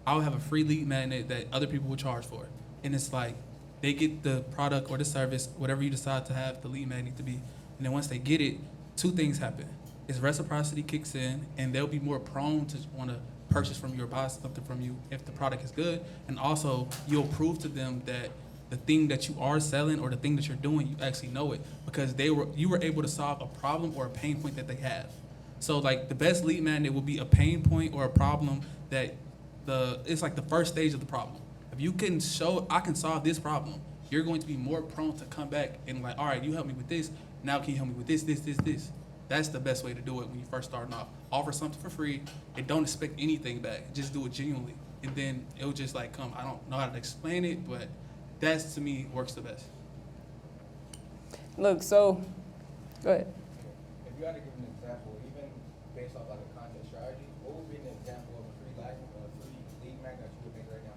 I'll have a free lead magnet that other people will charge for. And it's like, they get the product or the service, whatever you decide to have the lead magnet to be. And then once they get it, 2 things happen. Is reciprocity kicks in, and they'll be more prone to want to purchase from you or buy something from you if the product is good. And also, you'll prove to them that the thing that you are selling or the thing that you're doing, you actually know it, because you were able to solve a problem or a pain point that they have. So like the best lead magnet will be a pain point or a problem that it's like the first stage of the problem. If you can show I can solve this problem, you're going to be more prone to come back and like, all right, you helped me with this. Now can you help me with this? That's the best way to do it when you first starting off. Offer something for free and don't expect anything back. Just do it genuinely. And then it'll just like come. I don't know how to explain it, but that's to me works the best. Look, so go ahead. If you had to give an example, even based off like a content strategy, what would be an example of a free lead magnet that you would make right now?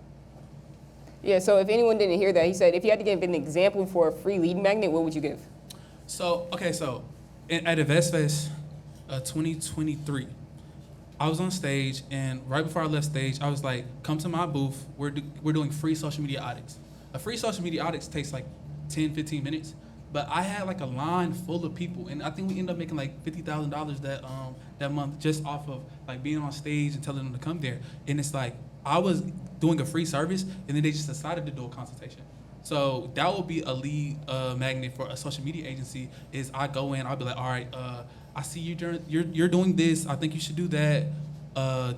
Yeah, so if anyone didn't hear that, he said if you had to give an example for a free lead magnet, what would you give? So at InvestFest 2023, I was on stage, and right before I left stage, I was like, come to my booth. We're doing free social media audits. A free social media audit takes like 10, 15 minutes. But I had like a line full of people, and I think we ended up making like $50,000 that month just off of like being on stage and telling them to come there. And it's like I was doing a free service, and then they just decided to do a consultation. So that would be a lead magnet for a social media agency. Is I go in, I'll be like, all right, I see you're doing this. I think you should do that.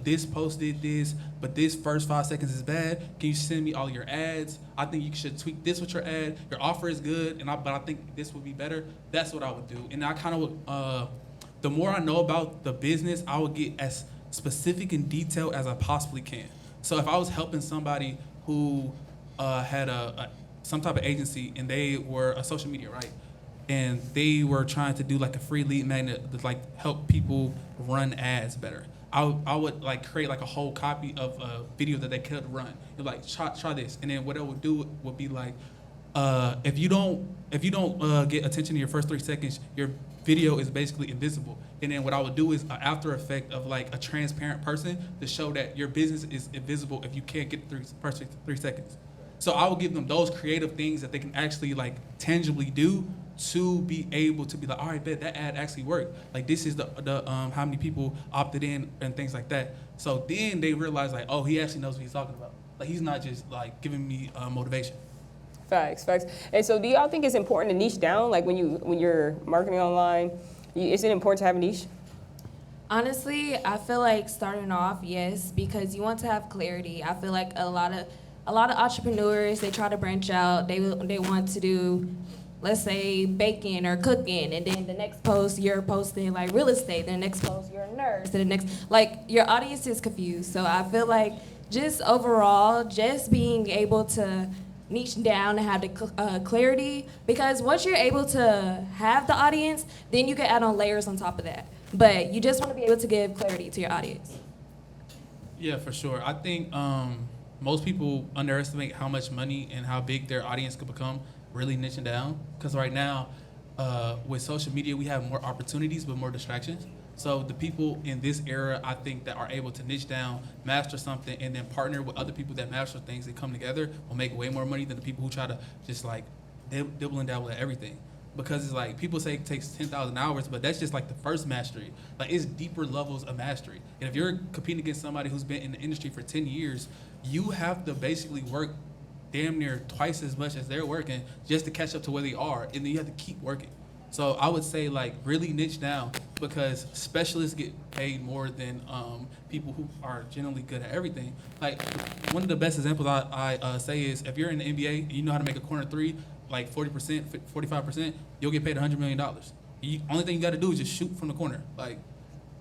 This post did this, but this first 5 seconds is bad. Can you send me all your ads? I think you should tweak this with your ad. Your offer is good, but I think this would be better. That's what I would do. And I kind of would, the more I know about the business, I would get as specific and detailed as I possibly can. So if I was helping somebody who had some type of agency and they were a social media, right? And they were trying to do like a free lead magnet to like help people run ads better. I would like create like a whole copy of a video that they could run. You're like, try this, and then what it would do would be like, if you don't get attention in your first 3 seconds, your video is basically invisible. And then what I would do is an after effect of like a transparent person to show that your business is invisible if you can't get the first 3 seconds. So I would give them those creative things that they can actually like tangibly do to be able to be like, all right, bet that ad actually worked. Like this is the how many people opted in and things like that. So then they realize like, oh, he actually knows what he's talking about. Like he's not just like giving me motivation. Facts. And so do y'all think it's important to niche down? Like when you're marketing online, is it important to have a niche? Honestly, I feel like starting off, yes, because you want to have clarity. I feel like a lot of entrepreneurs, they try to branch out. They want to do, let's say, baking or cooking, and then the next post you're posting like real estate, the next post you're a nurse, and the next, like your audience is confused. So I feel like just overall, just being able to niche down and have the clarity, because once you're able to have the audience, then you can add on layers on top of that. But you just want to be able to give clarity to your audience. Yeah, for sure. I think most people underestimate how much money and how big their audience could become really niching down. Because right now, with social media, we have more opportunities but more distractions. So the people in this era, I think, that are able to niche down, master something, and then partner with other people that master things and come together will make way more money than the people who try to just like dibble and dabble at everything. Because it's like, people say it takes 10,000 hours, but that's just like the first mastery. Like it's deeper levels of mastery. And if you're competing against somebody who's been in the industry for 10 years, you have to basically work damn near twice as much as they're working just to catch up to where they are. And then you have to keep working. So I would say like really niche down because specialists get paid more than people who are generally good at everything. Like one of the best examples I say is if you're in the NBA and you know how to make a corner three, like 40%, 45%, you'll get paid $100 million. Only thing you got to do is just shoot from the corner. Like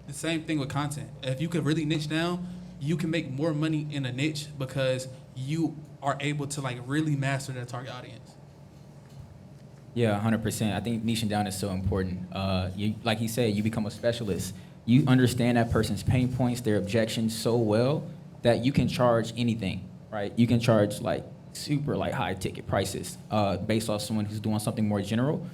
the same thing with content. If you could really niche down, you can make more money in a niche because you are able to like really master that target audience. Yeah, 100%. I think niching down is so important. Like he said, you become a specialist. You understand that person's pain points, their objections so well that you can charge anything, right? You can charge like super like high ticket prices based off someone who's doing something more general.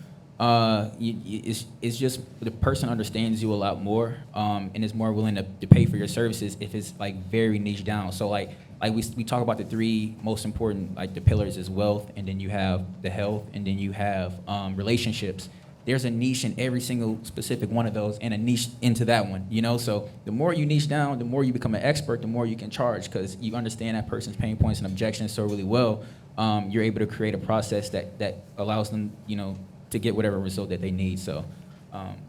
It's just the person understands you a lot more and is more willing to pay for your services if it's like very niche down. So like we talk about the three most important, like the pillars is wealth, and then you have the health, and then you have relationships. There's a niche in every single specific one of those and a niche into that one, you know? So the more you niche down, the more you become an expert, the more you can charge because you understand that person's pain points and objections so really well. You're able to create a process that allows them, you know, to get whatever result that they need. So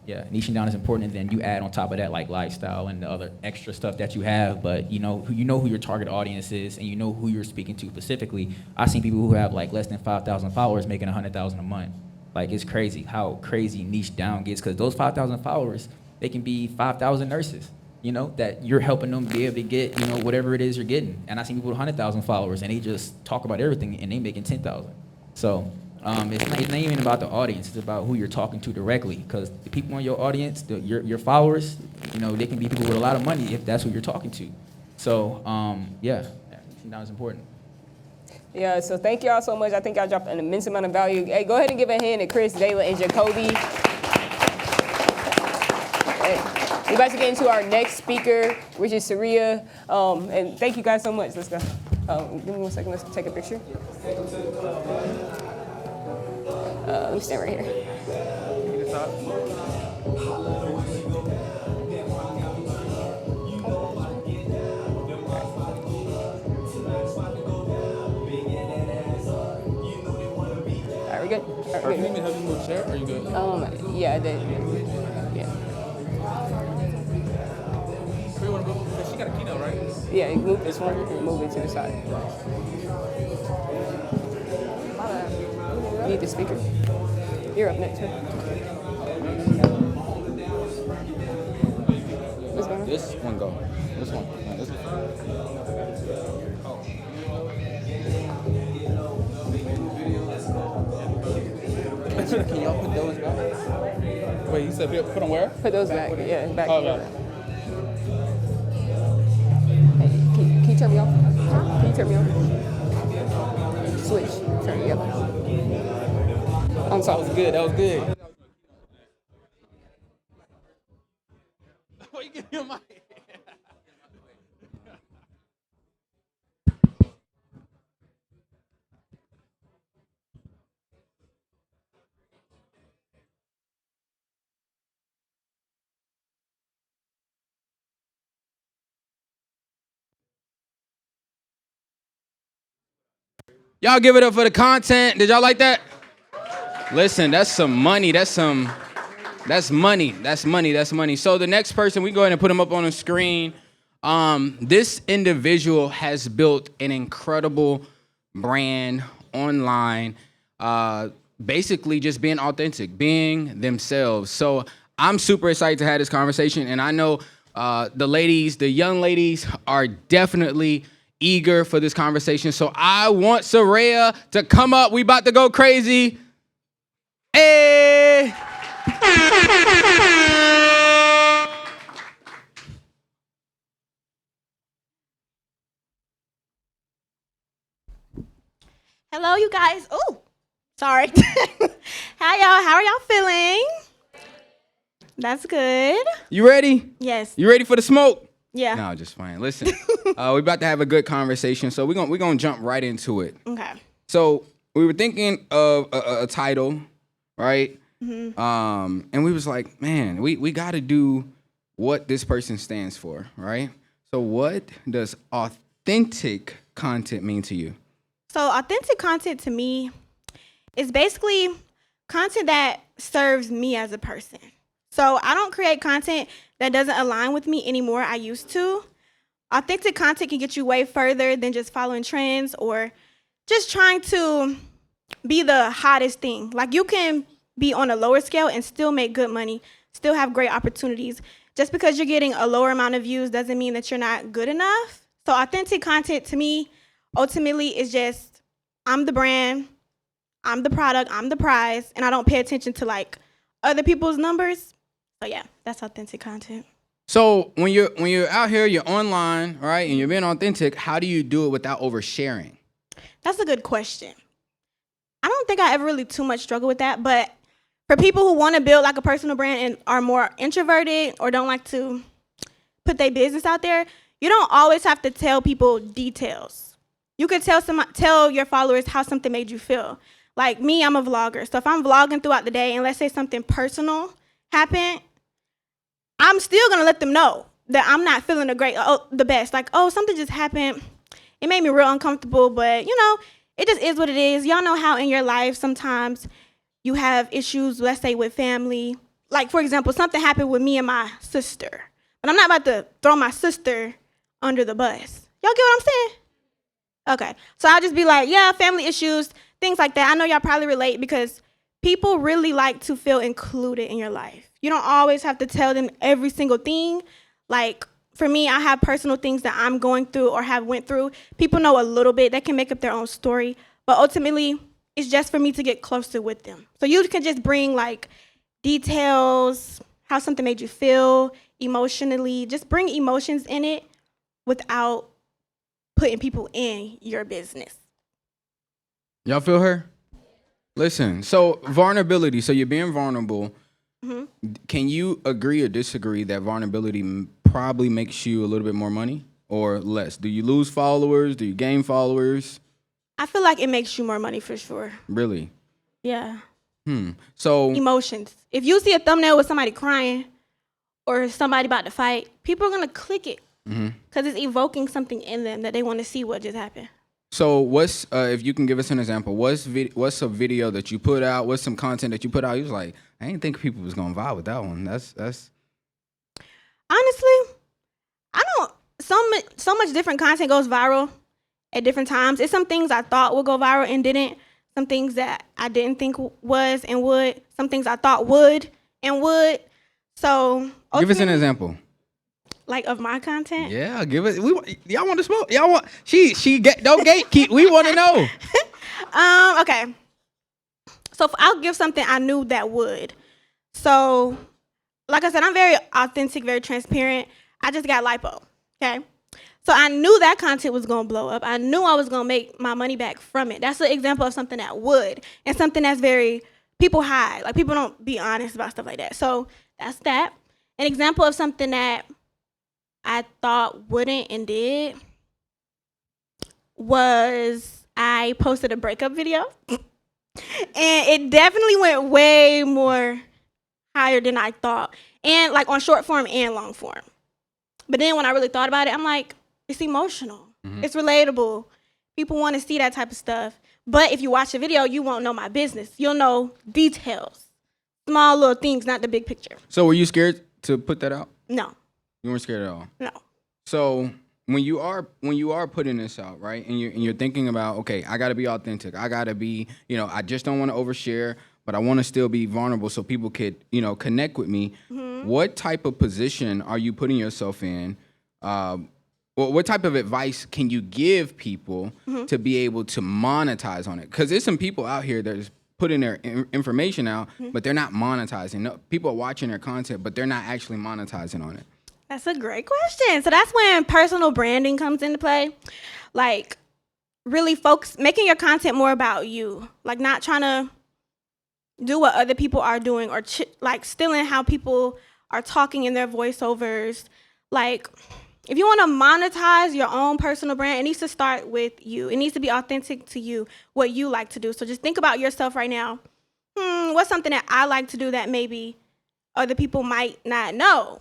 yeah, niching down is important, and then you add on top of that like lifestyle and the other extra stuff that you have, but you know who your target audience is and you know who you're speaking to specifically. I've seen people who have like less than 5,000 followers making 100,000 a month. Like it's crazy how crazy niche down gets because those 5,000 followers, they can be 5,000 nurses, you know, that you're helping them be able to get, you know, whatever it is you're getting. And I've seen people with 100,000 followers and they just talk about everything and they making 10,000. So it's not even about the audience. It's about who you're talking to directly. Because the people in your audience, your followers, you know, they can be people with a lot of money if that's who you're talking to. So yeah, that is important. Yeah, so thank y'all so much. I think y'all dropped an immense amount of value. Hey, go ahead and give a hand to Chris, Zayla, and Jacoby. Hey, we're about to get into our next speaker, which is Saria. And thank you guys so much. Let's go. Give me 1 second. Let's take a picture. Let me stand right here. Are we good? Are you need me to help you move a chair? Are you good? Yeah, I did. Yeah. She got a keynote, right? Yeah, you move this one and move it to the side. You need the speaker. You're up next, man. What's going on? This one go. This one. No, this one. Can y'all put those back? Wait, you said put them where? Put those back. Yeah, back. Oh, Here. Hey, can you turn me off? Can you turn me off? Switch. Turn yellow. I'm sorry. That was good. That was good. Why you give me a mic? Y'all give it up for the content. Did y'all like that? Listen, that's some money. That's money. That's money. That's money. So the next person, we go ahead and put him up on the screen. This individual has built an incredible brand online, basically just being authentic, being themselves. So I'm super excited to have this conversation, and I know the young ladies are definitely eager for this conversation. So I want Saria to come up. We about to go crazy. Hey! Hello, you guys. Oh, sorry. Hi, y'all. How are y'all feeling? That's good. You ready? Yes. You ready for the smoke? Yeah. No, just fine. Listen, we're about to have a good conversation, so we're gonna jump right into it. Okay. So we were thinking of a title, right? Mm-hmm. And we was like, man, we got to do what this person stands for, right? So what does authentic content mean to you? So authentic content to me is basically content that serves me as a person. So I don't create content that doesn't align with me anymore. I used to. Authentic content can get you way further than just following trends or just trying to be the hottest thing. Like you can be on a lower scale and still make good money, still have great opportunities. Just because you're getting a lower amount of views doesn't mean that you're not good enough. So authentic content to me ultimately is just I'm the brand, I'm the product, I'm the prize, and I don't pay attention to like other people's numbers. So yeah, that's authentic content. So when you're out here, you're online, right, and you're being authentic, how do you do it without oversharing? That's a good question. I don't think I ever really too much struggle with that, but for people who want to build like a personal brand and are more introverted or don't like to put their business out there, you don't always have to tell people details. You could tell your followers how something made you feel. Like me, I'm a vlogger. So if I'm vlogging throughout the day and let's say something personal happened, I'm still going to let them know that I'm not feeling the best. Like, oh, something just happened. It made me real uncomfortable, but you know, it just is what it is. Y'all know how in your life sometimes you have issues, let's say with family. Like, for example, something happened with me and my sister. But I'm not about to throw my sister under the bus. Y'all get what I'm saying? Okay. So I'll just be like, yeah, family issues, things like that. I know y'all probably relate because people really like to feel included in your life. You don't always have to tell them every single thing. Like, for me, I have personal things that I'm going through or have went through. People know a little bit. They can make up their own story. But ultimately, it's just for me to get closer with them. So you can just bring like details, how something made you feel emotionally. Just bring emotions in it without putting people in your business. Y'all feel her? Listen, so vulnerability, so you're being vulnerable. Mhm. Can you agree or disagree that vulnerability probably makes you a little bit more money or less? Do you lose followers? Do you gain followers? I feel like it makes you more money for sure. Really? Yeah. So Emotions. If you see a thumbnail with somebody crying or somebody about to fight, people are going to click it because it's evoking something in them that they want to see what just happened. So what's if you can give us an example? What's a video that you put out? What's some content that you put out? You was like, I didn't think people was gonna vibe with that one. That's Honestly, I don't. So much different content goes viral at different times. It's some things I thought would go viral and didn't. Some things that I didn't think was and would. Some things I thought would and would. So give us an example. Like of my content. Yeah, give it. Y'all want to smoke? Y'all want? She get don't gatekeep. We want to know. Okay. So I'll give something I knew that would. So, like I said, I'm very authentic, very transparent. I just got lipo. Okay. So I knew that content was gonna blow up. I knew I was gonna make my money back from it. That's an example of something that would, and something that's very people hide. Like people don't be honest about stuff like that. So that's that. An example of something that I thought wouldn't and did was I posted a breakup video. And it definitely went way more higher than I thought. And like on short form and long form. But then when I really thought about it, I'm like, it's emotional. It's relatable. People want to see that type of stuff. But if you watch the video, you won't know my business. You'll know details. Small little things, not the big picture. So were you scared to put that out? No. You weren't scared at all. No. So when you are putting this out, right, and you're thinking about, okay, I got to be authentic. I got to be, I just don't want to overshare, but I want to still be vulnerable so people could, connect with me. What type of position are you putting yourself in? What type of advice can you give people to be able to monetize on it? Because there's some people out here that is putting their information out, but they're not monetizing. No, people are watching their content, but they're not actually monetizing on it. That's a great question. So that's when personal branding comes into play. Like really making your content more about you. Like not trying to do what other people are doing or like stealing how people are talking in their voiceovers. Like if you want to monetize your own personal brand, it needs to start with you. It needs to be authentic to you, what you like to do. So just think about yourself right now. What's something that I like to do that maybe other people might not know?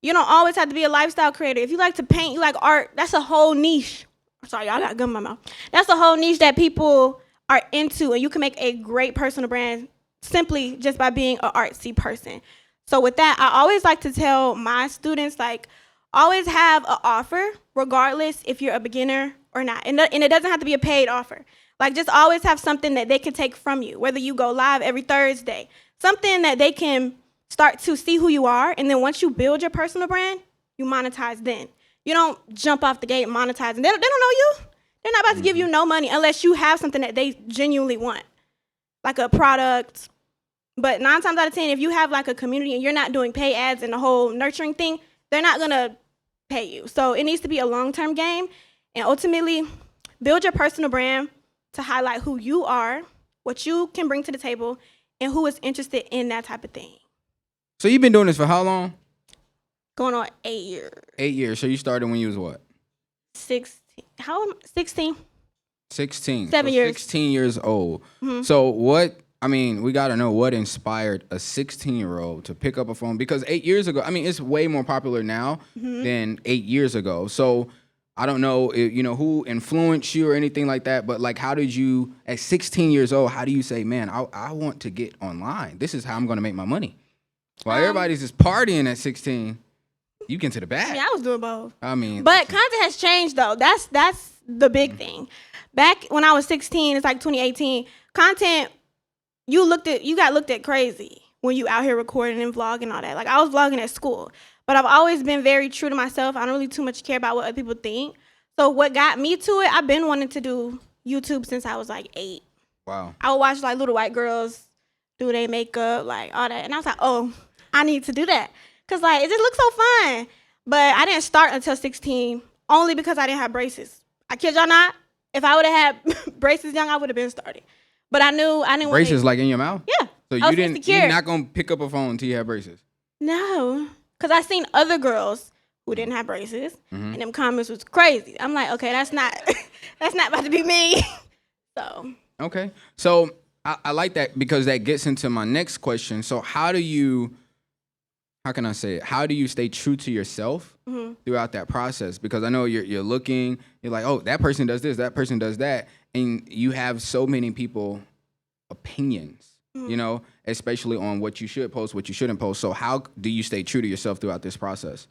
You don't always have to be a lifestyle creator. If you like to paint, you like art, that's a whole niche. Sorry, y'all got gum in my mouth. That's a whole niche that people are into, and you can make a great personal brand simply just by being an artsy person. So with that, I always like to tell my students, like, always have an offer, regardless if you're a beginner or not. And it doesn't have to be a paid offer. Like, just always have something that they can take from you, whether you go live every Thursday, something that they can start to see who you are. And then once you build your personal brand, you monetize then. You don't jump off the gate and monetize. And they don't know you. They're not about to give you no money unless you have something that they genuinely want, like a product. But 9 times out of 10, if you have like a community and you're not doing pay ads and the whole nurturing thing, they're not gonna pay you. So it needs to be a long-term game. And ultimately, build your personal brand to highlight who you are, what you can bring to the table, and who is interested in that type of thing. So you've been doing this for how long? Going on 8 years. 8 years. So you started when you was what? 16. How old? 16. 16. 7 So years. 16 years old. Mhm. So we got to know what inspired a 16-year-old to pick up a phone, because 8 years ago, it's way more popular now Mhm. than 8 years ago. So I don't know, who influenced you or anything like that, but like, how did you, at 16 years old, how do you say, man, I want to get online. This is how I'm going to make my money. While everybody's just partying at 16, you get to the bag. I was doing both. But content has changed though. That's the big thing. Back when I was 16, it's like 2018. Content, you got looked at crazy when you out here recording and vlogging and all that. Like, I was vlogging at school, but I've always been very true to myself. I don't really too much care about what other people think. So what got me to it, I've been wanting to do YouTube since I was like 8. Wow. I would watch like little white girls do their makeup, like all that. And I was like, oh, I need to do that. Cause like, it just looks so fun. But I didn't start until 16, only because I didn't have braces. I kid y'all not. If I would have had braces young, I would have been started. But I didn't want Braces like in your mouth? Yeah. So I was you're insecure. not going to pick up a phone until you have braces? No. Cause I seen other girls who didn't have braces, Mhm. and them comments was crazy. I'm like, okay, that's not about to be me. So. Okay. So I like that, because that gets into my next question. So how can I say it? How do you stay true to yourself Mhm. throughout that process? Because I know you're looking, you're like, oh, that person does this, that person does that. And you have so many people opinions, especially on what you should post, what you shouldn't post. So how do you stay true to yourself throughout this process?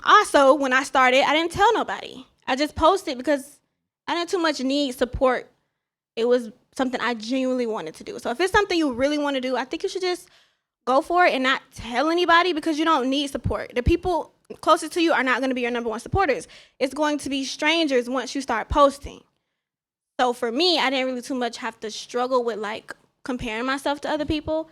Also, when I started, I didn't tell nobody. I just posted because I didn't too much need support. It was something I genuinely wanted to do. So if it's something you really want to do, I think you should just go for it and not tell anybody, because you don't need support. The people closest to you are not going to be your number one supporters. It's going to be strangers once you start posting. So for me, I didn't really too much have to struggle with like comparing myself to other people.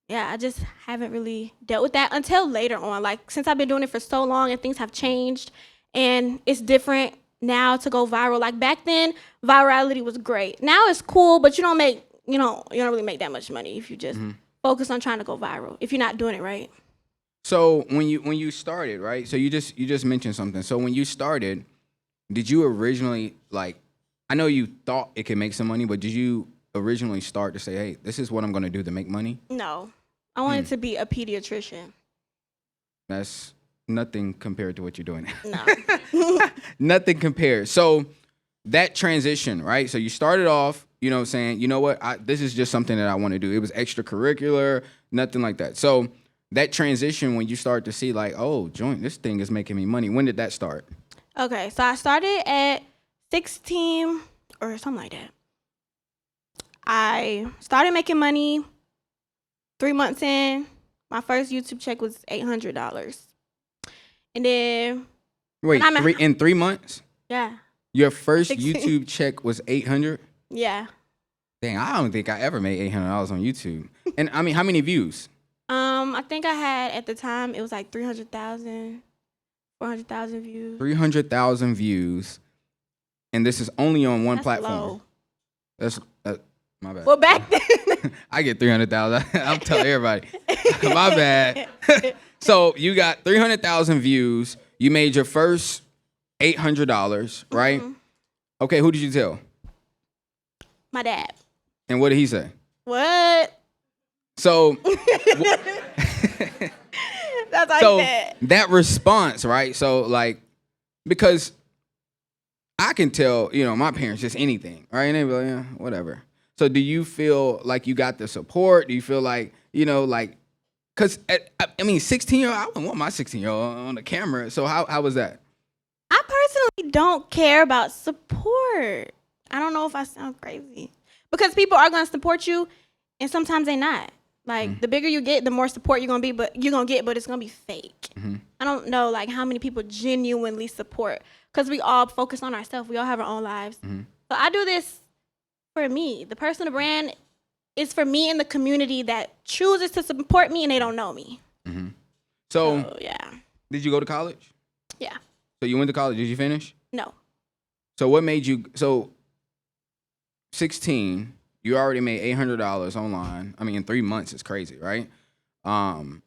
Yeah, I just haven't really dealt with that until later on. Like, since I've been doing it for so long and things have changed and it's different now to go viral. Like, back then, virality was great. Now it's cool, but you don't really make that much money if you just focus on trying to go viral, if you're not doing it right. So when you started, right? So you just mentioned something. So when you started, did you originally, like, I know you thought it could make some money, but did you originally start to say, hey, this is what I'm going to do to make money? No. I wanted to be a pediatrician. That's nothing compared to what you're doing now. No. Nothing compared. So that transition, right? So you started off, saying, you know what, this is just something that I want to do. It was extracurricular, nothing like that. So that transition, when you start to see like, oh, this thing is making me money. When did that start? Okay, so I started at 16 or something like that. I started making money 3 months in. My first YouTube check was $800. And then... Wait, in 3 months? Yeah. Your first 16. YouTube check was $800? Yeah. Dang, I don't think I ever made $800 on YouTube. And I mean, how many views? I think I had, at the time, it was like 300,000, 400,000 views. 300,000 views. And this is only on one That's platform. low. That's my bad. Well, back then... I get 300,000. I'm telling everybody. My bad. So you got 300,000 views. You made your first $800, right? Okay, who did you tell? My dad. And what did he say? What? So, That's all so he said. that response, right? So, like, because I can tell, my parents just anything, right? And they be like, yeah, whatever. So do you feel like you got the support? Do you feel like you know, like, cause I mean, 16-year-old, I wouldn't want my 16-year-old on the camera. So how was that? I personally don't care about support. I don't know if I sound crazy. Because people are going to support you, and sometimes they not. Like, the bigger you get, the more support you're going to get, but it's going to be fake. I don't know, like, how many people genuinely support. Because we all focus on ourselves. We all have our own lives. So I do this for me. The personal brand is for me in the community that chooses to support me, and they don't know me. So, yeah. Did you go to college? Yeah. So you went to college. Did you finish? No. So what made you, 16, you already made $800 online. I mean, in 3 months, it's crazy, right? And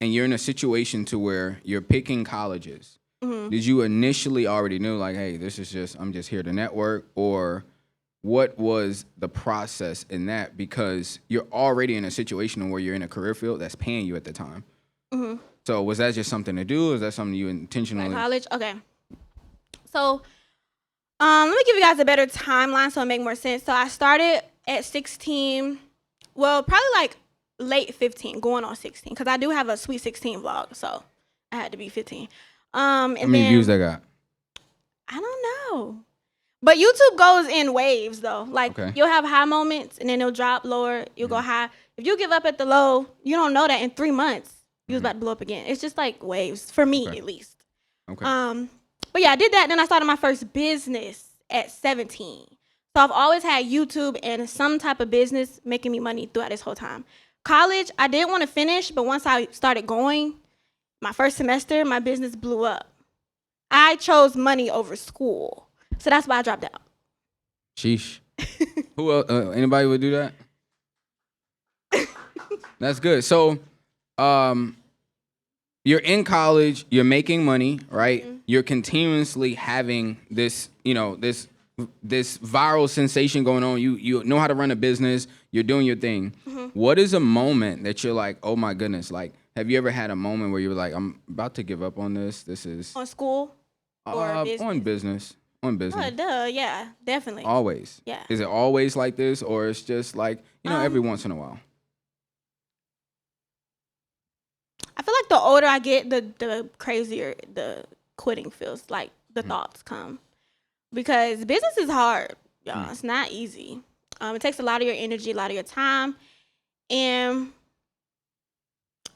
you're in a situation to where you're picking colleges. Did you initially already knew, like, hey, I'm just here to network? Or what was the process in that? Because you're already in a situation where you're in a career field that's paying you at the time. So was that just something to do? Or is that something you intentionally? Like college? Okay. So let me give you guys a better timeline so it make more sense. So I started at 16, well, probably like late 15, going on 16, because I do have a Sweet 16 vlog, so I had to be 15. How many views that got? I don't know. But YouTube goes in waves, though. Like, Okay. you'll have high moments, and then it'll drop lower. You'll go high. If you give up at the low, you don't know that in 3 months, you was about to blow up again. It's just like waves, for me at least. Okay. But yeah, I did that. Then I started my first business at 17. So I've always had YouTube and some type of business making me money throughout this whole time. College, I didn't want to finish, but once I started going, my first semester, my business blew up. I chose money over school. So that's why I dropped out. Sheesh. Who else? Anybody would do that? That's good. So, you're in college, you're making money, right? You're continuously having this, this viral sensation going on. You know how to run a business. You're doing your thing. What is a moment that you're like, oh my goodness? Like, have you ever had a moment where you were like, I'm about to give up on this? This is On school or business? on business. On business. Oh, duh, yeah, definitely. Always. Yeah. Is it always like this, or it's just like, every once in a while? I feel like the older I get, the crazier the quitting feels, like the thoughts come. Because business is hard, y'all. It's not easy. It takes a lot of your energy, a lot of your time. And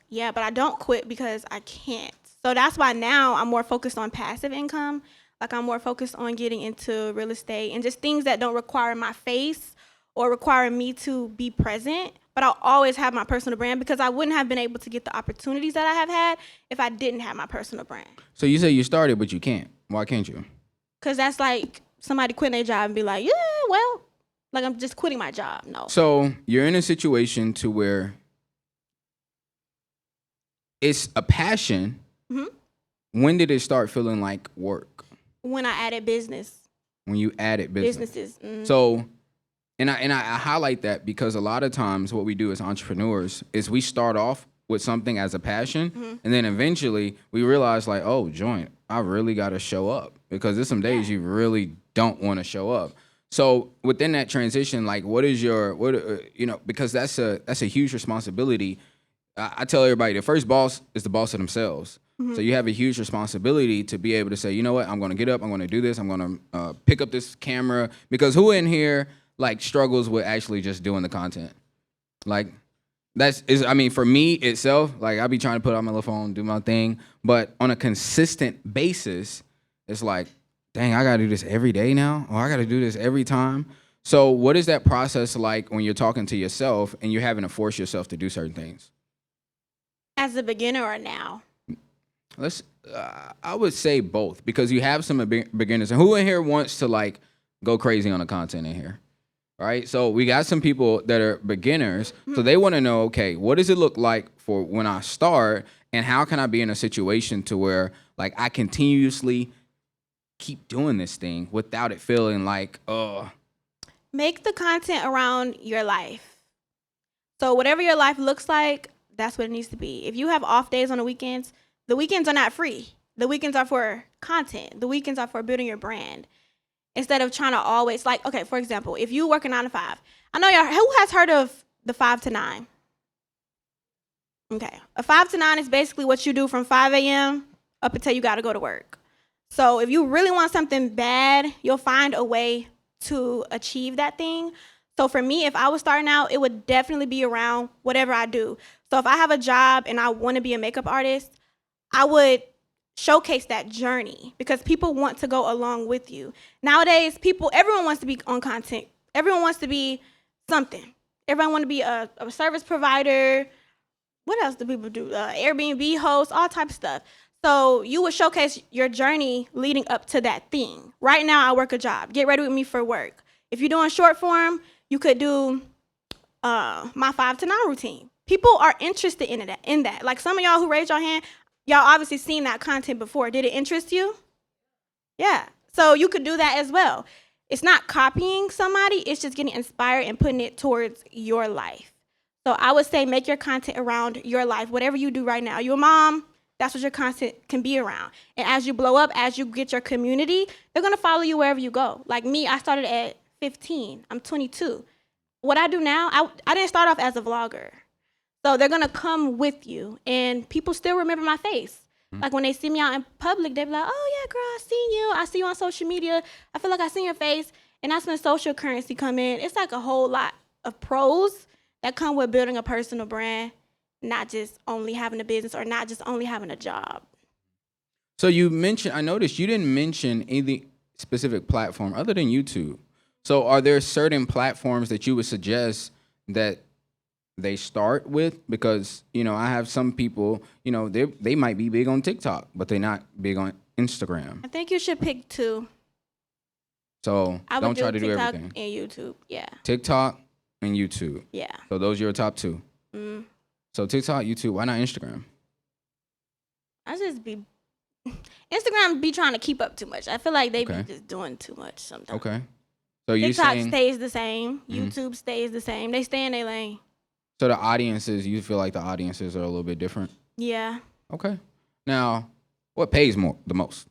yeah, but I don't quit because I can't. So that's why now I'm more focused on passive income. Like, I'm more focused on getting into real estate and just things that don't require my face or require me to be present. But I'll always have my personal brand because I wouldn't have been able to get the opportunities that I have had if I didn't have my personal brand. So you say you started, but you can't. Why can't you? Because that's like somebody quitting their job and be like, yeah, well, like, I'm just quitting my job. No. So you're in a situation to where it's a passion. When did it start feeling like work? When I added business. When you added business. Businesses. So, and I highlight that because a lot of times what we do as entrepreneurs is we start off with something as a passion, and then eventually we realize, like, oh, joint, I really got to show up, because there's some days you really don't want to show up. So within that transition, like, what is your because that's a huge responsibility. I tell everybody the first boss is the boss of themselves. So you have a huge responsibility to be able to say, you know what, I'm going to get up, I'm going to do this, I'm going to pick up this camera, because who in here like struggles with actually just doing the content? Like, for me itself, like, I be trying to put on my little phone, do my thing, but on a consistent basis, it's like, dang, I got to do this every day now, or I got to do this every time. So what is that process like when you're talking to yourself and you're having to force yourself to do certain things? As a beginner or now? I would say both, because you have some beginners. And who in here wants to like go crazy on the content in here? Right? So we got some people that are beginners. So they want to know, okay, what does it look like for when I start, and how can I be in a situation to where like I continuously keep doing this thing without it feeling like, oh. Make the content around your life. So whatever your life looks like, that's what it needs to be. If you have off days on the weekends are not free. The weekends are for content. The weekends are for building your brand. Instead of trying to always, like, okay, for example, if you work a 9 to 5, I know y'all, who has heard of the 5 to 9? Okay. A 5 to 9 is basically what you do from 5 a.m. up until you got to go to work. So if you really want something bad, you'll find a way to achieve that thing. So for me, if I was starting out, it would definitely be around whatever I do. So if I have a job and I want to be a makeup artist, I would showcase that journey because people want to go along with you. Nowadays, everyone wants to be on content. Everyone wants to be something. Everyone wants to be a service provider. What else do people do? Airbnb host, all types of stuff. So you would showcase your journey leading up to that thing. Right now, I work a job. Get ready with me for work. If you're doing short form, you could do my 5 to 9 routine. People are interested in that. Like some of y'all who raised your hand, y'all obviously seen that content before. Did it interest you? Yeah. So you could do that as well. It's not copying somebody. It's just getting inspired and putting it towards your life. So I would say make your content around your life. Whatever you do right now. You're a mom. That's what your content can be around. And as you blow up, as you get your community, they're going to follow you wherever you go. Like me, I started at 15. I'm 22. What I do now, I didn't start off as a vlogger. So they're going to come with you. And people still remember my face. Like when they see me out in public, they be like, oh, yeah, girl, I seen you. I see you on social media. I feel like I seen your face. And that's when social currency come in. It's like a whole lot of pros that come with building a personal brand, not just only having a business or not just only having a job. So I noticed you didn't mention any specific platform other than YouTube. So are there certain platforms that you would suggest that they start with? Because, I have some people, they might be big on TikTok, but they're not big on Instagram. I think you should pick 2. So I would don't try to do TikTok everything. and YouTube, yeah. TikTok and YouTube. Yeah. So those are your top 2. Mm. So TikTok, YouTube, why not Instagram? Instagram be trying to keep up too much. I feel like they Okay. be just doing too much sometimes. Okay. So you TikTok saying stays the same. Mhm. YouTube stays the same. They stay in their lane. so the audiences, you feel like the audiences are a little bit different? Yeah. Okay. Now, what pays the most?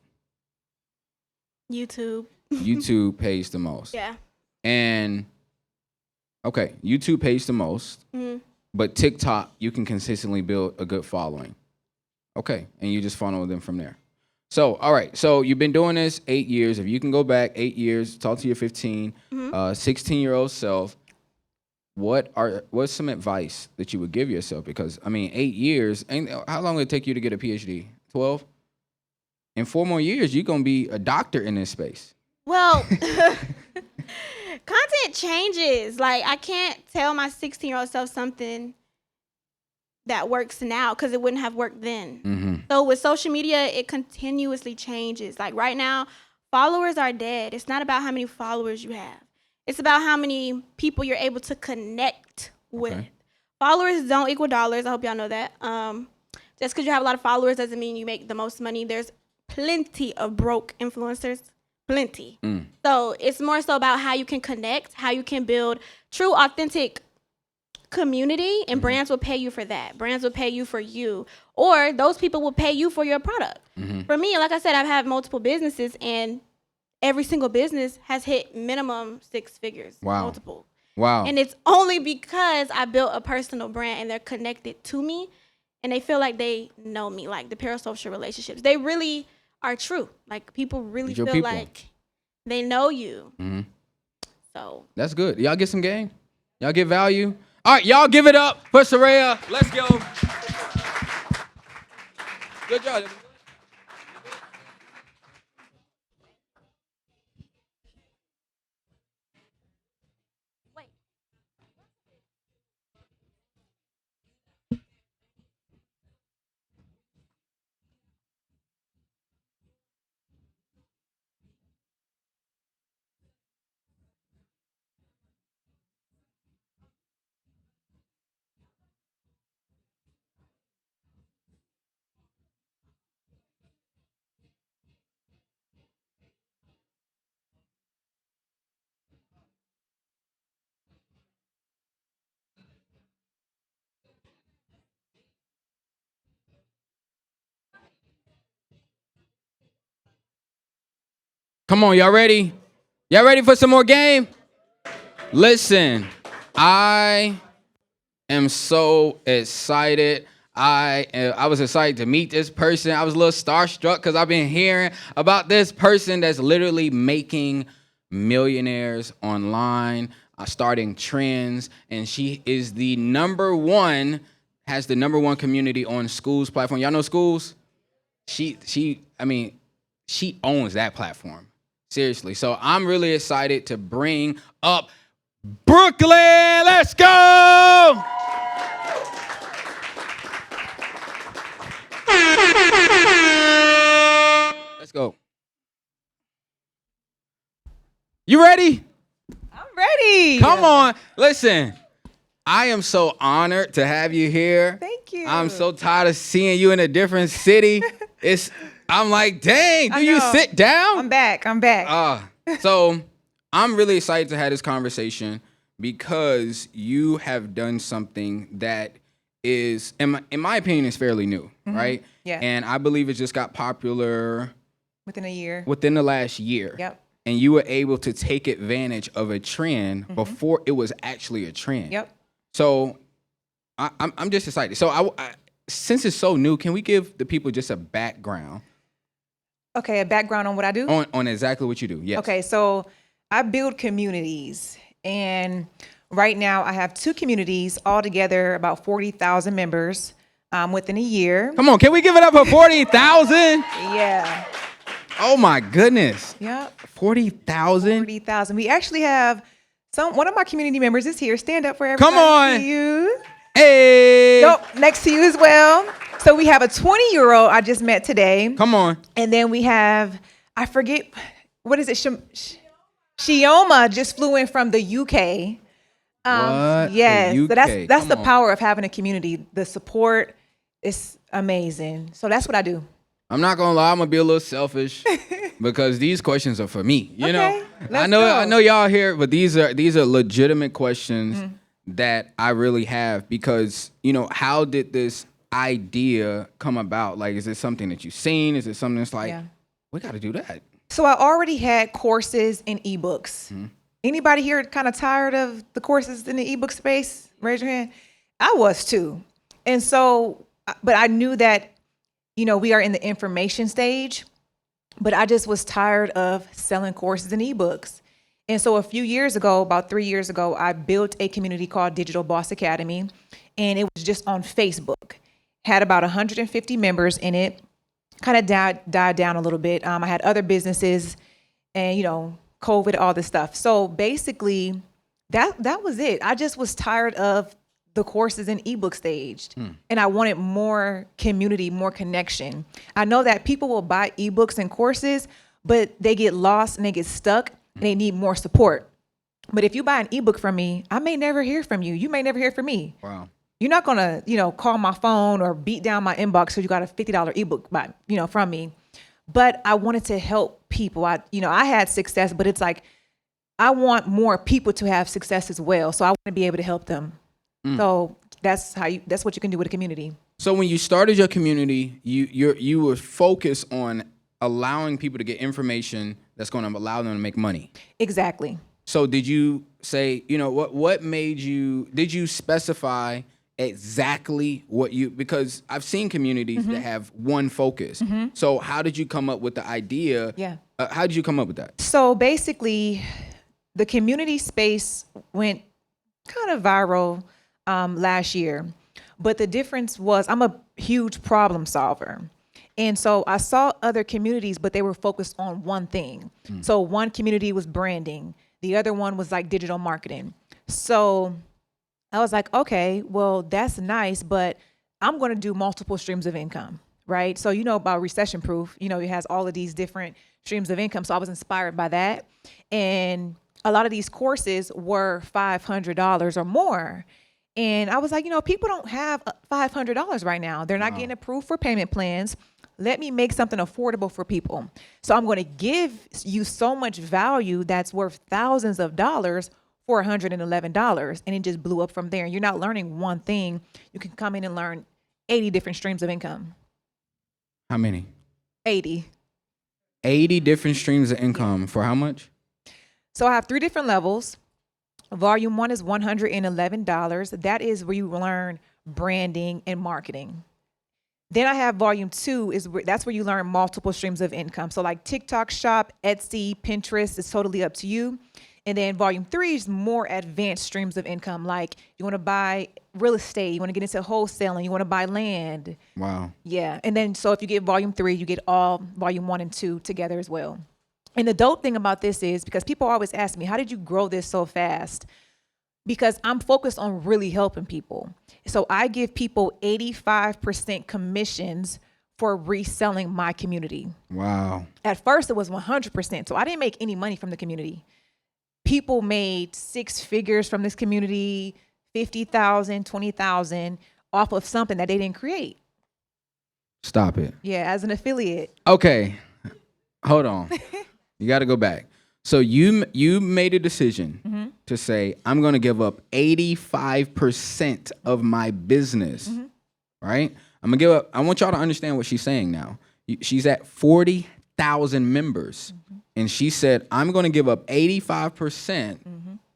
YouTube. YouTube pays the most. Yeah. And okay, YouTube pays the most, Mhm. but TikTok, you can consistently build a good following. Okay, and you just funnel them from there. So, all right, so you've been doing this 8 years. If you can go back 8 years, talk to your 16-year-old self, what's some advice that you would give yourself? Because, 8 years, how long would it take you to get a PhD? 12? In 4 more years, you're going to be a doctor in this space. Well, content changes. Like, I can't tell my 16-year-old self something that works now because it wouldn't have worked then. Mm-hmm. So with social media, it continuously changes. Like right now, followers are dead. It's not about how many followers you have. It's about how many people you're able to connect with. Okay. Followers don't equal dollars. I hope y'all know that. Just because you have a lot of followers doesn't mean you make the most money. There's plenty of broke influencers. Plenty. So it's more so about how you can connect, how you can build true, authentic community, and brands will pay you for that. Brands will pay you for you, or those people will pay you for your product. For me, like I said, I've had multiple businesses, and every single business has hit minimum 6 figures. Wow. Multiple. Wow. And it's only because I built a personal brand and they're connected to me and they feel like they know me, like the parasocial relationships. They really are true. Like people really Your feel people. like they know you. Mm-hmm. So That's good. Y'all get some game? Y'all get value? All right, y'all give it up for Soraya. Let's go. Good job. Come on, y'all ready? Y'all ready for some more game? Listen, I am so excited. I was excited to meet this person. I was a little starstruck because I've been hearing about this person that's literally making millionaires online, starting trends, and she is the number one, has the number one community on Schools platform. Y'all know Schools? She owns that platform. Seriously. So I'm really excited to bring up Brooklyn. Let's go! Let's go. You ready? I'm ready. Come on. Listen, I am so honored to have you here. Thank you. I'm so tired of seeing you in a different city. I'm like, dang, do you sit down? I'm back. So I'm really excited to have this conversation because you have done something that is, in my opinion, is fairly new, right? Yeah. And I believe it just got popular Within a year. within the last year. Yep. And you were able to take advantage of a trend before it was actually a trend. Yep. So I'm just excited. So since it's so new, can we give the people just a background Okay, a background on what I do? on exactly what you do? Yes. Okay, so I build communities. And right now I have 2 communities, altogether about 40,000 members within a year. Come on, can we give it up for 40,000? Yeah. Oh my goodness. Yep. 40,000? 40,000. We actually have one of my community members is here. Stand up for everybody. Come on. To you. Hey. Yep, next to you as well. So we have a 20-year-old I just met today. Come on. And then we have, I forget, what is it? Shioma just flew in from the UK. What? Yes. The So UK. that's the Come on. power of having a community. The support is amazing. So that's what I do. I'm not gonna lie, I'm gonna be a little selfish because these questions are for me. You know, let's I go. know y'all here, but these are legitimate questions that I really have because how did this idea come about? Like, is it something that you've seen? Is it something that's like, we got to do that? So I already had courses and ebooks. Anybody here kind of tired of the courses in the ebook space? Raise your hand. I was too. And so, but I knew that, we are in the information stage, but I just was tired of selling courses and ebooks. And so a few years ago, about 3 years ago, I built a community called Digital Boss Academy, and it was just on Facebook. Had about 150 members in it, kind of died down a little bit. I had other businesses and, COVID, all this stuff. So basically, that was it. I just was tired of the courses and ebook staged. And I wanted more community, more connection. I know that people will buy ebooks and courses, but they get lost and they get stuck and they need more support. But if you buy an ebook from me, I may never hear from you. You may never hear from me. Wow. You're not gonna, call my phone or beat down my inbox so you got a $50 ebook from me. But I wanted to help people. I had success, but it's like I want more people to have success as well. So I want to be able to help them. So that's what you can do with a community. So when you started your community, you were focused on allowing people to get information that's going to allow them to make money. Exactly. So did you say, what made you, did you specify exactly what because I've seen communities that have one focus. So how did you come up with the idea? Yeah. How did you come up with that? So basically, the community space went kind of viral last year. But the difference was I'm a huge problem solver. And so I saw other communities, but they were focused on one thing. So one community was branding. The other one was like digital marketing. So I was like, okay, well, that's nice, but I'm going to do multiple streams of income, right? So about Recession Proof, it has all of these different streams of income. So I was inspired by that. And a lot of these courses were $500 or more. And I was like, people don't have $500 right now. They're not getting approved for payment plans. Let me make something affordable for people. So I'm going to give you so much value that's worth thousands of dollars for $111. And it just blew up from there. You're not learning one thing. You can come in and learn 80 different streams of income. How many? 80. 80 different streams of income for how much? So I have 3 different levels. Volume 1 is $111. That is where you learn branding, and marketing. Then I have volume 2 that's where you learn multiple streams of income. So like TikTok Shop, Etsy, Pinterest, it's totally up to you. And then volume 3 is more advanced streams of income. Like you want to buy real estate, you want to get into wholesaling, you want to buy land. Wow. Yeah. And then so if you get volume 3, you get all volume 1 and 2 together as well. And the dope thing about this is because people always ask me, how did you grow this so fast? Because I'm focused on really helping people. So I give people 85% commissions for reselling my community. Wow. At first it was 100%. So I didn't make any money from the community. People made 6 figures from this community, 50,000, 20,000 off of something that they didn't create. Stop it. Yeah, as an affiliate. Okay. Hold on. You got to go back. So you made a decision to say, I'm going to give up 85% of my business, right? I'm going to give up. I want y'all to understand what she's saying now. She's at 40,000 members. And she said, I'm going to give up 85%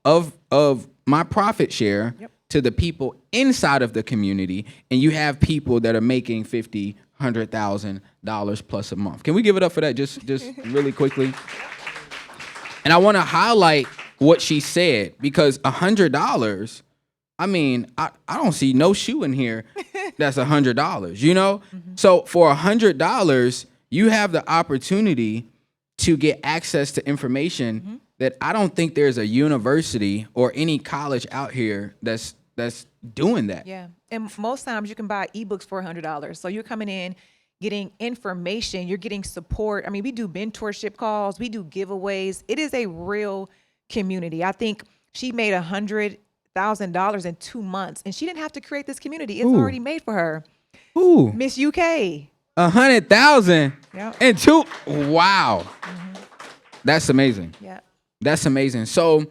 of my profit share to the people inside of the community. And you have people that are making $50,000, $100,000 plus a month. Can we give it up for that just really quickly? And I want to highlight what she said, because $100, I mean, I don't see no shoe in here that's $100, you know? So for $100, you have the opportunity to get access to information that I don't think there's a university or any college out here that's doing that. Yeah. And most times you can buy ebooks for $100. So you're coming in, getting information, you're getting support. I mean, we do mentorship calls, we do giveaways. It is a real community. I think she made $100,000 in 2 months, and she didn't have to create this community. It's already made for her. Ooh. Miss UK. 100,000 Yep. and 2. Wow. That's amazing. Yeah. That's amazing. So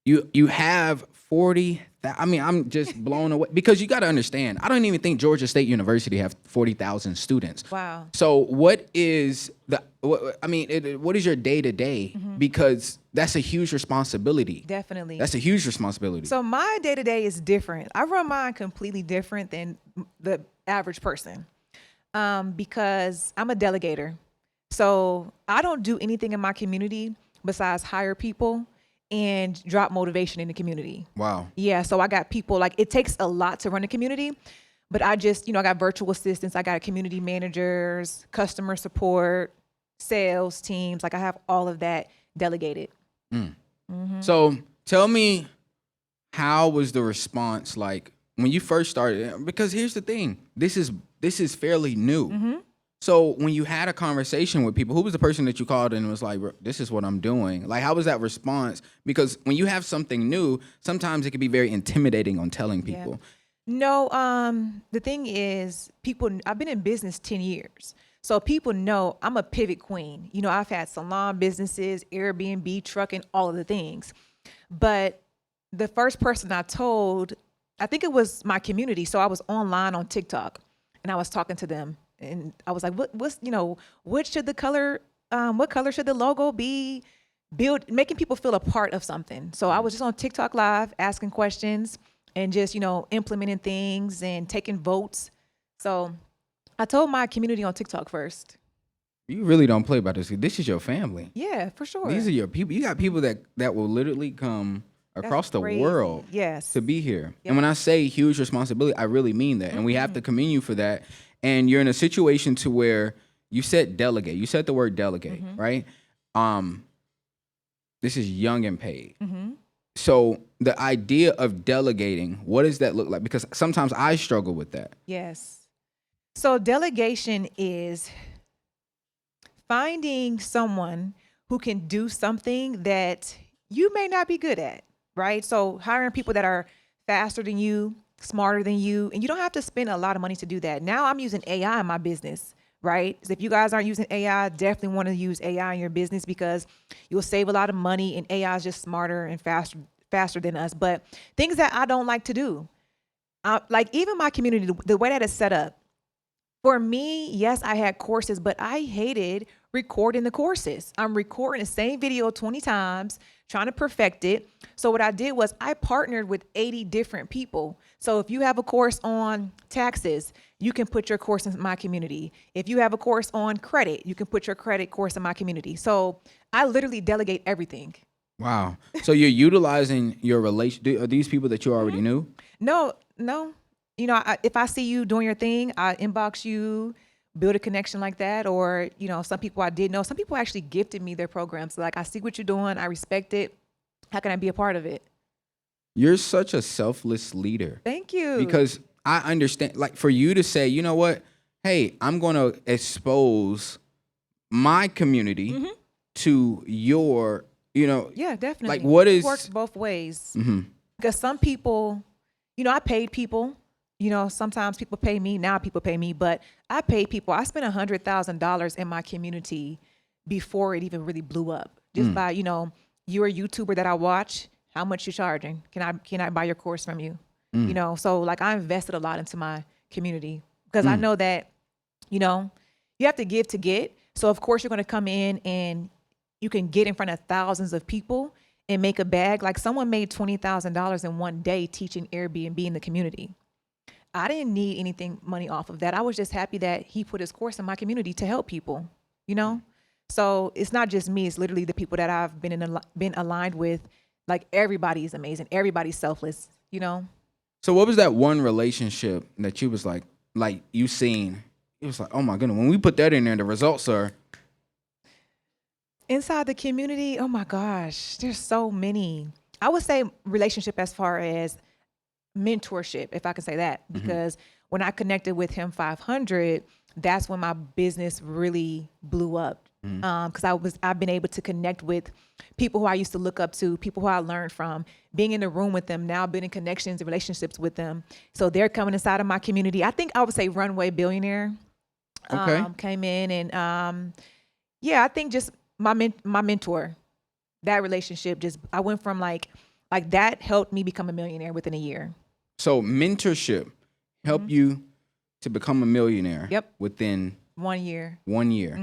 you have 40. I mean, I'm just blown away, because you got to understand, I don't even think Georgia State University have 40,000 students. Wow. So what is what is your day to day? Because that's a huge responsibility. Definitely. That's a huge responsibility. So my day-to-day is different. I run mine completely different than the average person, because I'm a delegator. So I don't do anything in my community besides hire people and drop motivation in the community. Wow. Yeah, so I got people, like, it takes a lot to run a community, but I just, I got virtual assistants, I got community managers, customer support, sales teams, like I have all of that delegated. So tell me, how was the response like when you first started? Because here's the thing, this is fairly new. So when you had a conversation with people, who was the person that you called and was like, this is what I'm doing? Like, how was that response? Because when you have something new, sometimes it can be very intimidating on telling people. No, the thing is, I've been in business 10 years. So people know I'm a pivot queen. I've had salon businesses, Airbnb, trucking, all of the things. But the first person I told, I think it was my community. So I was online on TikTok and I was talking to them. And I was like, what should the color, what color should the logo be? Making people feel a part of something. So I was just on TikTok Live asking questions and just, implementing things and taking votes. So I told my community on TikTok first. You really don't play about this. This is your family. Yeah, for sure. These are your people. You got people that will literally come across the crazy. world Yes. to be here. Yep. And when I say huge responsibility, I really mean that. And we have to commend you for that. And you're in a situation to where you said delegate. You said the word delegate, right? This is Young and Paid. So the idea of delegating, what does that look like? Because sometimes I struggle with that. Yes. So delegation is finding someone who can do something that you may not be good at, right? So hiring people that are faster than you, smarter than you, and you don't have to spend a lot of money to do that. Now I'm using AI in my business, right? So if you guys aren't using AI, definitely want to use AI in your business because you'll save a lot of money, and AI is just smarter and faster than us. But things that I don't like to do, like even my community, the way that it's set up, For me, yes, I had courses, but I hated recording the courses. I'm recording the same video 20 times, trying to perfect it. So what I did was I partnered with 80 different people. So if you have a course on taxes, you can put your course in my community. If you have a course on credit, you can put your credit course in my community. So I literally delegate everything. Wow. So you're utilizing your relation. Are these people that you already knew? No. You know, if I see you doing your thing, I inbox you, build a connection like that. Or, you know, some people I did know, some people actually gifted me their programs. Like, I see what you're doing. I respect it. How can I be a part of it? You're such a selfless leader. Thank you. Because I understand, like, for you to say, you know what? Hey, I'm going to expose my community to your, you know. Yeah, definitely. Like, what It is. works both ways. Mhm. Because some people, you know, I paid people. You know, sometimes people pay me. Now people pay me. But I paid people. I spent $100,000 in my community before it even really blew up. Just by, you know, you're a YouTuber that I watch. How much you charging? Can I buy your course from you? You know, so like I invested a lot into my community because I know that, you know, you have to give to get. So of course you're going to come in and you can get in front of thousands of people and make a bag. Like someone made $20,000 in one day teaching Airbnb in the community. I didn't need anything money off of that. I was just happy that he put his course in my community to help people, you know? So it's not just me, it's literally the people that I've been aligned with. Like everybody is amazing. Everybody's selfless, you know? So what was that one relationship that you was like you seen? It was like, oh my goodness, when we put that in there, the results are. Inside the community, oh my gosh, there's so many. I would say relationship as far as mentorship, if I can say that, because when I connected with him 500, that's when my business really blew up. Because I've been able to connect with people who I used to look up to, people who I learned from, being in the room with them, now building connections and relationships with them. So they're coming inside of my community. I think I would say Runway Billionaire came in and yeah, I think just my mentor, that relationship, just I went from like that helped me become a millionaire within a year. So mentorship helped you to become a millionaire. Yep. Within 1 year. 1 year.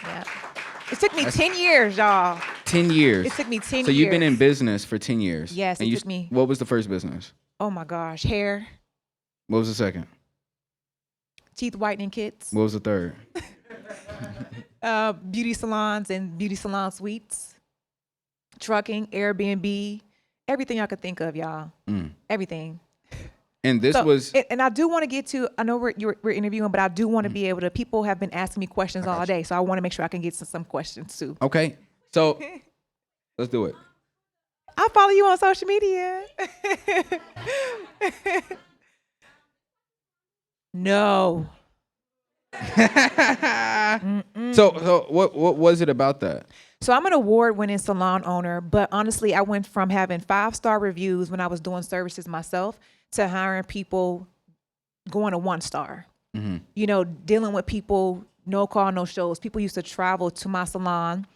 Yeah. It took me 10 years, y'all. 10 years. It took me 10 years. So you've been in business for 10 years. Yes, and it took me. What was the first business? Oh my gosh, hair, What was the second? teeth whitening kits, What was the third? beauty salons and beauty salon suites, trucking, Airbnb, everything I could think of, y'all. Everything. And this So, was. and I do want to get to, I know we're interviewing, but I do want to be able to, people have been asking me questions all day, so I want to make sure I can get to some questions too. Okay. So let's do it. I'll follow you on social media. No. So what was it about that? So I'm an award-winning salon owner, but honestly, I went from having 5-star reviews when I was doing services myself to hiring people going to 1-star. You know, dealing with people, no call, no shows. People used to travel to my salon.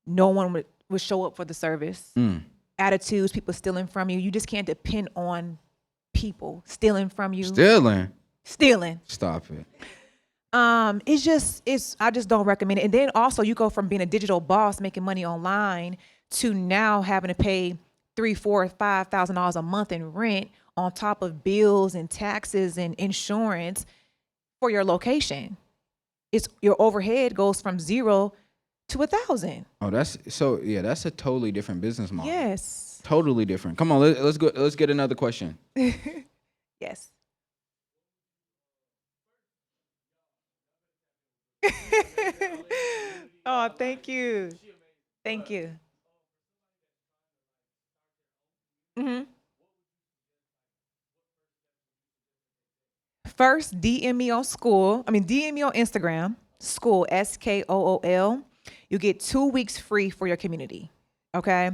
No one would show up for the service. Attitudes, people stealing from you. You just can't depend on people stealing from you. Stealing. Stop it. I just don't recommend it. And then also you go from being a digital boss making money online to now having to pay $3,000, $4,000, $5,000 a month in rent on top of bills and taxes and insurance for your location. It's your overhead goes from 0 to 1,000. Oh, that's a totally different business model. Yes. Totally different. Come on, let's go. Let's get another question. Yes. Oh, thank you. Thank you. First, DM me on Instagram, school, SKOOL. You get 2 weeks free for your community. Okay.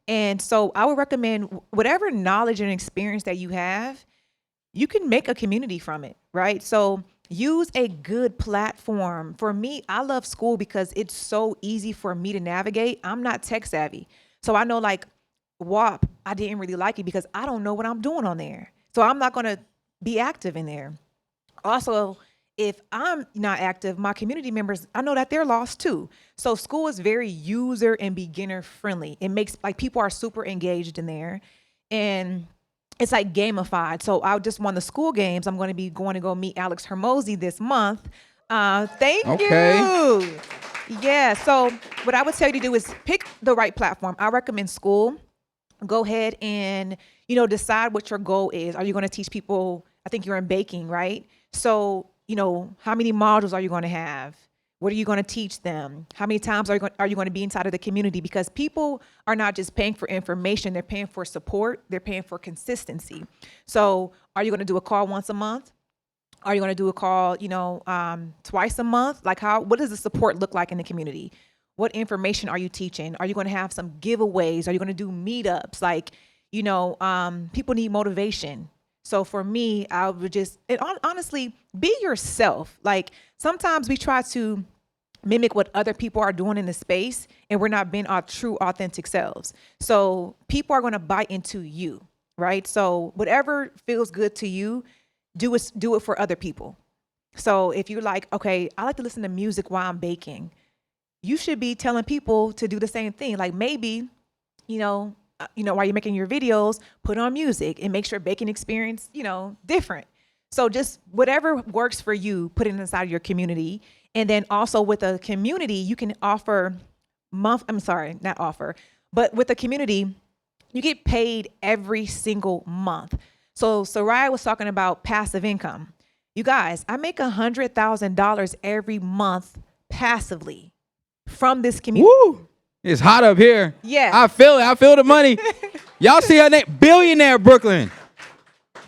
And so I would recommend whatever knowledge and experience that you have, you can make a community from it, right? So use a good platform. For me, I love school because it's so easy for me to navigate. I'm not tech savvy. So I know like WAP, I didn't really like it because I don't know what I'm doing on there. So I'm not going to be active in there. Also, if I'm not active, my community members, I know that they're lost too. So school is very user and beginner friendly. It makes like people are super engaged in there, and it's like gamified. So I just won the school games. I'm going to go meet Alex Hermosi this month. Thank you. Yeah. So what I would tell you to do is pick the right platform. I recommend school. Go ahead and, decide what your goal is. Are you going to teach people? I think you're in baking, right? So, how many modules are you going to have? What are you going to teach them? How many times are you going to be inside of the community? Because people are not just paying for information, they're paying for support, they're paying for consistency. So are you going to do a call once a month? Are you going to do a call, twice a month? Like what does the support look like in the community? What information are you teaching? Are you going to have some giveaways? Are you going to do meetups? Like, people need motivation. So for me, I would honestly, be yourself. Like sometimes we try to mimic what other people are doing in the space and we're not being our true authentic selves. So people are going to buy into you, right? So whatever feels good to you, do it for other people. So if you're like, okay, I like to listen to music while I'm baking, you should be telling people to do the same thing. Like maybe, while you're making your videos, put on music and make sure baking experience, different. So just whatever works for you, put it inside your community. And then also with a community, you can offer but with a community, you get paid every single month. So Soraya was talking about passive income. You guys, I make $100,000 every month passively from this community. Woo! It's hot up here. Yeah. I feel it. I feel the money. Y'all see her name? Billionaire Brooklyn.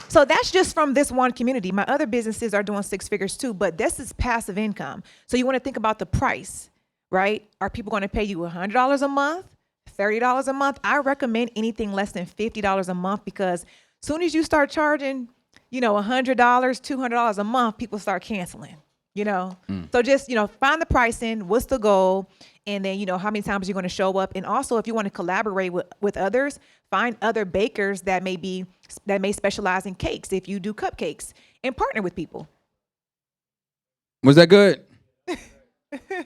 So that's just from this one community. My other businesses are doing six figures too, but this is passive income. So you want to think about the price, right? Are people going to pay you $100 a month, $30 a month? I recommend anything less than $50 a month because as soon as you start charging, $100, $200 a month, people start canceling. So just, find the pricing, what's the goal, and then, how many times you're going to show up. And also, if you want to collaborate with others, find other bakers that may specialize in cakes if you do cupcakes, and partner with people. Was that good?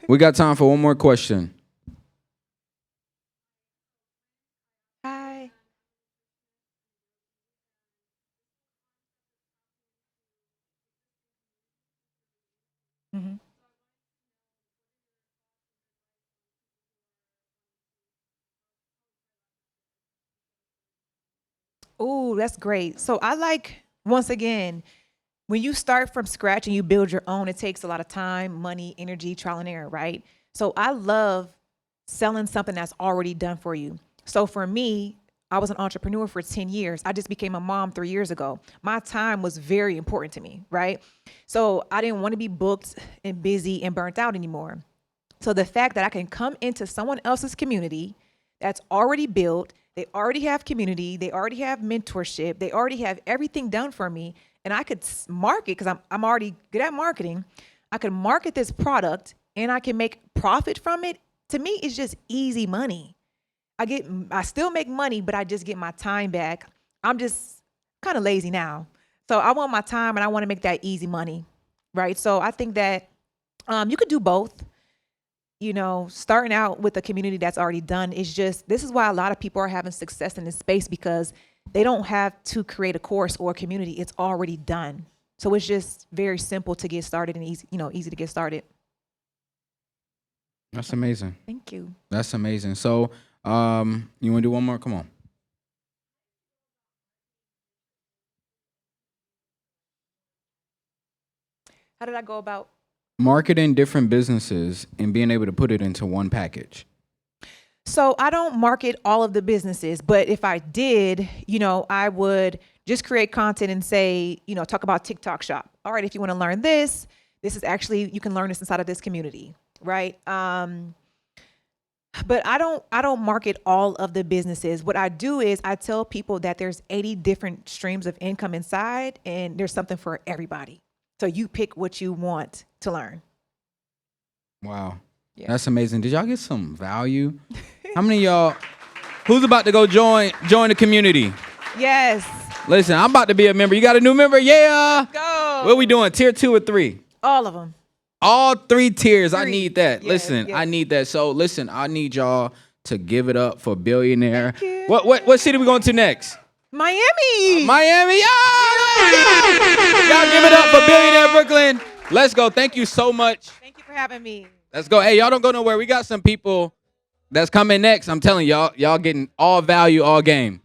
We got time for one more question. Hi. Mm-hmm. Oh, that's great. So I like, once again, when you start from scratch and you build your own, it takes a lot of time, money, energy, trial and error, right? So I love selling something that's already done for you. So for me, I was an entrepreneur for 10 years. I just became a mom 3 years ago. My time was very important to me, right? So I didn't want to be booked and busy and burnt out anymore. So the fact that I can come into someone else's community that's already built, they already have community, they already have mentorship, they already have everything done for me, and I could market because I'm already good at marketing. I could market this product and I can make profit from it. To me, it's just easy money. I still make money, but I just get my time back. I'm just kind of lazy now. So I want my time and I want to make that easy money, right? So I think that you could do both. Starting out with a community that's already done is just, this is why a lot of people are having success in this space because they don't have to create a course or a community. It's already done. So it's just very simple to get started and easy to get started. That's amazing. Thank you. That's amazing. So, you want to do one more? Come on. How did I go about? Marketing different businesses and being able to put it into one package. So I don't market all of the businesses, but if I did, I would just create content and say, talk about TikTok Shop. All right, if you want to learn this is actually, you can learn this inside of this community, right? But I don't market all of the businesses. What I do is I tell people that there's 80 different streams of income inside and there's something for everybody. So you pick what you want to learn. Wow. Yeah. That's amazing. Did y'all get some value? How many of y'all, who's about to go join the community? Yes. Listen, I'm about to be a member. You got a new member? Yeah. Go. What we doing? Tier 2 or 3? All of them. All 3 tiers. I need that. Yes, Listen, yes. I need that. So listen, I need y'all to give it up for Billionaire. What city we going to next? Miami. Miami. Y'all give it up for Billionaire Brooklyn. Let's go. Thank you so much. Thank you for having me. Let's go. Hey, y'all don't go nowhere. We got some people that's coming next. I'm telling y'all getting all value, all game.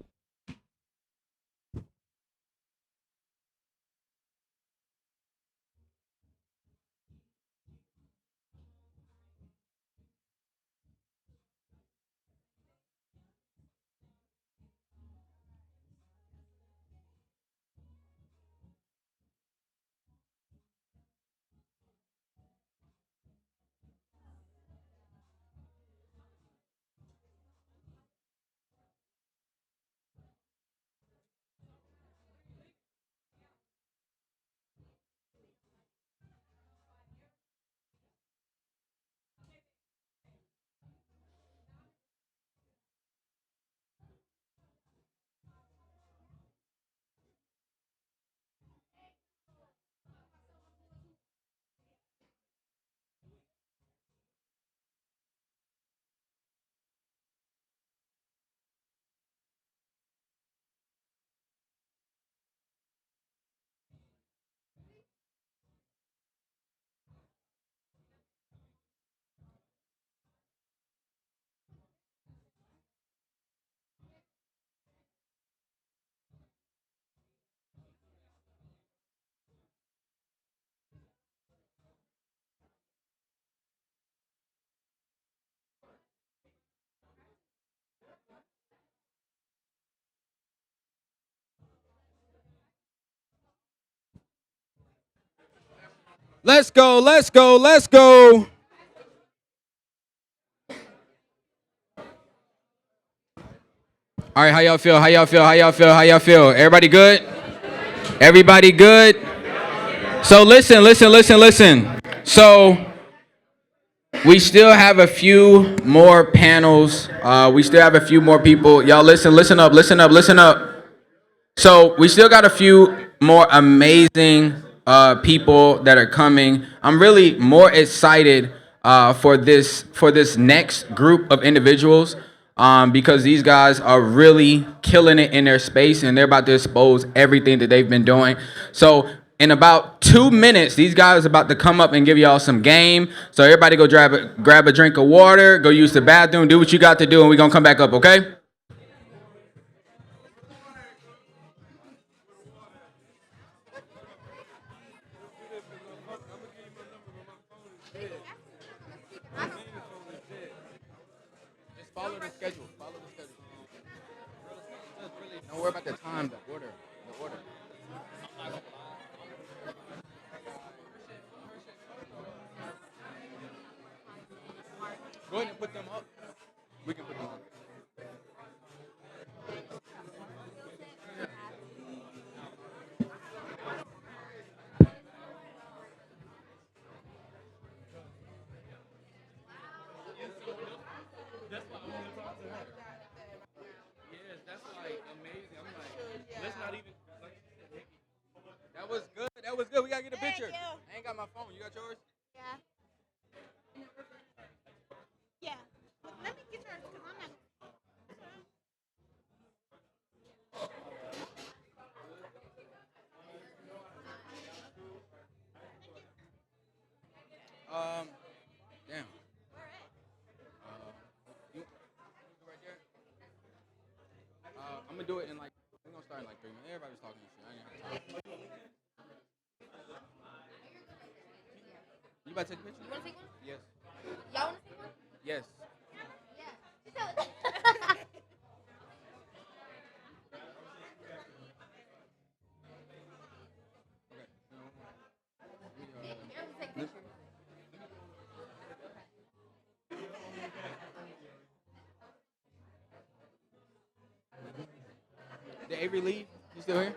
Let's go. Let's go. Let's go. All right, how y'all feel? How y'all feel? How y'all feel? How y'all feel? Everybody good? Everybody good? So listen. So we still have a few more panels. We still have a few more people. Y'all listen up. So we still got a few more amazing people that are coming. I'm really more excited for this next group of individuals because these guys are really killing it in their space and they're about to expose everything that they've been doing. So in about 2 minutes, these guys are about to come up and give y'all some game. So everybody go grab a drink of water, go use the bathroom, do what you got to do, and we're gonna come back up, okay? Just follow the schedule. Don't worry about the time, the order. Go ahead and put them up. We can put them up. That was good. We gotta get a picture. I ain't got my phone. You got yours? Yeah. Yeah. Let me get yours because I'm not. Damn. You right there? I'm gonna do it in like, we're gonna start in like 3 minutes. Everybody's talking and shit. I ain't have time. You about to take a picture? You wanna take one? Yes. Y'all wanna take one? Yes. Did Avery leave? You still here?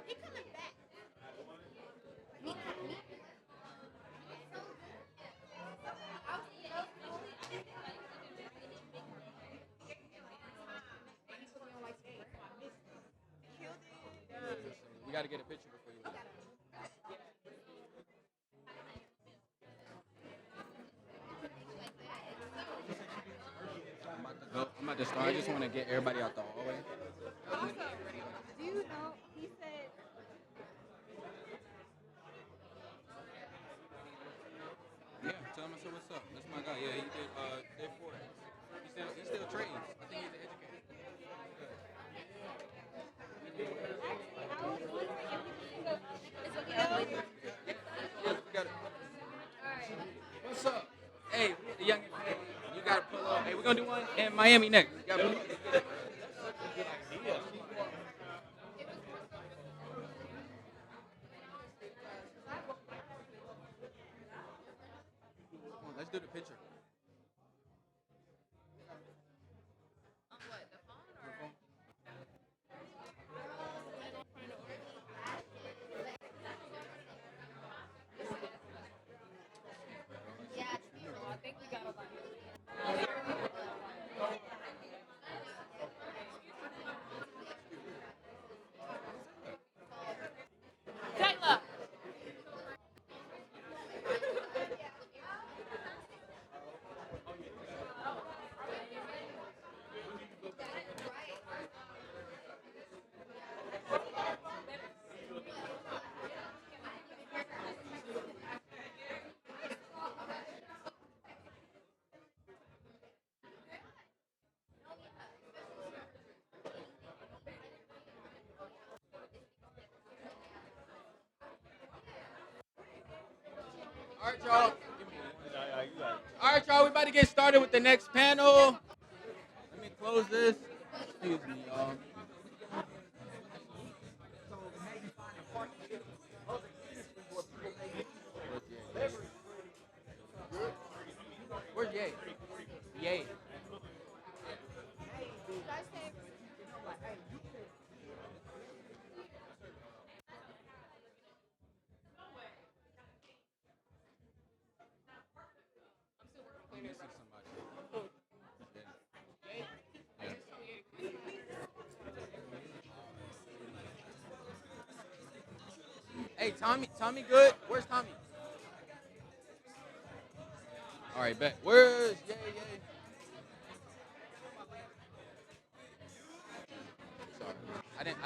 We gotta get a picture before you leave. the start. I just want to get everybody out the hallway. Do you know, he said, Yeah, tell him I said what's up. That's my guy. Yeah, he did day 4. He still trades. I think he's an educator. Yeah, we got it. What's up? Hey, the young you gotta pull up. Hey, we're gonna do one in Miami next. You gotta pull up. Come on, let's do the picture. All right, y'all. All right, y'all. We about to get started with the next panel. Let me close this. Excuse me, y'all. Where's Ye? Ye. Hey, Tommy good? Where's Tommy? All right, bet. Where's Ye? Sorry. I didn't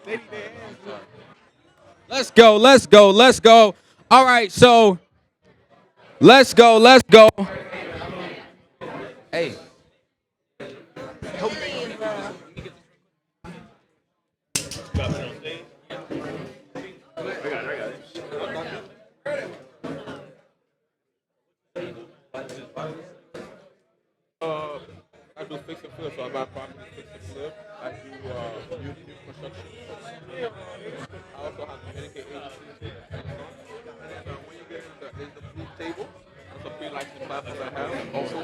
mean to. Let's go. All right, so let's go. Hey. I do fix and flip, so I buy property, fix and flip. I do beauty construction. I also have Dominican agency. So when you get in the food table, that's a pre-licensed classes I have also.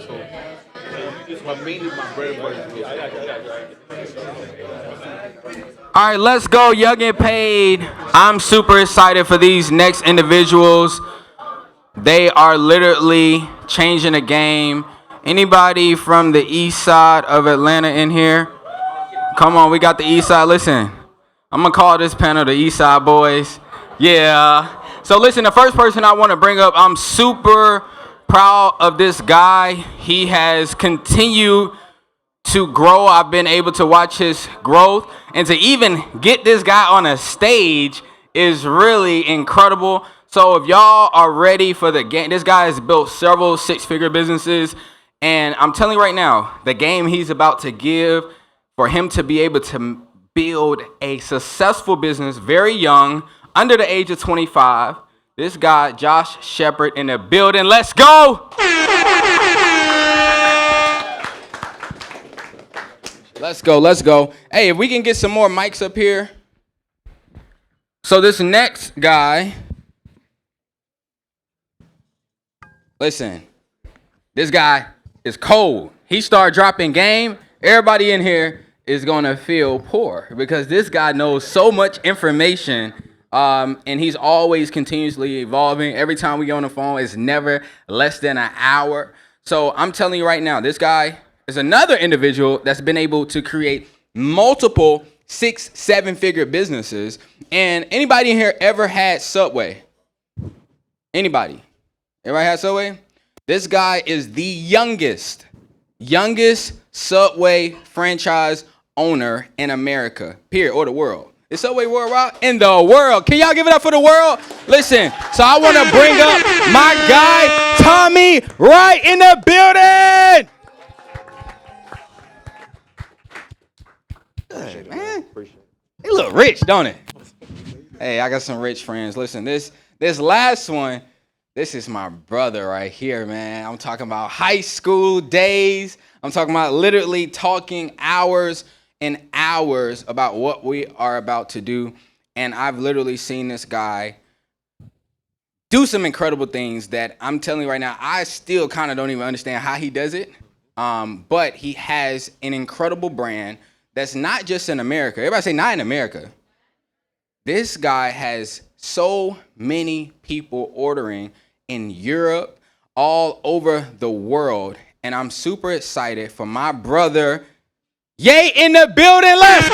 But mainly my bread and butter. All right, let's go, Young and Paid. I'm super excited for these next individuals. They are literally changing the game. Anybody from the east side of Atlanta in here? Come on, we got the east side. Listen, I'm going to call this panel the East Side Boys. Yeah. So listen, the first person I want to bring up, I'm super proud of this guy. He has continued to grow. I've been able to watch his growth. And to even get this guy on a stage is really incredible. So if y'all are ready for the game, this guy has built several six-figure businesses. And I'm telling you right now, the game he's about to give, for him to be able to build a successful business very young, under the age of 25. This guy, Josh Shepard, in the building. Let's go! Let's go. Hey, if we can get some more mics up here. So this next guy, listen, this guy is cold. He started dropping game. Everybody in here is gonna feel poor because this guy knows so much information, and he's always continuously evolving. Every time we get on the phone, it's never less than an hour. So I'm telling you right now, this guy is another individual that's been able to create multiple 6-7 figure businesses. And anybody in here ever had Subway? Anybody? Everybody had Subway? This guy is the youngest Subway franchise owner in America, period, or the world. Is Subway worldwide? In the world. Can y'all give it up for the world? Listen, so I want to bring up my guy, Tommy, right in the building. Good, man. They look rich, don't it? Hey, I got some rich friends. Listen, this last one, this is my brother right here, man. I'm talking about high school days. I'm talking about literally talking hours and hours about what we are about to do. And I've literally seen this guy do some incredible things that I'm telling you right now, I still kind of don't even understand how he does it. But he has an incredible brand that's not just in America. Everybody say not in America. This guy has so many people ordering in Europe, all over the world. And I'm super excited for my brother, Ye in the building. Let's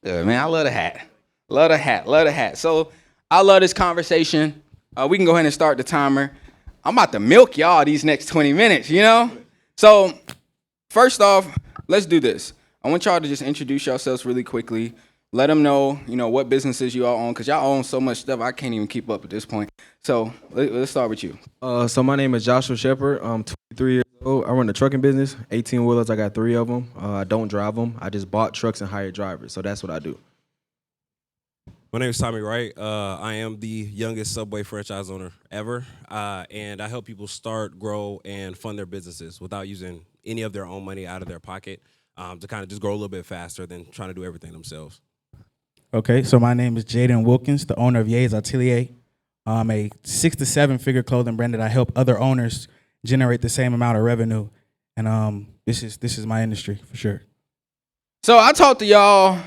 go! Man, I love the hat. Love the hat. Love the hat. So I love this conversation. We can go ahead and start the timer. I'm about to milk y'all these next 20 minutes, you know? So first off, let's do this. I want y'all to just introduce yourselves really quickly. Let them know, you know, what businesses you all own, because y'all own so much stuff, I can't even keep up at this point. So let's start with you. So my name is Joshua Shepard. I'm 23 years old. I run the trucking business, 18-wheelers. I got 3 of them. I don't drive them. I just bought trucks and hired drivers. So that's what I do. My name is Tommy Wright. I am the youngest Subway franchise owner ever, and I help people start, grow, and fund their businesses without using any of their own money out of their pocket to kind of just grow a little bit faster than trying to do everything themselves. Okay, so my name is Jaden Wilkins, the owner of Ye's Atelier. I'm a 6 to 7 figure clothing brand that I help other owners generate the same amount of revenue, and this is my industry for sure. So I talk to y'all.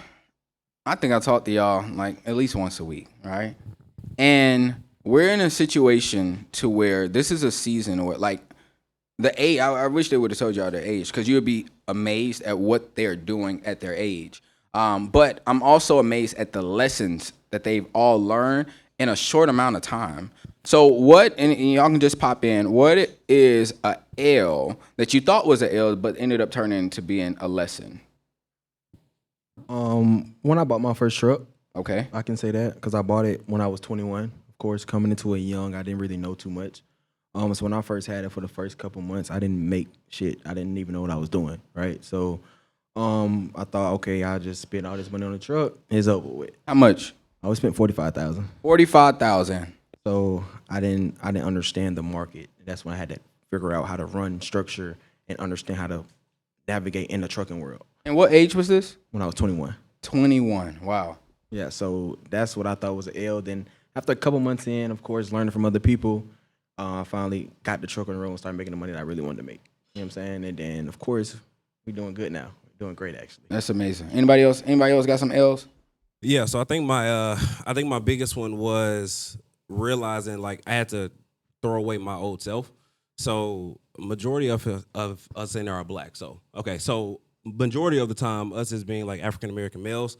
I think I talk to y'all like at least once a week, right? And we're in a situation to where this is a season where like the age. I wish they would have told y'all their age, because you would be amazed at what they're doing at their age. But I'm also amazed at the lessons that they've all learned in a short amount of time. So what, and y'all can just pop in, what is a L that you thought was a L but ended up turning into being a lesson? When I bought my first truck, okay, I can say that because I bought it when I was 21. Of course, coming into it young, I didn't really know too much. So when I first had it for the first couple months, I didn't make shit. I didn't even know what I was doing, right? So I thought, okay, I'll just spend all this money on the truck. It's over with. How much? I would spend $45,000. $45,000. So I didn't understand the market. That's when I had to figure out how to run structure and understand how to navigate in the trucking world. And what age was this? When I was 21. 21. Wow. Yeah, so that's what I thought was an L. Then after a couple months in, of course, learning from other people, I finally got the truck on the road and started making the money that I really wanted to make. You know what I'm saying? And then, of course, we're doing good now. We're doing great, actually. That's amazing. Anybody else got some L's? Yeah, so I think my biggest one was realizing like I had to throw away my old self. So majority of us in there are black. So okay, so majority of the time, us as being like African American males,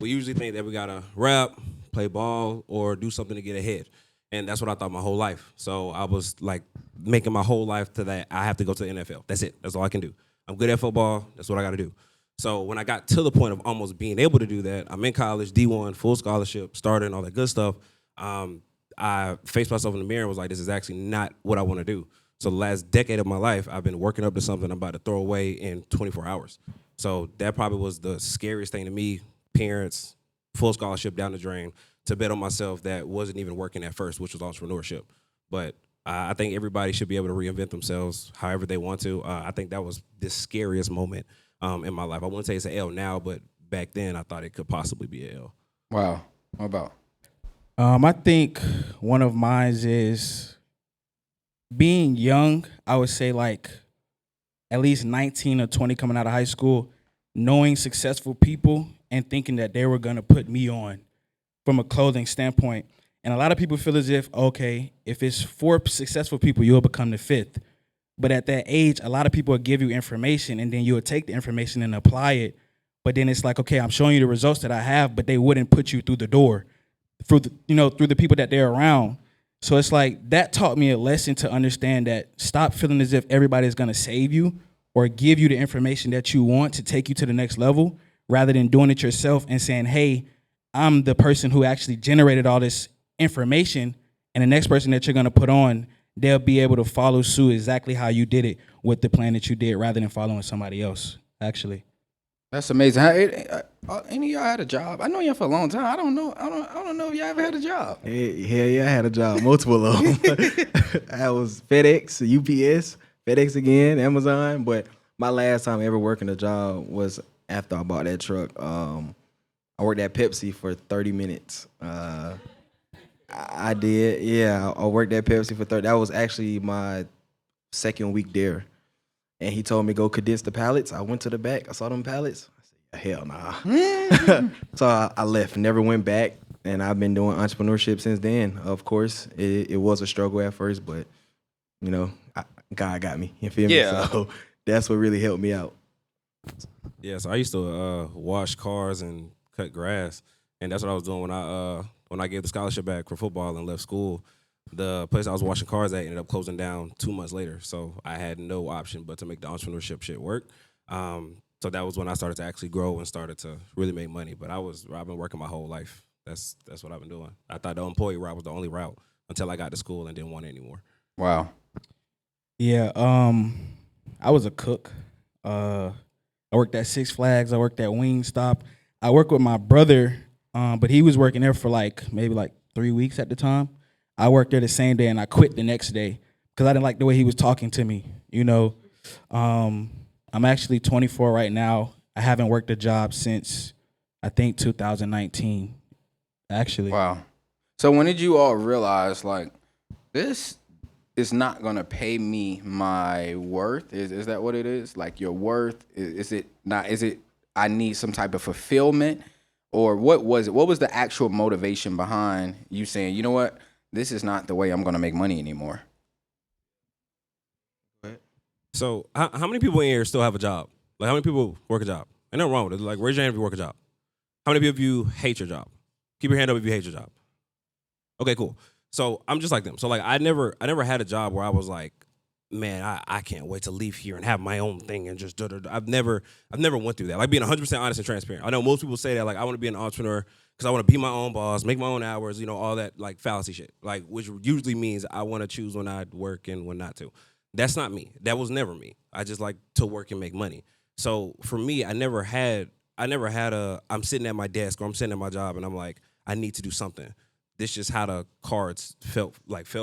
we usually think that we gotta rap, play ball, or do something to get ahead. And that's what I thought my whole life. So I was like making my whole life to that I have to go to the NFL. That's it. That's all I can do. I'm good at football. That's what I got to do. So when I got to the point of almost being able to do that, I'm in college, D1, full scholarship, starting, all that good stuff. I faced myself in the mirror and was like, this is actually not what I want to do. So the last decade of my life, I've been working up to something I'm about to throw away in 24 hours. So that probably was the scariest thing to me. Parents, full scholarship down the drain, to bet on myself that wasn't even working at first, which was entrepreneurship. But I think everybody should be able to reinvent themselves however they want to. I think that was the scariest moment in my life. I wouldn't say it's an L now, but back then I thought it could possibly be an L. Wow. What about? I think one of mine is being young. I would say like at least 19 or 20 coming out of high school, knowing successful people and thinking that they were going to put me on from a clothing standpoint. And a lot of people feel as if, okay, if it's 4 successful people, you'll become the 5th. But at that age, a lot of people will give you information and then you'll take the information and apply it. But then it's like, okay, I'm showing you the results that I have, but they wouldn't put you through the door. through the people that they're around. So it's like that taught me a lesson to understand that stop feeling as if everybody's gonna save you or give you the information that you want to take you to the next level, rather than doing it yourself and saying, hey, I'm the person who actually generated all this information, and the next person that you're gonna put on, they'll be able to follow suit exactly how you did it with the plan that you did, rather than following somebody else, actually. That's amazing. Any of y'all had a job? I know y'all for a long time. I don't know if y'all ever had a job. Hell yeah, I had a job, multiple of them. I was FedEx, UPS, FedEx again, Amazon. But my last time ever working a job was after I bought that truck. I worked at Pepsi for 30 minutes. I did, yeah. I worked at Pepsi for 30. That was actually my second week there. And he told me go condense the pallets. I went to the back. I saw them pallets. I said, hell nah. So I left, never went back. And I've been doing entrepreneurship since then. Of course, it was a struggle at first, but, you know, God got me. You feel me? Yeah. So that's what really helped me out. Yeah, so I used to wash cars and cut grass, and that's what I was doing when I gave the scholarship back for football and left school. The place I was washing cars at ended up closing down 2 months later, so I had no option but to make the entrepreneurship shit work. So that was when I started to actually grow and started to really make money. But I've been working my whole life. That's what I've been doing. I thought the employee route was the only route until I got to school and didn't want it anymore. Wow. Yeah, I was a cook. I worked at Six Flags. I worked at Wingstop. I worked with my brother, but he was working there for maybe 3 weeks at the time. I worked there the same day and I quit the next day because I didn't like the way he was talking to me. You know, I'm actually 24 right now. I haven't worked a job since I think 2019. Actually. Wow. So when did you all realize this is not gonna pay me my worth? Is that what it is? Like your worth? Is it not? Is it I need some type of fulfillment? Or what was it? What was the actual motivation behind you saying, you know what, this is not the way I'm gonna make money anymore? So how many people in here still have a job? Like how many people work a job? Ain't nothing wrong with it. Like raise your hand if you work a job. How many of you hate your job? Keep your hand up if you hate your job. Okay, cool. So I'm just like them. So like I never had a job where I was like, man, I can't wait to leave here and have my own thing and just I've never went through that. Like being 100% honest and transparent. I know most people say that like I want to be an entrepreneur because I want to be my own boss, make my own hours, you know, all that like fallacy shit. Like which usually means I want to choose when I work and when not to. That's not me. That was never me. I just like to work and make money. So for me, I never had I'm sitting at my desk or I'm sitting at my job and I'm like, I need to do something. This is just how the cards fell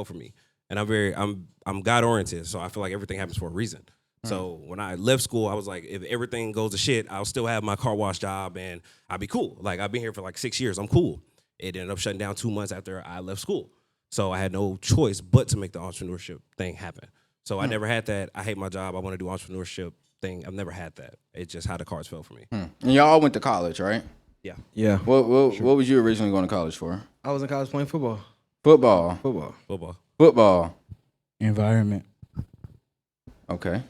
for me. And I'm God oriented, so I feel like everything happens for a reason. So when I left school, I was like, if everything goes to shit, I'll still have my car wash job and I'll be cool. Like I've been here for like 6 years. I'm cool. It ended up shutting down 2 months after I left school. So I had no choice but to make the entrepreneurship thing happen. So I never had that. I hate my job. I want to do entrepreneurship thing. I've never had that. It's just how the cards fell for me. And y'all all went to college, right? Yeah. Yeah. What was you originally going to college for? I was in college playing football. Football. Environment. Okay.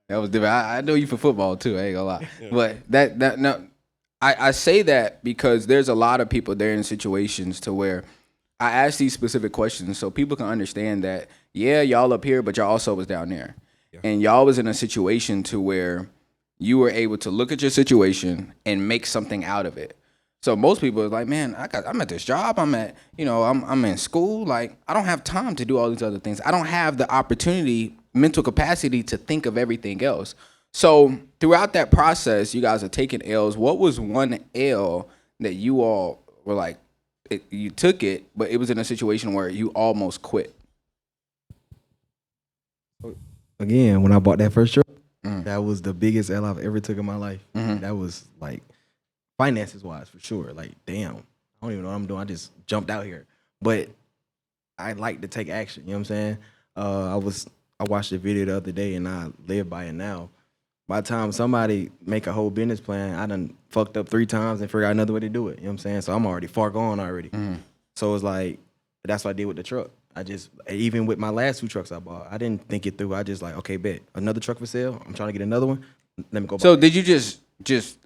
That was different. I know you for football too. I ain't gonna lie. Yeah. But no, I say that because there's a lot of people there in situations to where I ask these specific questions so people can understand that, yeah, y'all up here, but y'all also was down there. Yeah. And y'all was in a situation to where you were able to look at your situation and make something out of it. So most people are like, man, I'm at this job. I'm in school. Like, I don't have time to do all these other things. I don't have the opportunity, mental capacity to think of everything else. So throughout that process, you guys are taking L's. What was one L that you all were like, you took it, but it was in a situation where you almost quit? Again, when I bought that first truck, that was the biggest L I've ever took in my life. That was like, finances wise, for sure. Like, damn, I don't even know what I'm doing. I just jumped out here. But I like to take action. You know what I'm saying? I watched a video the other day and I live by it now. By the time somebody make a whole business plan, I done fucked up 3 times and figured out another way to do it. You know what I'm saying? So I'm already far gone already. So it's like, that's what I did with the truck. Even with my last 2 trucks I bought, I didn't think it through. I just like, okay, bet. Another truck for sale. I'm trying to get another one. Let me go buy So it. did you just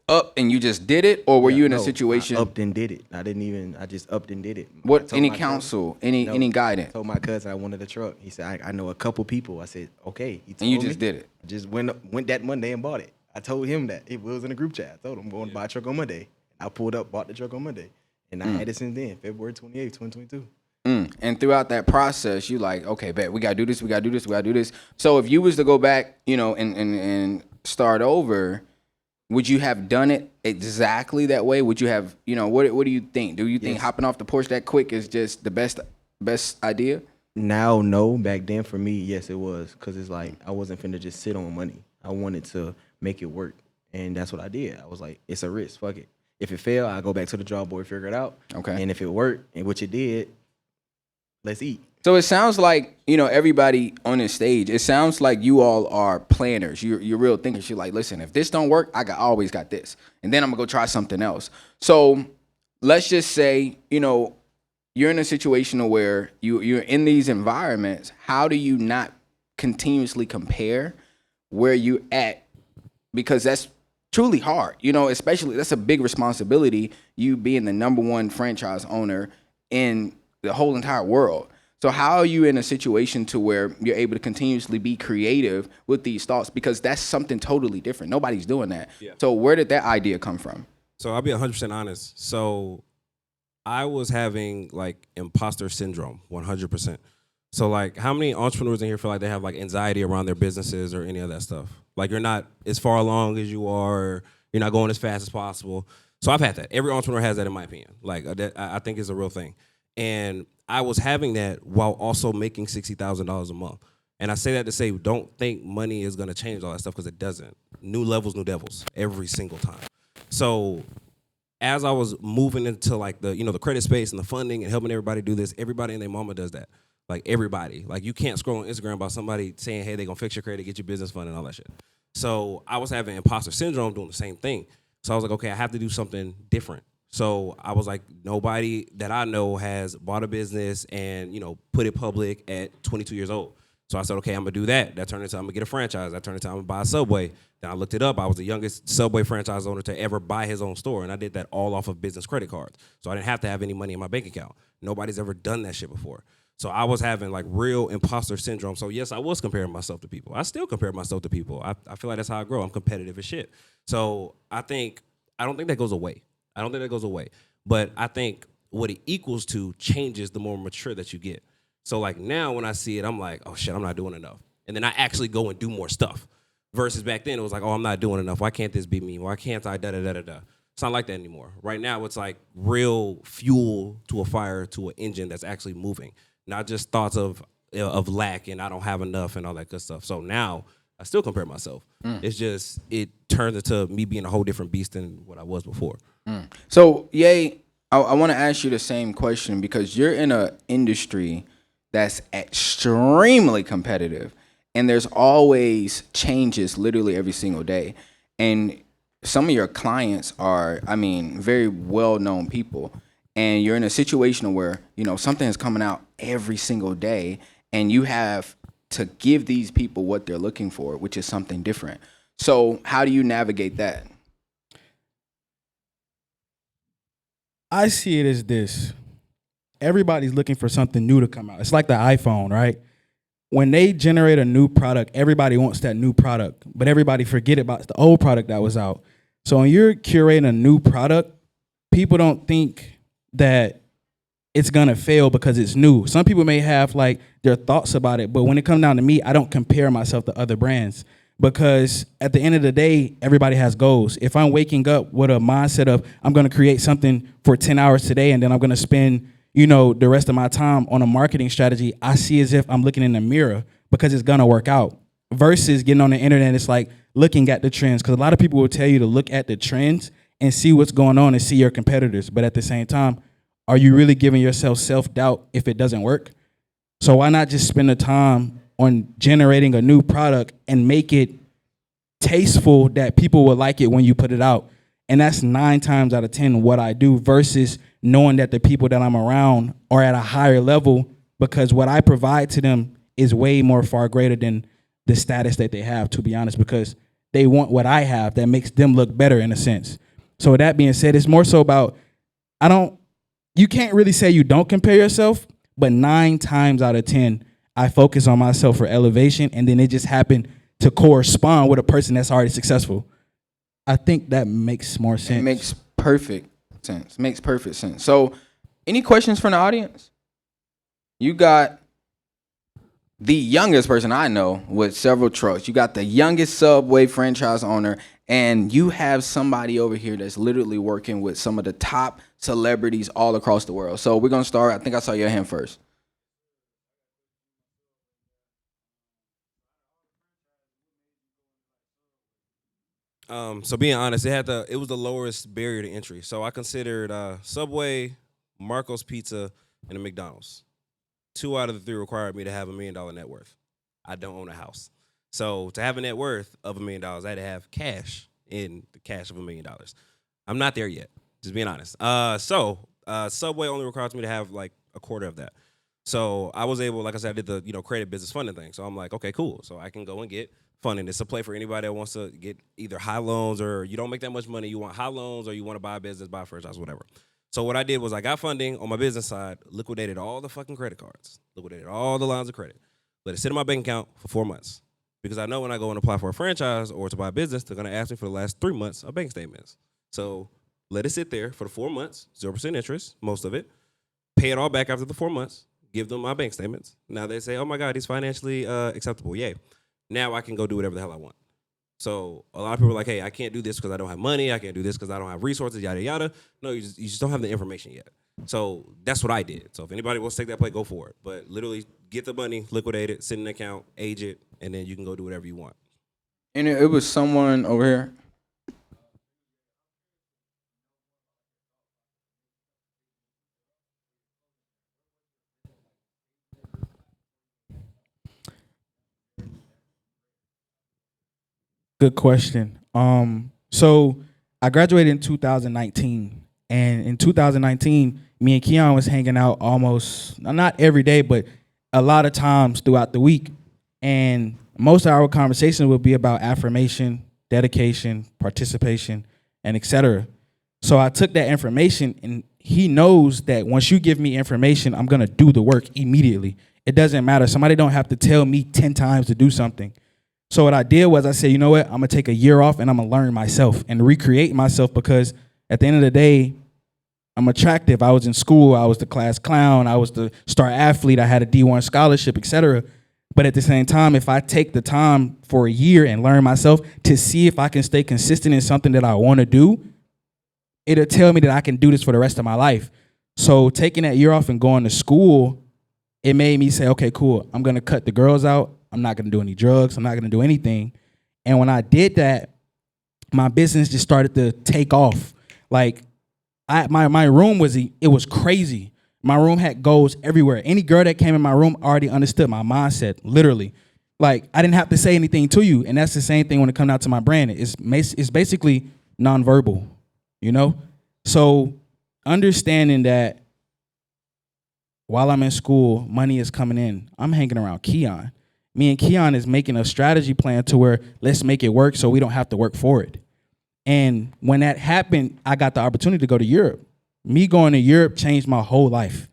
up and you just did it, or were you in a No, situation? I upped and did it. I just upped and did it. I What? told Any my cousin- counsel? Any guidance? I told my cousin I wanted a truck. He said, I know a couple people. I said, okay. He And you told just me. did it. I just went that Monday and bought it. I told him that. It was in a group chat. I told him I'm going to buy a truck on Monday. I pulled up, bought the truck on Monday. And I had it since then, February 28th, 2022. And throughout that process, you like, okay, bet we gotta do this, we gotta do this, we gotta do this. So if you was to go back, and start over, would you have done it exactly that way? Would you have, what do you think? Do you think Yes. hopping off the porch that quick is just the best idea? Now, no. Back then, for me, yes, it was. Because it's like I wasn't finna just sit on money. I wanted to make it work. And that's what I did. I was like, it's a risk. Fuck it. If it failed, I'll go back to the drawing board, figure it out. Okay. And if it worked, and which it did, let's eat. So it sounds like, everybody on this stage, it sounds like you all are planners. You're real thinkers. You're like, listen, if this don't work, always got this. And then I'm going to go try something else. So let's just say, you're in a situation where you're in these environments. How do you not continuously compare where you at? Because that's truly hard, especially that's a big responsibility, you being the #1 franchise owner in the whole entire world. So how are you in a situation to where you're able to continuously be creative with these thoughts? Because that's something totally different. Nobody's doing that. Yeah. So where did that idea come from? So I'll be 100% honest. So I was having like imposter syndrome, 100%. So like, how many entrepreneurs in here feel like they have like anxiety around their businesses or any of that stuff? Like you're not as far along as you are, you're not going as fast as possible. So I've had that. Every entrepreneur has that, in my opinion. Like I think it's a real thing. And I was having that while also making $60,000 a month. And I say that to say, don't think money is gonna change all that stuff, because it doesn't. New levels, new devils, every single time. So as I was moving into like the credit space and the funding and helping everybody do this, everybody and their mama does that. Like everybody. Like you can't scroll on Instagram about somebody saying, hey, they're gonna fix your credit, get your business funded, and all that shit. So I was having imposter syndrome doing the same thing. So I was like, okay, I have to do something different. So I was like, nobody that I know has bought a business and, put it public at 22 years old. So I said, okay, I'm gonna do that. That turned into I'm gonna get a franchise. That turned into I'm gonna buy a Subway. Then I looked it up. I was the youngest Subway franchise owner to ever buy his own store. And I did that all off of business credit cards. So I didn't have to have any money in my bank account. Nobody's ever done that shit before. So I was having like real imposter syndrome. So yes, I was comparing myself to people. I still compare myself to people. I feel like that's how I grow. I'm competitive as shit. So I don't think that goes away. I don't think that goes away. But I think what it equals to changes the more mature that you get. So like now when I see it, I'm like, oh shit, I'm not doing enough. And then I actually go and do more stuff. Versus back then, it was like, oh, I'm not doing enough. Why can't this be me? Why can't I da-da-da-da-da? It's not like that anymore. Right now, it's like real fuel to a fire, to an engine that's actually moving. Not just thoughts of lack and I don't have enough and all that good stuff. So now I still compare myself. It's just, it turns into me being a whole different beast than what I was before. So, Ye, I want to ask you the same question, because you're in an industry that's extremely competitive, and there's always changes literally every single day. And some of your clients are, very well-known people, and you're in a situation where, something is coming out every single day, and you have to give these people what they're looking for, which is something different. So how do you navigate that? I see it as this. Everybody's looking for something new to come out. It's like the iPhone, right? When they generate a new product, everybody wants that new product, but everybody forget about the old product that was out. So when you're curating a new product, people don't think that it's gonna fail because it's new. Some people may have like their thoughts about it, but when it comes down to me, I don't compare myself to other brands, because at the end of the day, everybody has goals. If I'm waking up with a mindset of I'm gonna create something for 10 hours today and then I'm gonna spend, the rest of my time on a marketing strategy, I see as if I'm looking in the mirror because it's gonna work out. Versus getting on the internet, it's like looking at the trends, because a lot of people will tell you to look at the trends and see what's going on and see your competitors. But at the same time, are you really giving yourself self-doubt if it doesn't work? So why not just spend the time on generating a new product and make it tasteful that people will like it when you put it out? And that's 9 times out of 10 what I do, versus knowing that the people that I'm around are at a higher level, because what I provide to them is way more far greater than the status that they have, to be honest, because they want what I have that makes them look better in a sense. So with that being said, it's more so about, you can't really say you don't compare yourself, but 9 times out of 10, I focus on myself for elevation, and then it just happened to correspond with a person that's already successful. I think that makes more sense. It makes perfect sense. Makes perfect sense. So, any questions from the audience? You got the youngest person I know with several trucks. You got the youngest Subway franchise owner, and you have somebody over here that's literally working with some of the top celebrities all across the world. So we're gonna start. I think I saw your hand first. So being honest, it was the lowest barrier to entry. So I considered Subway, Marco's Pizza, and a McDonald's. 2 out of the 3 required me to have $1 million net worth. I don't own a house. So to have a net worth of $1 million, I had to have cash in the cash of $1 million. I'm not there yet, just being honest. Subway only requires me to have like a quarter of that. So I was able, like I said, I did the creative business funding thing. So I'm like, okay, cool. So I can go and get funding. It's a play for anybody that wants to get either high loans, or you don't make that much money, you want high loans, or you want to buy a business, buy a franchise, whatever. So what I did was I got funding on my business side, liquidated all the fucking credit cards, liquidated all the lines of credit, let it sit in my bank account for 4 months. Because I know when I go and apply for a franchise or to buy a business, they're gonna ask me for the last 3 months of bank statements. So let it sit there for the 4 months, 0% interest, most of it, pay it all back after the 4 months, give them my bank statements. Now they say, oh my God, he's financially acceptable, yay. Now I can go do whatever the hell I want. So a lot of people are like, hey, I can't do this because I don't have money. I can't do this because I don't have resources, yada, yada. No, you just don't have the information yet. So that's what I did. So if anybody wants to take that play, go for it. But literally get the money, liquidate it, sit in an account, age it, and then you can go do whatever you want. And it was someone over here. Good question. So I graduated in 2019, and in 2019, me and Keon was hanging out almost, not every day, but a lot of times throughout the week. And most of our conversations would be about affirmation, dedication, participation, and etc. So I took that information, and he knows that once you give me information, I'm gonna do the work immediately. It doesn't matter. Somebody don't have to tell me 10 times to do something. So what I did was I said, you know what? I'm gonna take a year off and I'm gonna learn myself and recreate myself, because at the end of the day, I'm attractive. I was in school. I was the class clown. I was the star athlete. I had a D1 scholarship, etc. But at the same time, if I take the time for a year and learn myself to see if I can stay consistent in something that I want to do, it'll tell me that I can do this for the rest of my life. So taking that year off and going to school, it made me say, okay, cool. I'm gonna cut the girls out. I'm not gonna do any drugs. I'm not gonna do anything. And when I did that, my business just started to take off. Like my room was crazy. My room had goals everywhere. Any girl that came in my room already understood my mindset, literally. Like I didn't have to say anything to you. And that's the same thing when it comes out to my brand. It's basically nonverbal, you know? So understanding that while I'm in school, money is coming in. I'm hanging around Keon. Me and Keon is making a strategy plan to where let's make it work so we don't have to work for it. And when that happened, I got the opportunity to go to Europe. Me going to Europe changed my whole life,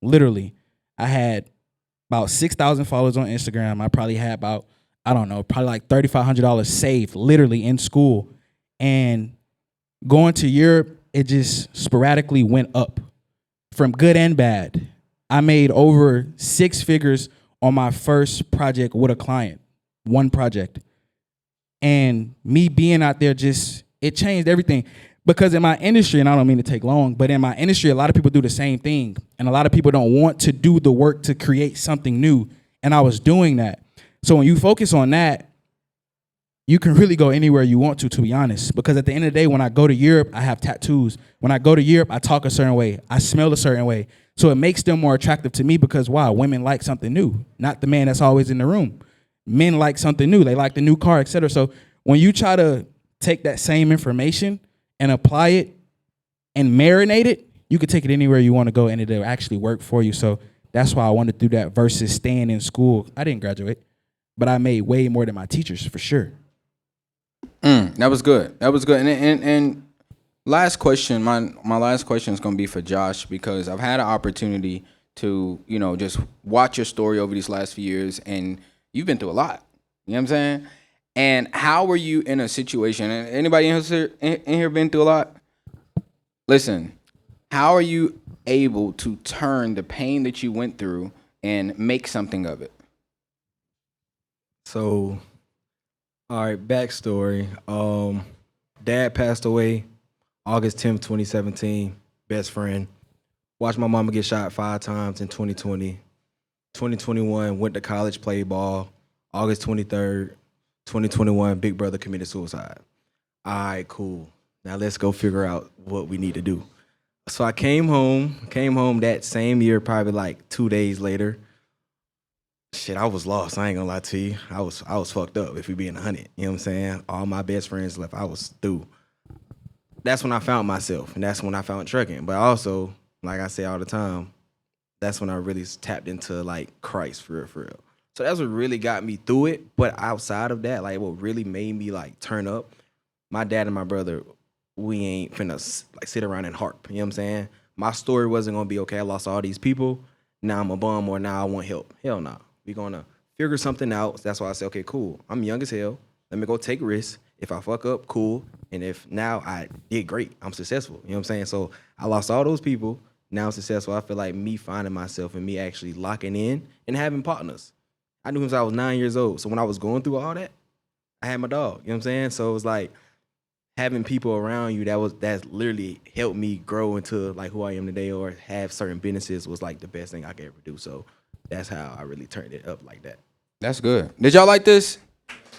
literally. I had about 6,000 followers on Instagram. I probably had about, probably like $3,500 saved, literally in school. And going to Europe, it just sporadically went up from good and bad. I made over 6 figures on my first project with a client, one project. And me being out there it changed everything. Because in my industry, and I don't mean to take long, but in my industry, a lot of people do the same thing. And a lot of people don't want to do the work to create something new. And I was doing that. So when you focus on that, you can really go anywhere you want to be honest. Because at the end of the day, when I go to Europe, I have tattoos. When I go to Europe, I talk a certain way. I smell a certain way. So it makes them more attractive to me because, wow, women like something new, not the man that's always in the room. Men like something new. They like the new car, etc. So when you try to take that same information and apply it and marinate it, you can take it anywhere you want to go and it'll actually work for you. So that's why I wanted to do that versus staying in school. I didn't graduate, but I made way more than my teachers for sure. That was good. That was good. And last question, my last question is gonna be for Josh, because I've had an opportunity to, just watch your story over these last few years, and you've been through a lot. You know what I'm saying? And how were you in a situation? And anybody in here been through a lot? Listen, how are you able to turn the pain that you went through and make something of it? So, all right, backstory. Dad passed away August 10th, 2017. Best friend. Watched my mama get shot 5 times in 2020. 2021, went to college, played ball. August 23rd, 2021, big brother committed suicide. All right, cool. Now let's go figure out what we need to do. So I came home that same year, probably like 2 days later. Shit, I was lost. I ain't gonna lie to you. I was fucked up, if we being 100. You know what I'm saying? All my best friends left. I was through. That's when I found myself, and that's when I found trucking. But also, like I say all the time, that's when I really tapped into like Christ for real. So that's what really got me through it. But outside of that, like what really made me like turn up, my dad and my brother, we ain't finna like sit around and harp. You know what I'm saying? My story wasn't gonna be, okay, I lost all these people, now I'm a bum, or now I want help. Hell no. We gonna figure something out. That's why I say, okay, cool. I'm young as hell. Let me go take risks. If I fuck up, cool. And if now I did great, I'm successful. You know what I'm saying? So I lost all those people. Now I'm successful. I feel like me finding myself and me actually locking in and having partners. I knew him since I was 9 years old. So when I was going through all that, I had my dog. You know what I'm saying? So it was like having people around you that's literally helped me grow into like who I am today, or have certain businesses, was like the best thing I could ever do. So that's how I really turned it up like that. That's good. Did y'all like this?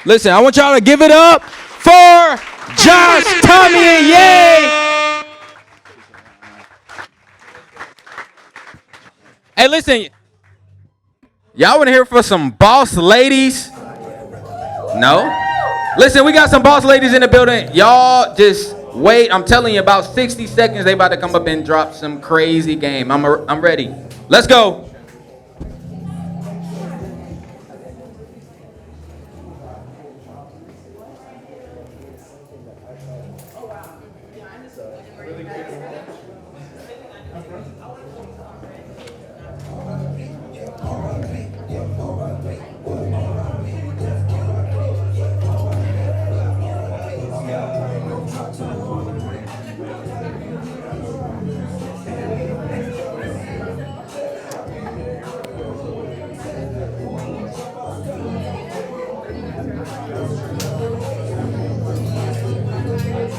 Listen, I want y'all to give it up for Josh, Tommy, and Ye. Hey, listen, y'all want to hear for some boss ladies? No? Listen, we got some boss ladies in the building. Y'all just wait. I'm telling you, about 60 seconds, they about to come up and drop some crazy game. I'm ready. Let's go.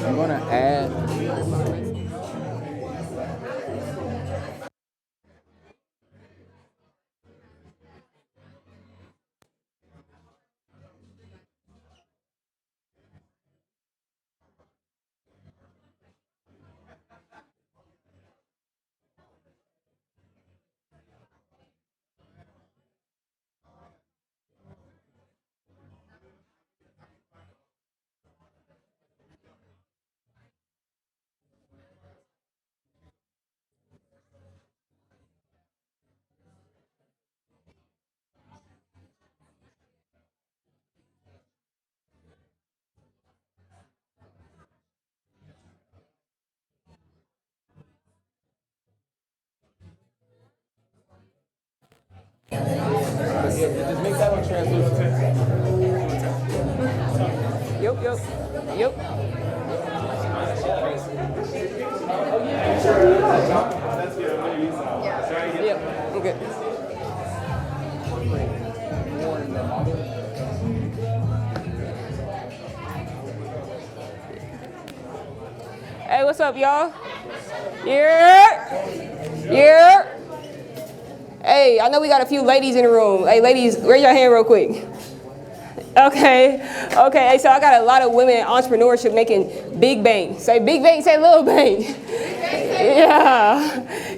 I'm gonna add. Just make that one translucent. Yep. Yep, okay. Hey, what's up, y'all? Yeah. Hey, I know we got a few ladies in the room. Hey, ladies, raise your hand real quick. Okay. Hey, so I got a lot of women in entrepreneurship making big bang. Say big bang, say little bang.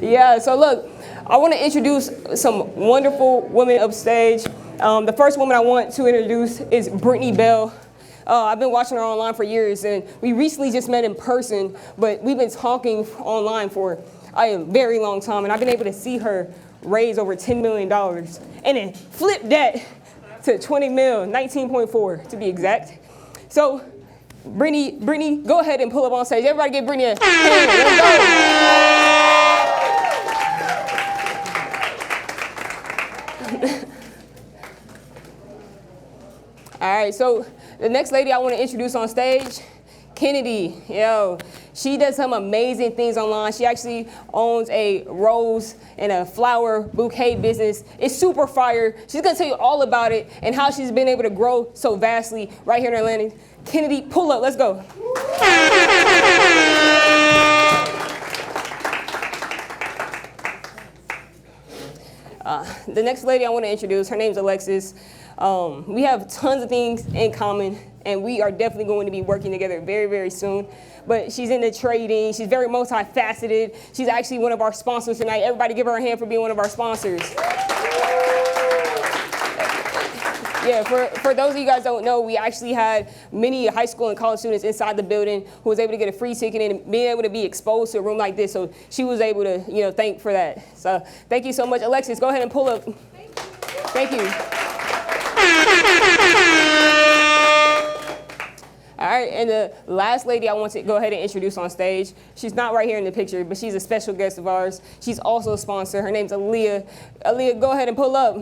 Yeah. So look, I want to introduce some wonderful women upstage. The first woman I want to introduce is Brittany Bell. I've been watching her online for years, and we recently just met in person, but we've been talking online for a very long time, and I've been able to see her raise over $10 million and then flip that to 20 mil, 19.4 to be exact. So Brittany, go ahead and pull up on stage. Everybody give Brittany a hand. Let's go. All right, so the next lady I want to introduce on stage, Kennedy. Yo, she does some amazing things online. She actually owns a rose and a flower bouquet business. It's super fire. She's gonna tell you all about it and how she's been able to grow so vastly right here in Atlanta. Kennedy, pull up, let's go. The next lady I want to introduce, her name's Alexis. We have tons of things in common, and we are definitely going to be working together very, very soon. But she's into trading. She's very multifaceted. She's actually one of our sponsors tonight. Everybody give her a hand for being one of our sponsors. Yeah, for those of you guys who don't know, we actually had many high school and college students inside the building who was able to get a free ticket and being able to be exposed to a room like this. So she was able to, thank for that. So thank you so much. Alexis, go ahead and pull up. Thank you. All right, and the last lady I want to go ahead and introduce on stage, she's not right here in the picture, but she's a special guest of ours. She's also a sponsor. Her name's Aaliyah. Aaliyah, go ahead and pull up.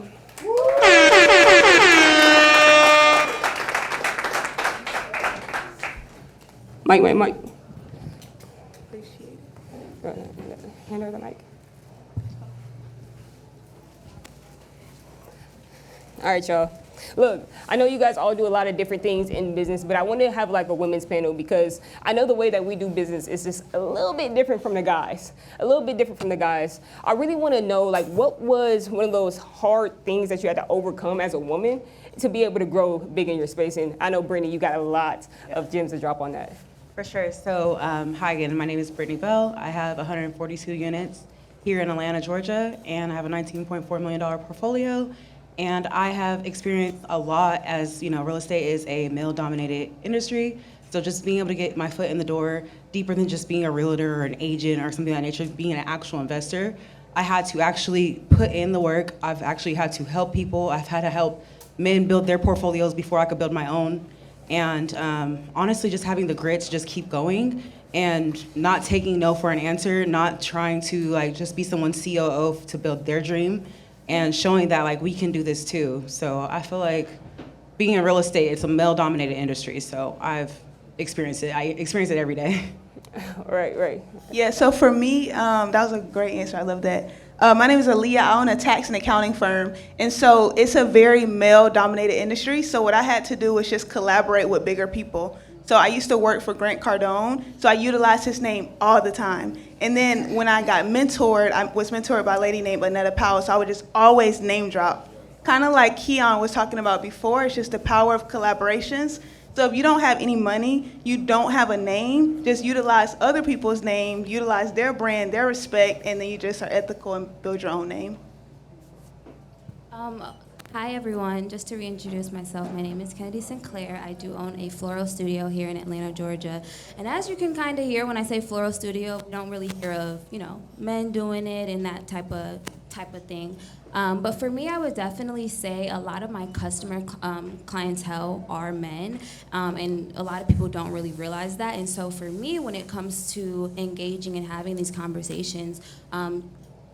Mike. Appreciate it. Hand her the mic. All right, y'all. Look, I know you guys all do a lot of different things in business, but I want to have like a women's panel because I know the way that we do business is just a little bit different from the guys. I really want to know, like, what was one of those hard things that you had to overcome as a woman to be able to grow big in your space? And I know, Brittany, you got a lot of gems to drop on that. For sure. So, hi again. My name is Brittany Bell. I have 142 units here in Atlanta, Georgia, and I have a $19.4 million portfolio. And I have experienced a lot as, real estate is a male-dominated industry. So just being able to get my foot in the door deeper than just being a realtor or an agent or something of that nature, being an actual investor, I had to actually put in the work. I've actually had to help people. I've had to help men build their portfolios before I could build my own. And honestly, just having the grit to just keep going and not taking no for an answer, not trying to just be someone's COO to build their dream, and showing that we can do this too. So I feel like being in real estate, it's a male-dominated industry, so I've experienced it. I experience it every day. Right. Yeah, so for me, that was a great answer. I love that. My name is Aaliyah. I own a tax and accounting firm, and so it's a very male-dominated industry, so what I had to do was just collaborate with bigger people. So I used to work for Grant Cardone, so I utilized his name all the time. And then when I got mentored, I was mentored by a lady named Annetta Powell, so I would just always name drop. Kind of like Keon was talking about before, it's just the power of collaborations. So if you don't have any money, you don't have a name, just utilize other people's name, utilize their brand, their respect, and then you just are ethical and build your own name. Hi everyone, just to reintroduce myself, my name is Kennedy Sinclair. I do own a floral studio here in Atlanta, Georgia. And as you can kind of hear when I say floral studio, we don't really hear of, men doing it and that type of thing. But for me, I would definitely say a lot of my customer clientele are men, and a lot of people don't really realize that. And so for me, when it comes to engaging and having these conversations,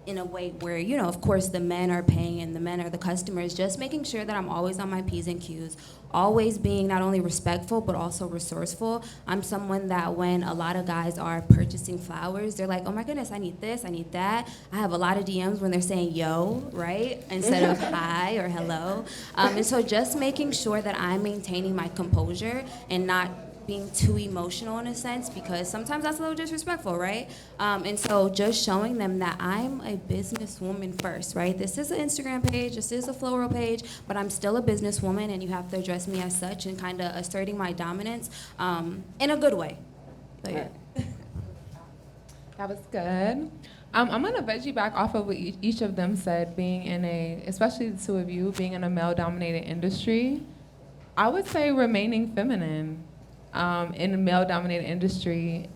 in a way where, of course, the men are paying and the men are the customers, just making sure that I'm always on my P's and Q's, always being not only respectful, but also resourceful. I'm someone that when a lot of guys are purchasing flowers, they're like, oh my goodness, I need this, I need that. I have a lot of DMs when they're saying yo, right? Instead of hi or hello. And so just making sure that I'm maintaining my composure and not being too emotional in a sense, because sometimes that's a little disrespectful, right? And so just showing them that I'm a businesswoman first, right? This is an Instagram page, this is a floral page, but I'm still a businesswoman and you have to address me as such, and kind of asserting my dominance in a good way. So, yeah. That was good. I'm gonna veggie back off of what each of them said, being in especially the two of you, being in a male-dominated industry. I would say remaining feminine. In a male-dominated industry,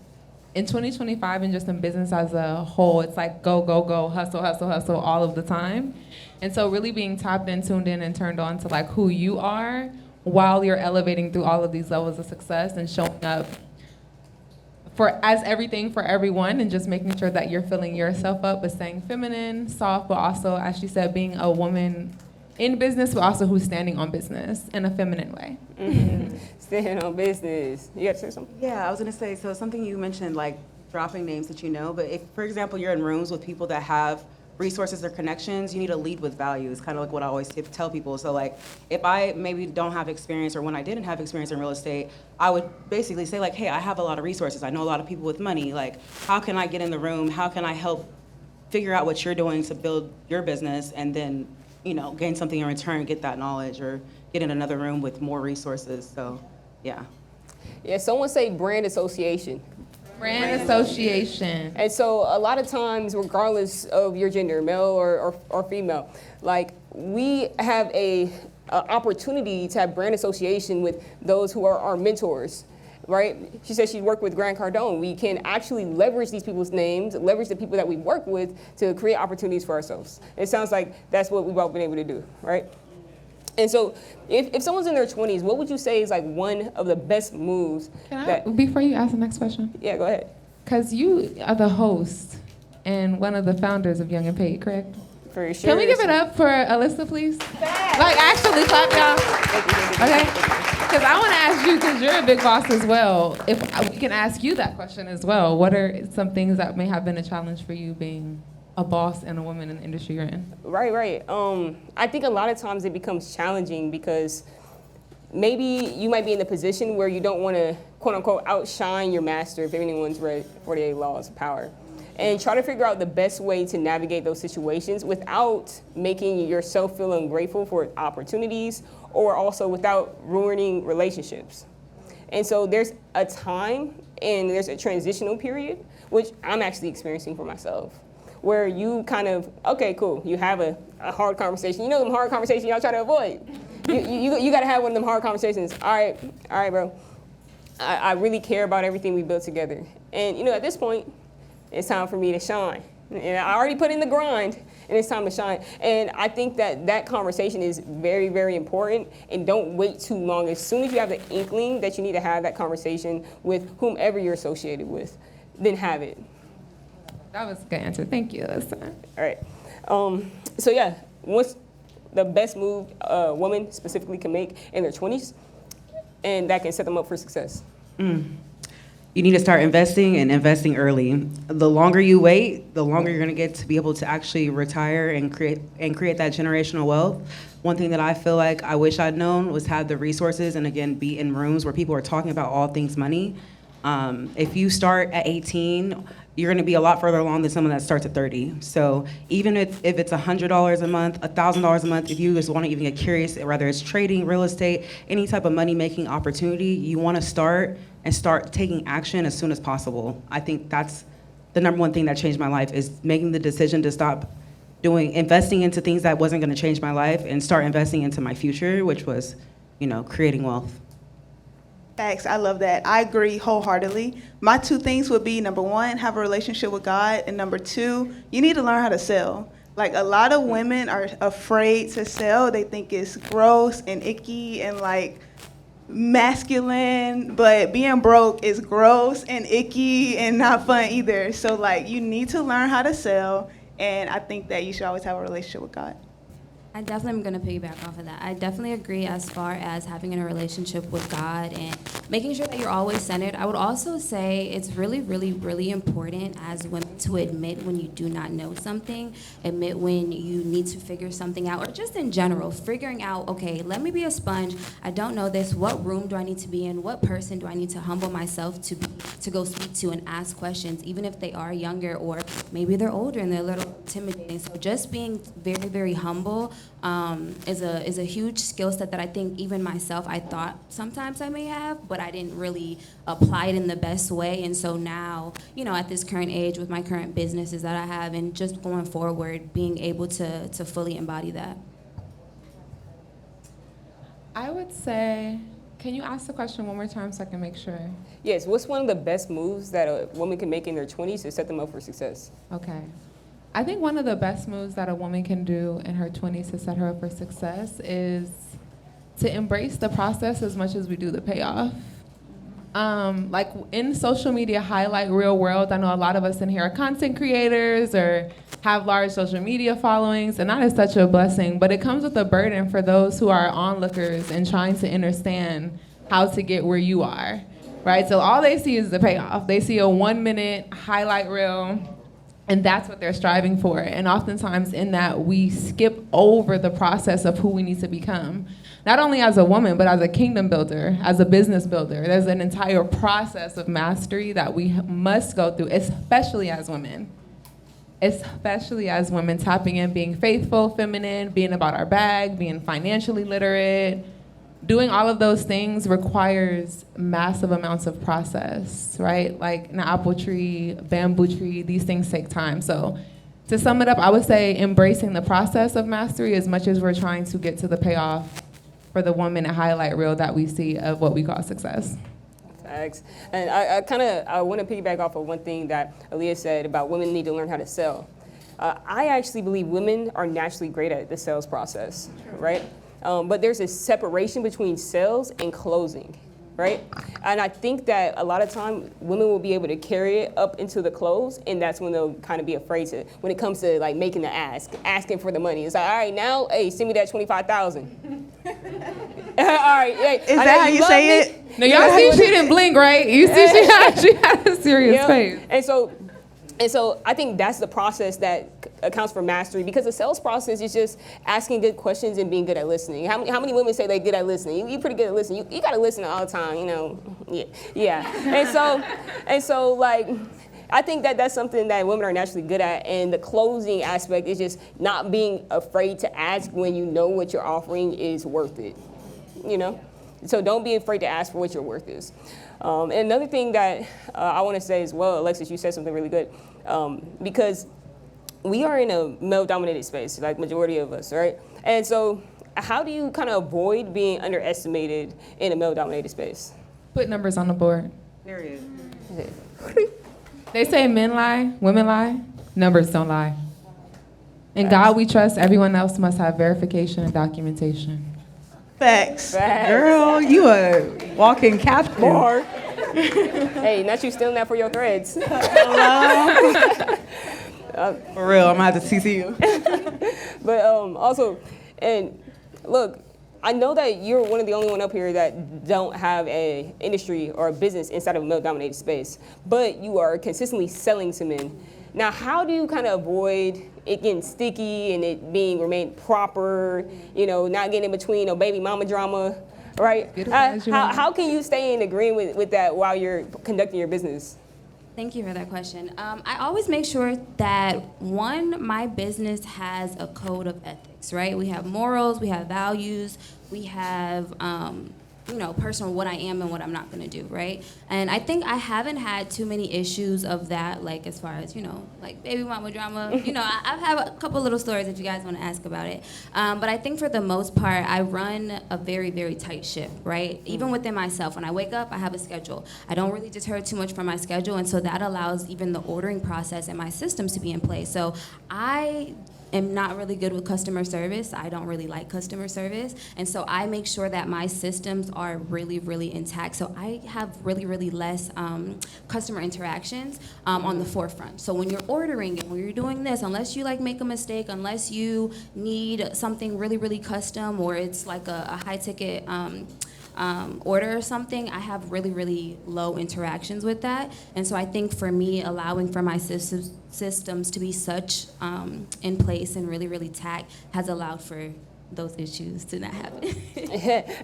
in 2025 and just in business as a whole, it's like go, go, go, hustle, hustle, hustle all of the time. And so really being tapped in, tuned in, and turned on to who you are while you're elevating through all of these levels of success and showing up as everything for everyone, and just making sure that you're filling yourself up, but staying feminine, soft, but also, as she said, being a woman in business, but also who's standing on business in a feminine way. Standing on business. You got to say something? Yeah, I was gonna say, so something you mentioned, like dropping names that you know, but if, for example, you're in rooms with people that have resources or connections, you need to lead with values, kind of like what I always tell people. So like, if I maybe don't have experience, or when I didn't have experience in real estate, I would basically say like, hey, I have a lot of resources. I know a lot of people with money. Like, how can I get in the room? How can I help figure out what you're doing to build your business, and then, you know, gain something in return, get that knowledge, or get in another room with more resources. So, yeah. Yeah, someone say brand association. Brand association. And so a lot of times, regardless of your gender, male or female, like we have a opportunity to have brand association with those who are our mentors, right? She said she worked with Grant Cardone. We can actually leverage these people's names, leverage the people that we work with to create opportunities for ourselves. It sounds like that's what we've all been able to do, right? And so if someone's in their 20s, what would you say is like one of the best moves? Before you ask the next question. Yeah, go ahead. Because you are the host and one of the founders of Young and Paid, correct? For sure. Can we give it up for Alyssa, please? Like, actually, clap, y'all. Okay? Because I want to ask you, because you're a big boss as well, if we can ask you that question as well. What are some things that may have been a challenge for you being a boss and a woman in the industry you're in? Right. I think a lot of times it becomes challenging because maybe you might be in a position where you don't want to, quote unquote, outshine your master, if anyone's read 48 Laws of Power. And try to figure out the best way to navigate those situations without making yourself feel ungrateful for opportunities, or also without ruining relationships. And so there's a time and there's a transitional period, which I'm actually experiencing for myself, where you kind of, okay, cool, you have a hard conversation. You know them hard conversations y'all try to avoid. You gotta have one of them hard conversations. All right, bro. I really care about everything we built together. And you know, at this point, it's time for me to shine. And I already put in the grind, and it's time to shine. And I think that conversation is very, very important, and don't wait too long. As soon as you have the inkling that you need to have that conversation with whomever you're associated with, then have it. That was a good answer. Thank you, Alyssa. All right. So yeah, what's the best move a woman specifically can make in their 20s, and that can set them up for success? You need to start investing, and investing early. The longer you wait, the longer you're gonna get to be able to actually retire and create that generational wealth. One thing that I feel like I wish I'd known was have the resources, and again, be in rooms where people are talking about all things money. If you start at 18, you're gonna be a lot further along than someone that starts at 30. So even if it's $100 a month, $1,000 a month, if you just wanna even get curious, whether it's trading, real estate, any type of money-making opportunity, you wanna start taking action as soon as possible. I think that's the number one thing that changed my life, is making the decision to stop investing into things that wasn't gonna change my life, and start investing into my future, which was, creating wealth. Facts, I love that. I agree wholeheartedly. My two things would be, number one, have a relationship with God, and number two, you need to learn how to sell. Like, a lot of women are afraid to sell. They think it's gross and icky and like masculine, but being broke is gross and icky and not fun either. So like, you need to learn how to sell, and I think that you should always have a relationship with God. I definitely am going to piggyback off of that. I definitely agree as far as having a relationship with God and making sure that you're always centered. I would also say it's really, really, really important as women to admit when you do not know something, admit when you need to figure something out, or just in general, figuring out, okay, let me be a sponge. I don't know this. What room do I need to be in? What person do I need to humble myself to go speak to and ask questions, even if they are younger or maybe they're older and they're a little intimidating. So just being very, very humble is a huge skill set that I think even myself, I thought sometimes I may have, but I didn't really apply it in the best way. And so now, at this current age with my current businesses that I have and just going forward, being able to fully embody that. I would say, can you ask the question one more time so I can make sure? Yes, what's one of the best moves that a woman can make in their 20s to set them up for success? Okay. I think one of the best moves that a woman can do in her 20s to set her up for success is to embrace the process as much as we do the payoff. Like in social media highlight real world, I know a lot of us in here are content creators or have large social media followings, and that is such a blessing, but it comes with a burden for those who are onlookers and trying to understand how to get where you are, right? So all they see is the payoff. They see a 1-minute highlight reel, and that's what they're striving for. And oftentimes in that, we skip over the process of who we need to become. Not only as a woman, but as a kingdom builder, as a business builder. There's an entire process of mastery that we must go through, especially as women. Especially as women, tapping in, being faithful, feminine, being about our bag, being financially literate. Doing all of those things requires massive amounts of process, right? Like an apple tree, bamboo tree, these things take time. So to sum it up, I would say embracing the process of mastery as much as we're trying to get to the payoff for the 1-minute highlight reel that we see of what we call success. Thanks. And I want to piggyback off of one thing that Aaliyah said about women need to learn how to sell. I actually believe women are naturally great at the sales process, right? But there's a separation between sales and closing, right? And I think that a lot of time women will be able to carry it up into the close, and that's when they'll kind of be afraid to, when it comes to like making the asking for the money. It's like, all right, now, hey, send me that 25,000. All right, hey, Is that how you say it? No, y'all see she didn't blink, right? You see she had a serious face. And so I think that's the process that accounts for mastery, because the sales process is just asking good questions and being good at listening. How many women say they're good at listening? You're pretty good at listening. You got to listen all the time, you know. Yeah. And so like, I think that that's something that women are naturally good at, and the closing aspect is just not being afraid to ask when you know what you're offering is worth it, you know? So don't be afraid to ask for what your worth is. And another thing that I want to say as well, Alexis, you said something really good, because we are in a male-dominated space, like majority of us, right? And so how do you kind of avoid being underestimated in a male-dominated space? Put numbers on the board. Period. They say men lie, women lie, numbers don't lie. In God we trust, everyone else must have verification and documentation. Facts. Girl, you a walking captain. More. Hey, not you stealing that for your threads. For real, I'm gonna have to CC you. But also, and look, I know that you're one of the only one up here that don't have a industry or a business inside of a male-dominated space, but you are consistently selling to men. Now, how do you kind of avoid it getting sticky and it remain proper, you know, not getting in between no baby mama drama, right? How can you stay in agreement with that while you're conducting your business? Thank you for that question. I always make sure that, one, my business has a code of ethics, right? We have morals, we have values, we have, you know, personal what I am and what I'm not gonna do, right? And I think I haven't had too many issues of that, like as far as, you know, like baby mama drama. You know, I've had a couple little stories if you guys wanna ask about it. But I think for the most part, I run a very, very tight ship, right? Even within myself, when I wake up, I have a schedule. I don't really deter too much from my schedule, and so that allows even the ordering process and my systems to be in place. So I am not really good with customer service. I don't really like customer service. And so I make sure that my systems are really, really intact. So I have really, really less customer interactions on the forefront. So when you're ordering and when you're doing this, unless you like make a mistake, unless you need something really, really custom, or it's like a high ticket order or something, I have really, really low interactions with that. And so I think for me, allowing for my systems to be such in place and really, really tact has allowed for those issues to not happen.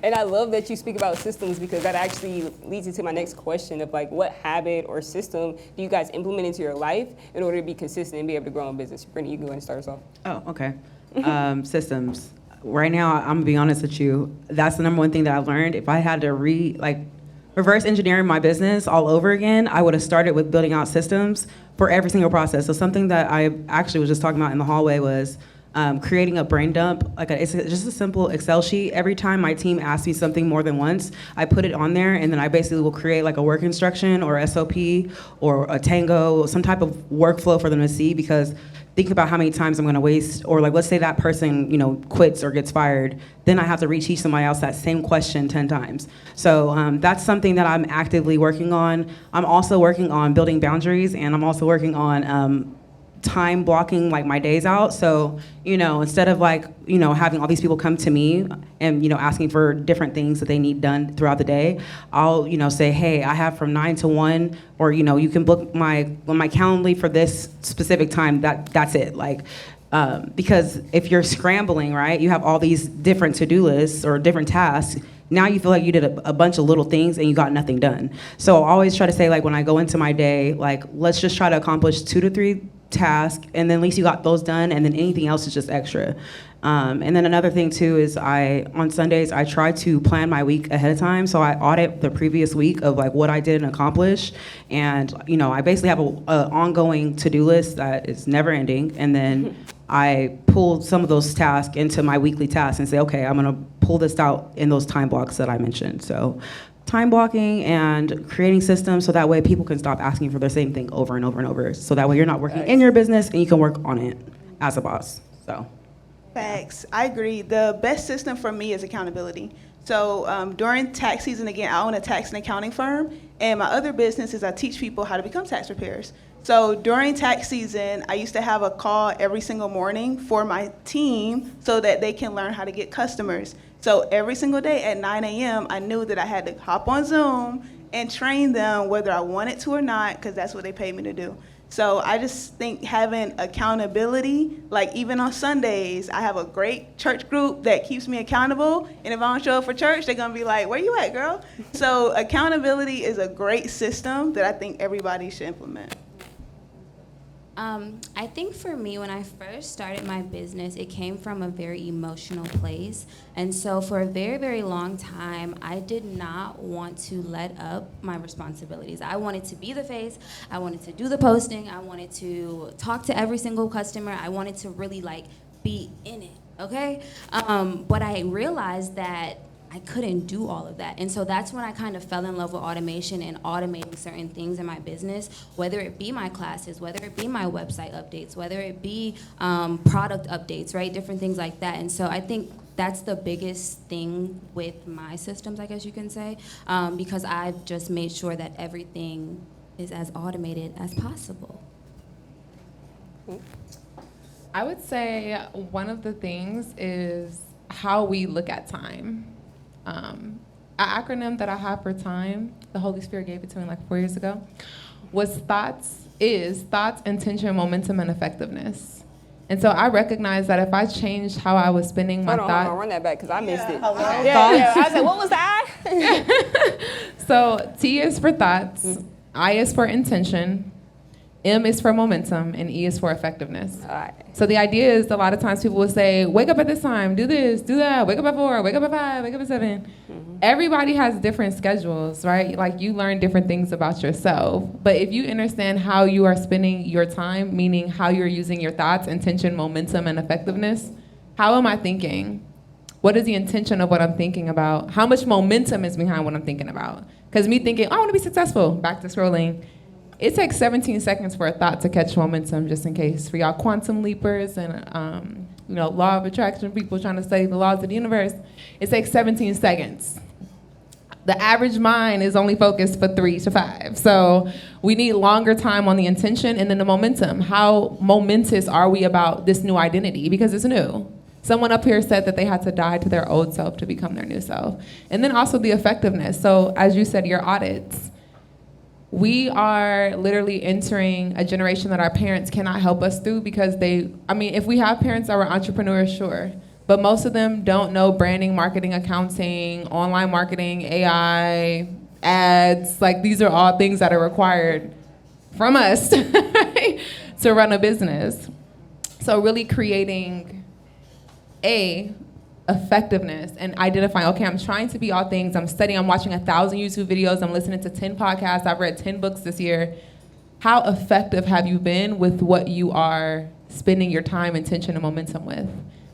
And I love that you speak about systems, because that actually leads into my next question of like, what habit or system do you guys implement into your life in order to be consistent and be able to grow in business? Brittany, you can go ahead and start us off. Oh, okay. Systems. Right now, I'm gonna be honest with you. That's the number one thing that I learned. If I had to reverse engineering my business all over again, I would have started with building out systems for every single process. So something that I actually was just talking about in the hallway was creating a brain dump. It's just a simple Excel sheet. Every time my team asks me something more than once, I put it on there, and then I basically will create like a work instruction or SOP or a Tango, some type of workflow for them to see, because think about how many times I'm gonna waste, or like, let's say that person, you know, quits or gets fired, then I have to reteach somebody else that same question 10 times. So that's something that I'm actively working on. I'm also working on building boundaries, and I'm also working on time blocking like my days out. So, you know, instead of like, you know, having all these people come to me and, you know, asking for different things that they need done throughout the day, I'll, you know, say, hey, I have from 9 to 1, or, you know, you can book my Calendly for this specific time. That's it. Like, because if you're scrambling, right, you have all these different to-do lists or different tasks. Now you feel like you did a bunch of little things and you got nothing done. So I always try to say, like, when I go into my day, like, let's just try to accomplish 2 to 3 tasks, and then at least you got those done, and then anything else is just extra. And then another thing too is on Sundays, I try to plan my week ahead of time. So I audit the previous week of like what I did and accomplished. And, you know, I basically have a ongoing to-do list that is never ending. And then I pull some of those tasks into my weekly tasks and say, okay, I'm gonna pull this out in those time blocks that I mentioned. So time blocking and creating systems so that way people can stop asking for the same thing over and over and over. So that way you're not working in your business and you can work on it as a boss, so. Facts. I agree. The best system for me is accountability. So during tax season, again, I own a tax and accounting firm, and my other business is I teach people how to become tax preparers. So during tax season, I used to have a call every single morning for my team so that they can learn how to get customers. So every single day at 9 a.m., I knew that I had to hop on Zoom and train them whether I wanted to or not, because that's what they paid me to do. So I just think having accountability, like even on Sundays, I have a great church group that keeps me accountable. And if I don't show up for church, they're going to be like, where you at, girl? So accountability is a great system that I think everybody should implement. I think for me, when I first started my business, it came from a very emotional place. And so for a very, very long time, I did not want to let up my responsibilities. I wanted to be the face. I wanted to do the posting. I wanted to talk to every single customer. I wanted to really like be in it, okay? But I realized that I couldn't do all of that. And so that's when I kind of fell in love with automation and automating certain things in my business, whether it be my classes, whether it be my website updates, whether it be product updates, right? Different things like that. And so I think that's the biggest thing with my systems, I guess you can say, because I've just made sure that everything is as automated as possible. I would say one of the things is how we look at time. An acronym that I have for time, the Holy Spirit gave it to me like 4 years ago, was thoughts, intention, momentum, and effectiveness. And so I recognize that if I changed how I was spending my Hold on, run that back because I missed it. Yeah. Yeah, I was like, what was that? So T is for thoughts, I is for intention, M is for momentum, and E is for effectiveness. All right. So the idea is a lot of times people will say, wake up at this time, do this, do that, wake up at 4, wake up at 5, wake up at 7. Mm-hmm. Everybody has different schedules, right? Like you learn different things about yourself. But if you understand how you are spending your time, meaning how you're using your thoughts, intention, momentum, and effectiveness, how am I thinking? What is the intention of what I'm thinking about? How much momentum is behind what I'm thinking about? Because me thinking, I want to be successful, back to scrolling. It takes 17 seconds for a thought to catch momentum, just in case. For y'all quantum leapers and law of attraction people trying to study the laws of the universe, it takes 17 seconds. The average mind is only focused for 3 to 5. So we need longer time on the intention and then the momentum. How momentous are we about this new identity? Because it's new. Someone up here said that they had to die to their old self to become their new self. And then also the effectiveness. So as you said, your audits. We are literally entering a generation that our parents cannot help us through because if we have parents that were entrepreneurs, sure, but most of them don't know branding, marketing, accounting, online marketing, AI, ads. Like these are all things that are required from us to run a business. So really creating effectiveness and identifying, okay, I'm trying to be all things. I'm studying, I'm watching 1,000 YouTube videos. I'm listening to 10 podcasts. I've read 10 books this year. How effective have you been with what you are spending your time, intention, and momentum with?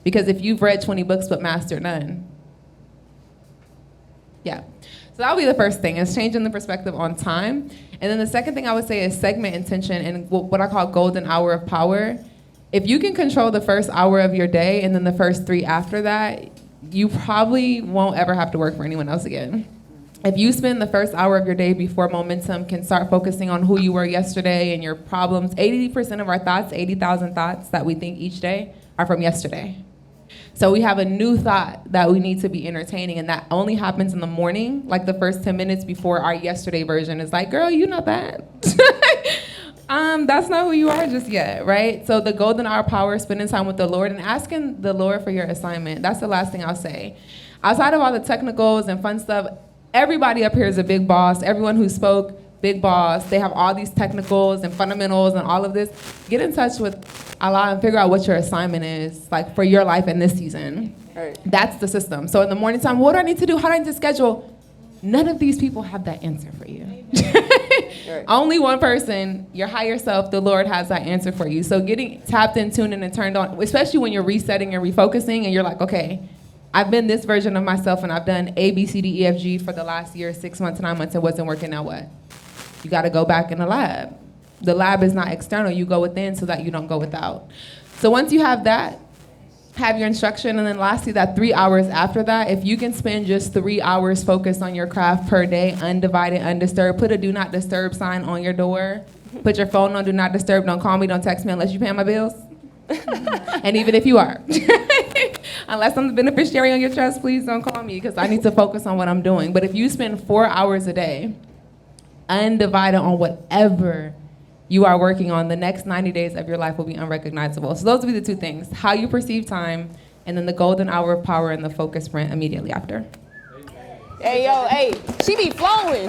Because if you've read 20 books but mastered none. Yeah. So that would be the first thing, is changing the perspective on time. And then the second thing I would say is segment intention and what I call golden hour of power. If you can control the first hour of your day and then the first 3 after that, you probably won't ever have to work for anyone else again. If you spend the first hour of your day before momentum can start focusing on who you were yesterday and your problems, 80% of our thoughts, 80,000 thoughts that we think each day are from yesterday. So we have a new thought that we need to be entertaining, and that only happens in the morning, like the first 10 minutes before our yesterday version is like, girl, you not that. That's not who you are just yet, right? So the golden hour power, spending time with the Lord and asking the Lord for your assignment. That's the last thing I'll say. Outside of all the technicals and fun stuff, everybody up here is a big boss. Everyone who spoke, big boss. They have all these technicals and fundamentals and all of this. Get in touch with Allah and figure out what your assignment is, like for your life in this season. Right. That's the system. So in the morning time, what do I need to do? How do I need to schedule? None of these people have that answer for you. Right. Only one person, your higher self, the Lord, has that answer for you. So getting tapped in, tuned in, and turned on, especially when you're resetting and refocusing and you're like, okay, I've been this version of myself and I've done A, B, C, D, E, F, G for the last year, 6 months, 9 months, it wasn't working. Now what? You got to go back in the lab. The lab is not external. You go within so that you don't go without. So once you have that, have your instruction, and then lastly, that 3 hours after that, if you can spend just 3 hours focused on your craft per day, undivided, undisturbed, put a do not disturb sign on your door. Put your phone on do not disturb. Don't call me, don't text me unless you pay my bills. And even if you are. Unless I'm the beneficiary on your trust, please don't call me because I need to focus on what I'm doing. But if you spend 4 hours a day, undivided on whatever you are working on, the next 90 days of your life will be unrecognizable. So those will be the two things: how you perceive time, and then the golden hour of power and the focus sprint immediately after. Hey, yo, hey, she be flowing.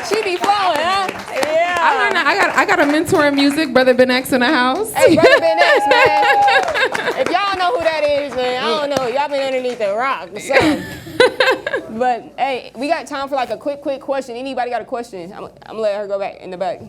She be flowing, huh? Yeah. I learned that. I got a mentor in music, Brother Ben X, in the house. Hey, Brother Ben X, man. If y'all know who that is, man, I don't know. Y'all been underneath the rock or something. But, hey, we got time for like a quick question. Anybody got a question? I'm going to let her go back in the back.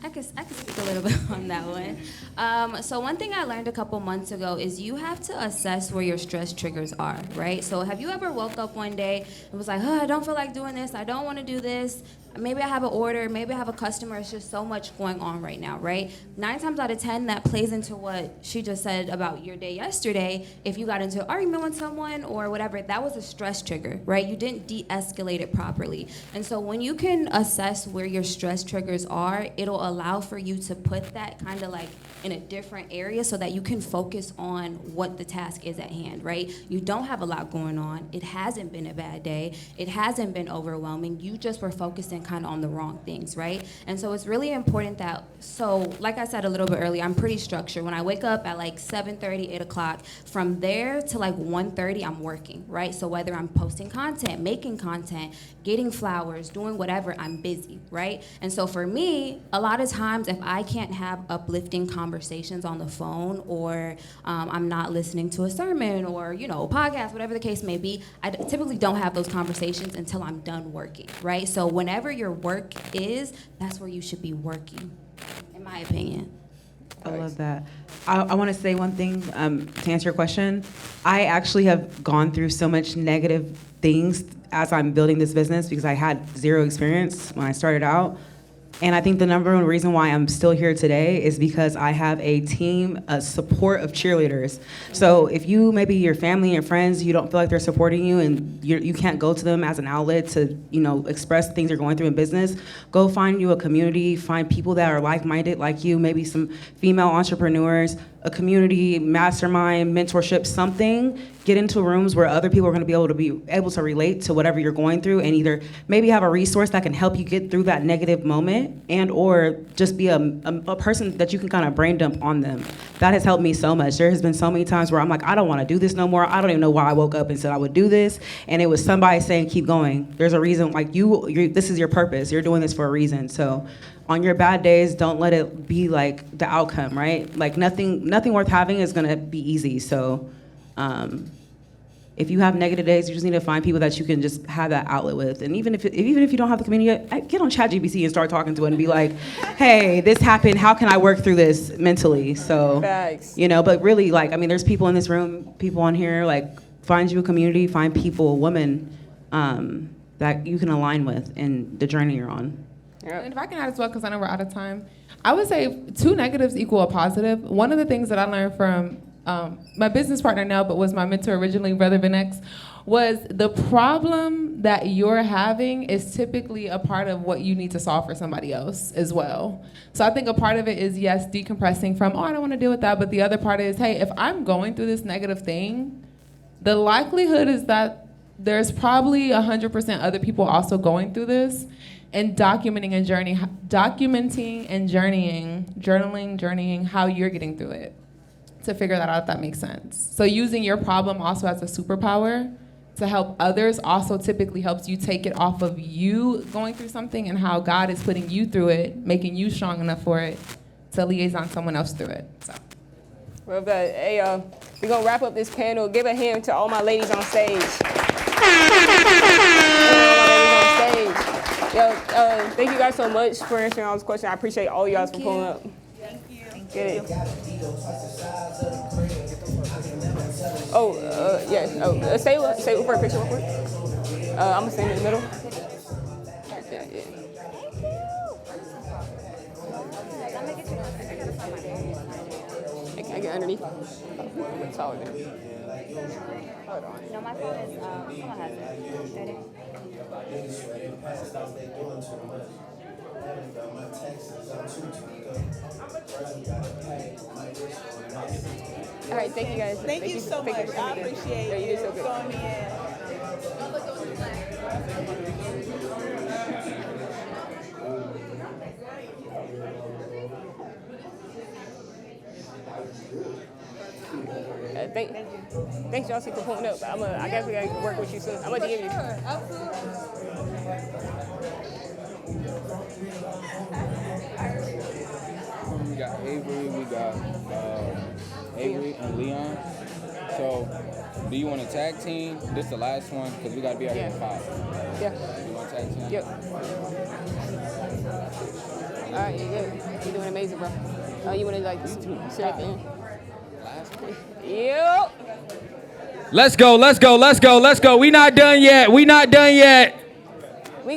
I can speak a little bit on that one. So one thing I learned a couple months ago is you have to assess where your stress triggers are, right? So have you ever woke up one day and was like, oh, I don't feel like doing this, I don't want to do this, maybe I have an order, maybe I have a customer, it's just so much going on right now, right? 9 times out of 10, that plays into what she just said about your day yesterday. If you got into an argument with someone or whatever, that was a stress trigger, right? You didn't de-escalate it properly. And so when you can assess where your stress triggers are, it'll allow for you to put that kind of like in a different area so that you can focus on what the task is at hand, right? You don't have a lot going on. It hasn't been a bad day. It hasn't been overwhelming. You just were focusing kind of on the wrong things, right? And so it's really important that, so like I said a little bit earlier, I'm pretty structured. When I wake up at like 7:30, 8 o'clock, from there to like 1:30, I'm working, right? So whether I'm posting content, making content, getting flowers, doing whatever, I'm busy, right? And so for me, a lot of times if I can't have uplifting conversations on the phone, or I'm not listening to a sermon or, a podcast, whatever the case may be, I typically don't have those conversations until I'm done working, right? So whenever your work is, that's where you should be working, in my opinion. I love that. I want to say one thing to answer your question. I actually have gone through so much negative things as I'm building this business because I had zero experience when I started out. And I think the number one reason why I'm still here today is because I have a team, a support of cheerleaders. So if you, maybe your family and friends, you don't feel like they're supporting you and you can't go to them as an outlet to, express things you're going through in business, go find you a community, find people that are like-minded like you, maybe some female entrepreneurs, a community, mastermind, mentorship, something. Get into rooms where other people are gonna be able to relate to whatever you're going through, and either maybe have a resource that can help you get through that negative moment, and or just be a person that you can kind of brain dump on them. That has helped me so much. There has been so many times where I'm like, I don't wanna do this no more. I don't even know why I woke up and said I would do this, and it was somebody saying, keep going. There's a reason, like this is your purpose. You're doing this for a reason. So on your bad days, don't let it be like the outcome, right? Like nothing worth having is gonna be easy. So if you have negative days, you just need to find people that you can just have that outlet with. And even if you don't have the community, get on ChatGPT and start talking to it and be like, hey, this happened. How can I work through this mentally? So, Facts. you know, but really, like, I mean, there's people in this room, people on here, like, find you a community, find people, women, that you can align with in the journey you're on. And if I can add as well, because I know we're out of time, I would say 2 negatives equal a positive. One of the things that I learned from my business partner now, but was my mentor originally, Brother Vinex, was the problem that you're having is typically a part of what you need to solve for somebody else as well. So I think a part of it is, yes, decompressing from, I don't want to deal with that. But the other part is, hey, if I'm going through this negative thing, the likelihood is that there's probably 100% other people also going through this, and documenting and journeying how you're getting through it to figure that out, if that makes sense. So using your problem also as a superpower to help others also typically helps you take it off of you going through something and how God is putting you through it, making you strong enough for it to liaison someone else through it. So. Well, but hey, we're gonna wrap up this panel. Give a hand to all my ladies on stage. Yo, thank you guys so much for answering all those questions. I appreciate all you guys for pulling up. Thank you. Get it. Oh, yes. Oh, stay for a picture real quick. I'm gonna stand in the middle. Yeah, yeah. Can I get underneath? It's taller than me. Hold on. No, my phone is, someone has it. Ready? All right, thank you guys. Thank you so much. I appreciate you. You did so good. throwing me in. Thanks, Josie, for pulling up. I guess we gotta work with you soon. I'm gonna DM you. We got Avery, we got Avery and Leon. So, do you want a tag team? This is the last one because we gotta be out here at 5. Yeah. You want a tag team? Yep. All right, you're good. You're doing amazing, bro. You wanna like sit at the end? Last one. Yep. Let's go. We not done yet. We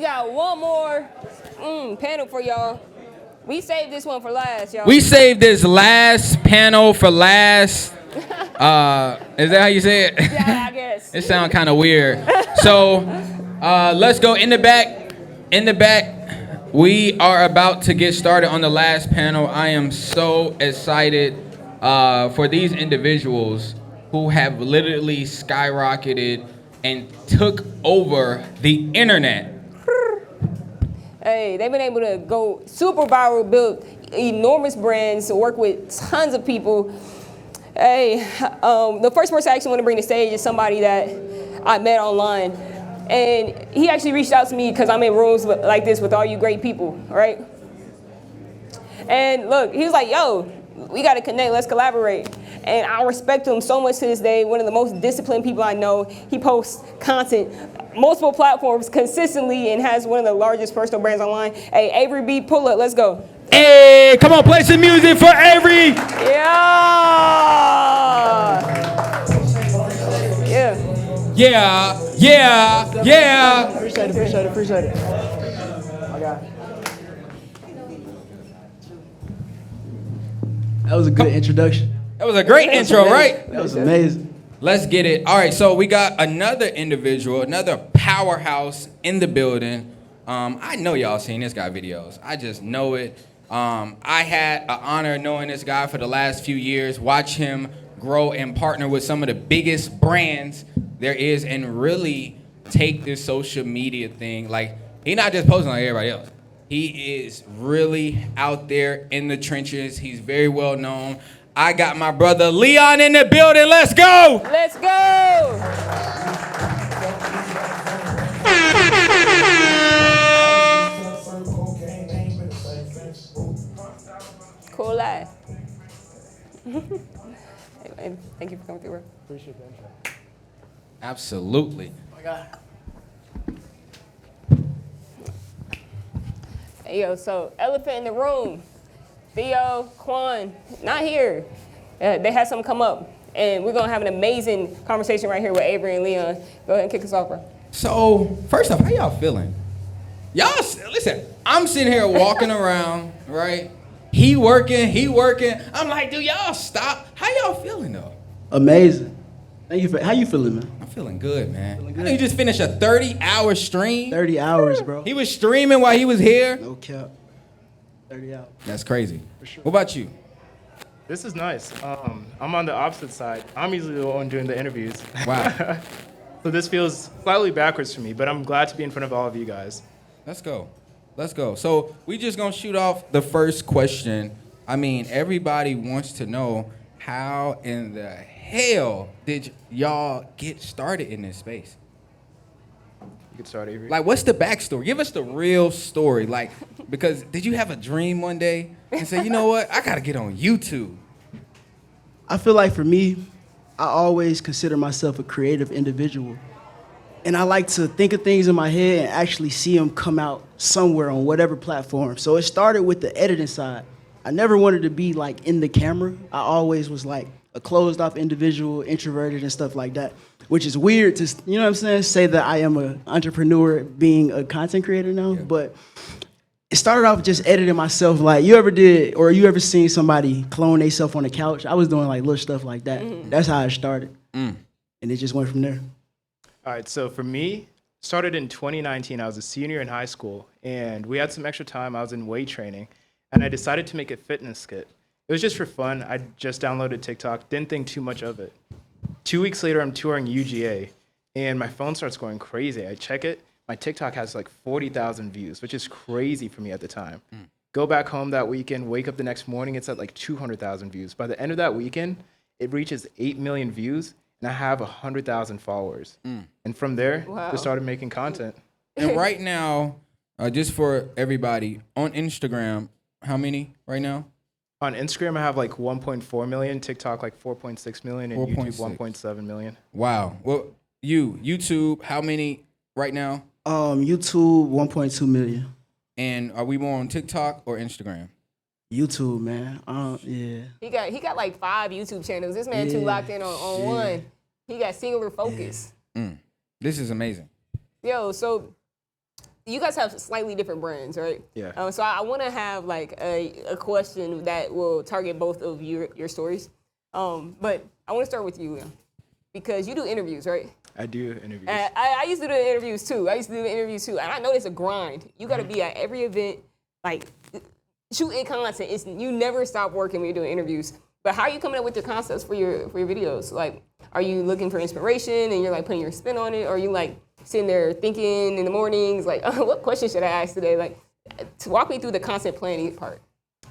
got one more panel for y'all. We saved this one for last, y'all. We saved this last panel for last. Is that how you say it? Yeah, I guess. It sounds kind of weird. So let's go in the back. We are about to get started on the last panel. I am so excited for these individuals who have literally skyrocketed and took over the internet. Hey, they've been able to go super viral, build enormous brands, work with tons of people. Hey, the first person I actually want to bring to stage is somebody that I met online. And he actually reached out to me because I'm in rooms like this with all you great people, right? And look, he was like, yo, we got to connect, let's collaborate. And I respect him so much to this day, one of the most disciplined people I know. He posts content, multiple platforms consistently, and has one of the largest personal brands online. Hey, Avery B, pull up, let's go. Hey, come on, play some music for Avery. Yeah. Appreciate it. I got it. That was a good introduction. That was a great intro, right? That was amazing. Let's get it. All right, so we got another individual, another powerhouse in the building. I know y'all seen this guy videos. I just know it. I had an honor knowing this guy for the last few years, watch him grow and partner with some of the biggest brands there is and really take this social media thing. Like, he's not just posting like everybody else. He is really out there in the trenches. He's very well known. I got my brother Leon in the building. Let's go. Let's go. Cool life. Thank you for coming through. Appreciate that. Absolutely. Oh my God. Hey, yo, so elephant in the room. Theo, Quan, not here. They had something come up, and we're gonna have an amazing conversation right here with Avery and Leon. Go ahead and kick us off, bro. So, first off, how y'all feeling? Y'all, listen, I'm sitting here walking around, right? He working. I'm like, dude, y'all stop. How y'all feeling, though? Amazing. Thank you for, how you feeling, man? I'm feeling good, man. I know you just finished a 30-hour stream. 30 hours, bro. He was streaming while he was here. No cap. 30 hours. That's crazy. What about you? This is nice. I'm on the opposite side. I'm usually the one doing the interviews. Wow. So this feels slightly backwards for me, but I'm glad to be in front of all of you guys. Let's go. So we just gonna shoot off the first question. I mean, everybody wants to know how in the hell did y'all get started in this space? You could start, Avery. Like, what's the backstory? Give us the real story. Like, because did you have a dream one day and say, you know what, I gotta get on YouTube? I feel like for me, I always consider myself a creative individual. And I like to think of things in my head and actually see them come out somewhere on whatever platform. So it started with the editing side. I never wanted to be like in the camera. I always was like a closed off individual, introverted and stuff like that, which is weird to, you know what I'm saying, say that I am an entrepreneur being a content creator now. Yeah. But it started off just editing myself. Like, you ever seen somebody clone themselves on the couch? I was doing like little stuff like that. Mm-hmm. That's how it started. And it just went from there. All right, so for me, started in 2019. I was a senior in high school, and we had some extra time. I was in weight training, and I decided to make a fitness skit. It was just for fun. I just downloaded TikTok, didn't think too much of it. 2 weeks later, I'm touring UGA, and my phone starts going crazy. I check it. My TikTok has like 40,000 views, which is crazy for me at the time. Go back home that weekend, wake up the next morning, it's at like 200,000 views. By the end of that weekend, it reaches 8 million views, and I have 100,000 followers. And from there, just started making content. And right now, just for everybody, on Instagram, how many right now? On Instagram, I have like 1.4 million, TikTok like 4.6 million, and YouTube 1.7 million. Wow. Well, YouTube, how many right now? YouTube, 1.2 million. And are we more on TikTok or Instagram? YouTube, man. Yeah. He got like 5 YouTube channels. This man too locked in on one. He got singular focus. This is amazing. Yo, so you guys have slightly different brands, right? Yeah. So I want to have like a question that will target both of your stories. But I want to start with you, Leon, because you do interviews, right? I do interviews. I used to do the interviews too. And I know it's a grind. You got to be at every event, like shooting content. You never stop working when you're doing interviews. But how are you coming up with your concepts for your videos? Like, are you looking for inspiration and you're like putting your spin on it? Or are you like sitting there thinking in the mornings, like, what question should I ask today? Like, to walk me through the content planning part.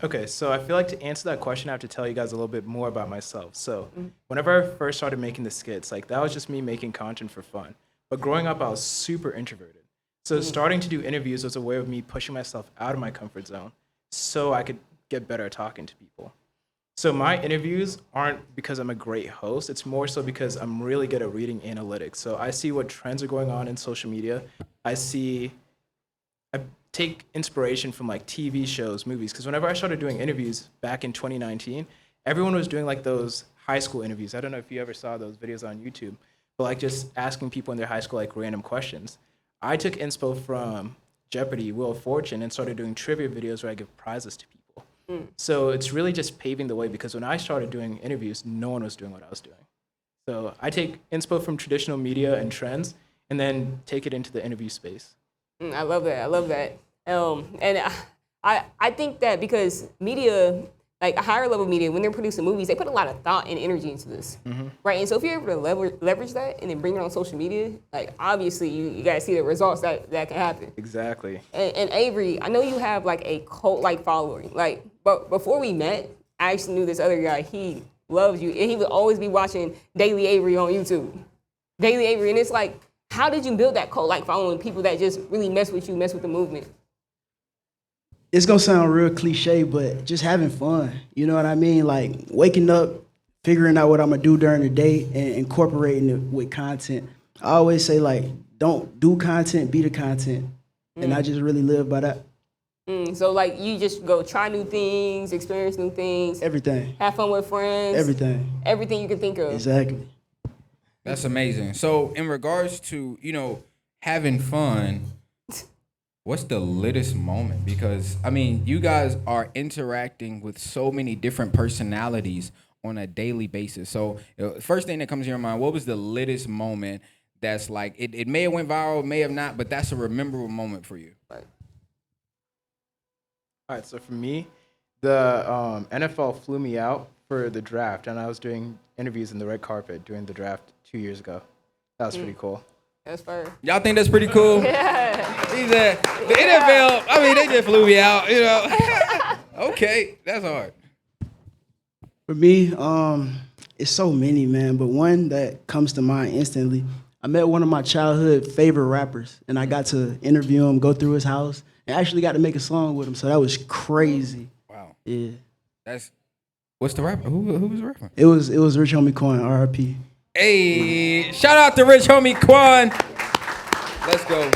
Okay, so I feel like to answer that question, I have to tell you guys a little bit more about myself. So whenever I first started making the skits, like that was just me making content for fun. But growing up, I was super introverted. So starting to do interviews was a way of me pushing myself out of my comfort zone so I could get better at talking to people. So my interviews aren't because I'm a great host. It's more so because I'm really good at reading analytics. So I see what trends are going on in social media. I take inspiration from like TV shows, movies. Because whenever I started doing interviews back in 2019, everyone was doing like those high school interviews. I don't know if you ever saw those videos on YouTube, but like just asking people in their high school like random questions. I took inspo from Jeopardy, Wheel of Fortune, and started doing trivia videos where I give prizes to people. So it's really just paving the way, because when I started doing interviews, no one was doing what I was doing. So I take inspo from traditional media and trends and then take it into the interview space. I love that. And I think that because media, like a higher level media, when they're producing movies, they put a lot of thought and energy into this, right? And so if you're able to leverage that and then bring it on social media, like obviously you guys see the results that can happen. Exactly. And Avery, I know you have like a cult-like following. Like, but before we met, I actually knew this other guy. He loves you, and he would always be watching Daily Avery on YouTube. Daily Avery, and it's like, how did you build that cult-like following? People that just really mess with you, mess with the movement. It's gonna sound real cliche, but just having fun. You know what I mean? Like waking up figuring out what I'm gonna do during the day and incorporating it with content. I always say like, don't do content, be the content. And I just really live by that. So like you just go try new things, experience new things. Everything. Have fun with friends. Everything. Everything you can think of. Exactly. That's amazing. So in regards to, having fun, what's the littest moment? Because I mean, you guys are interacting with so many different personalities on a daily basis. So first thing that comes to your mind, what was the littest moment that's like, it may have went viral, may have not, but that's a rememberable moment for you? All right, so for me, the NFL flew me out for the draft, and I was doing interviews in the red carpet during the draft 2 years ago. That was pretty cool. That's fire. Y'all think that's pretty cool? Yeah. He said, the NFL, I mean, they just flew me out, Okay, that's hard. For me, it's so many, man, but one that comes to mind instantly, I met one of my childhood favorite rappers, and I got to interview him, go through his house, and actually got to make a song with him, so that was crazy. Wow. Yeah. What's the rapper? Who was the rapper? It was Rich Homie Quan, R.I.P. Hey, shout out to Rich Homie Quan. Let's go.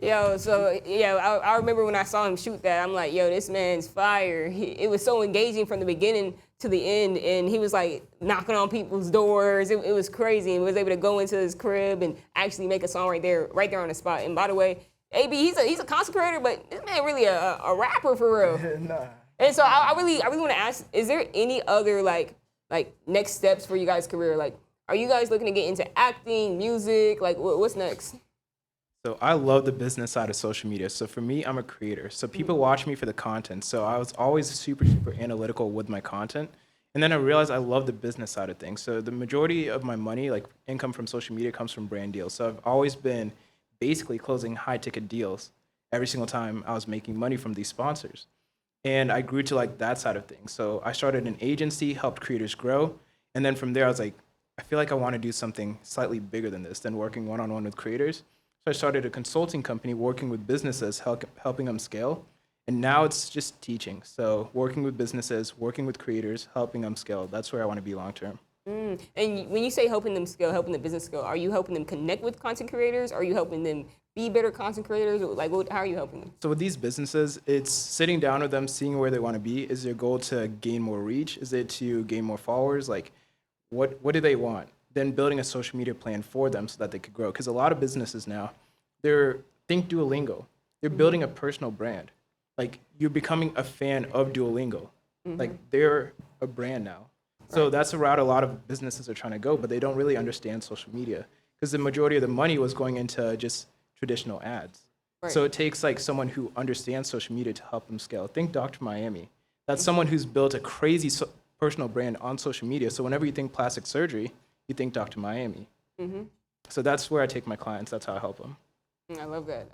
Yo, so yeah, I remember when I saw him shoot that, I'm like, yo, this man's fire. It was so engaging from the beginning to the end, and he was like knocking on people's doors. It was crazy, and was able to go into his crib and actually make a song right there on the spot. And by the way, AB, he's a content creator, but this man really a rapper for real. Nah. And so I really want to ask, is there any other like next steps for you guys' career? Like, are you guys looking to get into acting, music? Like, what's next? So I love the business side of social media. So for me, I'm a creator. So people watch me for the content. So I was always super analytical with my content. And then I realized I love the business side of things. So the majority of my money, like income from social media, comes from brand deals. So I've always been basically closing high ticket deals every single time I was making money from these sponsors. And I grew to like that side of things. So I started an agency, helped creators grow. And then from there, I was like, I feel like I want to do something slightly bigger than this, than working one-on-one with creators. So I started a consulting company working with businesses, helping them scale. And now it's just teaching. So working with businesses, working with creators, helping them scale. That's where I want to be long term. And when you say helping them scale, helping the business scale, are you helping them connect with content creators? Are you helping them be better content creators? Like, how are you helping them? So with these businesses, it's sitting down with them, seeing where they want to be. Is their goal to gain more reach? Is it to gain more followers? Like, what do they want? Then building a social media plan for them so that they could grow. Because a lot of businesses now, think Duolingo. They're building a personal brand. Like, you're becoming a fan of Duolingo. Like, they're a brand now. So that's the route a lot of businesses are trying to go, but they don't really understand social media because the majority of the money was going into just traditional ads. Right. So it takes like someone who understands social media to help them scale. Think Dr. Miami. That's someone who's built a crazy personal brand on social media. So whenever you think plastic surgery, you think Dr. Miami. So that's where I take my clients. That's how I help them. I love that.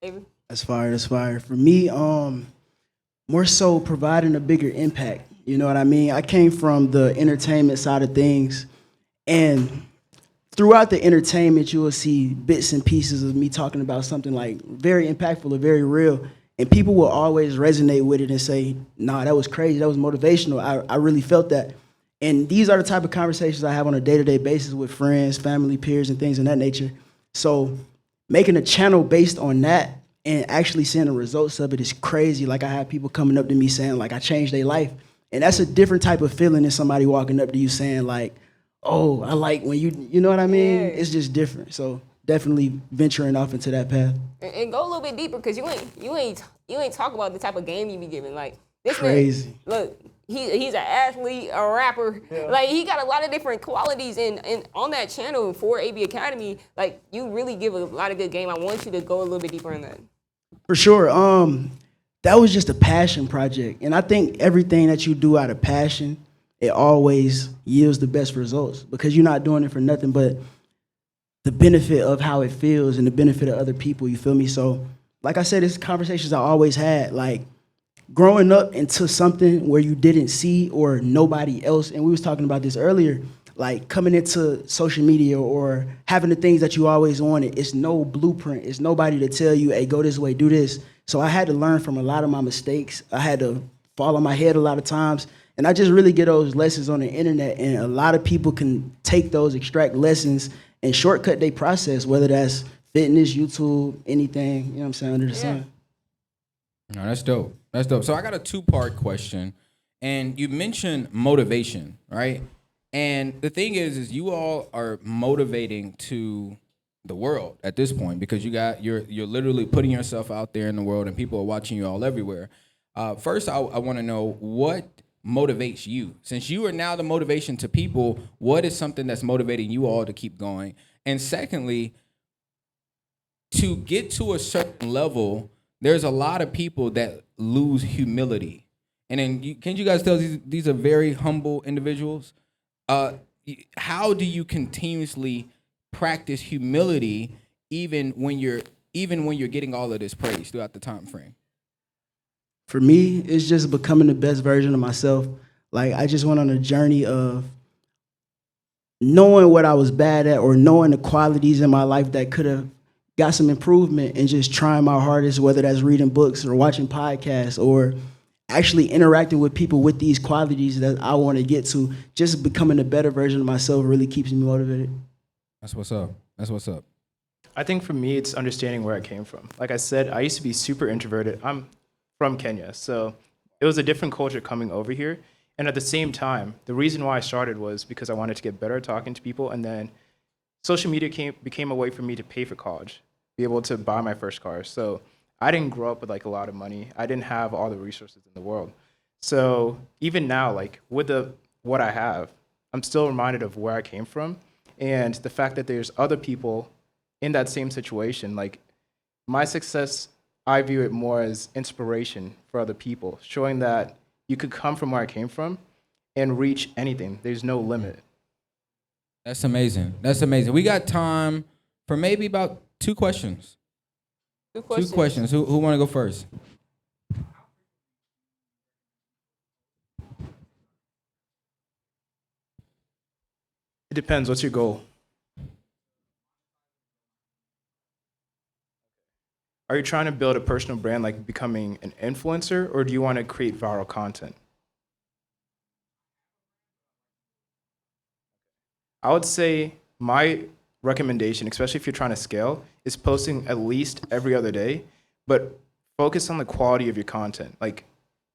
David? That's fire. For me, more so providing a bigger impact. You know what I mean? I came from the entertainment side of things, and throughout the entertainment, you will see bits and pieces of me talking about something like very impactful or very real, and people will always resonate with it and say, nah, that was crazy, that was motivational, I really felt that. And these are the type of conversations I have on a day-to-day basis with friends, family, peers, and things of that nature. So making a channel based on that and actually seeing the results of it is crazy. Like, I have people coming up to me saying, like, I changed their life. And that's a different type of feeling than somebody walking up to you saying, like, oh, I like when you know what I mean? Yeah. It's just different. So definitely venturing off into that path. And go a little bit deeper, because you ain't talk about the type of game you be giving. Like, this Crazy. man, look, he's an athlete, a rapper. Yeah. Like, he got a lot of different qualities, and on that channel for AB Academy, like, you really give a lot of good game. I want you to go a little bit deeper in that. For sure. That was just a passion project. And I think everything that you do out of passion, it always yields the best results, because you're not doing it for nothing but the benefit of how it feels and the benefit of other people, you feel me? So, like I said, it's conversations I always had, like growing up into something where you didn't see or nobody else, and we was talking about this earlier, like coming into social media or having the things that you always wanted, it's no blueprint. It's nobody to tell you, hey, go this way, do this. So I had to learn from a lot of my mistakes. I had to fall on my head a lot of times. And I just really get those lessons on the internet, and a lot of people can take those, extract lessons, and shortcut their process, whether that's fitness, YouTube, anything, you know what I'm saying, under the sun. No, that's dope. That's dope. So I got a two-part question, and you mentioned motivation, right? And the thing is you all are motivating to the world at this point because you're literally putting yourself out there in the world, and people are watching you all everywhere. First, I want to know what motivates you. Since you are now the motivation to people, what is something that's motivating you all to keep going? And secondly, to get to a certain level, there's a lot of people that lose humility. And then, can't you guys tell these are very humble individuals? How do you continuously practice humility even when you're getting all of this praise throughout the time frame? For me, it's just becoming the best version of myself. Like, I just went on a journey of knowing what I was bad at or knowing the qualities in my life that could have got some improvement, and just trying my hardest, whether that's reading books or watching podcasts or actually interacting with people with these qualities that I want to get to. Just becoming a better version of myself really keeps me motivated. That's what's up. That's what's up. I think for me, it's understanding where I came from. Like I said, I used to be super introverted. I'm from Kenya, so it was a different culture coming over here. And at the same time, the reason why I started was because I wanted to get better at talking to people, and then social media became a way for me to pay for college, be able to buy my first car. So I didn't grow up with like a lot of money. I didn't have all the resources in the world. So even now, like with what I have, I'm still reminded of where I came from, and the fact that there's other people in that same situation. Like my success, I view it more as inspiration for other people, showing that you could come from where I came from and reach anything. There's no limit. That's amazing. That's amazing. We got time for maybe about two questions. Two questions. Who want to go first? It depends. What's your goal? Are you trying to build a personal brand, like becoming an influencer, or do you want to create viral content? I would say my recommendation, especially if you're trying to scale, is posting at least every other day, but focus on the quality of your content. Like,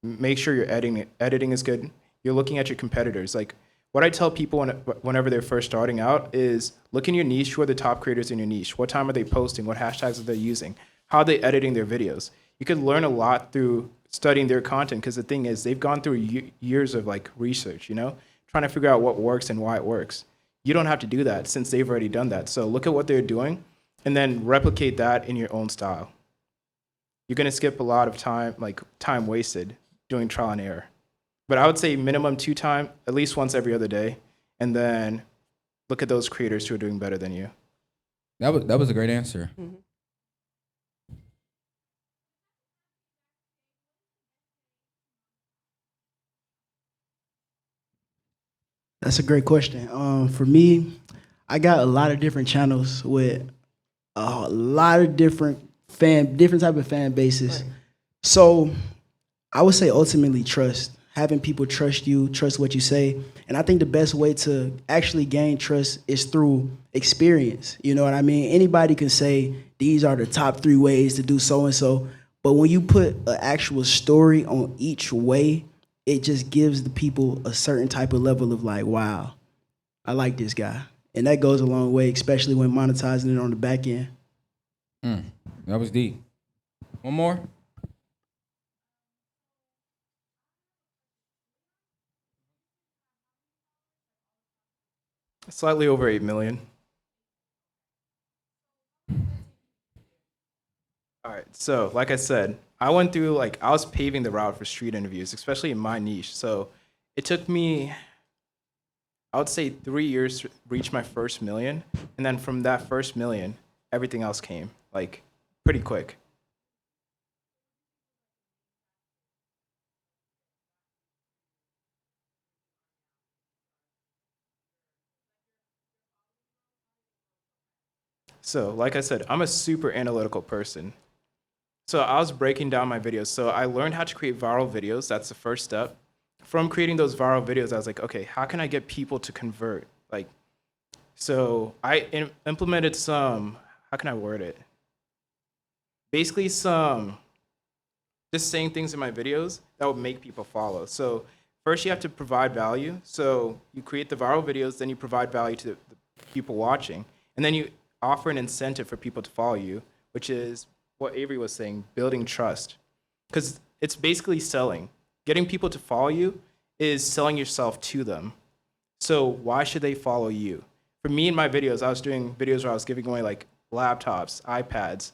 make sure your editing is good. You're looking at your competitors. Like, what I tell people whenever they're first starting out is look in your niche. Who are the top creators in your niche? What time are they posting? What hashtags are they using? How are they editing their videos? You could learn a lot through studying their content, because the thing is, they've gone through years of like research, trying to figure out what works and why it works. You don't have to do that since they've already done that. So look at what they're doing and then replicate that in your own style. You're gonna skip a lot of time, like time wasted doing trial and error. But I would say minimum 2 times, at least once every other day, and then look at those creators who are doing better than you. That was a great answer. Mm-hmm. That's a great question. For me, I got a lot of different channels with a lot of different type of fan bases. Right. So I would say ultimately trust. Having people trust you, trust what you say. And I think the best way to actually gain trust is through experience. You know what I mean? Anybody can say, these are the top 3 ways to do so-and-so. But when you put an actual story on each way, it just gives the people a certain type of level of like, wow, I like this guy. And that goes a long way, especially when monetizing it on the back end. That was deep. One more? Slightly over 8 million. All right, so like I said, I was paving the route for street interviews, especially in my niche. So it took me, I would say 3 years to reach my first million. And then from that first million, everything else came like pretty quick. So like I said, I'm a super analytical person. So I was breaking down my videos. So I learned how to create viral videos. That's the first step. from creating those viral videos, I was like, okay, how can I get people to convert? Like, so I implemented some, how can I word it? Basically some, just saying things in my videos that would make people follow. So first you have to provide value. So you create the viral videos, then you provide value to the people watching, and then you offer an incentive for people to follow you, which is what Avery was saying, building trust. Because it's basically selling. Getting people to follow you is selling yourself to them. So why should they follow you? For me in my videos, I was doing videos where I was giving away like laptops, iPads,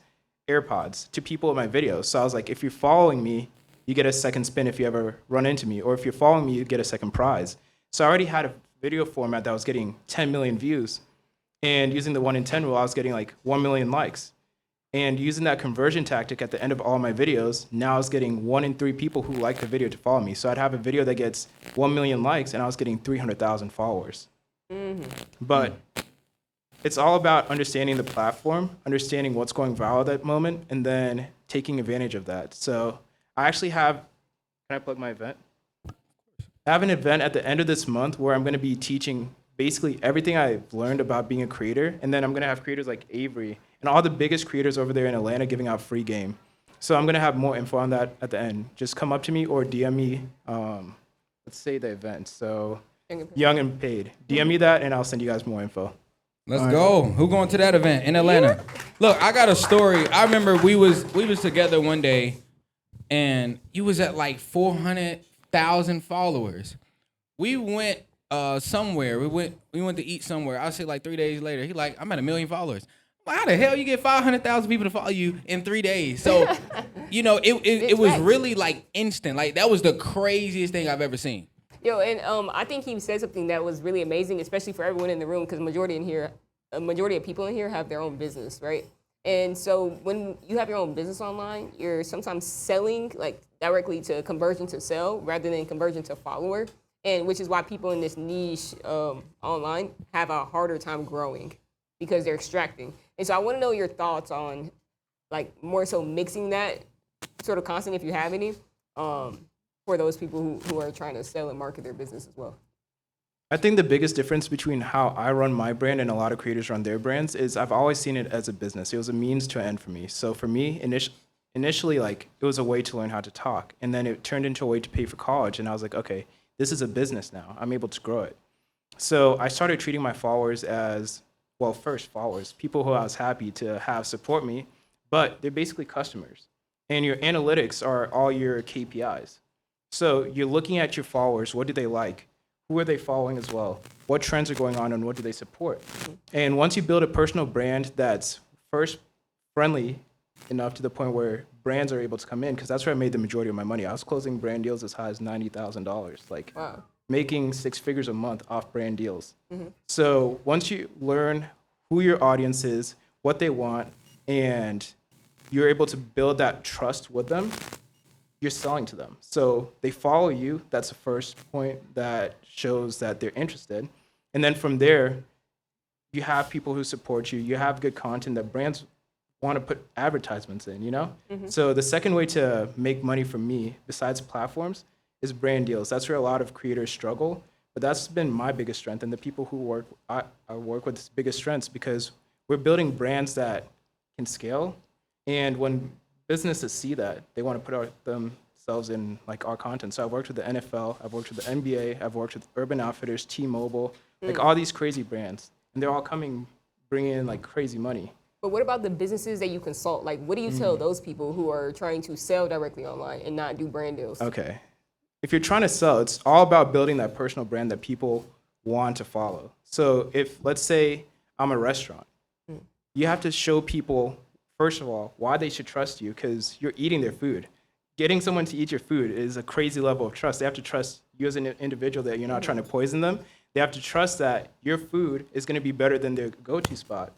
AirPods to people in my videos. So I was like, if you're following me, you get a second spin if you ever run into me. Or if you're following me, you get a second prize. So I already had a video format that was getting 10 million views. And using the 1 in 10 rule, I was getting like 1 million likes. And using that conversion tactic at the end of all my videos, now I was getting 1 in 3 people who like the video to follow me. So I'd have a video that gets 1 million likes, and I was getting 300,000 followers. But it's all about understanding the platform, understanding what's going viral at that moment, and then taking advantage of that. So I actually have, can I plug my event? I have an event at the end of this month where I'm going to be teaching basically everything I've learned about being a creator. And then I'm going to have creators like Avery and all the biggest creators over there in Atlanta giving out free game. So I'm going to have more info on that at the end. Just come up to me or DM me, let's say the event. So Young and Paid. DM me that and I'll send you guys more info. Let's go. Who going to that event in Atlanta? Look, I got a story. I remember we was together one day, and you was at like 400,000 followers. We went somewhere. We went to eat somewhere. I'll say like 3 days later. He like, I'm at 1 million followers. Well, how the hell you get 500,000 people to follow you in 3 days? So, you know, it was really like instant. Like that was the craziest thing I've ever seen. Yo, and I think he said something that was really amazing, especially for everyone in the room, because a majority of people in here have their own business, right? And so when you have your own business online, you're sometimes selling like directly to conversion to sell rather than conversion to follower, and which is why people in this niche online have a harder time growing because they're extracting. And so I want to know your thoughts on like more so mixing that sort of content if you have any. For those people who are trying to sell and market their business as well. I think the biggest difference between how I run my brand and a lot of creators run their brands is I've always seen it as a business. It was a means to an end for me. So for me, initially, like it was a way to learn how to talk, and then it turned into a way to pay for college. And I was like, okay, this is a business now. I'm able to grow it. So I started treating my followers as, well, first followers, people who I was happy to have support me, but they're basically customers. And your analytics are all your KPIs. So you're looking at your followers. What do they like? Who are they following as well? What trends are going on and what do they support? And once you build a personal brand that's first friendly enough to the point where brands are able to come in, because that's where I made the majority of my money. I was closing brand deals as high as $90,000, like making 6 figures a month off brand deals. So once you learn who your audience is, what they want, and you're able to build that trust with them, you're selling to them. So they follow you. That's the first point that shows that they're interested. And then from there, you have people who support you. You have good content that brands want to put advertisements in, you know? So the second way to make money from me, besides platforms, is brand deals. That's where a lot of creators struggle. But that's been my biggest strength, and the people who I work with is biggest strengths, because we're building brands that can scale. And when businesses see that, they want to put themselves in like our content. So I've worked with the NFL, I've worked with the NBA, I've worked with Urban Outfitters, T-Mobile, like all these crazy brands, and they're all bringing in like crazy money. But what about the businesses that you consult? Like, what do you tell those people who are trying to sell directly online and not do brand deals? Okay. If you're trying to sell, it's all about building that personal brand that people want to follow. So if, let's say I'm a restaurant, you have to show people, first of all, why they should trust you, because you're eating their food. Getting someone to eat your food is a crazy level of trust. They have to trust you as an individual that you're not trying to poison them. They have to trust that your food is going to be better than their go-to spot.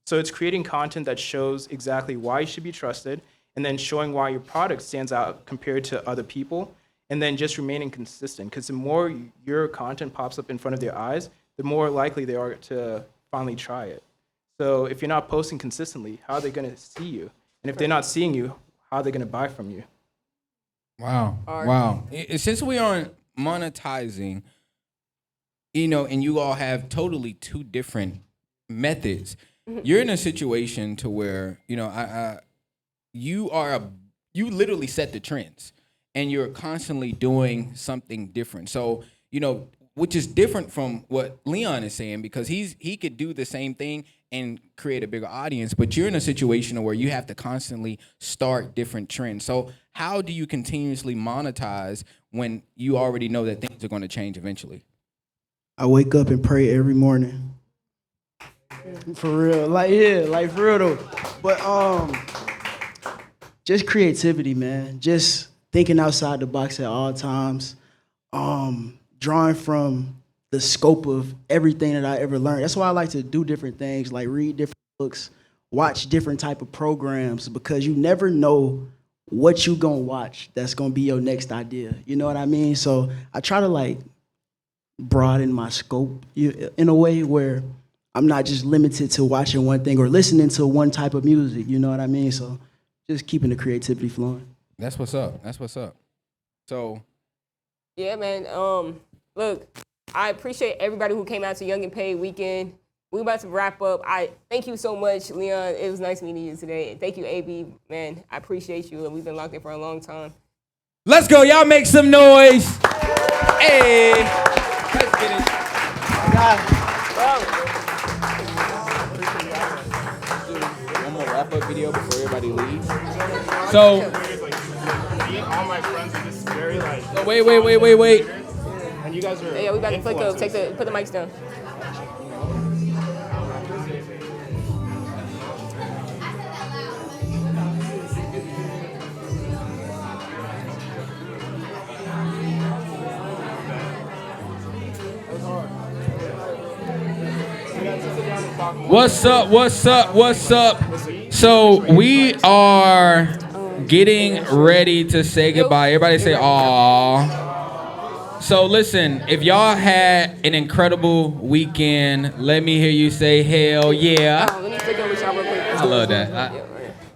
So it's creating content that shows exactly why you should be trusted, and then showing why your product stands out compared to other people, and then just remaining consistent. Because the more your content pops up in front of their eyes, the more likely they are to finally try it. So if you're not posting consistently, how are they going to see you? And if they're not seeing you, how are they going to buy from you? Wow. Wow. Since we're on monetizing, you know, and you all have totally two different methods. You're in a situation to where, you know, you literally set the trends, and you're constantly doing something different. So, you know, which is different from what Leon is saying, because he could do the same thing and create a bigger audience, but you're in a situation where you have to constantly start different trends. So how do you continuously monetize when you already know that things are going to change eventually? I wake up and pray every morning. For real, like for real though. But just creativity, man. Just thinking outside the box at all times. Drawing from the scope of everything that I ever learned. That's why I like to do different things, like read different books, watch different type of programs, because you never know what you gonna watch that's gonna be your next idea. You know what I mean? So I try to like broaden my scope in a way where I'm not just limited to watching one thing or listening to one type of music. You know what I mean? So just keeping the creativity flowing. That's what's up. That's what's up. So Yeah, man. Look, I appreciate everybody who came out to Young and Paid Weekend. We about to wrap up. I thank you so much, Leon. It was nice meeting you today. And thank you, AB. Man, I appreciate you. We've been locked in for a long time. let's go. Y'all make some noise. Hey. Let's get it. One more wrap-up video before everybody leaves. So, all my friends are just very like. so wait. And you guys are. Yeah, we about to flick up. Put the mics down. What's up? So we are getting ready to say goodbye. Everybody say aww. So listen, if y'all had an incredible weekend, let me hear you say hell yeah. Let me flick up with y'all real quick. I love that.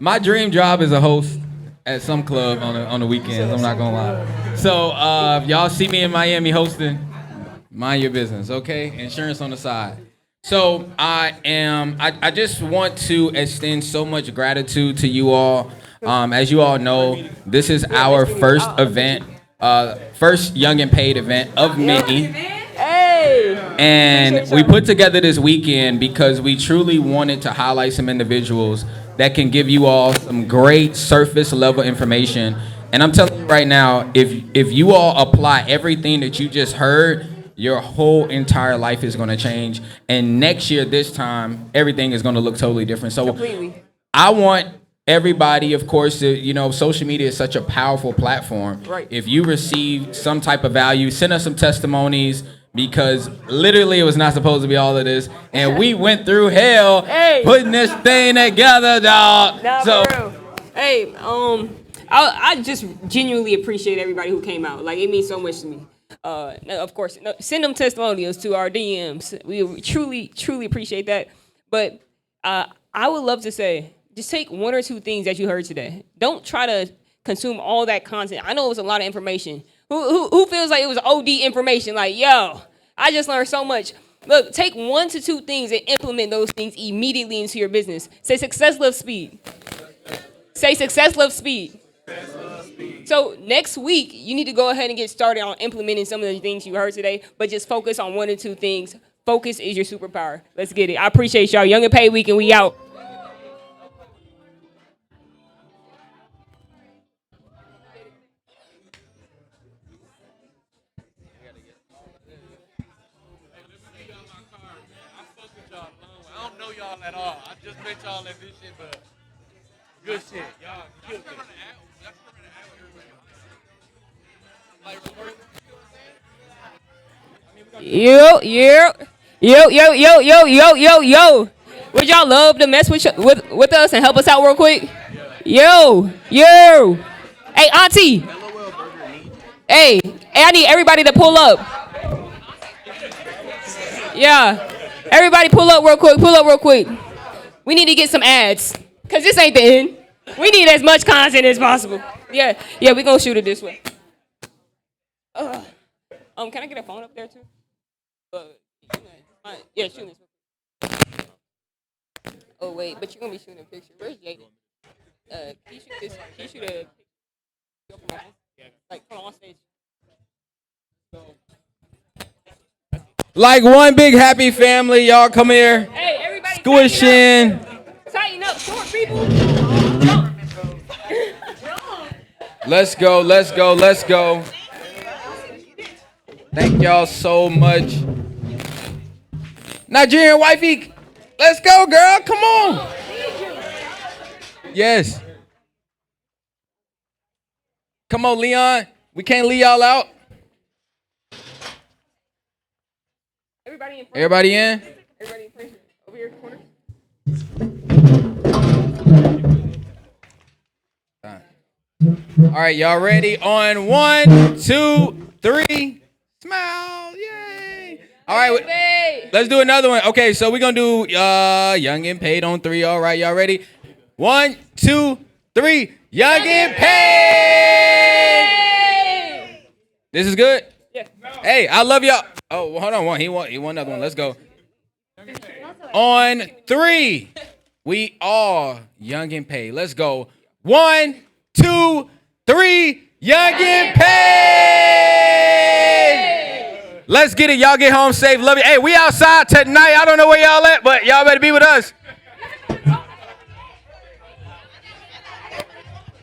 My dream job is a host at some club on the weekends. I'm not gonna lie. So if y'all see me in Miami hosting, mind your business, okay? Insurance on the side. So I just want to extend so much gratitude to you all. As you all know, this is our first event, first Young and Paid event of many. And we put together this weekend because we truly wanted to highlight some individuals that can give you all some great surface level information. And I'm telling you right now, if you all apply everything that you just heard, your whole entire life is going to change. And next year, this time, everything is going to look totally different. So Completely. I want everybody, of course, to, social media is such a powerful platform. Right. If you receive some type of value, send us some testimonies, because literally it was not supposed to be all of this. And we went through hell putting this thing together, dog. For real. Hey, I just genuinely appreciate everybody who came out. Like, it means so much to me. Of course, send them testimonials to our DMs. We truly, truly appreciate that. But I would love to say, just take one or two things that you heard today. Don't try to consume all that content. I know it was a lot of information. Who feels like it was OD information? Like, yo, I just learned so much. Look, take 1 to 2 things and implement those things immediately into your business. Say success, love, speed. Say success, love, speed. So next week, you need to go ahead and get started on implementing some of the things you heard today, but just focus on 1 or 2 things. Focus is your superpower. Let's get it. I appreciate y'all. Young and Paid Week, and we out. I don't know y'all at all. I just met y'all at this shit, but good shit. Y'all killed it. Yo. Would y'all love to mess with us and help us out real quick? Yo. Hey, Auntie. Hey, I need everybody to pull up. Yeah. Everybody pull up real quick. We need to get some ads, because this ain't the end. We need as much content as possible. Yeah, we're going to shoot it this way. Can I get a phone up there too? Yeah, shooting this. Oh wait, but you're gonna be shooting a picture. Where's Jaden? Can you shoot this? Can you shoot a? Like, come on stage. Like one big happy family, y'all come here. Hey, everybody. Squish in. Tighten up, short people. Let's go, let's go, let's go. Thank y'all so much. Nigerian wifey, let's go, girl. Come on. Yes. Come on, Leon. We can't leave y'all out. Everybody in. Everybody in? Everybody in front. Over here, corner. All right, y'all ready? On 1, 2, 3. Smile, yay. All right, let's do another one. Okay, so we're going to do Young and Paid on 3. All right, y'all ready? 1, 2, 3. Young and Paid. This is good? Yeah. Hey, I love y'all. Oh, hold on. He want another one. Let's go. On 3, we all Young and Paid. Let's go. 1, 2, 3. Young and Paid. Let's get it. Y'all get home safe. Love you. Hey, we outside tonight. I don't know where y'all at, but y'all better be with us.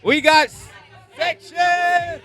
We got section.